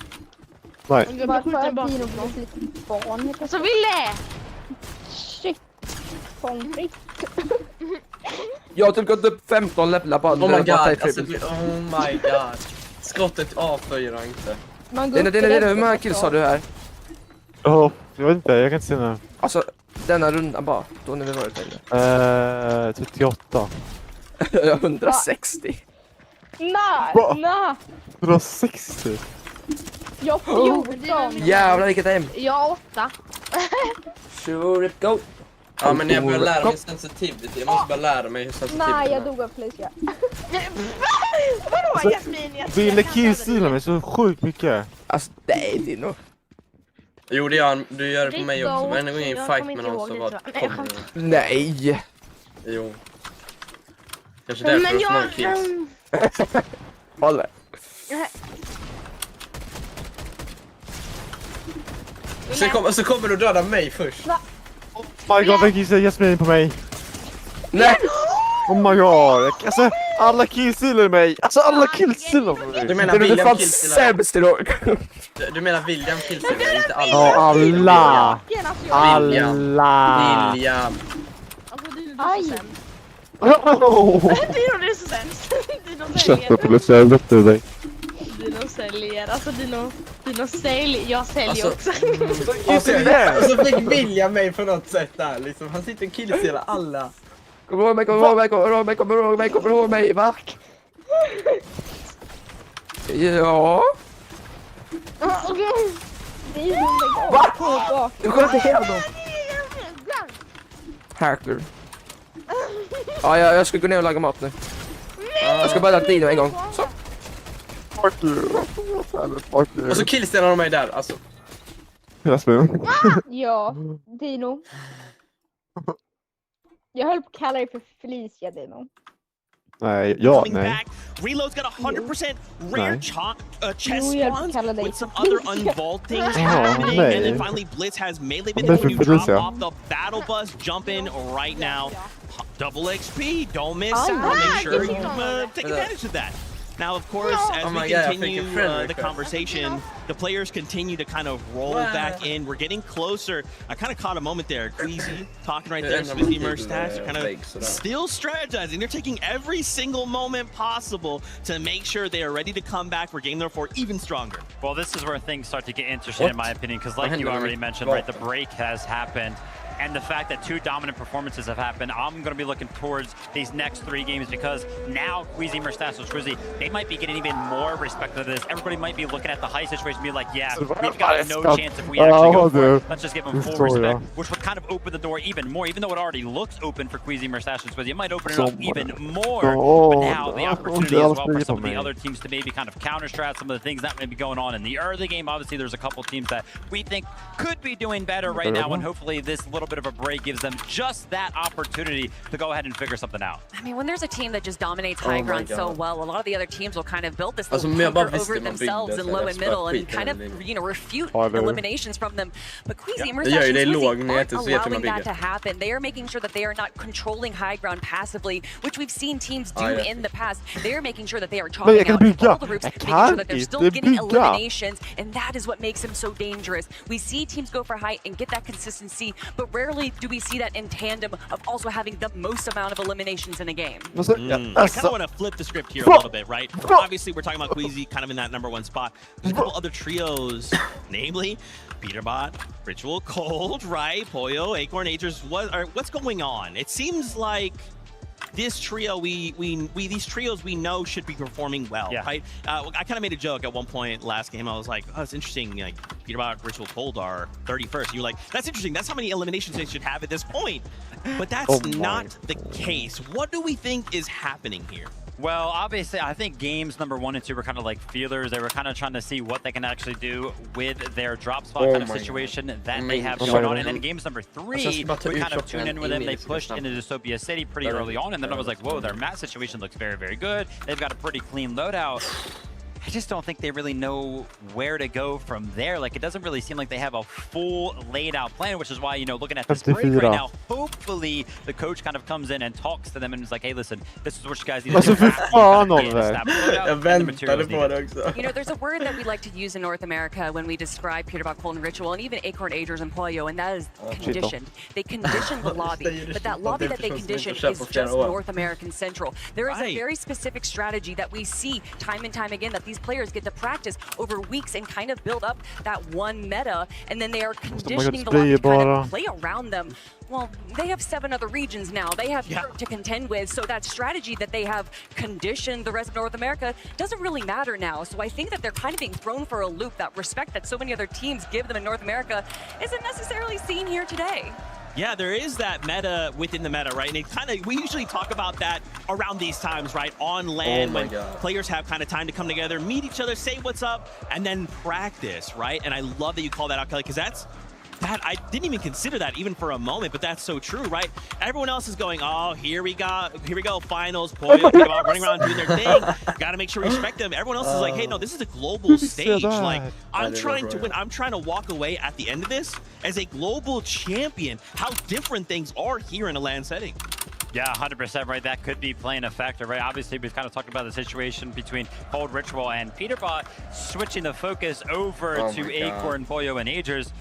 Nej. Jag Bara blir för skjuten att Dino bakifrån. blir ett litet barn. Alltså, Ville! Shit. Pommes frites. Jag har typ gått upp 15 levlar bara. Oh my god, alltså, oh my god. Skottet avföjer inte. Hur många kills har du här? Ja, jag vet inte, jag kan inte se nu. Alltså, denna rundan bara. Då när vi varit där. 38. 160. Nej! 160? Jag får 14. Jävlar vilket aim. Jag har 8. Sure it go. Ja, men jag börjar lära mig sensitivity. Jag måste bara lära mig hur sensitivity Nej, jag dog av felicia. Vadå, Jasmin? Ville killstilar mig så sjukt mycket. Alltså, nej, Dino. Jo, det gör han. Du gör det på mig också. Men en gång i en fight med någon så var... Nej. Jo. Kanske därför Men du har så många kills. Hålla. Så kommer du döda mig först. Oh my god, vem killade Jasmin på mig? Nej! Oh my god, alltså alla killstilar mig. Alltså alla killstilar mig. Du menar William killstilar? Du menar William killstilar, inte alla? Ja, alla. Alla. William. Alltså, Dino är så sämst. Dino är så sämst. Dino säljer. Dino säljer. Alltså, Dino säljer. Jag säljer Alltså, också. Och så fick William mig på något sätt där. Liksom. Han sitter och killstilar alla. Kommer ihåg mig, Mark. Ja. Okej. Det är ju Va? Du går inte hem dem. Hacker. Ja, jag ska gå ner och laga mat nu. Jag ska bara Dino en gång. Så. Och så killstilar de mig där, alltså. Jasmin. Ja, Dino. Jag höll på att kalla dig för Felicia, Dino. Nej, ja, Coming nej. back, Reload's got 100% rare Nej. chest Jo, jag spawns kallar dig with some för other Felicia. unvoltings Ja, happening, nej. and then finally Blitz has melee been Varför when you drop Felicia? off the battle bus, jump in right now. Double XP, don't miss Oh, out. Make sure nice. you take advantage of that. Now, of course, as Oh we my God, I continue think a friend the request. conversation, the players continue to kind of roll back in. We're getting closer. I kind of caught a moment there. Queasy talking right there. Swizzy Mustache are kind of still strategizing. They're taking every single moment possible to make sure they are ready to come back for game number 4 even stronger. Well, this is where things start to get interesting, in my opinion, because like you already mentioned, right, the break has happened. And the fact that 2 dominant performances have happened, I'm going to be looking towards these next 3 games because now Queasy, Mustache, and Swizzy, they might be getting even more respect for this. Everybody might be looking at the high situation and be like, yeah, we've got no chance if we actually go for it. Let's just give them full respect, which would kind of open the door even more. Even though it already looks open for Queasy, Mustache, and Swizzy, it might open it up even more. But now the opportunity as well for some of the other teams to maybe kind of counter-strat some of the things that may be going on in the early game. Obviously, there's a couple teams that we think could be doing better right now, and hopefully this little little bit of a break gives them just that opportunity to go ahead and figure something out. I mean, when there's a team that just dominates high ground so well, a lot of the other teams will kind of build this bunker over themselves in low and middle and kind of, you know, refute eliminations from them. But Queasy and Mercedes aren't allowing that to happen. They are making sure that they are not controlling high ground passively, which we've seen teams do in the past. They are making sure that they are chopping out all the roofs, making sure that they're still getting eliminations, and that is what makes them so dangerous. We see teams go for height and get that consistency, but rarely do we see that in tandem of also having the most amount of eliminations in a game. I kind of want to flip the script here a little bit, right? Obviously, we're talking about Queasy kind of in that #1 spot. There's a couple other trios, namely Peterbot, Ritual Cold, right? Pollo, Acorn, Agers. What's going on? It seems like this trio, these trios we know should be performing well, right? I kind of made a joke at one point last game. I was like, oh, it's interesting. Like Peterbot, Ritual Cold are 31st. You're like, that's interesting. That's how many eliminations they should have at this point. But that's not the case. What do we think is happening here? Well, obviously, I think games #1 and 2 were kind of like feelers. They were kind of trying to see what they can actually do with their drop spot kind of situation that they have going on. And then games #3, we kind of tuned in with them. They pushed into Dystopia City pretty early on. And then I was like, whoa, their map situation looks very, very good. They've got a pretty clean loadout. I just don't think they really know where to go from there. Like, it doesn't really seem like they have a full laid out plan, which is why, you know, looking at this break right now, hopefully the coach kind of comes in and talks to them and is like, hey, listen, this is what you guys need to do. You know, there's a word that we like to use in North America when we describe Peterbot, Cold, and Ritual, and even Acorn, Agers, and Pollo, and that is conditioned. They condition the lobby, but that lobby that they condition is just North American Central. There is a very specific strategy that we see time and time again that these players get to practice over weeks and kind of build up that one meta, and then they are conditioning the lobby to kind of play around them. Well, they have 7 other regions now. They have Europe to contend with, so that strategy that they have conditioned the rest of North America doesn't really matter now. So I think that they're kind of being thrown for a loop. That respect that so many other teams give them in North America isn't necessarily seen here today. Yeah, there is that meta within the meta, right? And it kind of, we usually talk about that around these times, right? On LAN, when players have kind of time to come together, meet each other, say what's up, and then practice, right? And I love that you call that out, Kelly, because that I didn't even consider that even for a moment, but that's so true, right? Everyone else is going, oh, here we go, finals, Pollo, running around doing their thing. Got to make sure we respect them. Everyone else is like, hey, no, this is a global stage. Like, I'm trying to win. I'm trying to walk away at the end of this as a global champion. How different things are here in a LAN setting. Yeah, 100%, right? That could be playing a factor, right? Obviously, we've kind of talked about the situation between Cold, Ritual, and Peterbot, switching the focus over to Acorn, Pollo, and Agers.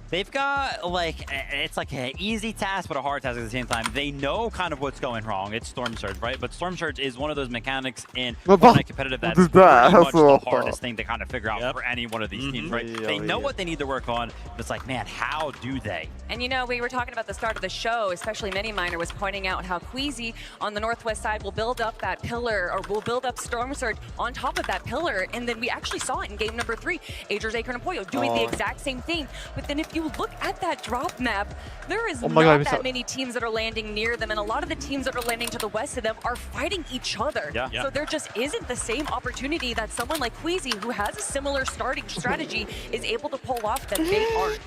They've got, like, it's like an easy task, but a hard task at the same time. They know kind of what's going wrong. It's Storm Surge, right? But Storm Surge is one of those mechanics in Fortnite competitive that's pretty much the hardest thing to kind of figure out for any one of these teams, right? They know what they need to work on, but it's like, man, how do they? And, you know, we were talking about the start of the show, especially Mini Miner was pointing out how Queasy on the northwest side will build up that pillar, or will build up Storm Surge on top of that pillar. And then we actually saw it in game #3. Agers, Acorn, and Pollo doing the exact same thing. But then if you look at that drop map, there is not that many teams that are landing near them, and a lot of the teams that are landing to the west of them are fighting each other. So there just isn't the same opportunity that someone like Queasy, who has a similar starting strategy, is able to pull off that they aren't.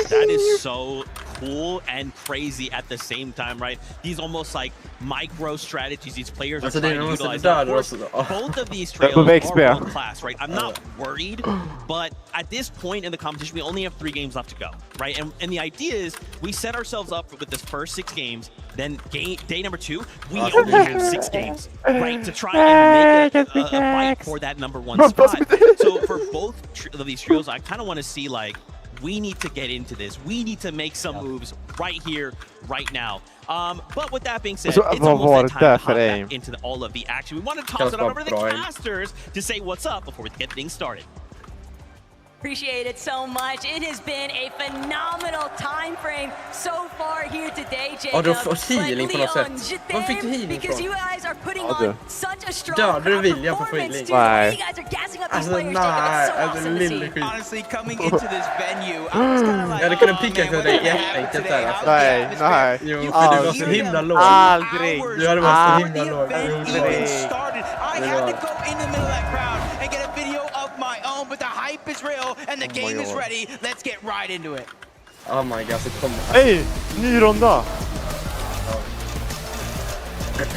That is so cool and crazy at the same time, right? These almost like micro strategies these players are trying to utilize. Of course, both of these trails are world class, right? I'm not worried, but at this point in the competition, we only have 3 games left to go, right? And the idea is we set ourselves up with this first 6 games, then day #2, we only have 6 games, right? To try and make a fight for that #1 spot. So for both of these trios, I kind of want to see, like, we need to get into this. We need to make some moves right here, right now. But with that being said, it's almost time to hop back into all of the action. We want to toss it over to the casters to say what's up before we get things started. Appreciate it so much. It has been a phenomenal time frame so far here today, Jacob. Du får healing på något sätt. Var fick du healing because från? you guys are putting on such a strong performance too. Nej. You guys are gassing up these players, Jacob. It's so awesome to see. Honestly, coming into this venue, I was kind of like, Jag hade kunnat picka för dig jätteenkelt där. Alltså. Nej. Jo, för du var så himla låg. Aldrig. Du hade varit så himla låg. I had to go in the middle of that crowd and get a video of my own, but the hype is real and the game is ready. Let's get right into it. Oh my god, så kommer... Ey! Ny ronda!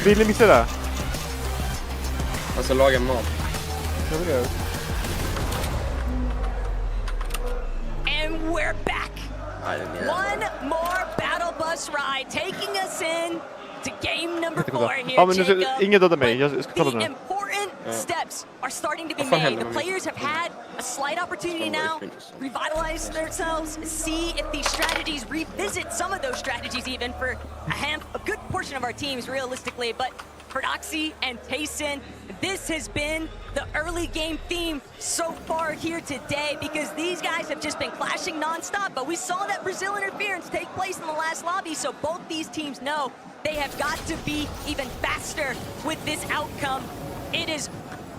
Vill ni missa det? Alltså laga mat. Jag vill göra det. And we're back. One more battle bus ride taking us in to game number 4 here, Ja, men Jacob. ingen dödar mig. Jag ska ta The den nu. important steps are starting to be made. The players have had a slight opportunity now, revitalize themselves, see if these strategies, revisit some of those strategies even for a good portion of our teams realistically. But for Doxy and Tayson, this has been the early game theme so far here today because these guys have just been clashing nonstop. But we saw that Brazil interference take place in the last lobby, so both these teams know they have got to be even faster with this outcome. It is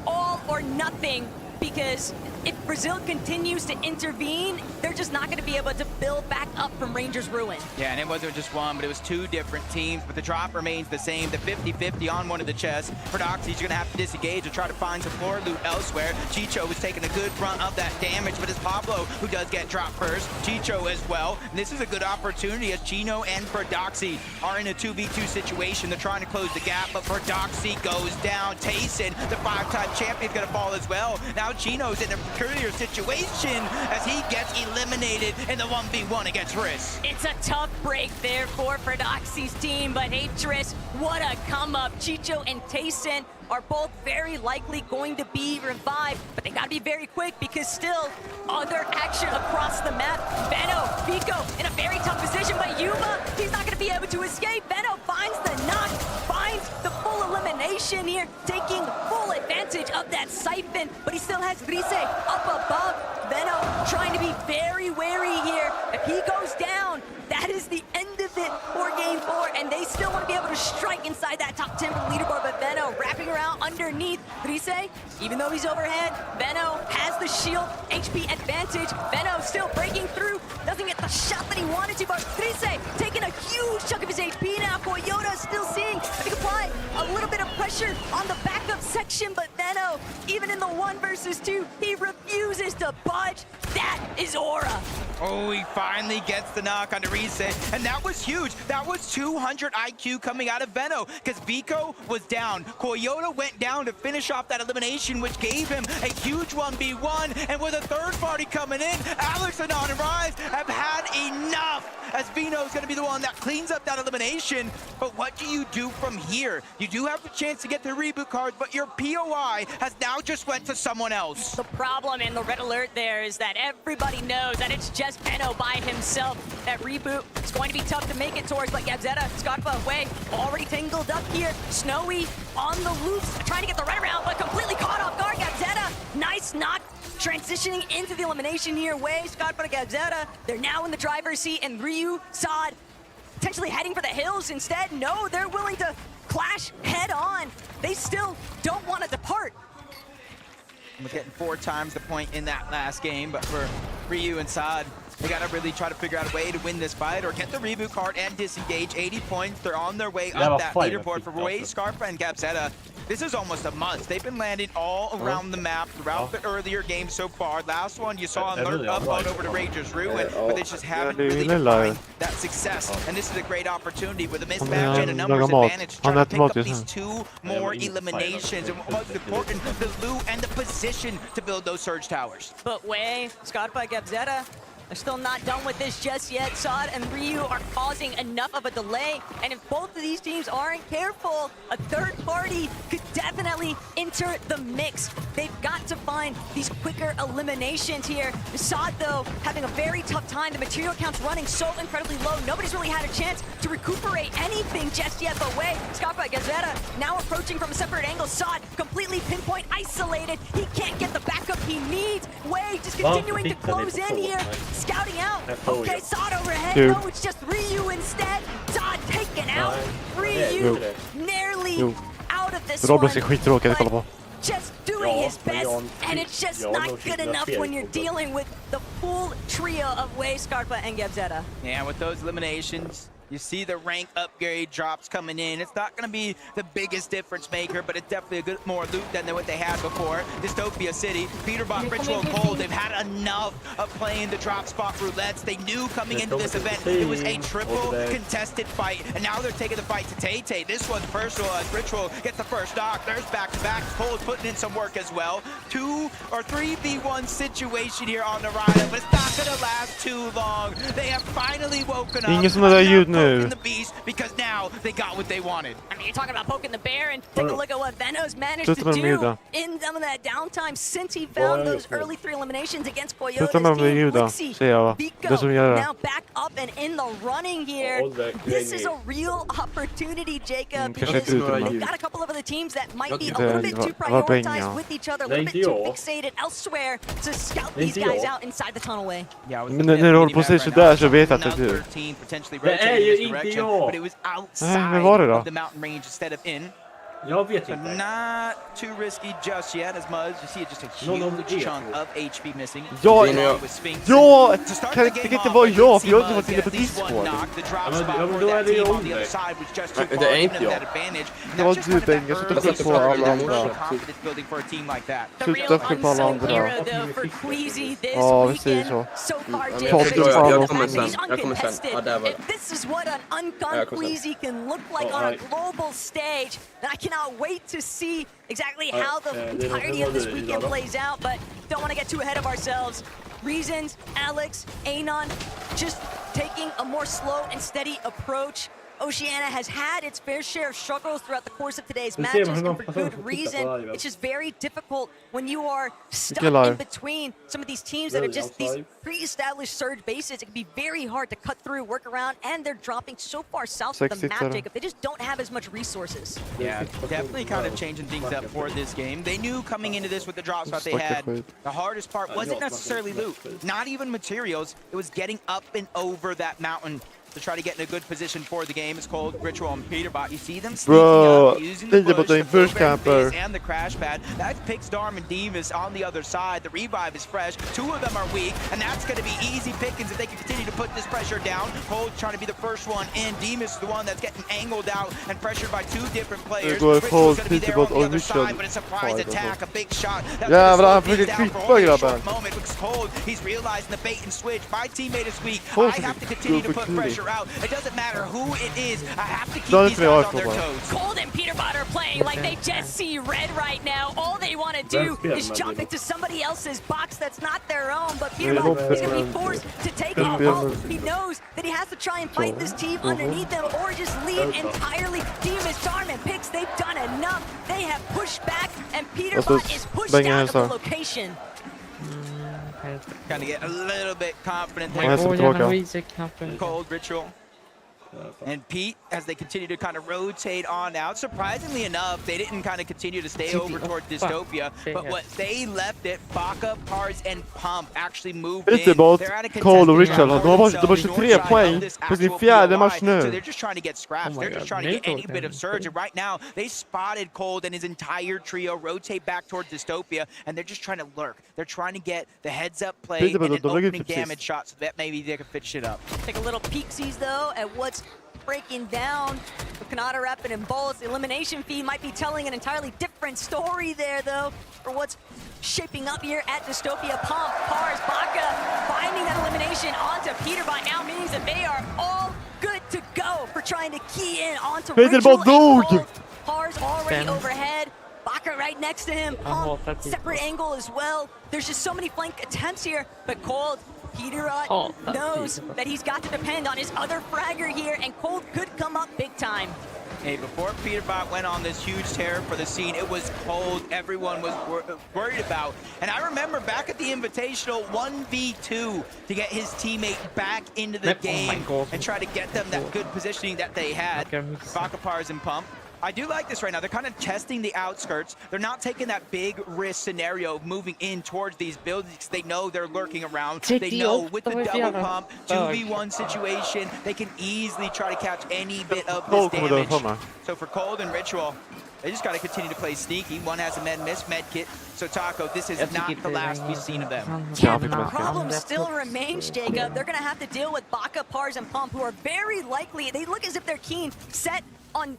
all or nothing because if Brazil continues to intervene, they're just not going to be able to build back up from Rangers' ruin. Yeah, and it wasn't just one, but it was 2 different teams, but the drop remains the same. The 50-50 on one of the chests. For Doxy, he's going to have to disengage and try to find some floor loot elsewhere. Chicho was taking a good brunt of that damage, but it's Pablo who does get dropped first. Chicho as well. And this is a good opportunity as Chino and Doxy are in a 2v2 situation. They're trying to close the gap, but Doxy goes down. Tayson, the 5-time champion, is going to fall as well. Now Chino's in a peculiar situation as he gets eliminated in the 1v1 against Riss. It's a tough break there for Doxy's team, but hey, Triss, what a come up. Chicho and Tayson are both very likely going to be revived, but they gotta be very quick because still other action across the map. Benno, Pico in a very tough position, but Yuba, he's not gonna be able to escape. Benno finds the knock, finds the full elimination here, taking full advantage of that siphon, but he still has Rise up above. Benno trying to be very wary here. If he goes down, that is the end of it for game 4, and they still want to be able to strike inside that top 10 for the leaderboard, but Benno wrapping around underneath Rise, even though he's overhead, Benno has the shield HP advantage. Benno still breaking through, doesn't get the shot that he wanted to, but Rise taking a huge chunk of his HP now. Koyota still seeing if he can apply a little bit of pressure on the backup section, but Benno, even in the 1 versus 2, he refuses to budge. That is Aura. Oh, he finally gets the knock on Rise, and that was huge. That was 200 IQ coming out of Benno, because Vico was down. Koyota went down to finish off that elimination, which gave him a huge 1v1, and with a third party coming in, Alex and On and Rise have had enough, as Vino's going to be the one that cleans up that elimination. But what do you do from here? You do have the chance to get the reboot cards, but your POI has now just went to someone else. The problem in the red alert there is that everybody knows that it's just Benno by himself. That reboot is going to be tough to make it towards, but Gabzetta, Scarpa away, already tangled up here. Snowy on the loops, trying to get the runaround, but completely caught off guard. Gabzetta, nice knock, transitioning into the elimination here. Way, Scarpa to Gabzetta, they're now in the driver's seat, and Ryu, Saad, potentially heading for the hills instead. No, they're willing to clash head on. They still don't want to depart. We're getting 4 times the point in that last game, but for Ryu and Saad, they gotta really try to figure out a way to win this fight or get the reboot card and disengage. 80 points, they're on their way up that leaderboard for Way, Scarpa, and Gabzetta. This is almost a must. They've been landing all around the map throughout the earlier games so far. Last one, you saw alert upload over to Rangers Ruin, but they just haven't really defined that success. And this is a great opportunity with a mismatch and a numbers advantage, trying to pick up these 2 more eliminations. And what's important, the loot and the position to build those surge towers. But Way, Scarpa, Gabzetta, they're still not done with this just yet. Saad and Ryu are causing enough of a delay, and if both of these teams aren't careful, a third party could definitely enter the mix. They've got to find these quicker eliminations here. Saad, though, having a very tough time. The material count's running so incredibly low. Nobody's really had a chance to recuperate anything just yet, but Way, Scarpa, Gazetta, now approaching from a separate angle. Saad, completely pinpoint isolated. He can't get the backup he needs. Way just continuing to close in here. Scouting out. Okay, Saad overhead. Dude. No, it's just Ryu instead. Saad taken out. Ryu nearly out of this Robin one. ser skittråkig att kolla på. Just doing his best, and it's just not good enough when you're dealing with the full trio of Way, Scarpa, and Gabzetta. Yeah, with those eliminations, you see the rank upgrade drops coming in. It's not going to be the biggest difference maker, but it's definitely a good more loot than what they had before. Dystopia City, Peterbot, Ritual, Cold, they've had enough enough of playing the drop spot roulettes. They knew coming into this event it was a triple contested fight, and now they're taking the fight to Tay-Tay. This one's personal as Ritual gets the first knock. There's back-to-back. Cole's putting in some work as well. 2 or 3v1 situation here on the ride, but it's not gonna last too long. They have finally woken up. Ingen som har ljud nu. The beast because now they got what they wanted. I mean, you're talking about poking the bear, and take a look at what Venos managed to do in some of that downtime since he found those early 3 eliminations against Coyotes. Now back up and in the running here. This is a real opportunity, Jacob. Because we've got a couple of other teams that might be a little bit too prioritized with each other, a little bit too fixated elsewhere to scout these guys out inside the tunnelway. Men när du håller på att se sådär så vet jag att det är du. Det är ju inte jag! Men var det då? Jag vet inte. Not too risky just yet as much. You see just a huge chunk of HP missing. Ja, det kan inte vara jag, för jag har inte varit inne på Discord. Men då är det ju om dig. Det är inte jag. Det var du, Bengt. Jag ska ta på alla andra. Sluta på alla andra. Ja, vi säger så. Jag kommer sen. Ja, där var det. This is what an ungone Queasy can look like on a global stage. And I cannot wait to see exactly how the entirety of this weekend plays out, but don't want to get too ahead of ourselves. Reasons, Alex, Anon, just taking a more slow and steady approach. Oceania has had its fair share of struggles throughout the course of today's matches, and for good reason. It's just very difficult when you are stuck in between some of these teams that are just these pre-established surge bases. It can be very hard to cut through, work around, and they're dropping so far south of the map, Jacob. They just don't have as much resources. Yeah, definitely kind of changing things up for this game. They knew coming into this with the drop spot they had, the hardest part wasn't necessarily loot, not even materials. It was getting up and over that mountain to try to get in a good position for the game. It's called Ritual and Peterbot. You see them sneaking up, using the bush camper and the crash pad. That picks Darm and Demas on the other side. The revive is fresh. 2 of them are weak, and that's going to be easy pickings if they can continue to put this pressure down. Cold trying to be the first one in. Demas is the one that's getting angled out and pressured by 2 different players. Ritual's going to be there on the other side, but a surprise attack, a big shot. That's going to slow things down for only a short moment. Looks Cold. He's realizing the bait and switch. My teammate is weak. I have to continue to put pressure out. It doesn't matter who it is. I have to keep these guys on their toes. Cold and Peterbot are playing like they just see red right now. All they want to do is jump into somebody else's box that's not their own. But Peterbot is going to be forced to take off. He knows that he has to try and fight this team underneath them or just leave entirely. Demas, Darm, and Pix, they've done enough. They have pushed back, and Peterbot is pushed out of the location. Kind of get a little bit confident there. Cold Ritual. And Pete, as they continue to kind of rotate on out, surprisingly enough, they didn't kind of continue to stay over toward Dystopia, but what they left it, Baka, Pars, and Pump actually moved in. They're at a Cold och Ritual. De har 23 poäng på sin 4:e match nu. So they're just trying to get scraps. They're just trying to get any bit of surge. And right now, they spotted Cold and his entire trio rotate back toward Dystopia, and they're just trying to lurk. They're trying to get the heads-up play and an opening damage shot so that maybe they can fit shit up. Take a little peeksies, though, at what's breaking down. Kanata Rapid and Bolts. The elimination feed might be telling an entirely different story there, though, for what's shaping up here at Dystopia. Pump, Pars, Baka, finding that elimination onto Peterbot now means that they are all good to go for trying to key in onto Ritual and Cold. Pars already overhead. Baka right next to him. Pump, separate angle as well. There's just so many flank attempts here, but Cold, Peterbot knows that he's got to depend on his other fragger here, and Cold could come up big time. Hey, before Peterbot went on this huge tear for the scene, it was Cold everyone was worried about. And I remember back at the Invitational 1v2 to get his teammate back into the game and try to get them that good positioning that they had. Baka, Pars, and Pump. I do like this right now. They're kind of testing the outskirts. They're not taking that big risk scenario of moving in towards these buildings. They know they're lurking around. They know with the double pump, 2v1 situation, they can easily try to catch any bit of this damage. So for Cold and Ritual, they just got to continue to play sneaky. One has a med kit. So Taco, this is not the last we've seen of them. Yeah, the problem still remains, Jacob. They're going to have to deal with Baka, Pars, and Pump, who are very likely, they look as if they're keen, set on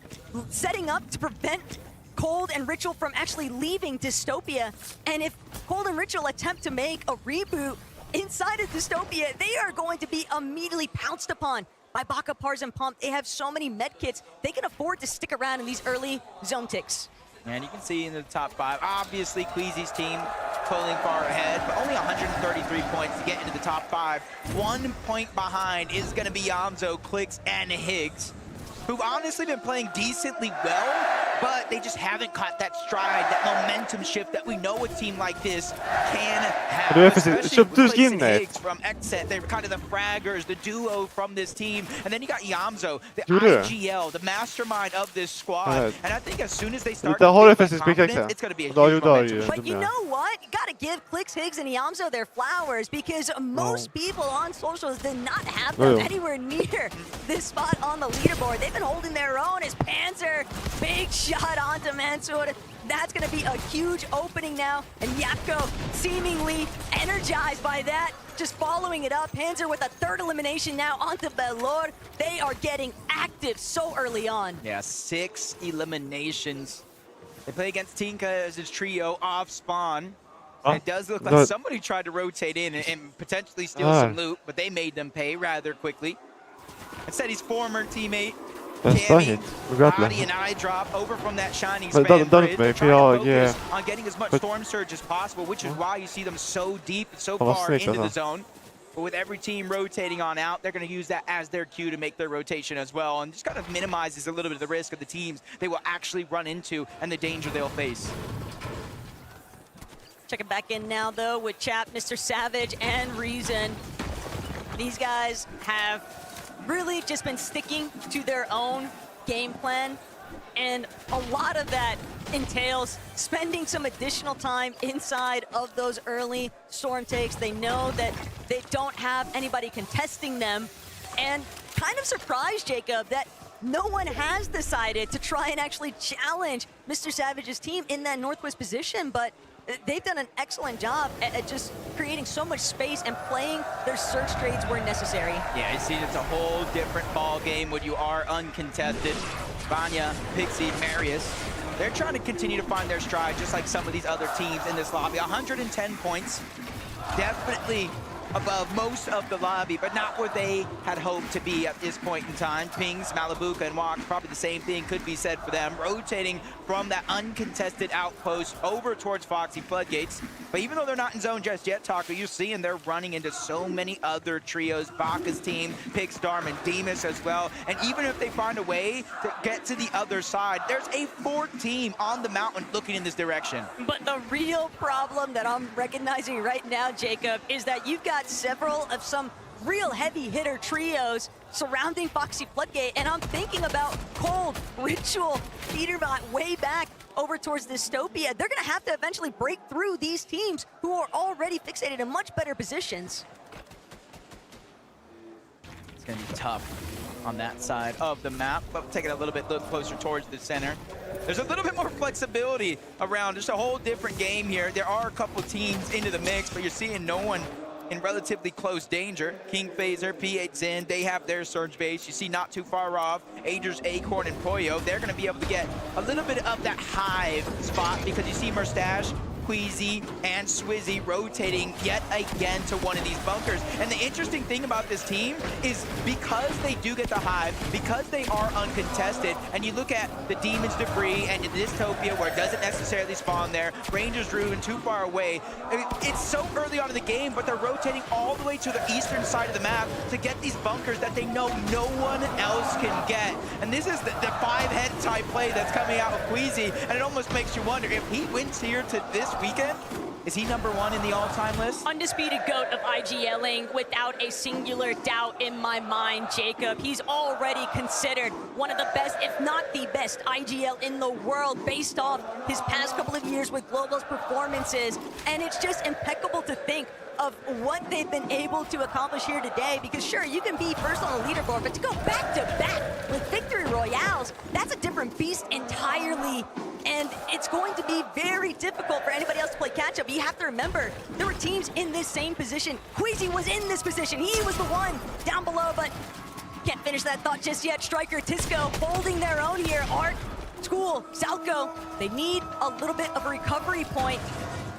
setting up to prevent Cold and Ritual from actually leaving Dystopia. And if Cold and Ritual attempt to make a reboot, inside of Dystopia, they are going to be immediately pounced upon by Baka, Pars, and Pump. They have so many med kits, they can afford to stick around in these early zone ticks. And you can see in the top 5, obviously Queasy's team pulling far ahead, but only 133 points to get into the top 5. 1 point behind is going to be Yamzo, Clicks, and Higgs, who've honestly been playing decently well, but they just haven't caught that stride, that momentum shift that we know a team like this can have. Especially with Clicks and Higgs from Xset. They're kind of the fraggers, the duo from this team. And then you got Yamzo, the IGL, the mastermind of this squad. And I think as soon as they start to feel that confidence, it's going to be a huge momentum. But you know what? You got to give Clicks, Higgs, and Yamzo their flowers, because most people on socials did not have them anywhere near this spot on the leaderboard. They've been holding their own as Panzer, big shot onto Mansoor. That's going to be a huge opening now, and Yapko seemingly energized by that, just following it up. Panzer with a 3rd elimination now onto Belor. They are getting active so early on. Yeah, 6 eliminations. They play against Tinka as his trio off spawn. It does look like somebody tried to rotate in and potentially steal some loot, but they made them pay rather quickly. Instead, his former teammate Cammy, body and eye drop over from that shining span bridge, trying to focus on getting as much storm surge as possible, which is why you see them so deep and so far into the zone. But with every team rotating on out, they're going to use that as their cue to make their rotation as well, and just kind of minimizes a little bit of the risk of the teams they will actually run into and the danger they'll face. Checking back in now, though, with Chap, Mr. Savage, and Reason. These guys have really just been sticking to their own game plan, and a lot of that entails spending some additional time inside of those early storm takes. They know that they don't have anybody contesting them, and kind of surprised, Jacob, that no one has decided to try and actually challenge Mr. Savage's team in that northwest position, but they've done an excellent job at just creating so much space and playing their search trades where necessary. Yeah, you see, it's a whole different ball game when you are uncontested. Vanya, Pixie, Marius, they're trying to continue to find their stride, just like some of these other teams in this lobby. 110 points, definitely above most of the lobby, but not where they had hoped to be at this point in time. Pings, Malibuka, and Wok, probably the same thing could be said for them, rotating from that uncontested outpost over towards Foxy Floodgates. But even though they're not in zone just yet, Taco, you're seeing they're running into so many other trios. Baka's team, Pixstorm, and Demus as well. And even if they find a way to get to the other side, there's a 4th team on the mountain looking in this direction. But the real problem that I'm recognizing right now, Jacob, is that you've got several of some real heavy hitter trios surrounding Foxy Floodgate, and I'm thinking about Cold, Ritual, Peterbot way back over towards Dystopia. They're gonna have to eventually break through these teams who are already fixated in much better positions. It's gonna be tough on that side of the map, but taking a little bit look closer towards the center. There's a little bit more flexibility around, just a whole different game here. There are a couple teams into the mix, but you're seeing no one in relatively close danger. King Phaser, P8 Zen, they have their surge base. You see not too far off, Agers, Acorn, and Poyo. They're going to be able to get a little bit of that hive spot because you see Mustache, Queasy, and Swizzy rotating yet again to one of these bunkers. And the interesting thing about this team is because they do get the hive, because they are uncontested, and you look at the Demon's Debris and the Dystopia where it doesn't necessarily spawn there, Rangers Ruin too far away. It's so early on in the game, but they're rotating all the way to the eastern side of the map to get these bunkers that they know no one else can get. And this is the 5-head type play that's coming out of Queasy, and it almost makes you wonder if he wins here to this weekend, is he #1 in the all-time list? Undisputed GOAT of IGLing without a singular doubt in my mind, Jacob. He's already considered one of the best, if not the best, IGL in the world based off his past couple of years with Global's performances. And it's just impeccable to think of what they've been able to accomplish here today, because sure, you can be first on the leaderboard, but to go back-to-back with victory royales, that's a different beast entirely, and it's going to be very difficult for anybody else to play catch-up. You have to remember, there were teams in this same position. Queasy was in this position. He was the one down below, but can't finish that thought just yet. Striker, Tisco holding their own here. Art, School, Salco, they need a little bit of a recovery point,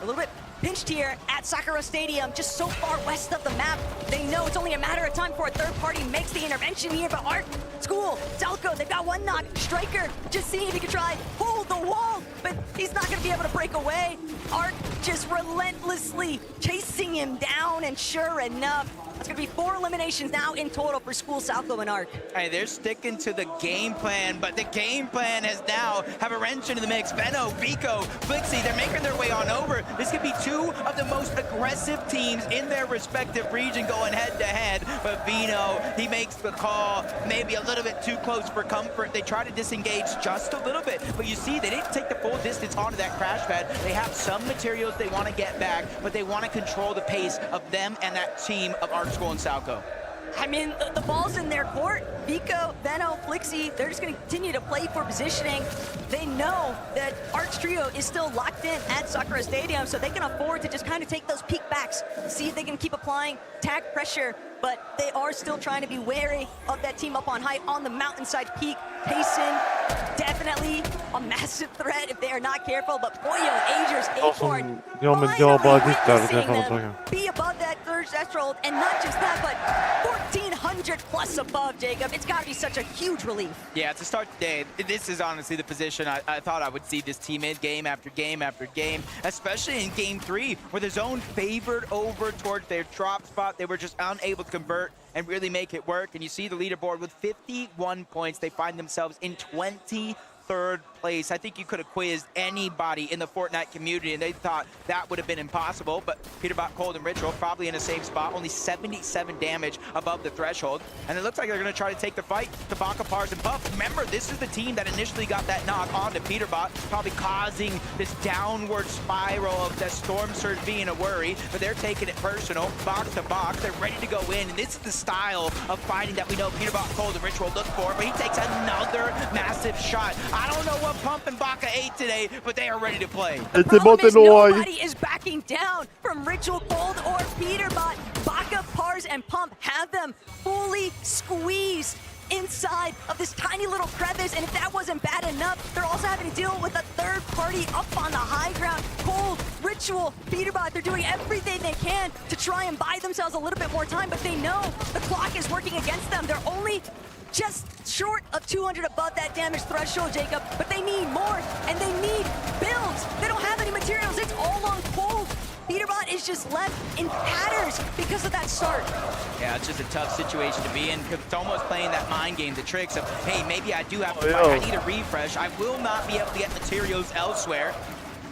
a little bit pinched here at Sakura Stadium, just so far west of the map. They know it's only a matter of time before a third party makes the intervention here, but Arc, School, Zelko, they've got one knock. Striker, just seeing if he can try hold the wall, but he's not gonna be able to break away. Arc just relentlessly chasing him down, and sure enough, it's gonna be 4 eliminations now in total for School, Zelko, and Arc. Hey, they're sticking to the game plan, but the game plan has now have a wrench into the mix. Benno, Vico, Flixie, they're making their way on over. This could be 2 of the most aggressive teams in their respective region going head-to-head, but Vino, he makes the call, maybe a little bit too close for comfort. They try to disengage just a little bit, but you see, they didn't take the full distance onto that crash pad. They have some materials they want to get back, but they want to control the pace of them and that team of Art School and Salco. I mean, the ball's in their court. Vico, Benno, Flixie, they're just going to continue to play for positioning. They know that Arc's trio is still locked in at Sakura Stadium, so they can afford to just kind of take those peek backs, see if they can keep applying tag pressure, but they are still trying to be wary of that team up on height on the mountainside peak. Payson, definitely a massive threat if they are not careful, but Pollo, Agers, Acorn, be above that third threshold, and not just that, but 1,400 plus above, Jacob. It's got to be such a huge relief. Yeah, to start the day, this is honestly the position I thought I would see this team in game after game after game, especially in game 3, where the zone favored over towards their drop spot. They were just unable to convert and really make it work. And you see the leaderboard with 51 points. They find themselves in 23rd place. I think you could have quizzed anybody in the Fortnite community and they thought that would have been impossible, but Peterbot, Cold, and Ritual probably in the same spot, only 77 damage above the threshold. And it looks like they're gonna try to take the fight to Baka, Pars, and Puff. Remember, this is the team that initially got that knock onto Peterbot, probably causing this downward spiral of the Storm Surge being a worry, but they're taking it personal, box to box. They're ready to go in, and this is the style of fighting that we know Peterbot, Cold, and Ritual look for, but he takes another massive shot. I don't know what Pump and Baka ate today, but they are ready to play. The problem is nobody is backing down from Ritual, Cold, or Peterbot. Baka, Pars, and Pump have them fully squeezed inside of this tiny little crevice, and if that wasn't bad enough, they're also having to deal with a third party up on the high ground. Cold, Ritual, Peterbot, they're doing everything they can to try and buy themselves a little bit more time, but they know the clock is working against them. They're only just short of 200 above that damage threshold, Jacob, but they need more, and they need builds. They don't have any materials. It's all on Cold. Peterbot is just left in tatters because of that start. Yeah, it's just a tough situation to be in because it's almost playing that mind game, the tricks of, hey, maybe I do have to fight. I need a refresh. I will not be able to get materials elsewhere.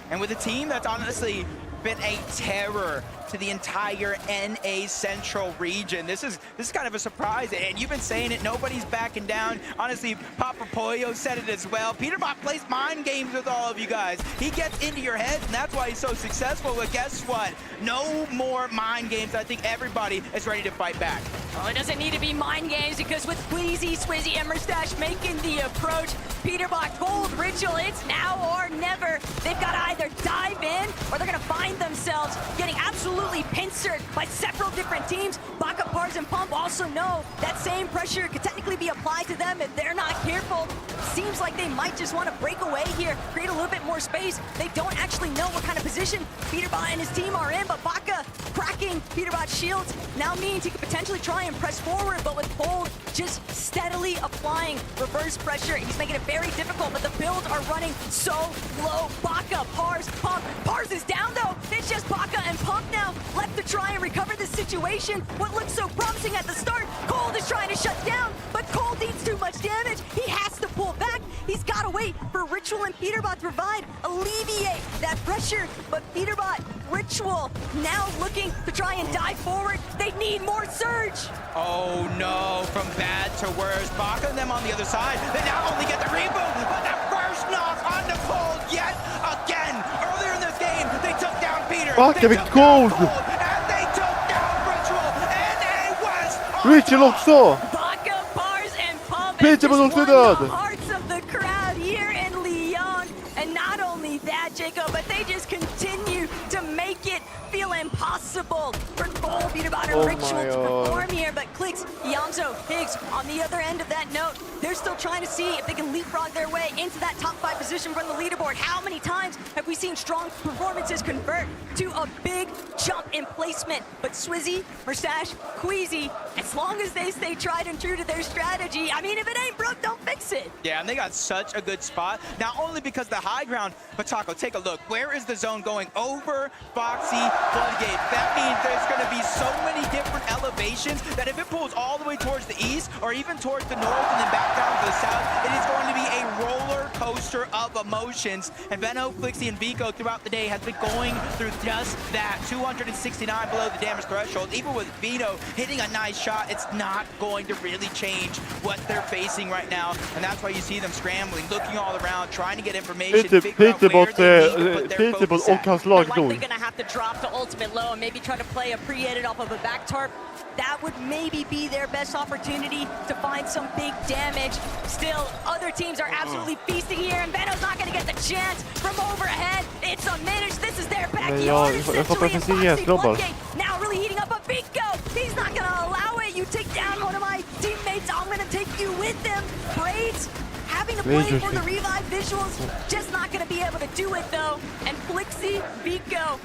And with a team that's honestly been a terror to the entire NA Central region. This is kind of a surprise, and you've been saying it, nobody's backing down. Honestly, Papa Pollo said it as well. Peterbot plays mind games with all of you guys. He gets into your head, and that's why he's so successful, but guess what? No more mind games. I think everybody is ready to fight back. Well, it doesn't need to be mind games, because with Queasy, Swizzy, and Mustache making the approach, Peterbot, Cold, Ritual, it's now or never. They've got to either dive in, or they're going to find themselves getting absolutely pincered by several different teams. Baka, Pars, and Pump also know that same pressure could technically be applied to them if they're not careful. Seems like they might just want to break away here, create a little bit more space. They don't actually know what kind of position Peterbot and his team are in, but Baka cracking Peterbot's shields now means he could potentially try and press forward, but with Cold just steadily applying reverse pressure, he's making it very difficult, but the builds are running so low. Baka, Pars, Pump. Pars is down though. It's just Baka and Pump now left to try and recover the situation. What looked so promising at the start, Cold is trying to shut down, but Cold needs too much damage. He has to pull back. He's got to wait for Ritual and Peterbot to provide, alleviate that pressure, but Peterbot, Ritual now looking to try and dive forward. They need more surge. Oh no, from bad to worse. Baka and them on the other side. They now only get the reboot, but that first knock on the Cold yet again. Earlier in this game, they took down Peter. Baka med Cold! And they took down Ritual. NA West. Ritual också! Baka, Pars, and Pump. Peter was också död! Hearts of the crowd here in Lyon. And not only that, Jacob, but they just continue to make it feel impossible for Cold, Peterbot, Ritual to perform here, but Clicks, Yamzo, Higgs on the other end of that note. They're still trying to see if they can leapfrog their way into that top 5 position from the leaderboard. How many times have we seen strong performances convert to a big jump in placement? But Swizzy, Merstache, Queasy, as long as they stay tried and true to their strategy, I mean, if it ain't broke, don't fix it. Yeah, and they got such a good spot. Not only because the high ground, but Taco, take a look. Where is the zone going? Over Foxy Floodgate. That means there's going to be so many different elevations that if it pulls all the way towards the east or even towards the north and then back down to the south, it is going to be a roller coaster of emotions. And Veno, Flixie, and Vico throughout the day has been going through just that. 269 below the damage threshold. Even with Vino hitting a nice shot, it's not going to really change what they're facing right now. And that's why you see them scrambling, looking all around, trying to get information, figure out where they need to put their focus at. They're likely going to have to drop to ultimate low and maybe try to play a pre-edit off of a back tarp. That would maybe be their best opportunity to find some big damage. Still, other teams are absolutely feasting here, and Veno's not going to get the chance from overhead. It's a minute. This is their backyard, essentially, in Foxy Floodgate. Now really heating up a Vico. He's not going to allow it. You take down one of my teammates. I'm going to take you with them. Braids having to play for the revive visuals. Just not going to be able to do it, though. And Flixie, Vico.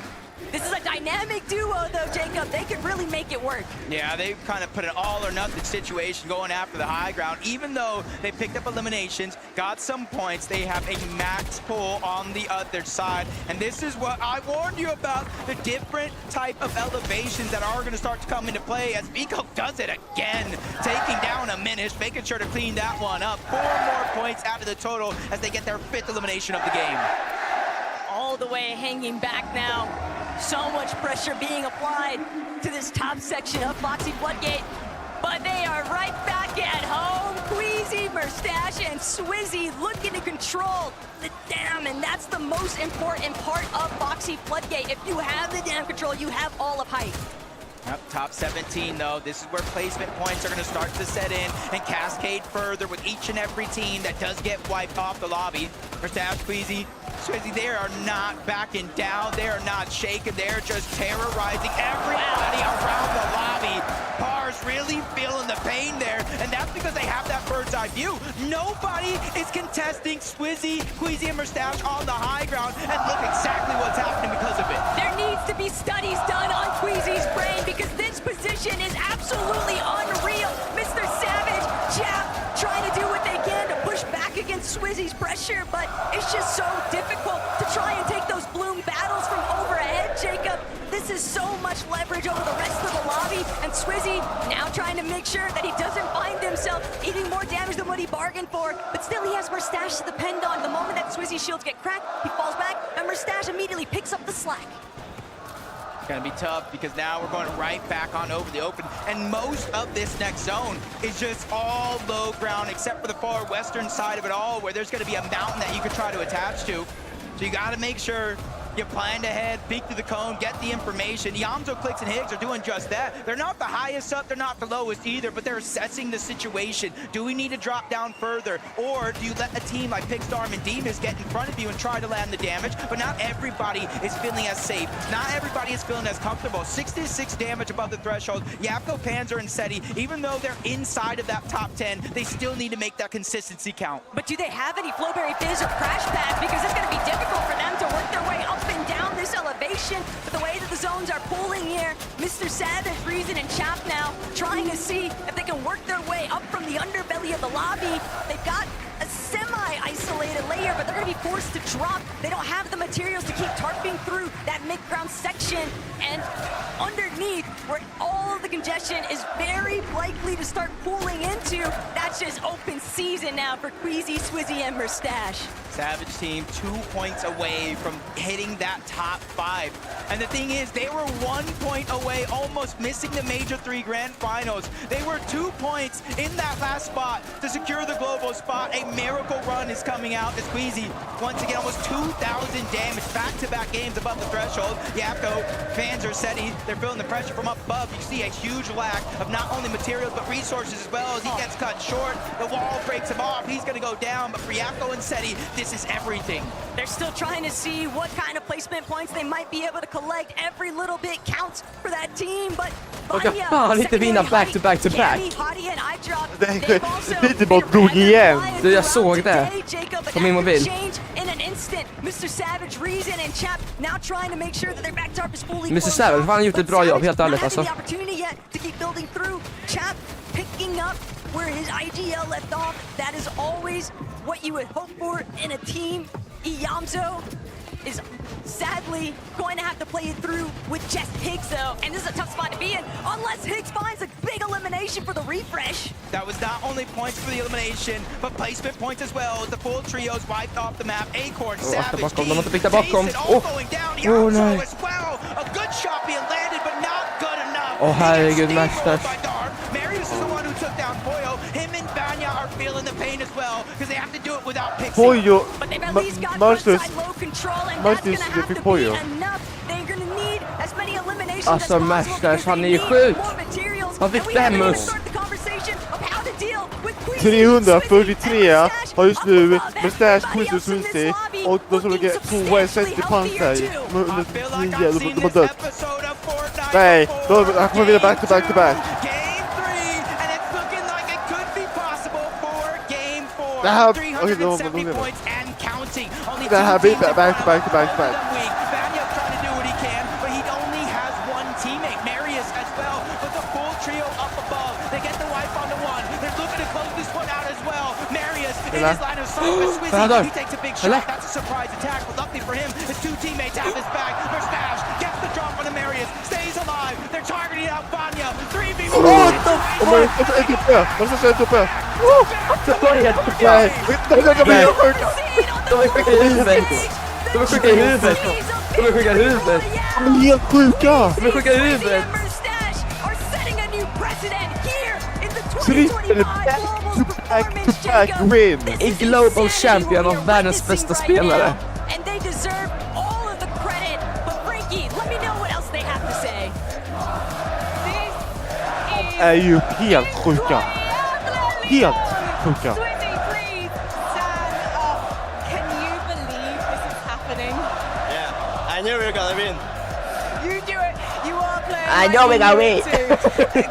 This is a dynamic duo, though, Jacob. They could really make it work. Yeah, they've kind of put an all-or-nothing situation going after the high ground. Even though they picked up eliminations, got some points, they have a max pull on the other side. And this is what I warned you about, the different type of elevations that are going to start to come into play as Vico does it again, taking down a Minish, making sure to clean that one up. 4 more points out of the total as they get their 5th elimination of the game. All the way hanging back now. So much pressure being applied to this top section of Foxy Floodgate. But they are right back at home. Queasy, Merstache, and Swizzy looking to control the dam, and that's the most important part of Foxy Floodgate. If you have the dam control, you have all of height. Yep, top 17 though. This is where placement points are going to start to set in and cascade further with each and every team that does get wiped off the lobby. Merstache, Queasy, Swizzy, they are not backing down. They are not shaking. They're just terrorizing everybody around the lobby. Par's really feeling the pain there, and that's because they have that bird's eye view. Nobody is contesting Swizzy, Queasy, and Merstache on the high ground, and look exactly what's happening because of it. There needs to be studies done on Queasy's brain because this position is absolutely unreal. Mr. Savage, Jap, trying to do what they can to push back against Swizzy's pressure, but it's just so difficult to try and take those bloom battles from overhead, Jacob. This is so much leverage over the rest of the lobby, and Swizzy now trying to make sure that he doesn't find himself eating more damage than what he bargained for, but still he has Merstache to depend on. The moment that Swizzy's shields get cracked, he falls back, and Merstache immediately picks up the slack. It's gonna be tough because now we're going right back on over the open, and most of this next zone is just all low ground except for the far western side of it all, where there's gonna be a mountain that you could try to attach to. So you gotta make sure you planned ahead, peek through the cone, get the information. Yamzo, Clicks, and Higgs are doing just that. They're not the highest up, they're not the lowest either, but they're assessing the situation. Do we need to drop down further? Or do you let a team like Pigstorm and Demas get in front of you and try to land the damage? But not everybody is feeling as safe. Not everybody is feeling as comfortable. 66 damage above the threshold. Yapko, Panzer, and Seti, even though they're inside of that top 10, they still need to make that consistency count. But do they have any Flowberry Fizz or Crash Pad? Because it's going to be difficult for them to work their way up and down this elevation. But the way that the zones are pooling here, Mr. Savage, Reason, and Chap now trying to see if they can work their way up from the underbelly of the lobby. They've got a semi-isolated layer, but they're going to be forced to drop. They don't have the materials to keep tarping through that mid-ground section. And underneath, where all of the congestion is very likely to start pooling into, that's just open season now for Queasy, Swizzy, and Merstache. Savage team 2 points away from hitting that top 5. And the thing is, they were 1 point away, almost missing the Major 3 Grand Finals. They were 2 points in that last spot to secure the global spot. A miracle run is coming out as Queasy, once again, almost 2,000 damage, back-to-back games above the threshold. Yapko, Panzer, Seti, they're feeling the pressure from up above. You see a huge lack of not only materials but resources as well. As he gets cut short, the wall breaks him off. He's going to go down, but for Yakko and Seti, this is everything. They're still trying to see what kind of placement points they might be able to collect. Every little bit counts for that team, but Vanya, fan inte vinna back to back to back. Lite bara drog igen. Jag såg det på min mobil. Mr. Savage, Reason and Chap now trying to make sure that their back tarp is fully Mr. Savage, han har gjort ett bra jobb, helt ärligt alltså. Chap picking up where his IGL left off. That is always what you would hope for in a team. Iyamzo is sadly going to have to play it through with just Higgs though, and this is a tough spot to be in unless Higgs finds a big elimination for the refresh. That was not only points for the elimination, but placement points as well as the full trios wiped off the map. Acorn, Savage, Jason, all going down. Iyamzo as well. A good shot being landed, but not good enough. Herregud, Masters. Marius is the one who took down Poyo. Him and Vanya are feeling the pain as well because they have to do it without Pixie. Poyo, But they've at least got Masters. low control, and that's going to have to be enough. They're going to need as many eliminations Alltså Masters, han är ju sjuk. Han fick 5 mus. 343 har just nu Mustache 720 och de som ligger 2 70 pansar under 9, de har dött. Nej, han kommer vinna back to back to back. Det här, okej, det här blir back to back to back to back. In his line of sight with Swizzy, he takes a big shot. That's a surprise attack, but luckily for him, his two teammates have his back. Mustache gets the drop on the Marius, stays alive. They're targeting out Vanya. 3v1. De är sjuka i huvudet. De är sjuka i huvudet. De är sjuka i huvudet. De är helt sjuka. De är sjuka i huvudet. Trippel back to win. En global champion av världens bästa spelare. And they deserve all of the credit. But Frankie, let me know what else they have to say. Är ju helt sjuka. Helt sjuka. Can you believe this is happening? Yeah, I knew we were gonna win. You do it. You are playing. I know we're gonna win.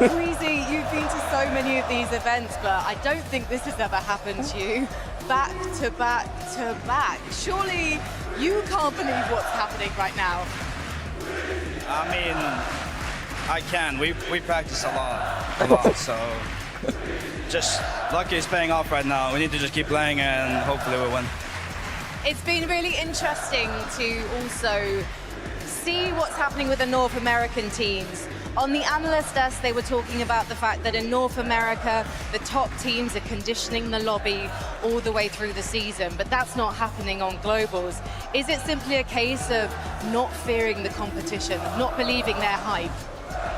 Queasy, you've been to so many of these events, but I don't think this has ever happened to you. Back to back to back. Surely you can't believe what's happening right now. I mean, I can. We practice a lot, so just lucky it's paying off right now. We need to just keep playing and hopefully we'll win. It's been really interesting to also see what's happening with the North American teams. On the analyst desk, they were talking about the fact that in North America, the top teams are conditioning the lobby all the way through the season, but that's not happening on Globals. Is it simply a case of not fearing the competition, not believing their hype?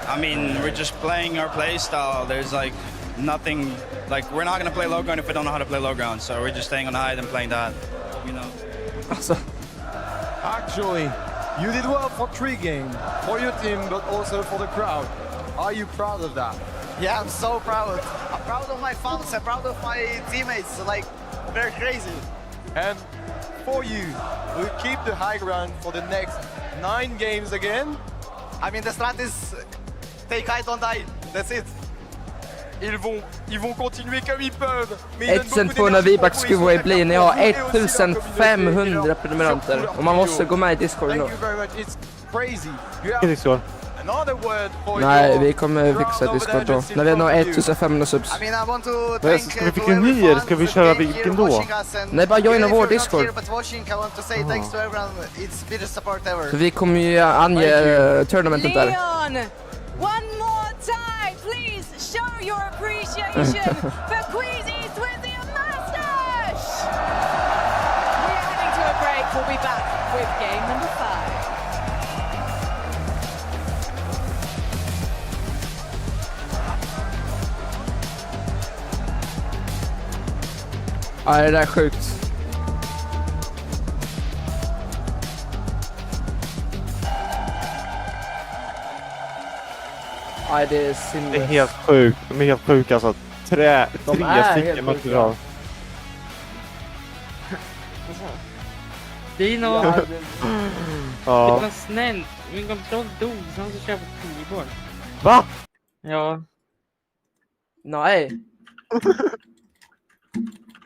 I mean, we're just playing our play style. There's like nothing, like we're not going to play low ground if we don't know how to play low ground, so we're just staying on high and playing that, you know. Actually, you did well for 3 games, for your team, but also for the crowd. Are you proud of that? Yeah, I'm so proud. I'm proud of my fans, I'm proud of my teammates, like, they're crazy. And for you, will you keep the high ground for the next 9 games again? I mean, the strat is take high, don't die. That's it. Ils vont continuer comme ils peuvent. 1200 V-Bucks giveaway blir när jag har 1500 prenumeranter. Och man måste gå med i Discord då. Thank you very much. It's crazy. Discord. Another word for Nej, vi kommer fixa Discord då. När vi har 1500 subs. I mean, I want to thank Ska vi fixa en ny eller ska vi köra vilken då? Nej, bara joina vår Discord. Så vi kommer ju ange tournamentet där. Leon, one more time, please show your appreciation for Queasy, Swizzy and Mustache. We're heading to a break. We'll be back with game number 5. Ja, det där är sjukt. Nej, det är Det sinnes. är helt sjukt. De är helt sjuka alltså. Tre stycken måste vi ha. Dino! Ja. Det var snällt. Min kontroll dog, sen så kör på keyboard. Va? Ja. Nej.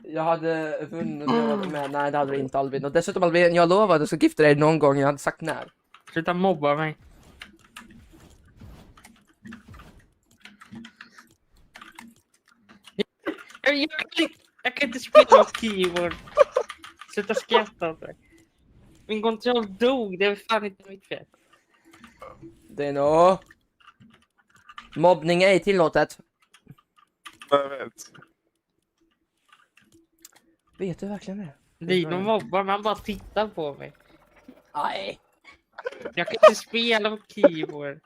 Jag hade vunnit om jag var med. Nej, det hade du inte, Albin. Och dessutom, Albin, jag lovade att gifta dig någon gång. Jag hade sagt när. Sluta mobba mig. Jag kan inte spela på keyboard. Sluta skratta åt mig. Min kontroll dog. Det är fan inte mitt fel. Dino. Mobbning är tillåtet. Jag vet. Vet du verkligen det? Dino mobbar, man bara tittar på mig. Nej. Jag kan inte spela på keyboard.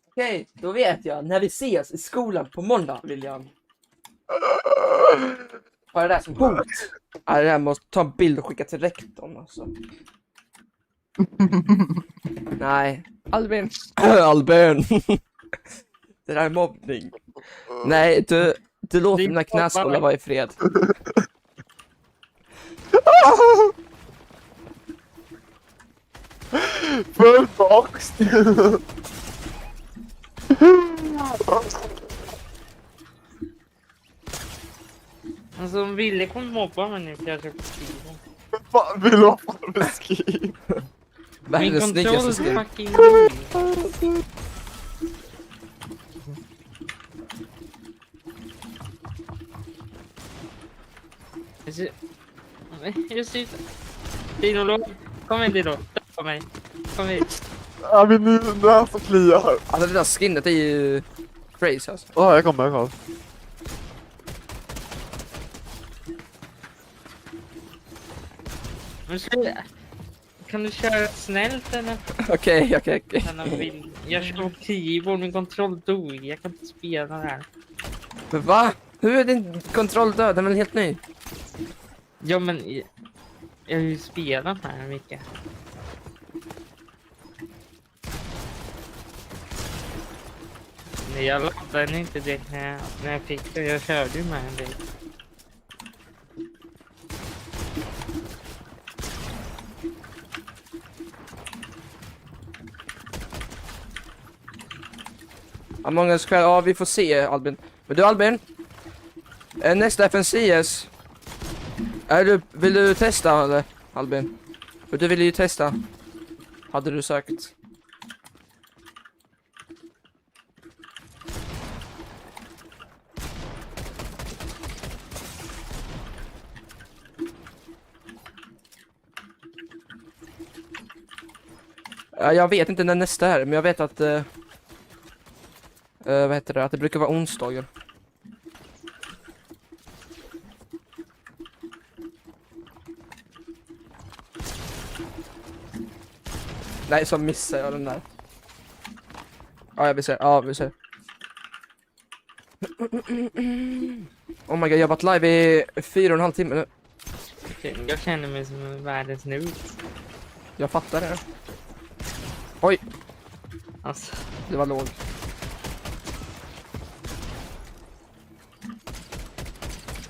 Okej, då vet jag. När vi ses i skolan på måndag, William. Har det där som hot. Ja, det där måste ta en bild och skicka till rektorn alltså. Nej. Albin. Albin. Det där är mobbning. Nej, du låter mina knäskålar vara i fred. Full box. Alltså om Ville kommer mobba mig nu för jag köper keyboard. Fan, vill du ha för skin? Min kontroll är fucking dum. Jag ser ut. Dino, kom in Dino. Ta mig. Kom hit. Ja, men nu är så kliar. Alltså det där skinnet är ju crazy alltså. Ja, jag kommer. Kan du köra snällt eller? Okej. Jag kör på keyboard, min kontroll dog. Jag kan inte spela det här. Men va? Hur är din kontroll död? Den är väl helt ny? Ja men jag har ju spelat här mycket. Nej, jag laddade inte direkt när jag fick det. Jag körde ju med en del. Among Us kväll, ja vi får se Albin. Men du Albin, nästa FNCS, vill du testa eller Albin? För du ville ju testa, hade du sagt. Jag vet inte när nästa är, men jag vet att vad heter det? Att det brukar vara onsdagar. Nej, så missar jag den där. Ja, vi ser. Oh my god, jag har varit live i 4,5 timmar nu. Jag känner mig som en världens noob. Jag fattar det. Oj. Alltså. Det var låg.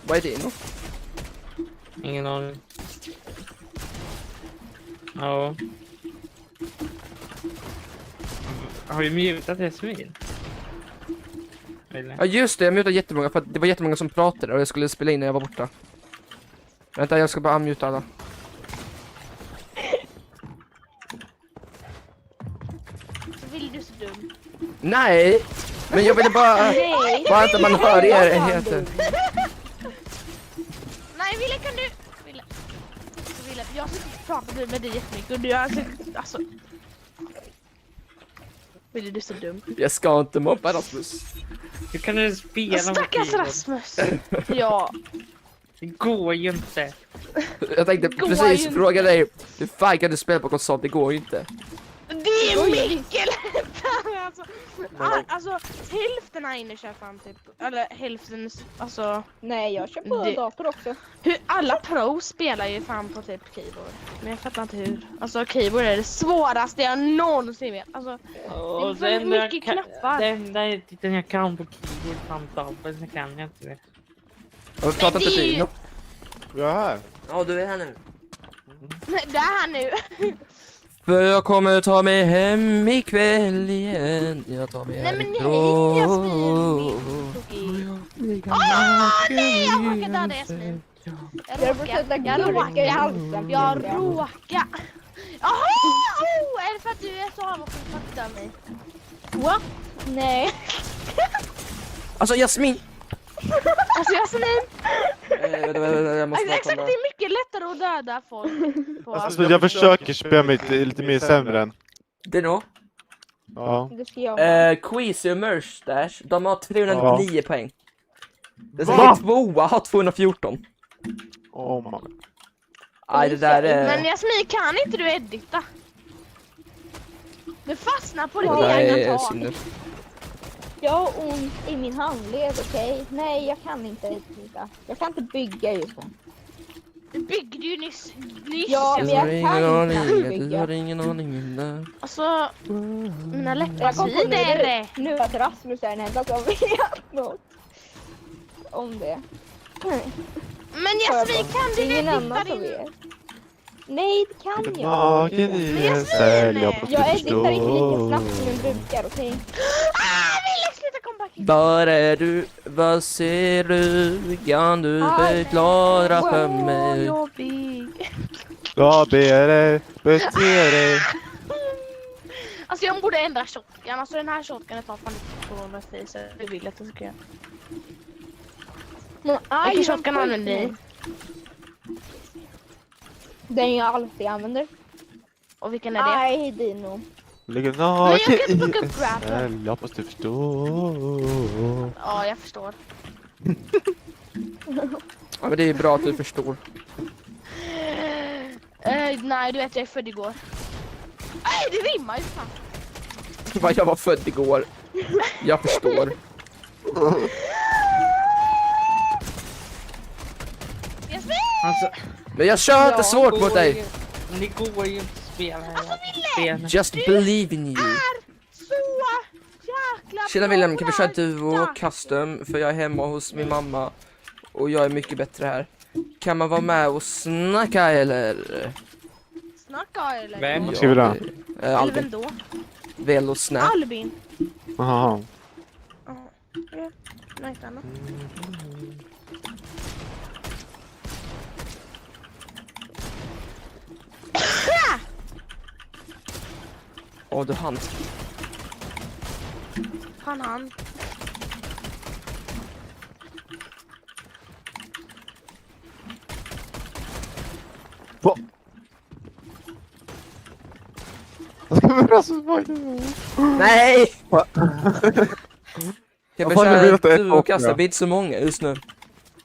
Vad är det nu? Ingen aning. Ja. Har vi mutat Esmin? Ja just det, jag mutade jättemånga för att det var jättemånga som pratade och jag skulle spela in när jag var borta. Vänta, jag ska bara unmuta alla. Vill du så dum? Nej! Men jag ville bara... Bara inte man hör er heter. Nej, Ville, kan du... Ville, jag har pratat med dig jättemycket och du har alltså... Ville, du så dum? Jag ska inte mobba Rasmus. Du kan ju spela. Stackars Rasmus! Ja. Det går ju inte. Jag tänkte precis fråga dig. Hur fan kan du spela på konsol? Det går ju inte. Det Det är mycket lättare alltså hälften här inne kör fan typ. Eller hälften, alltså. Nej, jag kör på dator också. Alla pros spelar ju fan på typ keyboard. Men jag fattar inte hur. Alltså keyboard är det svåraste jag någonsin vet. Alltså, det är mycket knappar. Det enda titeln jag kan på keyboard framtappet, så kan jag inte det. Har vi pratat med Dino? Jag är här. Ja, du är här nu. Det är här nu. För jag kommer ta mig hem ikväll igen. Jag tar mig Nej men härifrån. nej, nej, jag råkade ta det Jasmin. Jag råkar. Jaha, är det för att du är så avundsjuk av mig? What? Nej. Alltså Jasmin. Alltså Jasmin. Jag måste Exakt, det är mycket lättare att döda folk. Alltså jag försöker spela mig lite mer sämre än. Det då? Ja. Queasy och Merstash, de har 399 poäng. Det är tvåa har 214. Oh man. Aj, det där är... Men Jasmin, kan inte du edita? Du fastnar på ditt egna tag. Jag har ont i min handled, okej? Nej, jag kan inte edita. Jag kan inte bygga just nu. Du byggde ju nyss. Ja, men jag kan inte bygga. Du har ingen aning. Alltså, mina läppar nu att Rasmus är den enda som vet något om det. Men Jasmin, kan du ingen annan som vet? Nej, det kan jag. Jag editar inte lika snabbt som jag brukar, okej? Vad ser du? Kan du förklara för mig? Jag ber dig, bete dig. Alltså jag borde ändra shotgun. Alltså den här shotgunen tar fan inte på med face. Det vill jag att jag ska göra. Vilken shotgun använder ni? Den jag alltid använder. Och vilken är det? Nej, Dino. Ligger naken i jag måste förstå. Ja, jag förstår. Ja, men det är bra att du förstår. Nej, du vet jag är född igår. Nej, det rimmar ju fan. Jag var född igår. Jag förstår. Alltså, men jag kör inte svårt mot dig. Det går ju inte att spela här. Just believe in you. Så jäkla Tjena William, kan vi köra duo custom? För jag är hemma hos min mamma. Och jag är mycket bättre här. Kan man vara med och snacka eller? Snacka eller? Vem? Ska vi då? Albin. Då? Väl och snacka. Albin. Aha. Ja, nej, annat. Åh, du hann. Han. Vad? Nej! Jag vill köra du och kasta bit så många just nu.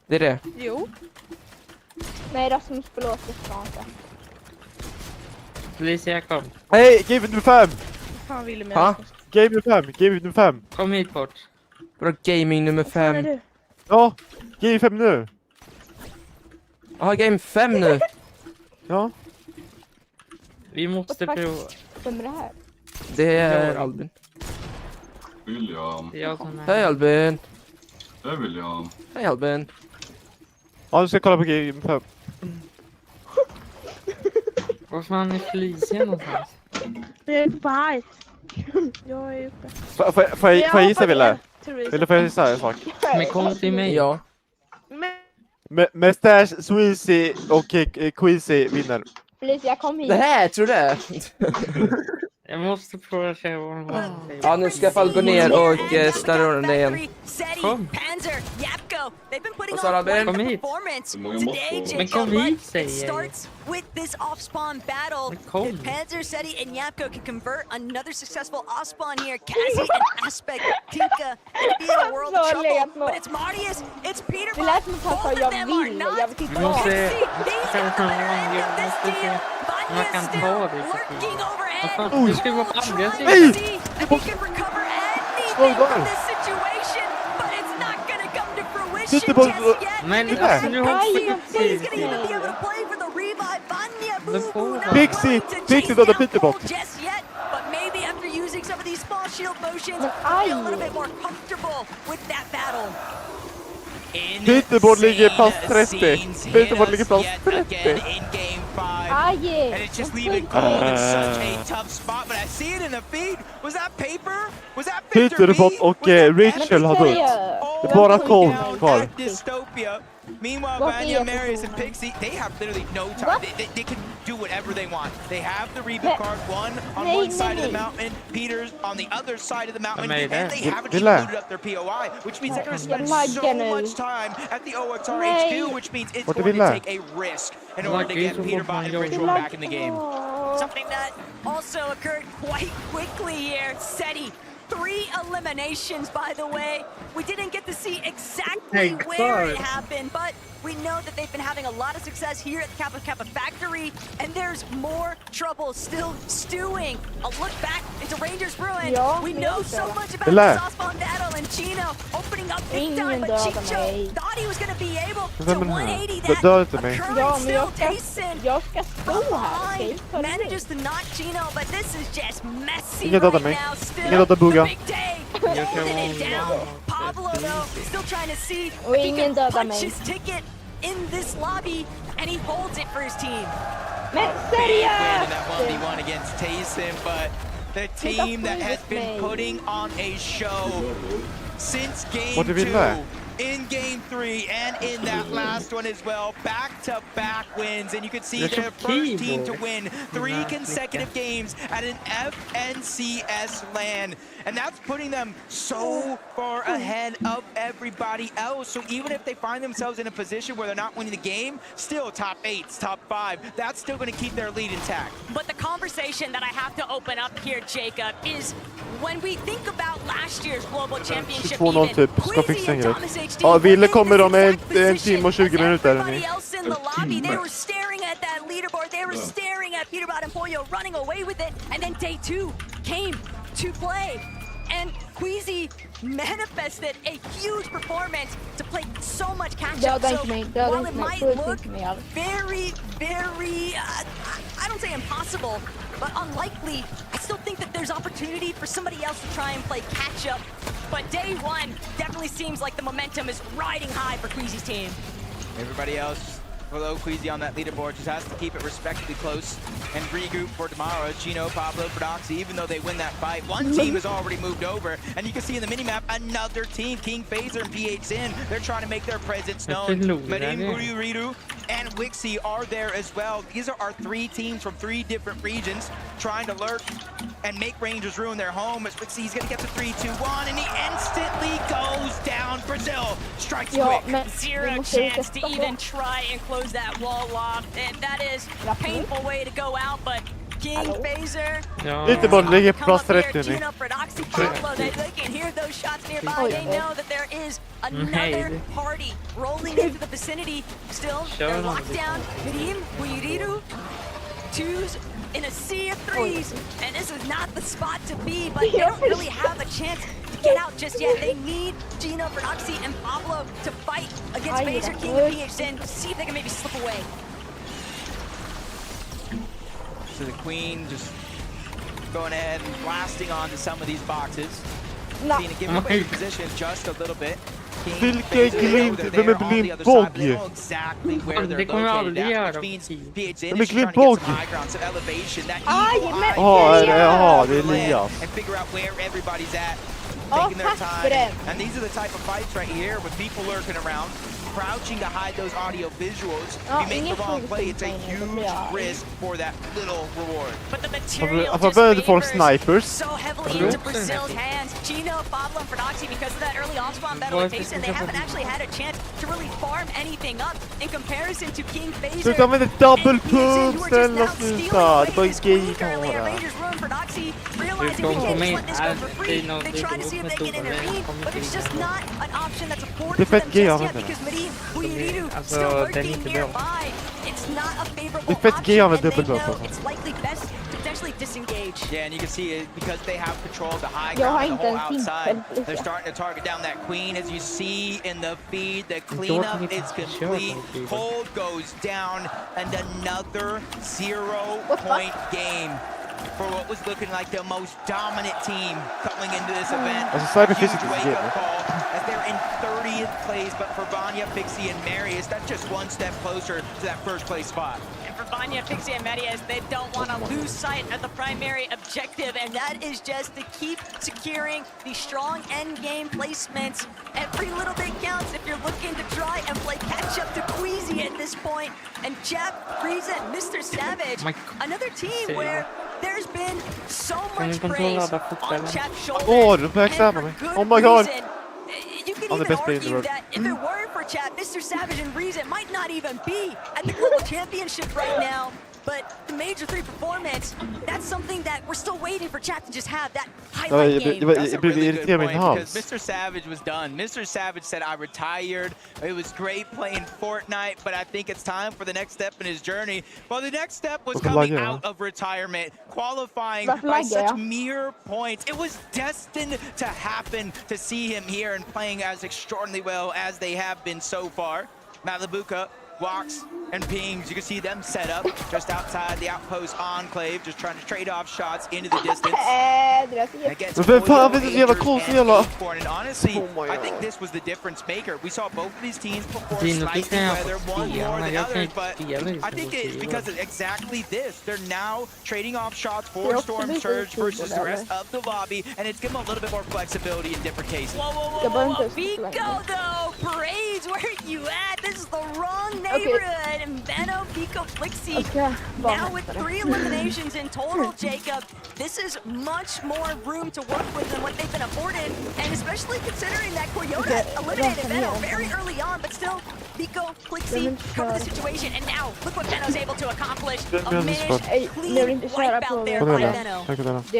Det är det. Jo. Nej, Rasmus, förlåt, det ska inte. Felicia, kom. Hej, game nummer 5! Fan vill du med? Ha? Game nummer 5. Kom hit bort. Vadå gaming nummer 5? Ja, game 5 nu. Ja, game 5 nu. Ja. Vi måste prova. Vem är det här? Det är Albin. William. Det är jag som är. Hej Albin. Hej William. Hej Albin. Ja, du ska kolla på game 5. Var fan är Felicia någonstans? Jag är uppe här. Jag är uppe. Får jag gissa, Wille? Eller får jag gissa en sak? Men kom till mig. Ja. Med Stash, Sweezy och Queasy vinner. Felicia, kom hit. Det här, tror du? Jag måste prova att köra vad Ja, nu ska jag i alla fall gå ner och ställa runt det igen. Kom. Och så Albin. Kom hit. Men kom hit, säger starts with this off-spawn battle. Panzer, Seti, and Yapko can convert another successful off-spawn here. Cassie and Aspect, Tinka, it'd be in a world of trouble. But it's Marius, it's Peter. Both of them are not. Vi måste... These guys are at the end of this deal. Vanya's still working overhead. Du ska ju vara på andra sidan. Nej! Men alltså nu har Pixie dödade Peterbot. But maybe after using some of these small shield motions, I'll be a little bit more comfortable with that battle. Peterbot ligger plats 30. Peterbot ligger plats 30. Aj! And it's just leaving Cold in such a tough spot. But I see it in the feed. Was that Paper? Was that Victor Peterbot och Rachel har dött. Det är bara Cold kvar. Dystopia. Meanwhile, Vanya, Marius, and Pixie, they have literally no time. They can do whatever they want. They have the reboot card, one on one side of the mountain, Peter's on the other side of the mountain, and they haven't even looted up their POI, which means they're going to spend so much time at the OXR HQ, which means it's going to take a risk in order to get Peterbot and Ritual back in the game. Something that also occurred quite quickly here. Seti, 3 eliminations, by the way. We didn't get to see exactly where it happened, but we know that they've been having a lot of success here at the Kappa factory, and there's more trouble still stewing. A look back into Rangers Ruin. We know so much about the Saucepan battle, and Chino opening up big time, but Chicho thought he was going to be able to 180 that. Current still Tayson manages to knock Chino, but this is just messy right now. Still the big day. Holding it down. Pablo, though, still trying to see if he can punch his ticket in this lobby, and he holds it for his team. Big win in that 1v1 against Tayson, but the team that has been putting on a show since game 2, in game 3, and in that last one as well, back-to-back wins, and you can see their first team to win 3 consecutive games at an FNCS LAN, and that's putting them so far ahead of everybody else. So even if they find themselves in a position where they're not winning the game, still top 8, top 5, that's still going to keep their lead intact. But the conversation that I have to open up here, Jacob, is when we think about last year's global championship, even Quizzy and Thomas HD, ja, Ville kommer om en timme och 20 minuter. Everybody else in the lobby, they were staring at that leaderboard, they were staring at Peterbot and Pollo running away with it, and then day 2 came to play. And Queasy manifested a huge performance to play so much catch-up. So while it might look very, I don't say impossible, but unlikely, I still think that there's opportunity for somebody else to try and play catch-up. But day 1 definitely seems like the momentum is riding high for Queasy's team. Everybody else below Queasy on that leaderboard just has to keep it respectively close and regroup for tomorrow. Chino, Pablo, Prodoxy, even though they win that fight, one team has already moved over, and you can see in the minimap another team, King Phaser and PHN, they're trying to make their presence known. Marim, Riru, and Wixie are there as well. These are our 3 teams from 3 different regions trying to lurk and make Rangers ruin their home, as Wixie's gonna get to 3-2-1, and he instantly goes down. Brazil strikes quick. Zero chance to even try and close that wall off, and that is a painful way to go out, but King Phaser Lite boll ligger på plats 30 nu. They can hear those shots nearby. They know that there is another party rolling into the vicinity. Still, they're locked down. Mirim, Buiriru, 2s in a sea of 3s, and this is not the spot to be, but they don't really have a chance to get out just yet. They need Gino, Prodoxy, and Pablo to fight against Phaser, King, and PHN, see if they can maybe slip away. So the Queen just going ahead and blasting onto some of these boxes. Seeing it give away position just a little bit. Vilken glimt, vem är Blimpbog? Det kommer jag aldrig göra. Vem är Blimpbog? Ja, det är Elias. Taking their time. And these are the type of fights right here with people lurking around, crouching to hide those audio visuals. If you make the wrong play, it's a huge risk for that little reward. But the material just for snipers. So heavily into Brazil's hands. Gino, Pablo, and Prodoxy, because of that early off-spawn battle with Tayson, they haven't actually had a chance to really farm anything up in comparison to King Phaser. Sluta med double pump, snälla sluta. Det var ju gay bara. Rangers ruin Prodoxy, realizing we can't just let this go for free. They try to see if they can intervene, but it's just not an option that's afforded for them just yet because Marin, Buiriru, still lurking nearby. It's not a favorable option, and they know it's likely best to potentially disengage. Yeah, and you can see it because they have control of the high ground and the whole outside. They're starting to target down that queen. As you see in the feed, the cleanup is complete. Cold goes down, and another 0-point game for what was looking like the most dominant team coming into this event. Huge wake-up call as they're in 30th place, but for Vanya, Pixie, and Marius, that's just one step closer to that first place spot. And for Vanya, Pixie, and Marius, they don't want to lose sight of the primary objective, and that is just to keep securing the strong end game placements. Every little bit counts if you're looking to try and play catch up to Queasy at this point. And Jap, Frieza, and Mr. Savage, another team where there's been so much praise on Chap's shoulders. Oh my god. You can even argue that if it weren't for Chap, Mr. Savage and Reason might not even be at the Global Championship right now. But the Major 3 performance, that's something that we're still waiting for Chat to just have that highlight game. That's a really good point because Mr. Savage was done. Mr. Savage said, I retired. It was great playing Fortnite, but I think it's time for the next step in his journey. Well, the next step was coming out of retirement, qualifying by such mere points. It was destined to happen to see him here and playing as extraordinarily well as they have been so far. Malibuka walks and pings. You can see them set up just outside the outpost enclave, just trying to trade off shots into the distance. And honestly, I think this was the difference maker. We saw both of these teams perform slightly better, one more than others, but I think it's because of exactly this. They're now trading off shots for Storm Surge versus the rest of the lobby, and it's given them a little bit more flexibility in different cases. Whoa. Pico, though! Parades, where are you at? This is the wrong neighborhood. And Benno, Pico, Flixie, now with 3 eliminations in total, Jacob. This is much more room to work with than what they've been afforded, and especially considering that Koyota eliminated Benno very early on, but still, Pico, Flixie cover the situation, and now look what Benno's able to accomplish. A Minish clean wipe out there by Benno. I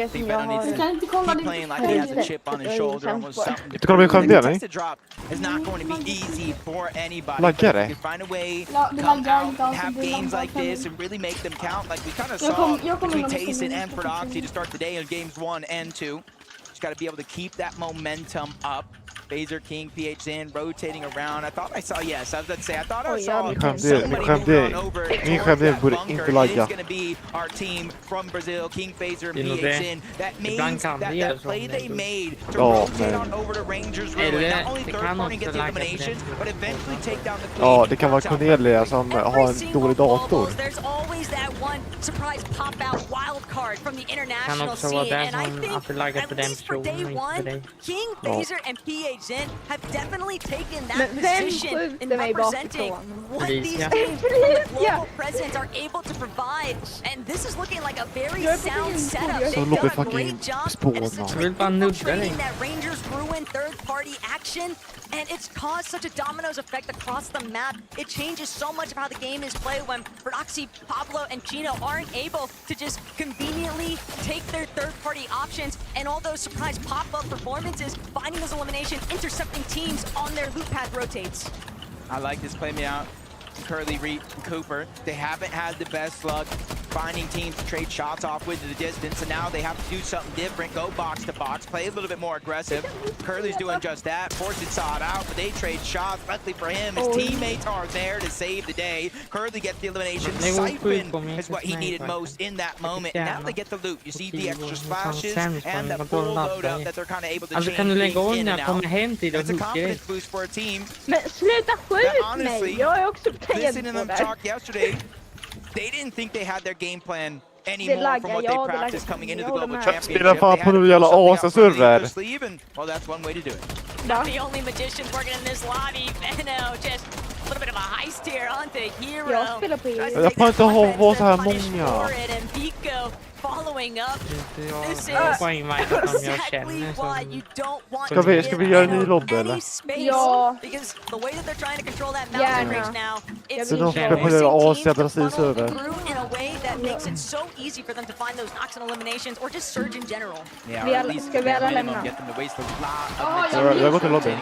think Benno needs to keep playing like he has a chip on his shoulder, almost something. The contested drop is not going to be easy for anybody. You can find a way to come out and have games like this and really make them count, like we kind of saw between Tayson and Prodoxy to start the day in games 1 and 2. Just got to be able to keep that momentum up. Phaser, King, PH in, rotating around. I thought I saw, yes, I was about to say, I thought I saw somebody moving on over towards that bunker. It is going to be our team from Brazil, King, Phaser, and PH in. That means that play they made to rotate on over to Rangers Ruin, not only third party get the eliminations, but eventually take down the queen. Ja, det kan vara Cornelia som har en dålig dator. There's always that one surprise pop out wild card from the international scene, and I think at least for day 1, King, Phaser, and PH in have definitely taken that position in representing what these games from the global presence are able to provide, and this is looking like a very sound setup. They've done a great job at essentially infiltrating that Rangers Ruin third-party action, and it's caused such a dominoes effect across the map. It changes so much of how the game is played when Prodoxy, Pablo, and Chino aren't able to just conveniently take their third-party options and all those surprise pop-up performances, finding those eliminations, intercepting teams on their loop path rotates. I like this play me out. Curly, Reed, and Cooper, they haven't had the best luck finding teams to trade shots off with the distance, and now they have to do something different, go box to box, play a little bit more aggressive. Curly's doing just that. Fortune saw it out, but they trade shots. Luckily for him, his teammates are there to save the day. Curly gets the elimination. Siphon is what he needed most in that moment, and now they get the loot. You see the extra splashes and the full loadout that they're kind of able to change in and out. It's a confidence boost for a team. Men sluta skjut mig, jag är också Listening to them talk yesterday, they didn't think they had their game plan anymore from what they practiced coming into the global championship. Spelar fan på nu jävla asaserver. Well, that's one way to do it. Not the only magicians working in this lobby. Benno just a little bit of a heist here onto Hero. Jag får inte ha så här många. Following up. This is exactly why you don't want Ska vi göra en ny lobby eller? Ja. Because the way that they're trying to control that mountain range now, it's in a way that makes it so easy for them to find those knocks and eliminations or just surge in general. Yeah, or at least get them to waste a lot of jag går till lobby.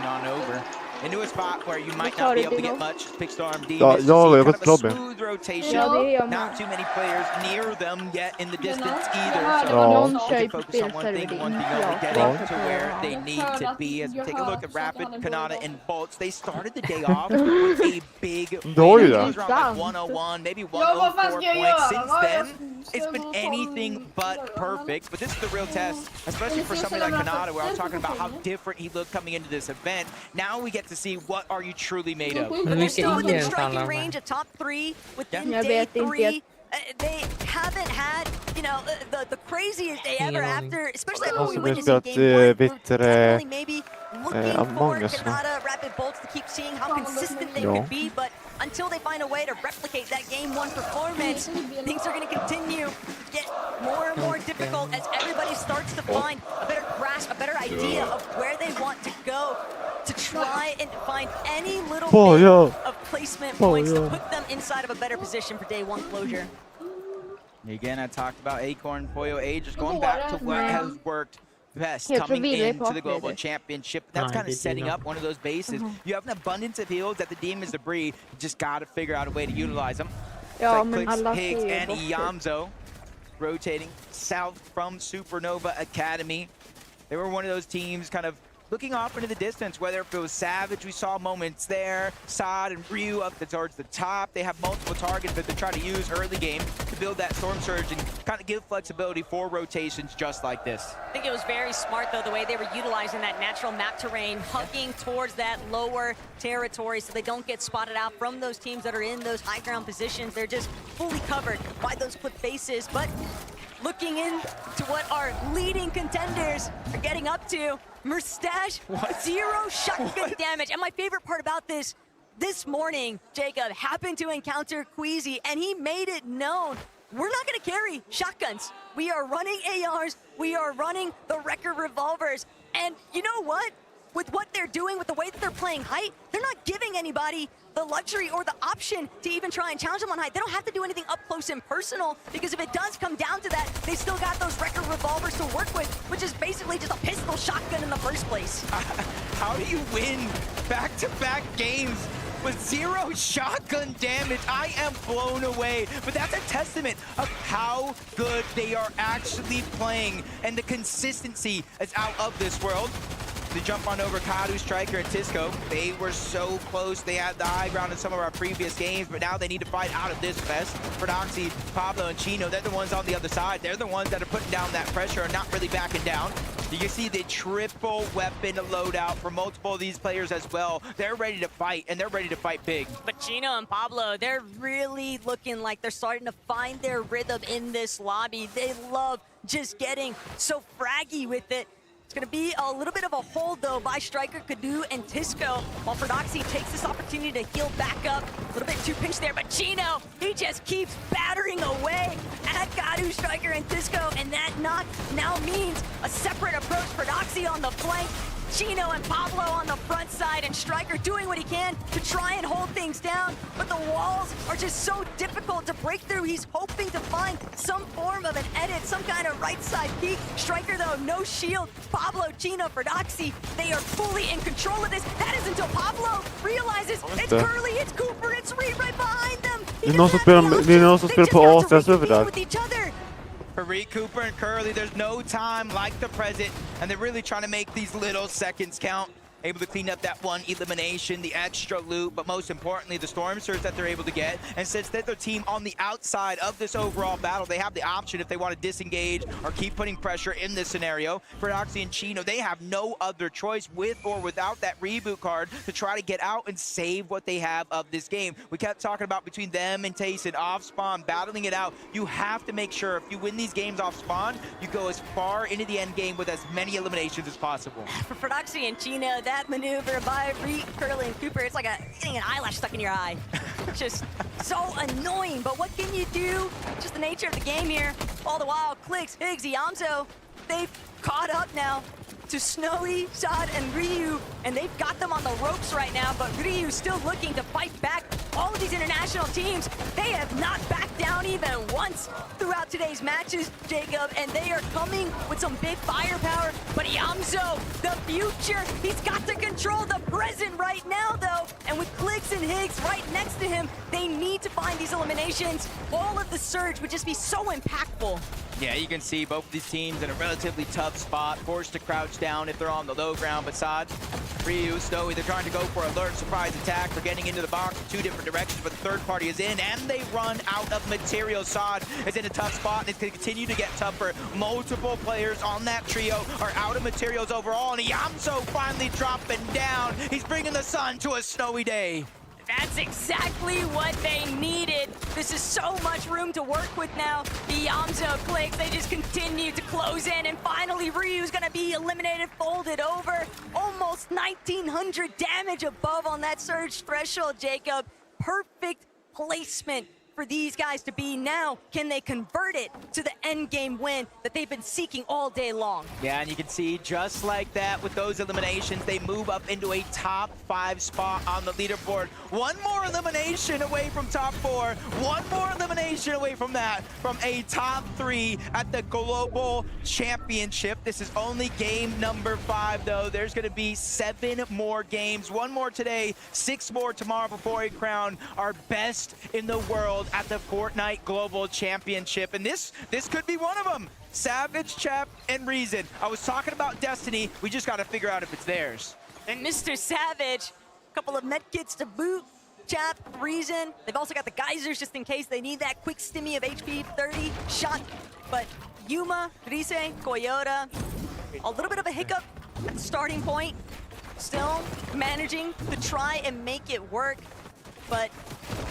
into a spot where you might not be able to get much. Pickstorm, D, Ja, jag har gått lobby. smooth rotation. Not too many players near them yet in the distance either. So Någon they kör ju can på focus on one thing, spelserver, one inte thing only, jag. getting to where they need to be. As we take a look at Rapid, Kanata, and Bolts, they started the day off with a big Oj, win. ja. It was around like 101, maybe 104 points. Since then, it's been anything but perfect. But this is the real test, especially for somebody like Kanata, where I was talking about how different he looked coming into this event. Now we get to see what are you truly made of. But they're still within striking range of top 3 within day 3. They haven't had, you know, the craziest day ever after, especially after we witnessed in game 1. We're definitely maybe looking for Kanata, Rapid Bolts to keep seeing how consistent they could be, but until they find a way to replicate that game 1 performance, things are going to continue to get more and more difficult as everybody starts to find a better grasp, a better idea of where they want to go to try and find any little bit of placement points to put them inside of a better position for day 1 closure. Again, I talked about Acorn, Pollo A, just going back to what has worked best coming into the Global Championship. That's kind of setting up one of those bases. You have an abundance of heals that the Demons Debris, you just got to figure out a way to utilize them. Like Higgs and Yamzo rotating south from Supernova Academy. They were one of those teams kind of looking off into the distance, whether if it was Savage, we saw moments there, Sod and Ryu up towards the top. They have multiple targets that they try to use early game to build that Storm Surge and kind of give flexibility for rotations just like this. I think it was very smart, though, the way they were utilizing that natural map terrain, hugging towards that lower territory so they don't get spotted out from those teams that are in those high ground positions. They're just fully covered by those cliff faces, but looking into what our leading contenders are getting up to. Mustache, 0 shotgun damage. And my favorite part about this morning, Jacob happened to encounter Queasy, and he made it known, we're not going to carry shotguns. We are running ARs. We are running the record revolvers. And you know what? With what they're doing, with the way that they're playing height, they're not giving anybody the luxury or the option to even try and challenge them on height. They don't have to do anything up close and personal, because if it does come down to that, they still got those record revolvers to work with, which is basically just a pistol shotgun in the first place. How do you win back-to-back games with 0 shotgun damage? I am blown away, but that's a testament of how good they are actually playing, and the consistency is out of this world. They jump on over Kadu, Striker, and Tisco. They were so close. They had the high ground in some of our previous games, but now they need to fight out of this fest. Prodoxy, Pablo, and Chino, they're the ones on the other side. They're the ones that are putting down that pressure and not really backing down. You can see the triple weapon loadout for multiple of these players as well. They're ready to fight, and they're ready to fight big. But Chino and Pablo, they're really looking like they're starting to find their rhythm in this lobby. They love just getting so fraggy with it. It's going to be a little bit of a hold, though, by Striker, Kadu, and Tisco, while Prodoxy takes this opportunity to heal back up. A little bit too pinched there, but Chino, he just keeps battering away at Kadu, Striker, and Tisco, and that knock now means a separate approach. Prodoxy on the flank, Chino and Pablo on the front side, and Striker doing what he can to try and hold things down, but the walls are just so difficult to break through. He's hoping to find some form of an edit, some kind of right side peek. Striker, though, no shield. Pablo, Chino, Prodoxy, they are fully in control of this. That is until Pablo realizes it's Curly, it's Cooper, it's Reed right behind them. Det är någon som spelar på Asias över där. For Reed, Cooper, and Curly, there's no time like the present, and they're really trying to make these little seconds count. Able to clean up that one elimination, the extra loot, but most importantly, the Storm Surge that they're able to get. And since they're the team on the outside of this overall battle, they have the option if they want to disengage or keep putting pressure in this scenario. For Oxy and Chino, they have no other choice with or without that reboot card to try to get out and save what they have of this game. We kept talking about between them and Tayson off spawn, battling it out. You have to make sure if you win these games off spawn, you go as far into the end game with as many eliminations as possible. For Prodoxy and Chino, that maneuver by Reed, Curly, and Cooper, it's like getting an eyelash stuck in your eye. Just so annoying, but what can you do? Just the nature of the game here. All the while, Clicks, Higgs, Yamzo, they've caught up now to Snowy, Sod, and Ryu, and they've got them on the ropes right now, but Ryu's still looking to fight back. all of these international teams, they have not backed down even once throughout today's matches, Jacob, and they are coming with some big firepower. But Yamzo, the future, he's got to control the present right now, though. And with Clicks and Higgs right next to him, they need to find these eliminations. All of the surge would just be so impactful. Yeah, you can see both of these teams in a relatively tough spot, forced to crouch down if they're on the low ground. Besides, Ryu, Snowy, they're trying to go for a lurch surprise attack. They're getting into the box in 2 different directions, but the third party is in, and they run out of material. Sod is in a tough spot, and it's going to continue to get tougher. Multiple players on that trio are out of materials overall, and Yamso finally dropping down. He's bringing the sun to a snowy day. That's exactly what they needed. This is so much room to work with now. The Yamzo Clicks, they just continue to close in, and finally Ryu's gonna be eliminated, folded over. Almost 1900 damage above on that surge threshold, Jacob. Perfect placement for these guys to be now. Can they convert it to the end game win that they've been seeking all day long? Yeah, and you can see just like that with those eliminations, they move up into a top 5 spot on the leaderboard. One more elimination away from top 4. One more elimination away from that, from a top 3 at the Global Championship. This is only game number 5, though. There's going to be 7 more games. 1 more today, 6 more tomorrow before we crown our best in the world at the Fortnite Global Championship. And this could be one of them. Savage, Chap, and Reason. I was talking about Destiny. We just got to figure out if it's theirs. And Mr. Savage, a couple of medkits to boot. Chap, Reason. They've also got the geysers just in case they need that quick stimmy of HP 30 shot. But Yuma, Rise, Koyota, a little bit of a hiccup at the starting point. Still managing to try and make it work. But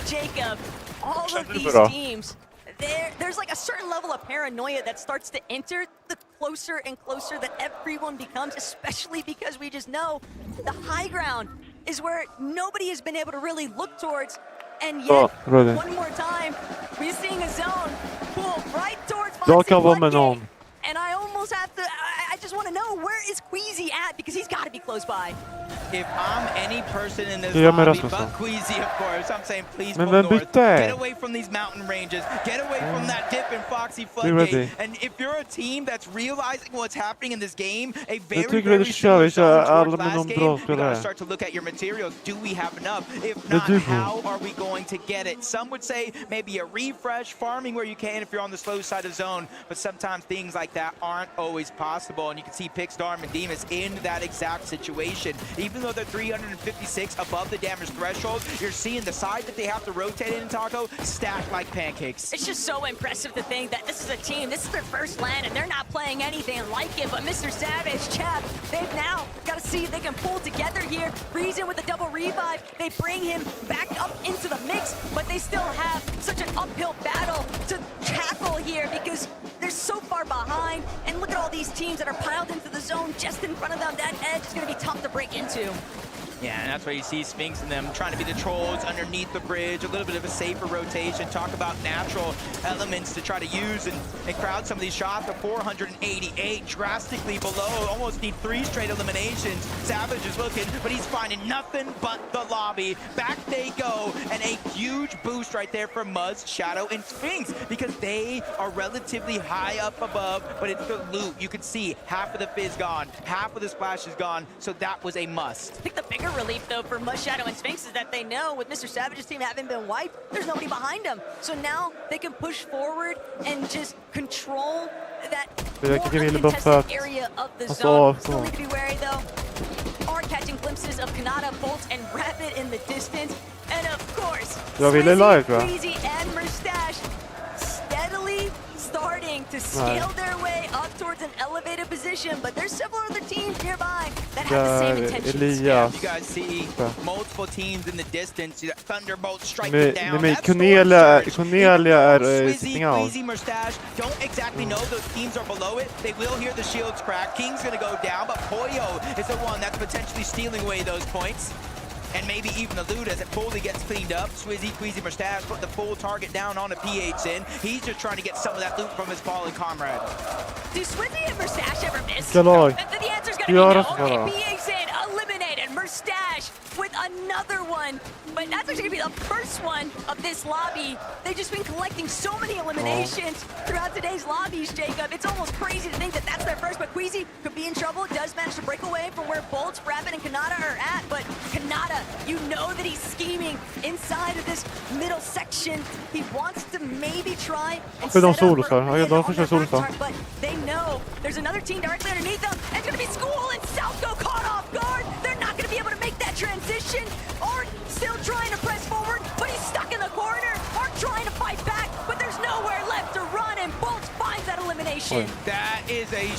Jacob, all of these teams, there's like a certain level of paranoia that starts to enter the closer and closer that everyone becomes, especially because we just know the high ground is where nobody has been able to really look towards. And yet, one more time, we're seeing a zone pull right towards Foxy. And I almost have to, I just want to know, where is Queasy at? Because he's got to be close by. If I'm any person in this lobby, but Queasy, of course, I'm saying please pull north. Get away from these mountain ranges. Get away from that dip in Foxy Floodgate. And if you're a team that's realizing what's happening in this game, a very similar towards last game, we gotta start to look at your materials. Do we have enough? If not, how are we going to get it? Some would say maybe a refresh, farming where you can if you're on the slow side of zone, but sometimes things like that aren't always possible. And you can see Pixstorm and Demas in that exact situation. Even though they're 356 above the damage threshold, you're seeing the side that they have to rotate in, Taco, stacked like pancakes. It's just so impressive to think that this is a team, this is their first land, and they're not playing anything like it. But Mr. Savage, Chap, they've now got to see if they can pull together here. Reason with the double revive, they bring him back up into the mix, but they still have such an uphill battle to tackle here because they're so far behind. And look at all these teams that are piled into the zone just in front of them. That edge is going to be tough to break into. Yeah, and that's why you see Sphinx and them trying to be the trolls underneath the bridge, a little bit of a safer rotation, talk about natural elements to try to use and crowd some of these shots. At 488, drastically below, almost need 3 straight eliminations. Savage is looking, but he's finding nothing but the lobby. Back they go, and a huge boost right there for Muzz, Shadow, and Sphinx, because they are relatively high up above, but it's the loot. You can see half of the fizz gone, half of the splash is gone, so that was a must. I think the bigger relief, though, for Muzz, Shadow, and Sphinx is that they know with Mr. Savage's team having been wiped, there's nobody behind them. So now they can push forward and just control that more uncontested area of the zone. Still need to be wary, though. Are catching glimpses of Kanata, Bolt, and Rapid in the distance. And of course, Queasy and Mustache steadily starting to scale their way up towards an elevated position, but there's several other teams nearby that have the same intentions. Yeah, you guys see multiple teams in the distance. Thunderbolt striking down. Swizzy, Queasy, Mustache don't exactly know those teams are below it. They will hear the shields crack. King's gonna go down, but Poyo is the one that's potentially stealing away those points. And maybe even the loot as it fully gets cleaned up. Swizzy, Queasy, Mustache put the full target down on a PH in. He's just trying to get some of that loot from his fallen comrade. Do Swizzy and Mustache ever miss? The answer's gonna be no. Okay, PH in, eliminated. Mustache with another one. But that's actually gonna be the first one of this lobby. They've just been collecting so many eliminations throughout today's lobbies, Jacob. It's almost crazy to think that that's their first, but Queasy could be in trouble. Does manage to break away from where Bolts, Rapid, and Kanata are at, but Kanata, you know that he's scheming inside of this middle section. He wants to maybe try and set up but they know there's another team directly underneath them. It's gonna be School and Southco caught off guard. They're not gonna be able to make that transition. Art still trying to press forward, but he's stuck in the corner. Art trying to fight back, but there's nowhere left to run, and Bolts finds that elimination. That is a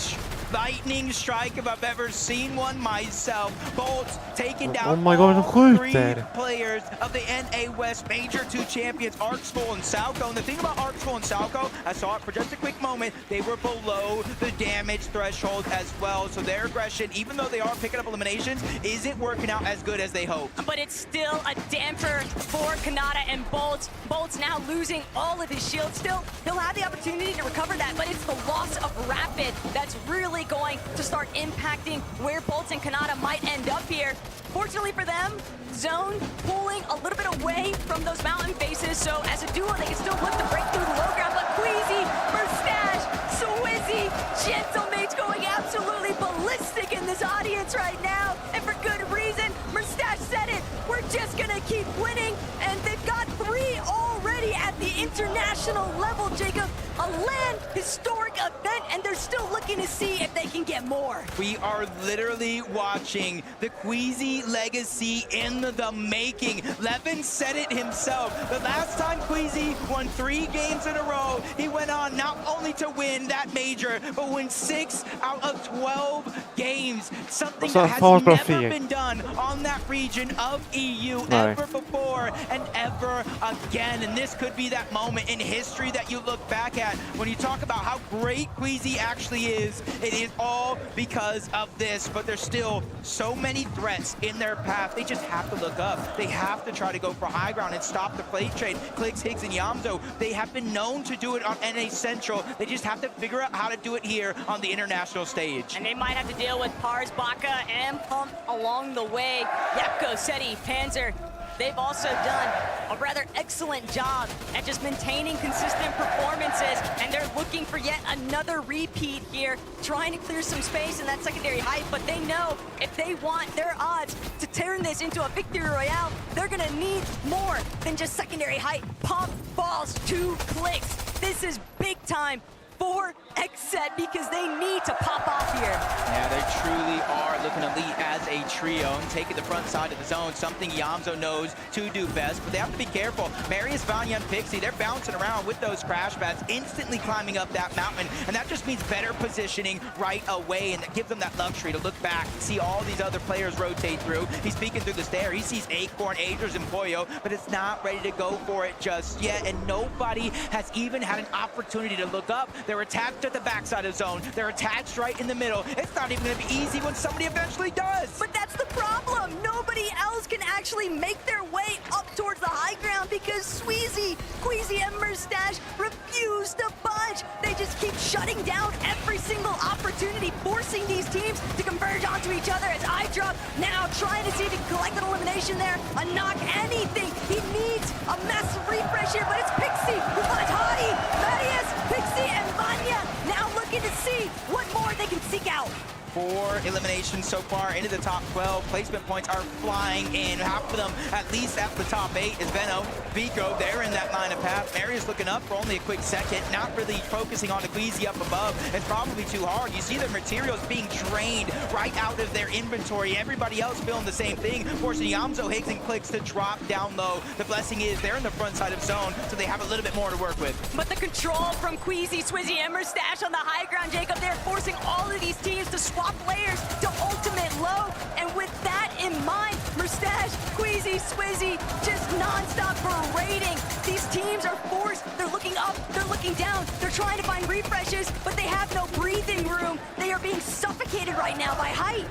lightning strike if I've ever seen one myself. Bolts taking down all 3 players of the NA West Major 2 champions, Arksful and Salco. And the thing about Arksful and Salco, I saw it for just a quick moment, they were below the damage threshold as well. So their aggression, even though they are picking up eliminations, isn't working out as good as they hoped. But it's still a damper for Kanata and Bolts. Bolts now losing all of his shield. Still, he'll have the opportunity to recover that, but it's the loss of Rapid that's really going to start impacting where Bolts and Kanata might end up here. Fortunately for them, Zone pulling a little bit away from those mountain faces, so as a duo they can still look to break through the low ground, but Queasy, Mustache, Swizzy, Gentlemate's going absolutely ballistic in this audience right now, and for good reason. Mustache said it, we're just gonna keep winning, and they've got 3 already at the international level, Jacob. A land historic event, and they're still looking to see if they can get more. We are literally watching the Queasy legacy in the making. Levin said it himself. The last time Queasy won 3 games in a row, he went on not only to win that major, but win 6 out of 12 games. Something that has never been done on that region of EU ever before and ever again. And this could be that moment in history that you look back at when you talk about how great Queasy actually is. It is all because of this, but there's still so many threats in their path. They just have to look up. They have to try to go for high ground and stop the plate trade. Clicks, Higgs, and Yamzo, they have been known to do it on NA Central. They just have to figure out how to do it here on the international stage. And they might have to deal with Pars, Baka, and Pump along the way. Yapko, Seti, Panzer, they've also done a rather excellent job at just maintaining consistent performances, and they're looking for yet another repeat here, trying to clear some space in that secondary height, but they know if they want their odds to turn this into a victory royale, they're gonna need more than just secondary height. Pump falls to Clicks. This is big time for Xset because they need to pop off here. Yeah, they truly are looking to lead as a trio and taking the front side of the zone, something Yamzo knows to do best, but they have to be careful. Marius, Vanya, and Pixie, they're bouncing around with those crash pads, instantly climbing up that mountain, and that just means better positioning right away, and that gives them that luxury to look back, see all these other players rotate through. He's peeking through the stair, he sees Acorn, Agers, and Pollo, but it's not ready to go for it just yet, and nobody has even had an opportunity to look up. They're attached at the backside of zone. They're attached right in the middle. It's not even going to be easy when somebody eventually does. But that's the problem. Nobody else can actually make their way up towards the high ground because Sweezy, Queasy, and Mustache refuse to budge. They just keep shutting down every single opportunity, forcing these teams to converge onto each other as iDrop now trying to see if he can collect an elimination there, a knock, anything. He needs a massive refresh here, but it's Pixie who finds Hottie, Marius, Pixie, and Vanya now looking to see what more they can seek out. 4 eliminations so far into the top 12. Placement points are flying in. Half of them at least at the top 8 is Veno, Vico, they're in that line of path. Marius looking up for only a quick second, not really focusing on the Queasy up above. It's probably too hard. You see their materials being drained right out of their inventory. Everybody else feeling the same thing, forcing Yamzo, Higgs, and Clicks to drop down low. The blessing is they're in the front side of zone, so they have a little bit more to work with. But the control from Queasy, Swizzy, and Mustache on the high ground, Jacob, they're forcing all of these teams to swap players to ultimate low, and with that in mind, Mustache, Queasy, Swizzy, just non-stop berating. These teams are forced, they're looking up, they're looking down, they're trying to find refreshes, but they have no breathing room. They are being suffocated right now by height.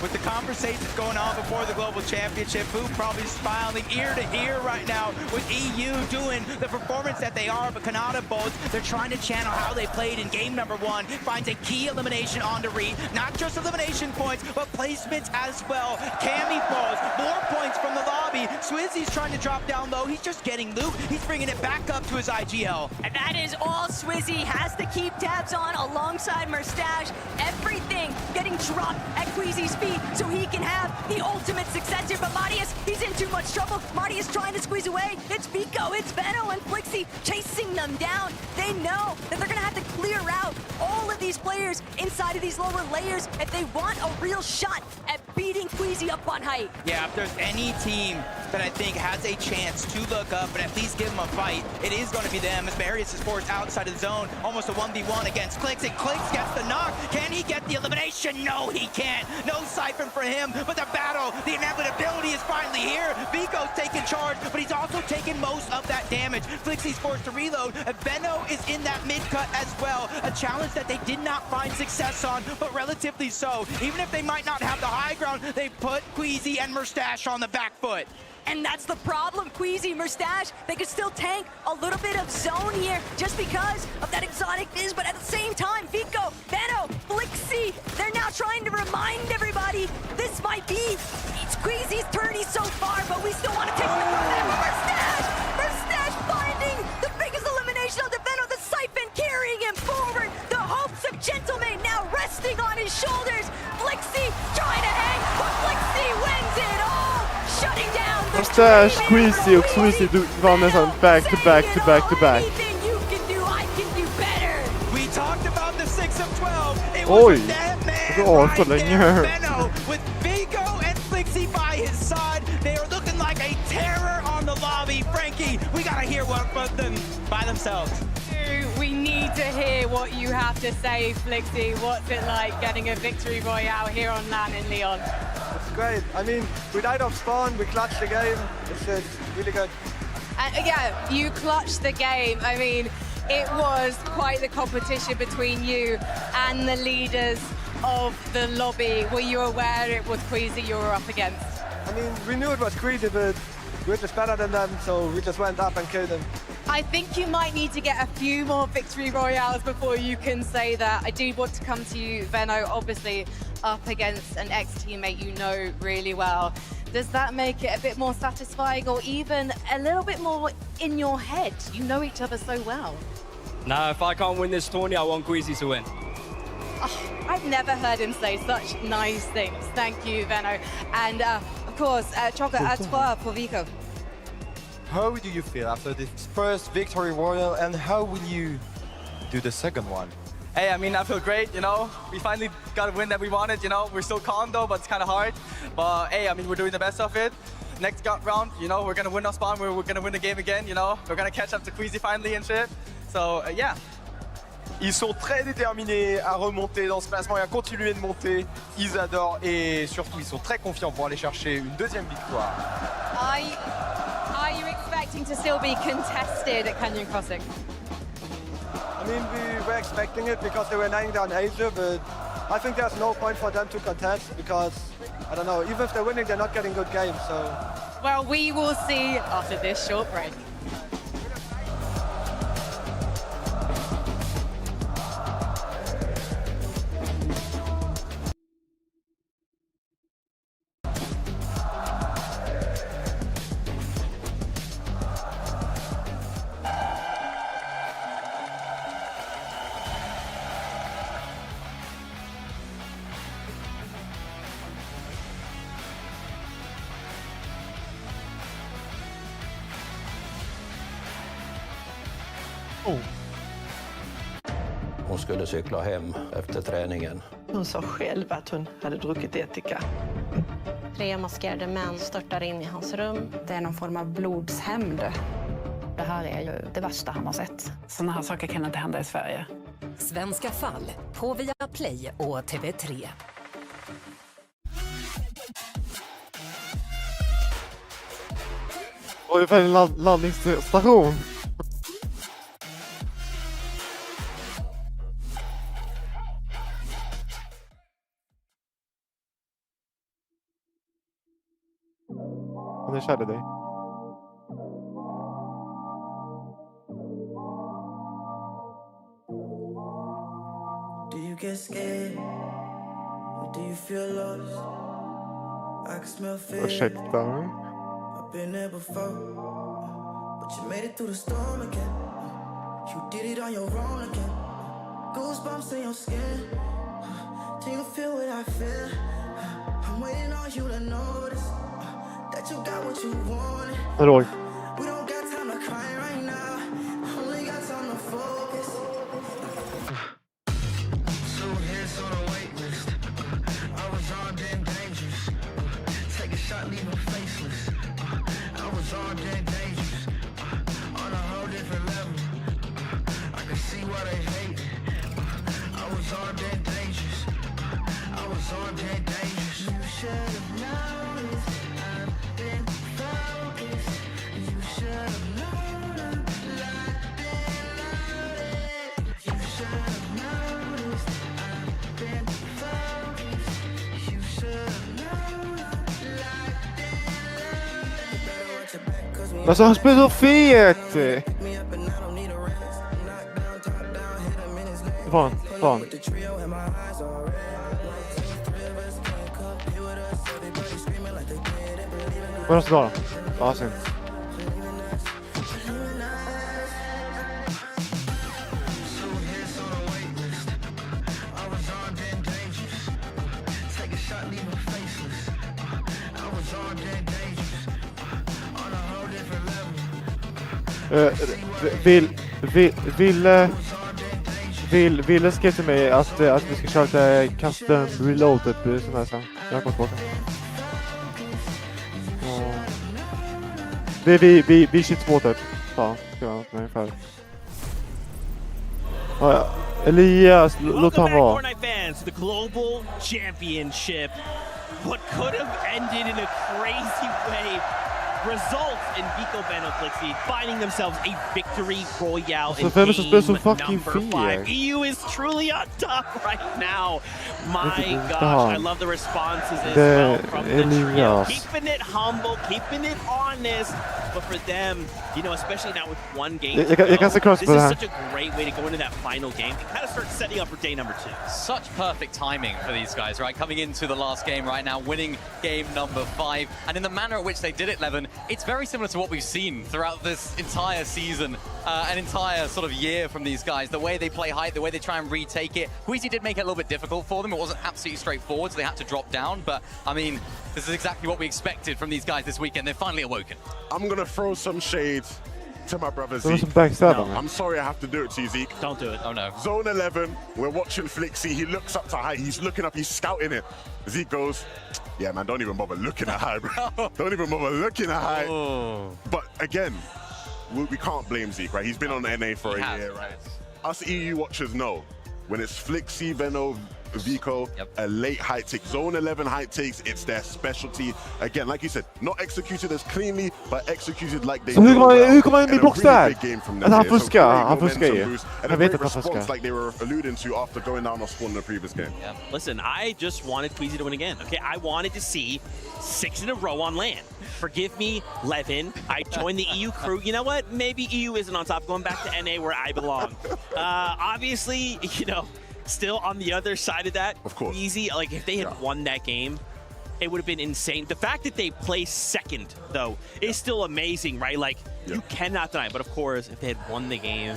with the conversations going on before the Global Championship. Fu probably smiling ear to ear right now with EU doing the performance that they are, but Canada both, they're trying to channel how they played in game number 1, finds a key elimination on Re. Not just elimination points, but placements as well. Cammy falls, more points from the lobby. Swizzy's trying to drop down low. He's just getting loot. He's bringing it back up to his IGL. And that is all Swizzy has to keep tabs on alongside Mustache. Everything getting dropped at Queasy's feet so he can have the ultimate success here. But Marius, he's in too much trouble. Marius trying to squeeze away. It's Vico, it's Veno, and Flixie chasing them down. They know that they're going to have to clear out all of these players inside of these lower layers if they want a real shot at beating Queasy up on height. Yeah, if there's any team that I think has a chance to look up and at least give them a fight, it is going to be them, as Marius is forced outside of the zone, almost a 1v1 against Clix, and Clix gets the knock. Can he get the elimination? No, he can't. No siphon for him, but the battle, the inevitability is finally here. Vico's taking charge, but he's also taking most of that damage. Flixie's forced to reload. Veno is in that mid-cut as well, a challenge that they did not find success on, but relatively so. Even if they might not have the high ground, they put Queasy and Mustache on the back foot. And that's the problem, Queasy, Mustache. They could still tank a little bit of zone here just because of that exotic biz, but at the same time, Vico, Veno, Flixie, they're now trying to remind everybody this might be Queasy's tourney so far, but we still want to take a look from that. Mustache finding the biggest elimination of the Veno, the siphon carrying him forward. The hopes of Gentleman now resting on his shoulders. Flixie trying to hang, but Flixie wins it all, shutting down the Mustache, Queasy och Swizzy var nästan back to back to back to back. Anything you can do, I can do better. We talked about the 6 of 12. It was a dead man right there, Veno, with Vico and Flixie by his side. They are looking like a terror on the lobby. Frankie, we gotta hear what from them by themselves. We need to hear what you have to say, Flixie. What's it like getting a victory royale here on LAN in Leon? It's great. I mean, we died off spawn, we clutched the game. It's really good. And yeah, you clutched the game. I mean, it was quite the competition between you and the leaders of the lobby. Were you aware it was Queasy you were up against? I mean, we knew it was Queasy, but we're just better than them, so we just went up and killed them. I think you might need to get a few more victory royales before you can say that. I do want to come to you, Veno, obviously up against an ex-teammate you know really well. Does that make it a bit more satisfying or even a little bit more in your head? You know each other so well. No, if I can't win this tourney, I want Queasy to win. Oh, I've never heard him say such nice things. Thank you, Veno. And of course, Choco, à toi pour Vico. How do you feel after this first victory royale, and how will you do the second one? Hey, I mean, I feel great, you know. We finally got a win that we wanted, you know. We're still calm though, but it's kind of hard. But hey, I mean, we're doing the best of it. Next round, you know, we're gonna win our spawn. We're gonna win the game again, you know. We're gonna catch up to Queasy finally and shit. So yeah. Ils sont très déterminés à remonter dans ce classement et à continuer de monter. Ils adorent et surtout ils sont très confiants pour aller chercher une deuxième victoire. Are you expecting to still be contested at Canyon Crossing? I mean, we were expecting it because they were laying down Asia, but I think there's no point for them to contest because, I don't know, even if they're winning, they're not getting good games, so... Well, we will see after this short break. Hon skulle cykla hem efter träningen. Hon sa själv att hon hade druckit etika. 3 maskerade män störtar in i hans rum. Det är någon form av blodshämnd. Det här är ju det värsta han har sett. Såna här saker kan inte hända i Sverige. Svenska fall på Viaplay och TV3. Ungefär en laddningsstation. Han är kär i dig. Do you get scared? Or do you feel lost? I can smell fear. Ursäkta. I've been there before. But you made it through the storm again. You did it on your own again. Goosebumps in your skin. Do you feel what I feel? I'm waiting on you to notice that you got what you wanted. Hallå. We don't got time to cry right now. Only got time to focus. So here's on a wait list. I was armed and dangerous. Take a shot, leave them faceless. I was armed and dangerous. On a whole different level. I can see why they hate it. I was armed and dangerous. I was armed and dangerous. You should have noticed. I've been focused. You should have known I'm locked and loaded. You should have noticed. I've been focused. You should have known I'm locked and loaded. Better watch your back 'cause we Alltså han spelar så fet! me up and I don't need a rest. Knock down, top down, hit him in his leg. Fan, fan. With the trio and my eyes all red. Vad ska då? Ja, sen. Ville skrev till mig att vi ska köra lite custom reload typ sån här sen. Jag kommer tillbaka. Det är vi 22 typ. Fan, ska jag ungefär. Ja, Elias, låt han vara. Fortnite fans, the global championship. What could have ended in a crazy way results in Vico Benoflixi finding themselves a victory royale in game number 5. EU is truly on top right now. My gosh, I love the responses as well from the trio. Keeping it humble, keeping it honest. But for them, you know, especially now with one game to go, this is such a great way to go into that final game and kind of start setting up for day number 2. Such perfect timing for these guys, right? Coming into the last game right now, winning game number 5. And in the manner at which they did it, Levin, it's very similar to what we've seen throughout this entire season, an entire sort of year from these guys. The way they play height, the way they try and retake it. Queasy did make it a little bit difficult for them. It wasn't absolutely straightforward, so they had to drop down. But, I mean, this is exactly what we expected from these guys this weekend. They're finally awoken. I'm going to throw some shade to my brother There was Zeke. some backstab, man. I'm sorry I have to do it to you, Zeke. Don't do it. Oh, no. Zone 11, we're watching Flixie. He looks up to height. He's looking up. He's scouting it. Zeke goes, yeah, man, don't even bother looking at height, bro. Don't even bother looking at height. Oh. But again, we can't blame Zeke, right? He's been on the NA for a year, right? Us EU watchers know when it's Flixie, Veno, Vico, a late height take. Zone 11 height takes, it's their specialty. Again, like you said, not executed as cleanly, but executed like they So do hur kommer han bli blocks där? game from Alltså han them here. fuskar, So han great fuskar ju. momentum boost, and Jag a vet great att han response fuskar. like they were alluding to after going down on spawn in the previous game. Yeah. Listen, I just wanted Queasy to win again. Okay, I wanted to see 6 in a row on land. Forgive me, Levin. I joined the EU crew. You know what? Maybe EU isn't on top. Going back to NA where I belong. Obviously, you know, still on the other side of that, of course. Easy. Like if they had won that game, it would have been insane. The fact that they placed second, though, is still amazing, right? Like you cannot deny. But of course, if they had won the game,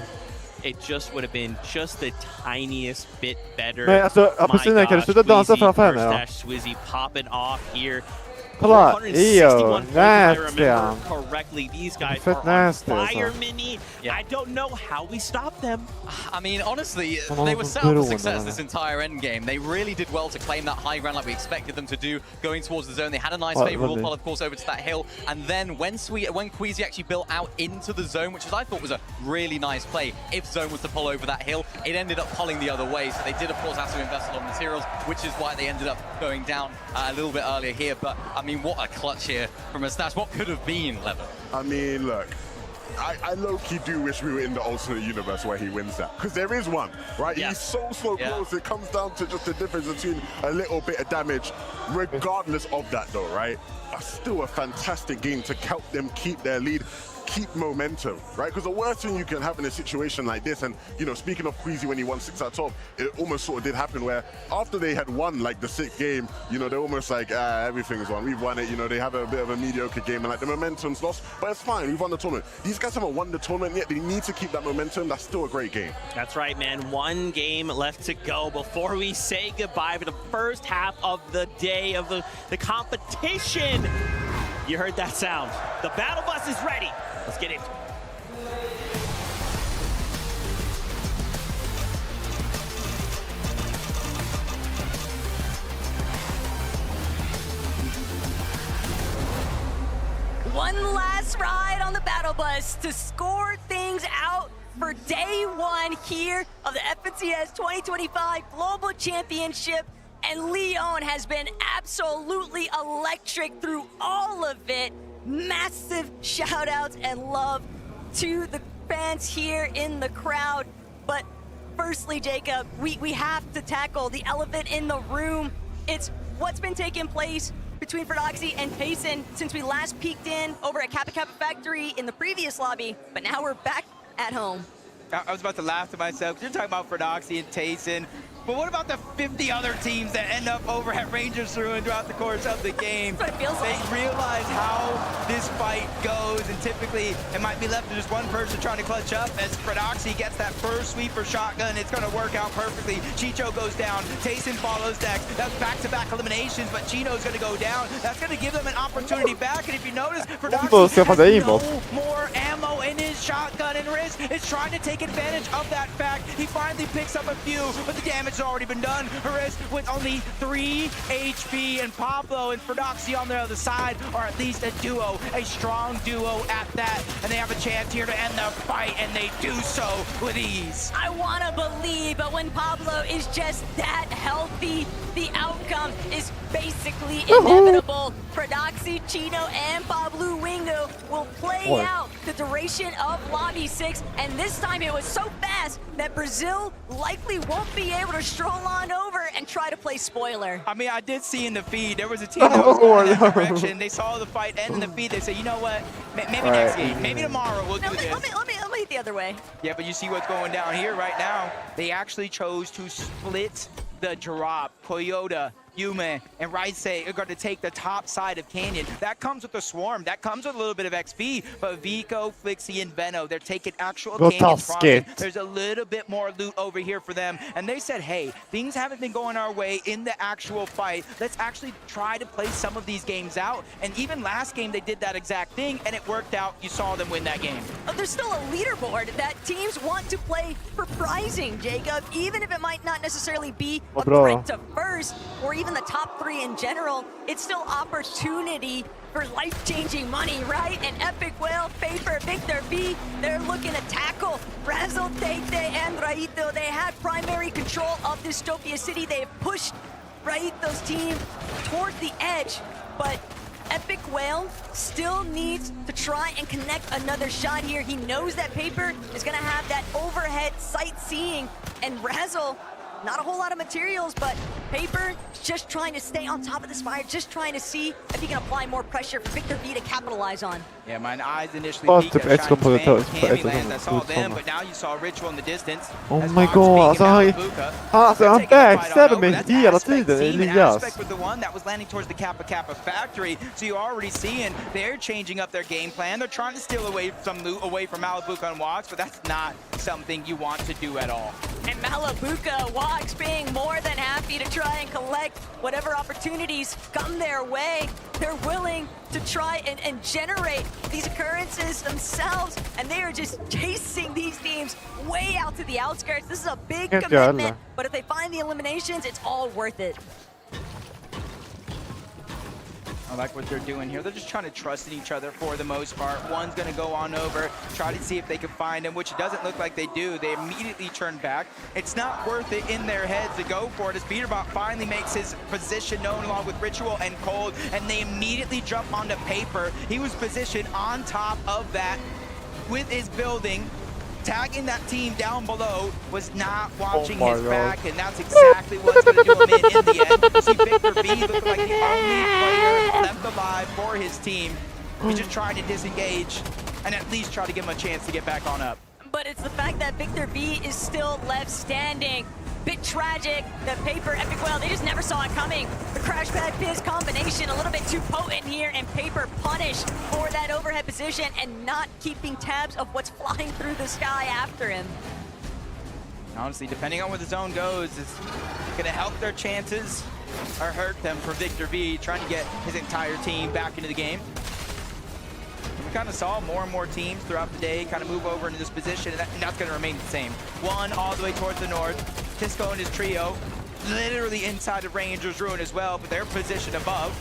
it just would have been just the tiniest bit better. Nej, alltså Apelsinen, kan du sluta dansa framför henne då? Swizzy popping off here. Kolla, nasty. han. Correctly, these guys Fett are on nasty, fire, alltså. Mini. I don't know how we stop them. I mean, honestly, they were set up for success this entire end game. They really did well to claim that high ground like we expected them to do going towards the zone. They had a nice favorable pull, of course, over to that hill. And then when Queasy actually built out into the zone, which I thought was a really nice play, if zone was to pull over that hill, it ended up pulling the other way. So they did, of course, have to invest a lot of materials, which is why they ended up going down a little bit earlier here. But, I mean, what a clutch here from a Stash. What could have been, Levin? I mean, look, I low-key do wish we were in the alternate universe where he wins that. Because there is one, right? Yeah. He's so close. It comes down to just the difference between a little bit of damage. Regardless of that, though, right? Still a fantastic game to help them keep their lead, keep momentum, right? Because the worst thing you can have in a situation like this, and you know, speaking of Queasy when he won 6 out of 12, it almost sort of did happen where after they had won like the 6th game, you know, they're almost like, everything's won, we've won it, you know, they have a bit of a mediocre game and like the momentum's lost, but it's fine, we've won the tournament. These guys haven't won the tournament yet, they need to keep that momentum. That's still a great game. That's right, man. One game left to go before we say goodbye for the first half of the day of the competition. You heard that sound. The battle bus is ready. Let's get it. One last ride on the battle bus to score things out for day one here of the FNCS 2025 Global Championship. And Leon has been absolutely electric through all of it. Massive shout outs and love to the fans here in the crowd. But firstly, Jacob, we have to tackle the elephant in the room. It's what's been taking place between Fordoxy and Payson since we last peeked in over at Kappa Kappa Factory in the previous lobby, but now we're back at home. I was about to laugh to myself, because you're talking about Fordoxy and Tayson, but what about the 50 other teams that end up over at Rangers Ruin throughout the course of the game? That's what it feels like. They realize how this fight goes, and typically it might be left to just one person trying to clutch up. As Fordoxy gets that first sweeper shotgun, it's going to work out perfectly. Chicho goes down, Tayson follows next. That's back-to-back eliminations, but Chino's going to go down. That's going to give them an opportunity back, and if you notice, Fordoxy has no more ammo in his shotgun, and Riz is trying to take advantage of that fact. He finally picks up a few, but the damage has already been done. Riz with only 3 HP, and Pablo and Fordoxy on the other side are at least a duo, a strong duo at that, and they have a chance here to end the fight, and they do so with ease. I want to believe, but when Pablo is just that healthy, the outcome is basically inevitable. Fordoxy, Chino, and Pablo Wingo will play out the duration of Lobby 6, and this time it was so fast that Brazil likely won't be able to stroll on over and try to play spoiler. I mean, I did see in the feed, there was a team that was going in that direction. They saw the fight end in the feed. They said, you know what, maybe next game, maybe tomorrow we'll do this. Let me the other way. Yeah, but you see what's going down here right now. They actually chose to split the drop. Toyota, Yume, and Raisei are going to take the top side of Canyon. That comes with the swarm. That comes with a little bit of XP. But Vico, Flixie, and Veno, they're taking actual Canyon profit. There's a little bit more loot over here for them. And they said, hey, things haven't been going our way in the actual fight. Let's actually try to play some of these games out. And even last game, they did that exact thing, and it worked out. You saw them win that game. Oh, there's still a leaderboard that teams want to play for prizing, Jacob. Even if it might not necessarily be a sprint to first, or even the top 3 in general, it's still opportunity for life-changing money, right? And Epic Whale, Paper, Victor V, they're looking to tackle Razzle, Tate, and Raito. They have primary control of Dystopia City. They have pushed Raito's team toward the edge, but Epic Whale still needs to try and connect another shot here. He knows that Paper is gonna have that overhead sightseeing, and Razzle, not a whole lot of materials, but Paper just trying to stay on top of this fire, just trying to see if he can apply more pressure for Victor V to capitalize on. Yeah, my eyes initially peeked at Candyland. I saw them, but now you saw Ritual in the distance. Oh my god, han backstabbar mig hela tiden, Elias. With the one that was landing towards the Kappa Kappa factory, so you're already seeing they're changing up their game plan. They're trying to steal away some loot away from Malabuka and Wox, but that's not something you want to do at all. And Malabuka, Wox being more than happy to try and collect whatever opportunities come their way. They're willing to try and generate these occurrences themselves, and they are just chasing these teams way out to the outskirts. This is a big commitment, but if they find the eliminations, it's all worth it. I like what they're doing here. They're just trying to trust in each other for the most part. One's going to go on over, try to see if they can find him, which doesn't look like they do. They immediately turn back. It's not worth it in their heads to go for it, as Peterbot finally makes his position known along with Ritual and Cold, and they immediately jump onto Paper. He was positioned on top of that with his building, tagging that team down below, was not watching his back, and that's exactly what's going to do him in the end. See Victor V looking like the only player left alive for his team. He's just trying to disengage and at least try to give him a chance to get back on up. But it's the fact that Victor V is still left standing. Bit tragic that Paper, Epic Well, they just never saw it coming. The Crash Pad Fizz combination a little bit too potent here, and Paper punished for that overhead position and not keeping tabs of what's flying through the sky after him. Honestly, depending on where the zone goes, it's going to help their chances or hurt them for Victor V, trying to get his entire team back into the game. We kind of saw more and more teams throughout the day kind of move over into this position, and that's going to remain the same. One all the way towards the north. Tisco and his trio, literally inside of Ranger's Ruin as well, but they're positioned above.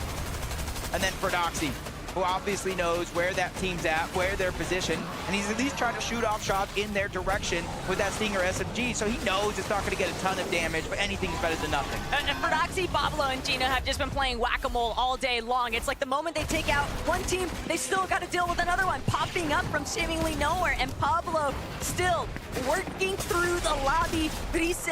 And then Ferdoxy, who obviously knows where that team's at, where they're positioned, and he's at least trying to shoot off shots in their direction with that Stinger SMG, so he knows it's not going to get a ton of damage, but anything's better than nothing. And Ferdoxy, Pablo, and Gino have just been playing whack-a-mole all day long. It's like the moment they take out one team, they still got to deal with another one popping up from seemingly nowhere, and Pablo still working through the lobby. Brise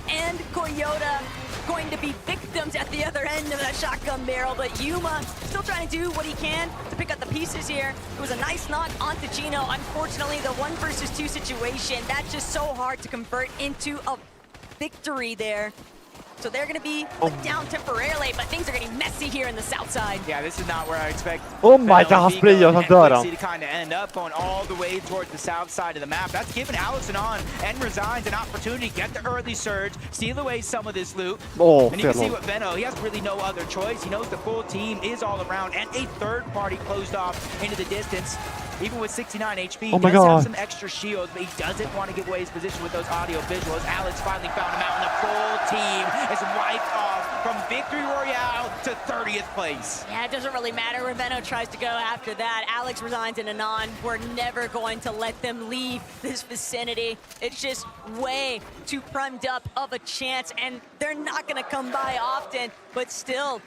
and Coyota going to be victims at the other end of that shotgun barrel, but Yuma still trying to do what he can to pick up the pieces here. It was a nice knock onto Gino. Unfortunately, the 1 versus 2 situation, that's just so hard to convert into a victory there. So they're going to be put down temporarily, but things are getting messy here in the south side. Yeah, this is not where I expect Oh my god, han springer han dör han. to kind of end up going all the way towards the south side of the map. That's given Alex and On and Resigns an opportunity to get the early surge, steal away some of this loot. And you can see what Veno, he has really no other choice. He knows the full team is all around, and a third party closed off into the distance. Even with 69 HP, he does have some extra shields, but he doesn't want to give away his position with those audio visuals. Alex finally found him out, and the full team is wiped off from Victory Royale to 30th place. Yeah, it doesn't really matter where Veno tries to go after that. Alex, Resigns, and Anon, we're never going to let them leave this vicinity. It's just way too primed up of a chance, and they're not going to come by often, but still,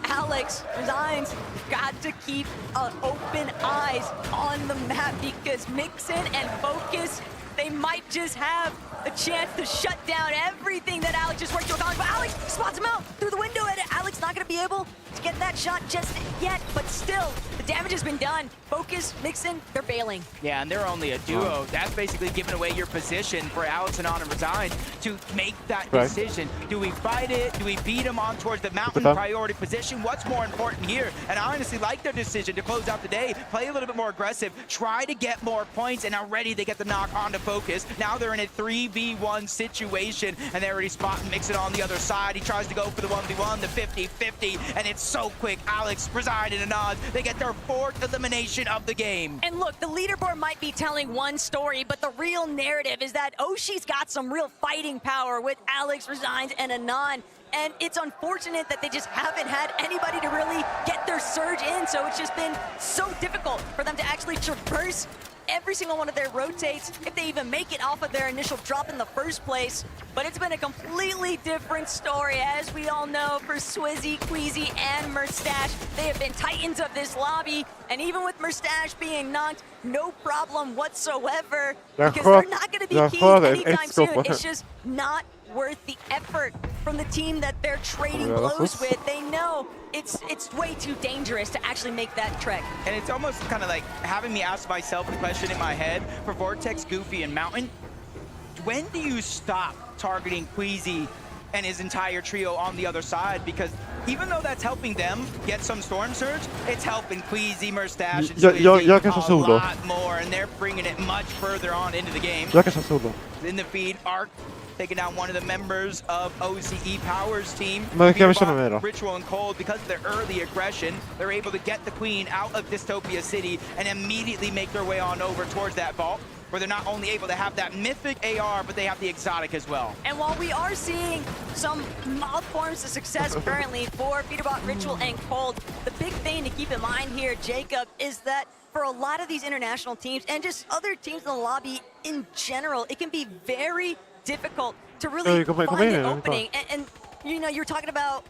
Alex, Resigns, got to keep open eyes on the map because Mixin and Focus, they might just have a chance to shut down everything that Alex just worked with on. But Alex spots him out through the window, and Alex not going to be able to get that shot just yet, but still, the damage has been done. Focus, Mixin, they're bailing. Yeah, and they're only a duo. That's basically giving away your position for Alex and On and Resign to make that decision. Do we fight it? Do we beat him on towards the mountain priority position? What's more important here? And I honestly like their decision to close out the day, play a little bit more aggressive, try to get more points, and already they get the knock onto Focus. Now they're in a 3v1 situation, and they're already spotting Mixin on the other side. He tries to go for the 1v1, the 50-50, and it's so quick. Alex, Resign, and Anand, they get their 4th elimination of the game. And look, the leaderboard might be telling one story, but the real narrative is that Oshi's got some real fighting power with Alex, Resigns, and Anand. And it's unfortunate that they just haven't had anybody to really get their surge in, so it's just been so difficult for them to actually traverse every single one of their rotates, if they even make it off of their initial drop in the first place. But it's been a completely different story, as we all know, for Swizzy, Queasy, and Murstache. They have been titans of this lobby, and even with Murstache being knocked, no problem whatsoever, because they're not going to be key anytime soon. It's just not worth the effort from the team that they're trading blows with. They know it's way too dangerous to actually make that trek. And it's almost kind of like having me ask myself the question in my head for Vortex, Goofy, and Mountain. When do you stop targeting Queasy and his entire trio on the other side? Because even though that's helping them get some Storm Surge, it's helping Queasy, Murstache, and Swizzy a lot more, and they're bringing it much further on into the game. In the feed, Arc taking down one of the members of OCE Power's team. Ritual and Cold, because of their early aggression, they're able to get the Queen out of Dystopia City and immediately make their way on over towards that vault, where they're not only able to have that mythic AR, but they have the exotic as well. And while we are seeing some mild forms of success currently for Peterbot, Ritual, and Cold, the big thing to keep in mind here, Jacob, is that for a lot of these international teams and just other teams in the lobby in general, it can be very difficult to really find an opening. And you know, you're talking about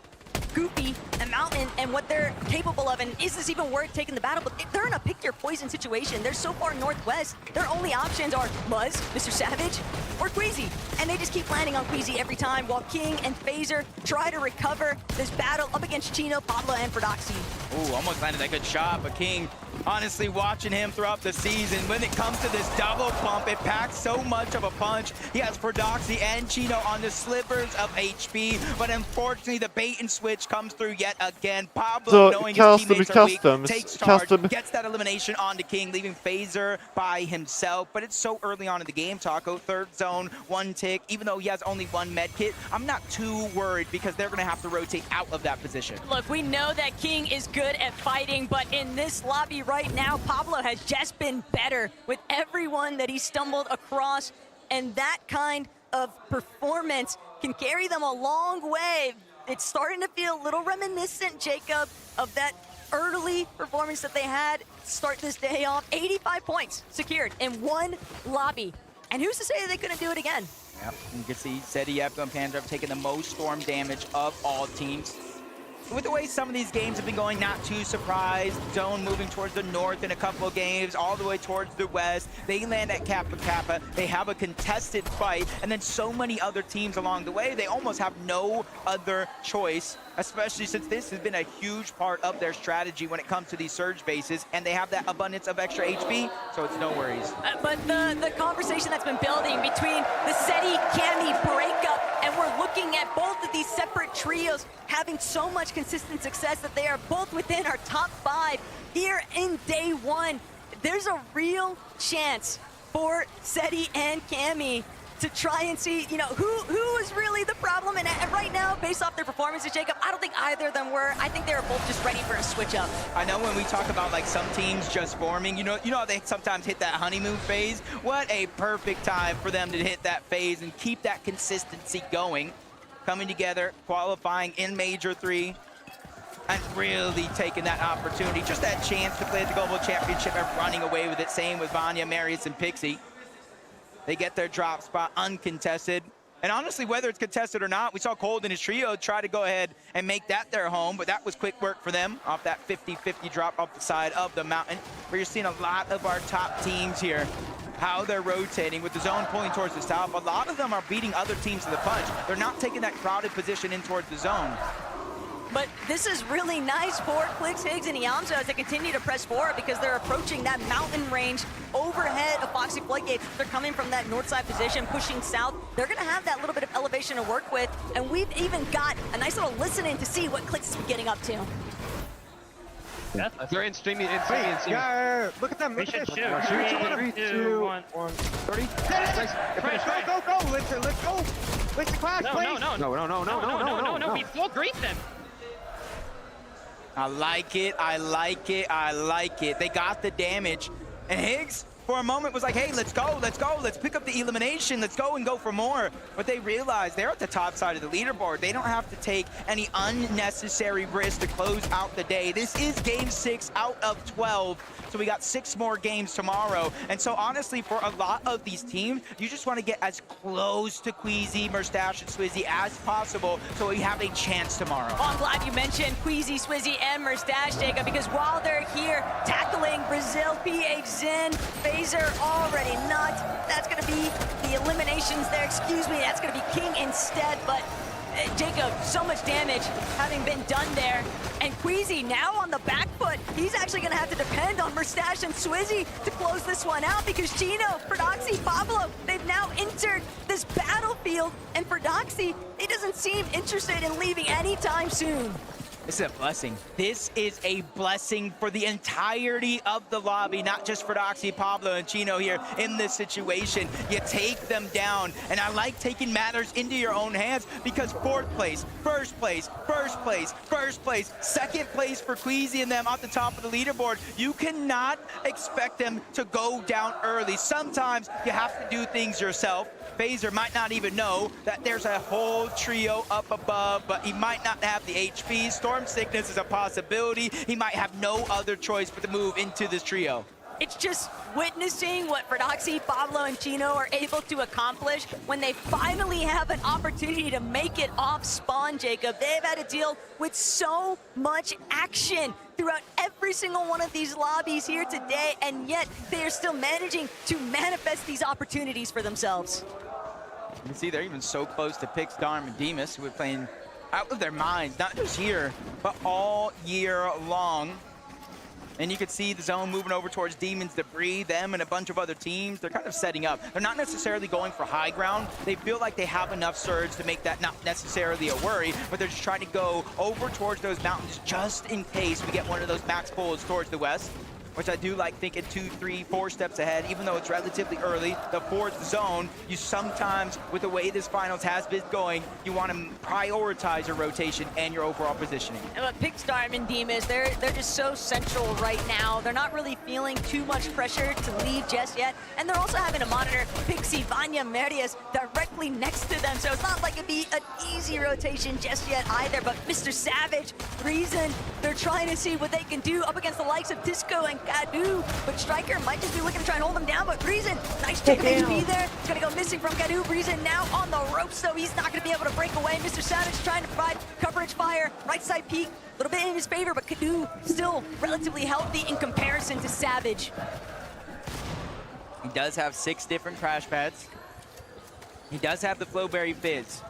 Goofy and Mountain and what they're capable of, and is this even worth taking the battle? But they're in a pick your poison situation. They're so far northwest, their only options are Muzz, Mr. Savage, or Queasy. And they just keep landing on Queasy every time, while King and Phaser try to recover this battle up against Chino, Pablo, and Fordoxy. Ooh, almost landed that good shot, but King, honestly, watching him throughout the season, when it comes to this double pump, it packs so much of a punch. He has Fordoxy and Chino on the slivers of HP, but unfortunately, the bait and switch comes through yet again. Pablo, knowing his teammates are weak, takes charge, gets that elimination onto King, leaving Phaser by himself. But it's so early on in the game, Taco. Third zone, 1 tick. Even though he has only 1 med kit, I'm not too worried because they're going to have to rotate out of that position. Look, we know that King is good at fighting, but in this lobby right now, Pablo has just been better with everyone that he stumbled across, and that kind of performance can carry them a long way. It's starting to feel a little reminiscent, Jacob, of that early performance that they had to start this day off. 85 points secured in 1 lobby. And who's to say that they couldn't do it again? Yep, you can see Zediep and Pandra taking the most storm damage of all teams. With the way some of these games have been going, not too surprised. Zone moving towards the north in a couple of games, all the way towards the west. They land at Kappa Kappa. They have a contested fight, and then so many other teams along the way, they almost have no other choice, especially since this has been a huge part of their strategy when it comes to these surge bases, and they have that abundance of extra HP, so it's no worries. But the conversation that's been building between the Seti-Cammy breakup, and we're looking at both of these separate trios having so much consistent success that they are both within our top 5 here in day 1. There's a real chance for Seti and Cammy to try and see, you know, who is really the problem. And right now, based off their performances, Jacob, I don't think either of them were. I think they were both just ready for a switch up. I know when we talk about like some teams just forming, you know how they sometimes hit that honeymoon phase? What a perfect time for them to hit that phase and keep that consistency going. Coming together, qualifying in Major 3, and really taking that opportunity, just that chance to play at the Global Championship and running away with it. Same with Vanya, Marius, and Pixie. They get their drop spot uncontested. And honestly, whether it's contested or not, we saw Cold and his trio try to go ahead and make that their home, but that was quick work for them off that 50-50 drop off the side of the mountain, where you're seeing a lot of our top teams here, how they're rotating with the zone pulling towards the south. A lot of them are beating other teams to the punch. They're not taking that crowded position in towards the zone. But this is really nice for Clix, Higgs, and Iamzo as they continue to press forward because they're approaching that mountain range overhead of Foxy Floodgates. They're coming from that north side position, pushing south. They're going to have that little bit of elevation to work with, and we've even got a nice little listening to see what Clix is getting up to. They're in streaming. Yeah, look at them. Look at this. 3, 2, 1. 30. Go. Let's go. Let's clash, please. No. We full grief them. I like it. They got the damage. And Higgs, for a moment, was like, hey, let's go. Let's pick up the elimination. Let's go and go for more. But they realized they're at the top side of the leaderboard. They don't have to take any unnecessary risk to close out the day. This is game 6 out of 12. So we got 6 more games tomorrow. And so honestly, for a lot of these teams, you just want to get as close to Queasy, Merstash, and Swizzy as possible so we have a chance tomorrow. Well, I'm glad you mentioned Queasy, Swizzy, and Merstash, Jacob, because while they're here tackling Brazil, PH, Zen, Phaser already not. That's going to be the eliminations there. Excuse me, that's going to be King instead, but Jacob, so much damage having been done there. And Queasy now on the back foot. He's actually going to have to depend on Merstash and Swizzy to close this one out because Chino, Fordoxy, Pablo, they've now entered this battlefield. And Fordoxy, he doesn't seem interested in leaving anytime soon. This is a blessing. This is a blessing for the entirety of the lobby, not just for Doxy, Pablo, and Chino here in this situation. You take them down, and I like taking matters into your own hands because 4th place, 1st place, 1st place, 1st place, 2nd place for Queasy and them off the top of the leaderboard. You cannot expect them to go down early. Sometimes you have to do things yourself. Phaser might not even know that there's a whole trio up above, but he might not have the HP. Storm Sickness is a possibility. He might have no other choice but to move into this trio. It's just witnessing what Fortnoxy, Pablo, and Chino are able to accomplish when they finally have an opportunity to make it off spawn, Jacob. They've had to deal with so much action throughout every single one of these lobbies here today, and yet they are still managing to manifest these opportunities for themselves. You can see they're even so close to Pix, Darm, and Demas, who are playing out of their minds, not just here, but all year long. And you can see the zone moving over towards Demons Debris, them and a bunch of other teams. They're kind of setting up. They're not necessarily going for high ground. They feel like they have enough surge to make that not necessarily a worry, but they're just trying to go over towards those mountains just in case we get one of those max pulls towards the west, which I do like thinking 2, 3, 4 steps ahead, even though it's relatively early. The fourth zone, you sometimes, with the way this finals has been going, you want to prioritize your rotation and your overall positioning. But Pixstar and Demas, they're just so central right now. They're not really feeling too much pressure to leave just yet, and they're also having to monitor Pixie, Vanya, Meridius directly next to them, so it's not like it'd be an easy rotation just yet either. But Mr. Savage, Reason, they're trying to see what they can do up against the likes of Disco and Kadu, but Striker might just be looking to try and hold him down, but Reason, nice check of HP there. It's gonna go missing from Kadu. Reason now on the ropes, though. He's not gonna be able to break away. Mr. Savage trying to provide coverage fire. Right side peek, a little bit in his favor, but Kadu still relatively healthy in comparison to Savage. He does have 6 different crash pads. He does have the Flowberry Fizz.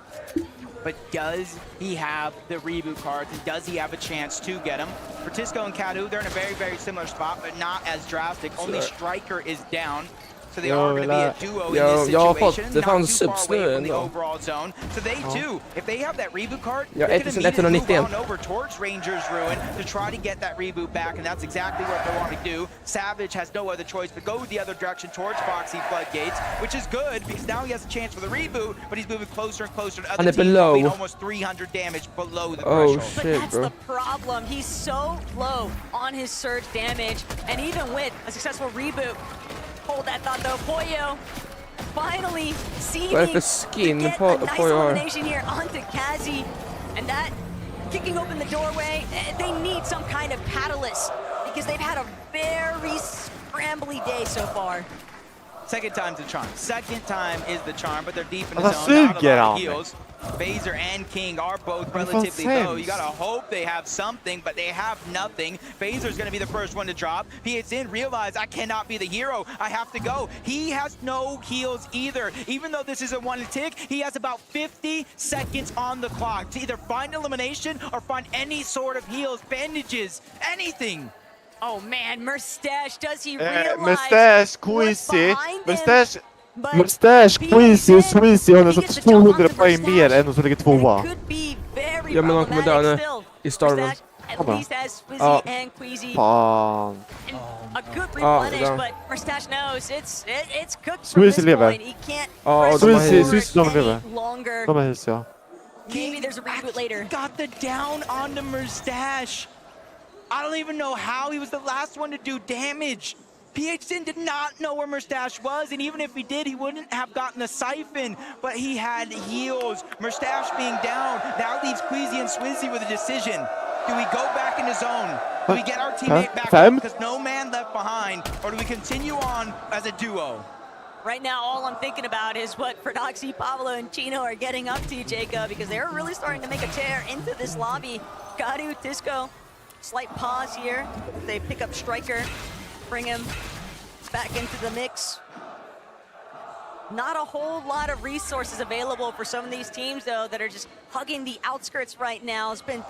But does he have the reboot cards, and does he have a chance to get them? For Tisco and Kadu, they're in a very, very similar spot, but not as drastic. Only Striker is down. So they are going to be a duo in this situation, not too far away from the overall zone. So they too, if they have that reboot card, they're going to immediately move on over towards Ranger's Ruin to try to get that reboot back, and that's exactly what they want to do. Savage has no other choice but go the other direction towards Foxy Floodgates, which is good because now he has a chance for the reboot, but he's moving closer and closer to other teams, doing almost 300 damage below the threshold. But that's the problem. He's so low on his surge damage, and even with a successful reboot, hold that thought though, Pollo finally seeming to get a nice elimination here onto Kazi, and that kicking open the doorway. They need some kind of catalyst because they've had a very scrambly day so far. Second time's the charm. Second time is the charm, but they're deep in the zone, not a lot of heals. Phaser and King are both relatively low. You gotta hope they have something, but they have nothing. Phaser's gonna be the first one to drop. PHN realize I cannot be the hero. I have to go. He has no heals either. Even though this is a one tick, he has about 50 seconds on the clock to either find elimination or find any sort of heals, bandages, anything. Oh man, Mustache, does he realize Mustache, Queasy, Mustache, Queasy, Sweezy har nästan 200 poäng mer än de som ligger tvåa. Ja, men de kommer dö nu i Starman. At least as Swizzy and Queasy. Fan. A good replenish, but Mustache knows it's cooked from this point. He can't Sweezy lever. Longer. De är hus, ja. Maybe there's a reboot later. Got the down on the Mustache. I don't even know how he was the last one to do damage. PHN did not know where Mustache was, and even if he did, he wouldn't have gotten the siphon, but he had heals. Mustache being down now leaves Queasy and Swizzy with a decision. Do we go back in the zone? Do we get our teammate back up because no man left behind, or do we continue on as a duo? Right now, all I'm thinking about is what Fortnoxy, Pablo, and Chino are getting up to, Jacob, because they're really starting to make a tear into this lobby. Kadu, Tisco, slight pause here. They pick up Striker, bring him back into the mix. Not a whole lot of resources available for some of these teams, though, that are just hugging the outskirts right now. It's been